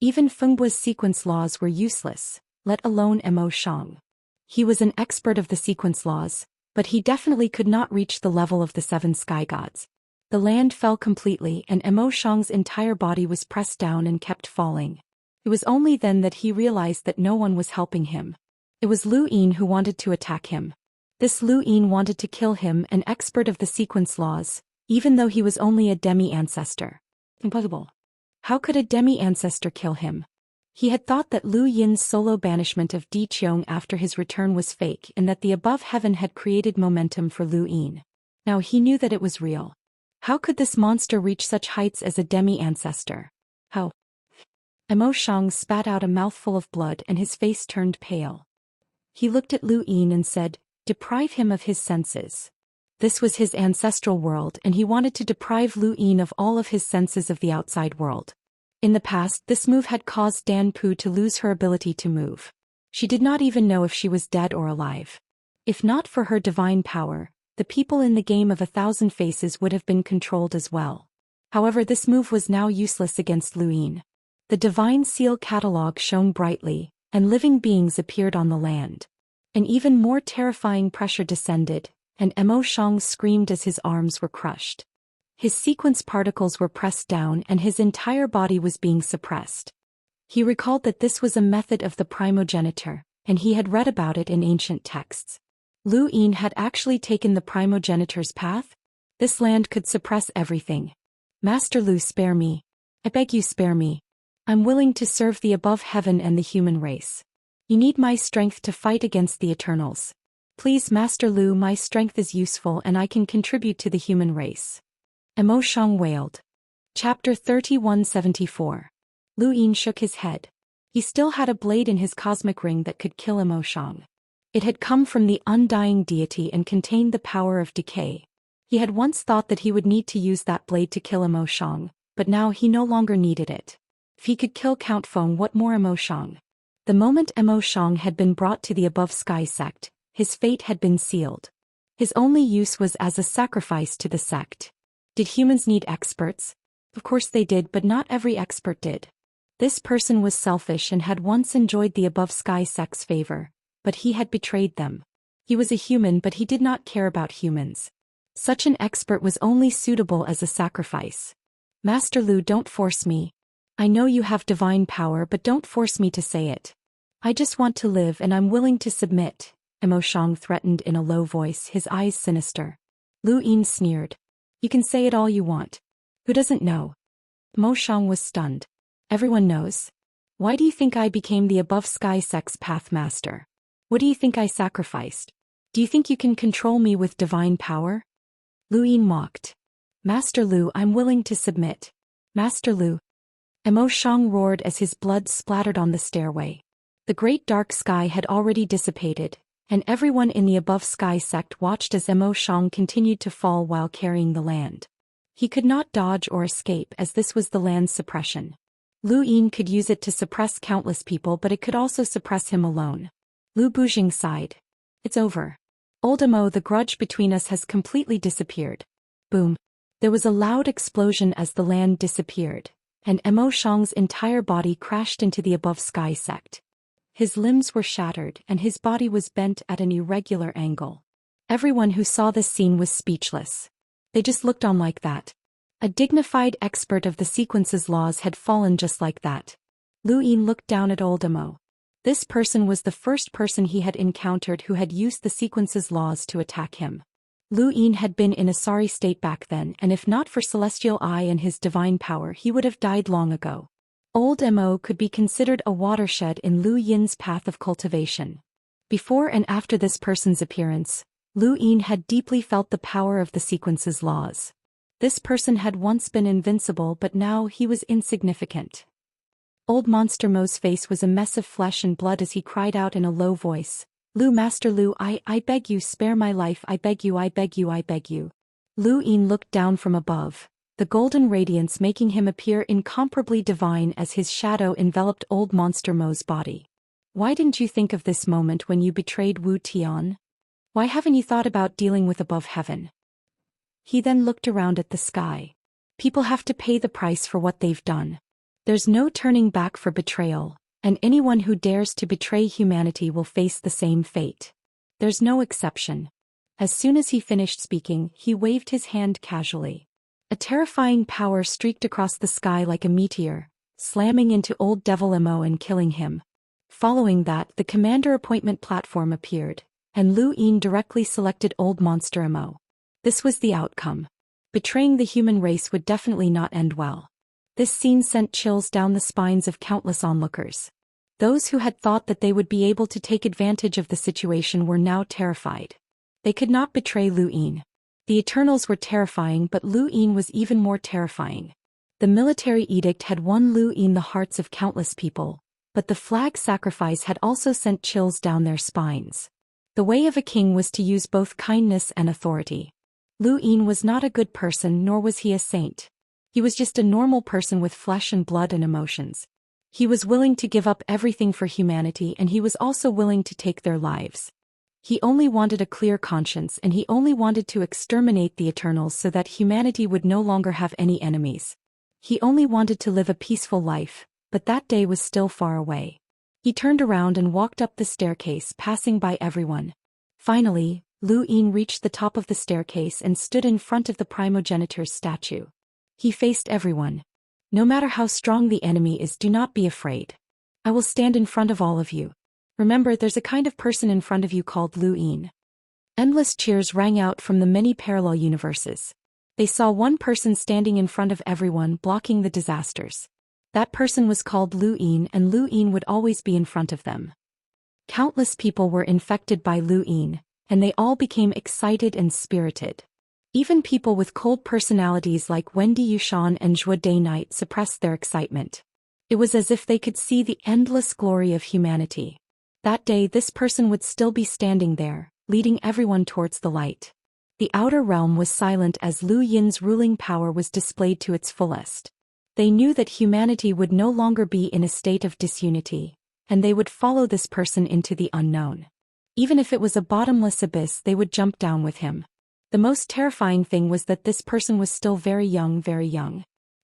Even Fengbu's sequence laws were useless, let alone Emoshang. He was an expert of the sequence laws, but he definitely could not reach the level of the 7 sky gods. The land fell completely and Emoshang's entire body was pressed down and kept falling. It was only then that he realized that no one was helping him. It was Lu Yin who wanted to attack him. This Lu Yin wanted to kill him, an expert of the sequence laws, even though he was only a demi-ancestor. Impossible. How could a demi-ancestor kill him? He had thought that Lu Yin's solo banishment of Di Qiong after his return was fake and that the above heaven had created momentum for Lu Yin. Now he knew that it was real. How could this monster reach such heights as a demi-ancestor? How? Emoshang spat out a mouthful of blood and his face turned pale. He looked at Lu Yin and said, "Deprive him of his senses." This was his ancestral world and he wanted to deprive Lu Yin of all of his senses of the outside world. In the past, this move had caused Dan Pu to lose her ability to move. She did not even know if she was dead or alive. If not for her divine power, the people in the game of 1,000 faces would have been controlled as well. However, this move was now useless against Lu Yin. The divine seal catalog shone brightly, and living beings appeared on the land. An even more terrifying pressure descended, and Emoshang screamed as his arms were crushed. His sequence particles were pressed down and his entire body was being suppressed. He recalled that this was a method of the primogeniture, and he had read about it in ancient texts. Lu Yin had actually taken the primogeniture's path? This land could suppress everything. "Master Lu, spare me. I beg you, spare me. I'm willing to serve the above heaven and the human race. You need my strength to fight against the Eternals. Please, Master Lu, my strength is useful and I can contribute to the human race." Emoshang wailed. Chapter 3174. Lu Yin shook his head. He still had a blade in his cosmic ring that could kill Emoshang. It had come from the undying deity and contained the power of decay. He had once thought that he would need to use that blade to kill Emoshang, but now he no longer needed it. If he could kill Count Feng, what more Emoshang? The moment Emoshang had been brought to the above sky sect, his fate had been sealed. His only use was as a sacrifice to the sect. Did humans need experts? Of course they did, but not every expert did. This person was selfish and had once enjoyed the above sky sect's favor, but he had betrayed them. He was a human, but he did not care about humans. Such an expert was only suitable as a sacrifice. "Master Lu, don't force me. I know you have divine power, but don't force me to say it. I just want to live and I'm willing to submit, Mo Shang threatened in a low voice, his eyes sinister. Lu Yin sneered. You can say it all you want. Who doesn't know? Mo Shang was stunned. Everyone knows. Why do you think I became the above sky sex path master? What do you think I sacrificed? Do you think you can control me with divine power? Lu Yin mocked. Master Lu, I'm willing to submit. Master Lu. Mo Shang roared as his blood splattered on the stairway. The great dark sky had already dissipated, and everyone in the above sky sect watched as Mo Shang continued to fall while carrying the land. He could not dodge or escape as this was the land's suppression. Lu Yin could use it to suppress countless people, but it could also suppress him alone. Lu Bujing sighed. It's over. Old Mo, the grudge between us has completely disappeared. Boom. There was a loud explosion as the land disappeared, and Mo Shang's entire body crashed into the above sky sect. His limbs were shattered and his body was bent at an irregular angle. Everyone who saw this scene was speechless. They just looked on like that. A dignified expert of the sequence's laws had fallen just like that. Lu Yin looked down at old Mo. This person was the first person he had encountered who had used the sequence's laws to attack him. Lu Yin had been in a sorry state back then, and if not for Celestial Eye and his divine power, he would have died long ago. Old Mo could be considered a watershed in Lu Yin's path of cultivation. Before and after this person's appearance, Lu Yin had deeply felt the power of the sequence's laws. This person had once been invincible, but now he was insignificant. Old Monster Mo's face was a mess of flesh and blood as he cried out in a low voice, Lu, Master Lu, I beg you, spare my life, I beg you, I beg you, I beg you. Lu Yin looked down from above, the golden radiance making him appear incomparably divine as his shadow enveloped old Monster Mo's body. Why didn't you think of this moment when you betrayed Wu Tian? Why haven't you thought about dealing with above heaven? He then looked around at the sky. People have to pay the price for what they've done. There's no turning back for betrayal, and anyone who dares to betray humanity will face the same fate. There's no exception. As soon as he finished speaking, he waved his hand casually. A terrifying power streaked across the sky like a meteor, slamming into old Devil Mo and killing him. Following that, the commander appointment platform appeared, and Lu Yin directly selected old Monster Mo. This was the outcome. Betraying the human race would definitely not end well. This scene sent chills down the spines of countless onlookers. Those who had thought that they would be able to take advantage of the situation were now terrified. They could not betray Lu Yin. The Eternals were terrifying, but Lu Yin was even more terrifying. The military edict had won Lu Yin the hearts of countless people, but the flag sacrifice had also sent chills down their spines. The way of a king was to use both kindness and authority. Lu Yin was not a good person, nor was he a saint. He was just a normal person with flesh and blood and emotions. He was willing to give up everything for humanity, and he was also willing to take their lives. He only wanted a clear conscience, and he only wanted to exterminate the Eternals so that humanity would no longer have any enemies. He only wanted to live a peaceful life, but that day was still far away. He turned around and walked up the staircase, passing by everyone. Finally, Lu Yin reached the top of the staircase and stood in front of the primogenitor's statue. He faced everyone. No matter how strong the enemy is, do not be afraid. I will stand in front of all of you. Remember, there's a kind of person in front of you called Lu Yin. Endless cheers rang out from the many parallel universes. They saw one person standing in front of everyone, blocking the disasters. That person was called Lu Yin, and Lu Yin would always be in front of them. Countless people were infected by Lu Yin, and they all became excited and spirited. Even people with cold personalities like Wendy Yushan and Zhou Day Night suppressed their excitement. It was as if they could see the endless glory of humanity. That day, this person would still be standing there, leading everyone towards the light. The outer realm was silent as Lu Yin's ruling power was displayed to its fullest. They knew that humanity would no longer be in a state of disunity, and they would follow this person into the unknown. Even if it was a bottomless abyss, they would jump down with him. The most terrifying thing was that this person was still very young, very young.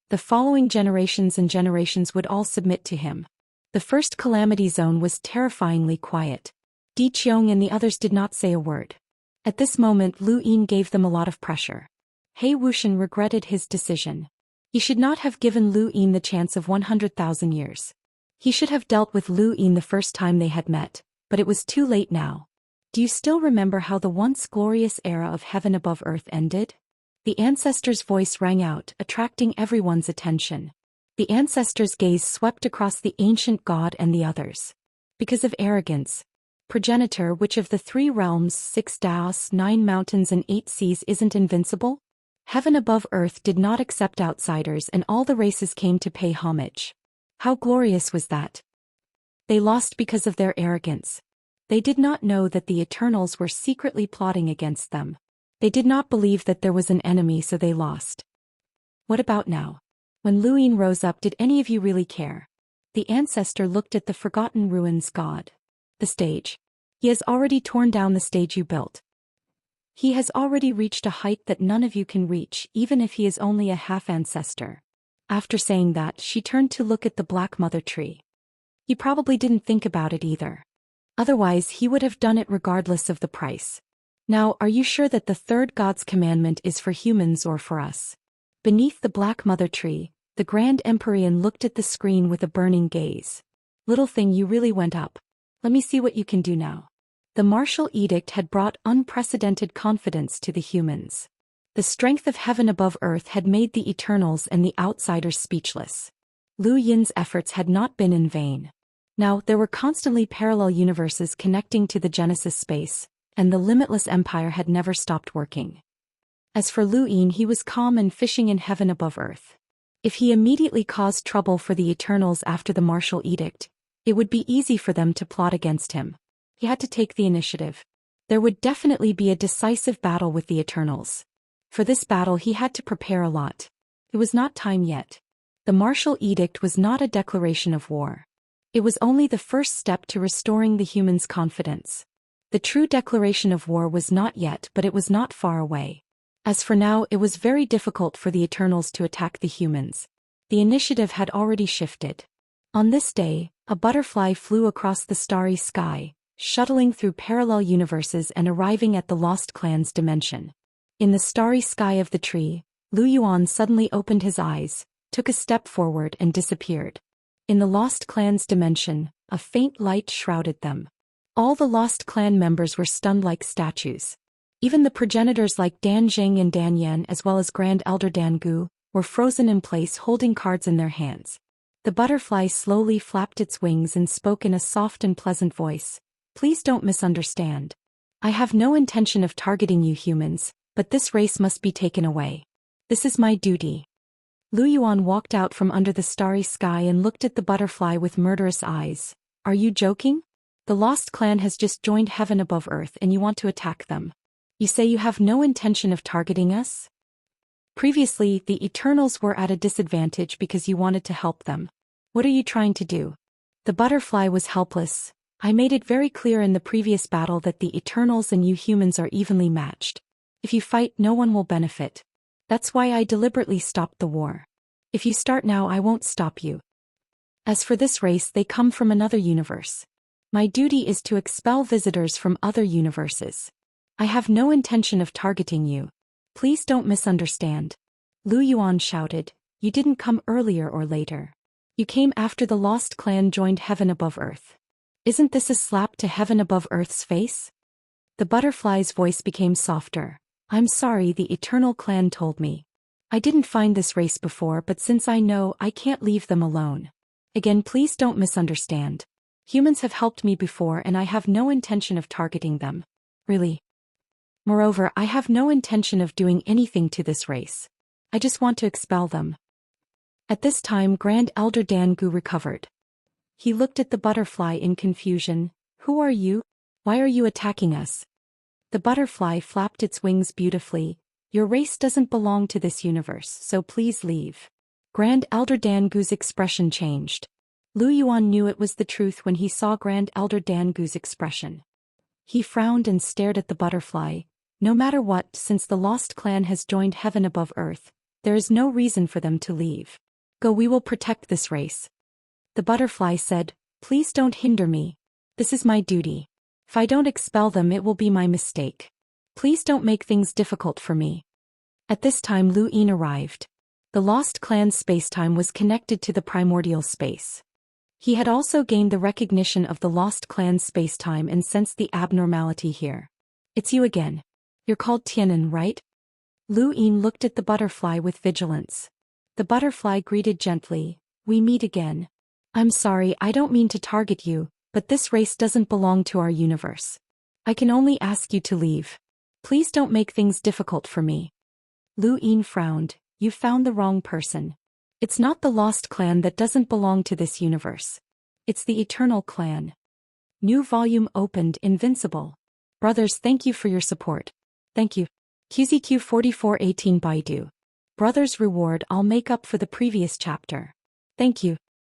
The following generations and generations would all submit to him. The first calamity zone was terrifyingly quiet. Di Qiong and the others did not say a word. At this moment, Lu Yin gave them a lot of pressure. He Wuxian regretted his decision. He should not have given Lu Yin the chance of 100,000 years. He should have dealt with Lu Yin the first time they had met, but it was too late now. Do you still remember how the once glorious era of heaven above earth ended? The ancestor's voice rang out, attracting everyone's attention. The ancestor's gaze swept across the ancient god and the others. Because of arrogance. Progenitor, which of the 3 realms, 6 Daoists, 9 mountains and 8 seas isn't invincible? Heaven above earth did not accept outsiders and all the races came to pay homage. How glorious was that? They lost because of their arrogance. They did not know that the Eternals were secretly plotting against them. They did not believe that there was an enemy, so they lost. What about now? When Luin rose up, did any of you really care? The ancestor looked at the forgotten ruins god. The stage. He has already torn down the stage you built. He has already reached a height that none of you can reach, even if he is only a half-ancestor. After saying that, she turned to look at the Black Mother tree. He probably didn't think about it either. Otherwise, he would have done it regardless of the price. Now, are you sure that the 3rd god's commandment is for humans or for us? Beneath the Black Mother tree, the Grand Empyrean looked at the screen with a burning gaze. Little thing, you really went up. Let me see what you can do now. The martial edict had brought unprecedented confidence to the humans. The strength of heaven above earth had made the Eternals and the outsiders speechless. Lu Yin's efforts had not been in vain. Now, there were constantly parallel universes connecting to the Genesis space, and the limitless empire had never stopped working. As for Lu Yin, he was calm and fishing in heaven above earth. If he immediately caused trouble for the Eternals after the martial edict, it would be easy for them to plot against him. He had to take the initiative. There would definitely be a decisive battle with the Eternals. For this battle he had to prepare a lot. It was not time yet. The martial edict was not a declaration of war. It was only the first step to restoring the humans' confidence. The true declaration of war was not yet, but it was not far away. As for now, it was very difficult for the Eternals to attack the humans. The initiative had already shifted. On this day, a butterfly flew across the starry sky, shuttling through parallel universes and arriving at the Lost Clan's dimension. In the starry sky of the tree, Lu Yuan suddenly opened his eyes, took a step forward and disappeared. In the Lost Clan's dimension, a faint light shrouded them. All the Lost Clan members were stunned like statues. Even the progenitors like Dan Zheng and Dan Yan, as well as Grand Elder Dan Gu, were frozen in place holding cards in their hands. The butterfly slowly flapped its wings and spoke in a soft and pleasant voice. Please don't misunderstand. I have no intention of targeting you humans, but this race must be taken away. This is my duty. Lu Yuan walked out from under the starry sky and looked at the butterfly with murderous eyes. Are you joking? The Lost Clan has just joined heaven above earth and you want to attack them. You say you have no intention of targeting us? Previously, the Eternals were at a disadvantage because you wanted to help them. What are you trying to do? The butterfly was helpless. I made it very clear in the previous battle that the Eternals and you humans are evenly matched. If you fight, no one will benefit. That's why I deliberately stopped the war. If you start now, I won't stop you. As for this race, they come from another universe. My duty is to expel visitors from other universes. I have no intention of targeting you. Please don't misunderstand. Lu Yuan shouted, you didn't come earlier or later. You came after the Lost Clan joined heaven above earth. Isn't this a slap to heaven above earth's face? The butterfly's voice became softer. I'm sorry, the Eternal Clan told me. I didn't find this race before, but since I know, I can't leave them alone. Again, please don't misunderstand. Humans have helped me before and I have no intention of targeting them. Really. Moreover, I have no intention of doing anything to this race. I just want to expel them. At this time, Grand Elder Dan Gu recovered. He looked at the butterfly in confusion. Who are you? Why are you attacking us? The butterfly flapped its wings beautifully. Your race doesn't belong to this universe, so please leave. Grand Elder Dan Gu's expression changed. Lu Yuan knew it was the truth when he saw Grand Elder Dan Gu's expression. He frowned and stared at the butterfly. No matter what, since the Lost Clan has joined heaven above earth, there is no reason for them to leave. Go, we will protect this race. The butterfly said, please don't hinder me. This is my duty. If I don't expel them, it will be my mistake. Please don't make things difficult for me. At this time, Lu Yin arrived. The Lost Clan's spacetime was connected to the primordial space. He had also gained the recognition of the Lost Clan's spacetime and sensed the abnormality here. It's you again. You're called Tianan, right? Lu Yin looked at the butterfly with vigilance. The butterfly greeted gently, we meet again. I'm sorry, I don't mean to target you, but this race doesn't belong to our universe. I can only ask you to leave. Please don't make things difficult for me. Lu Yin frowned, you found the wrong person. It's not the Lost Clan that doesn't belong to this universe. It's the Eternal Clan. New volume opened, Invincible. Brothers, thank you for your support. Thank you. QZQ 4418 Baidu. Brothers reward, I'll make up for the previous chapter. Thank you.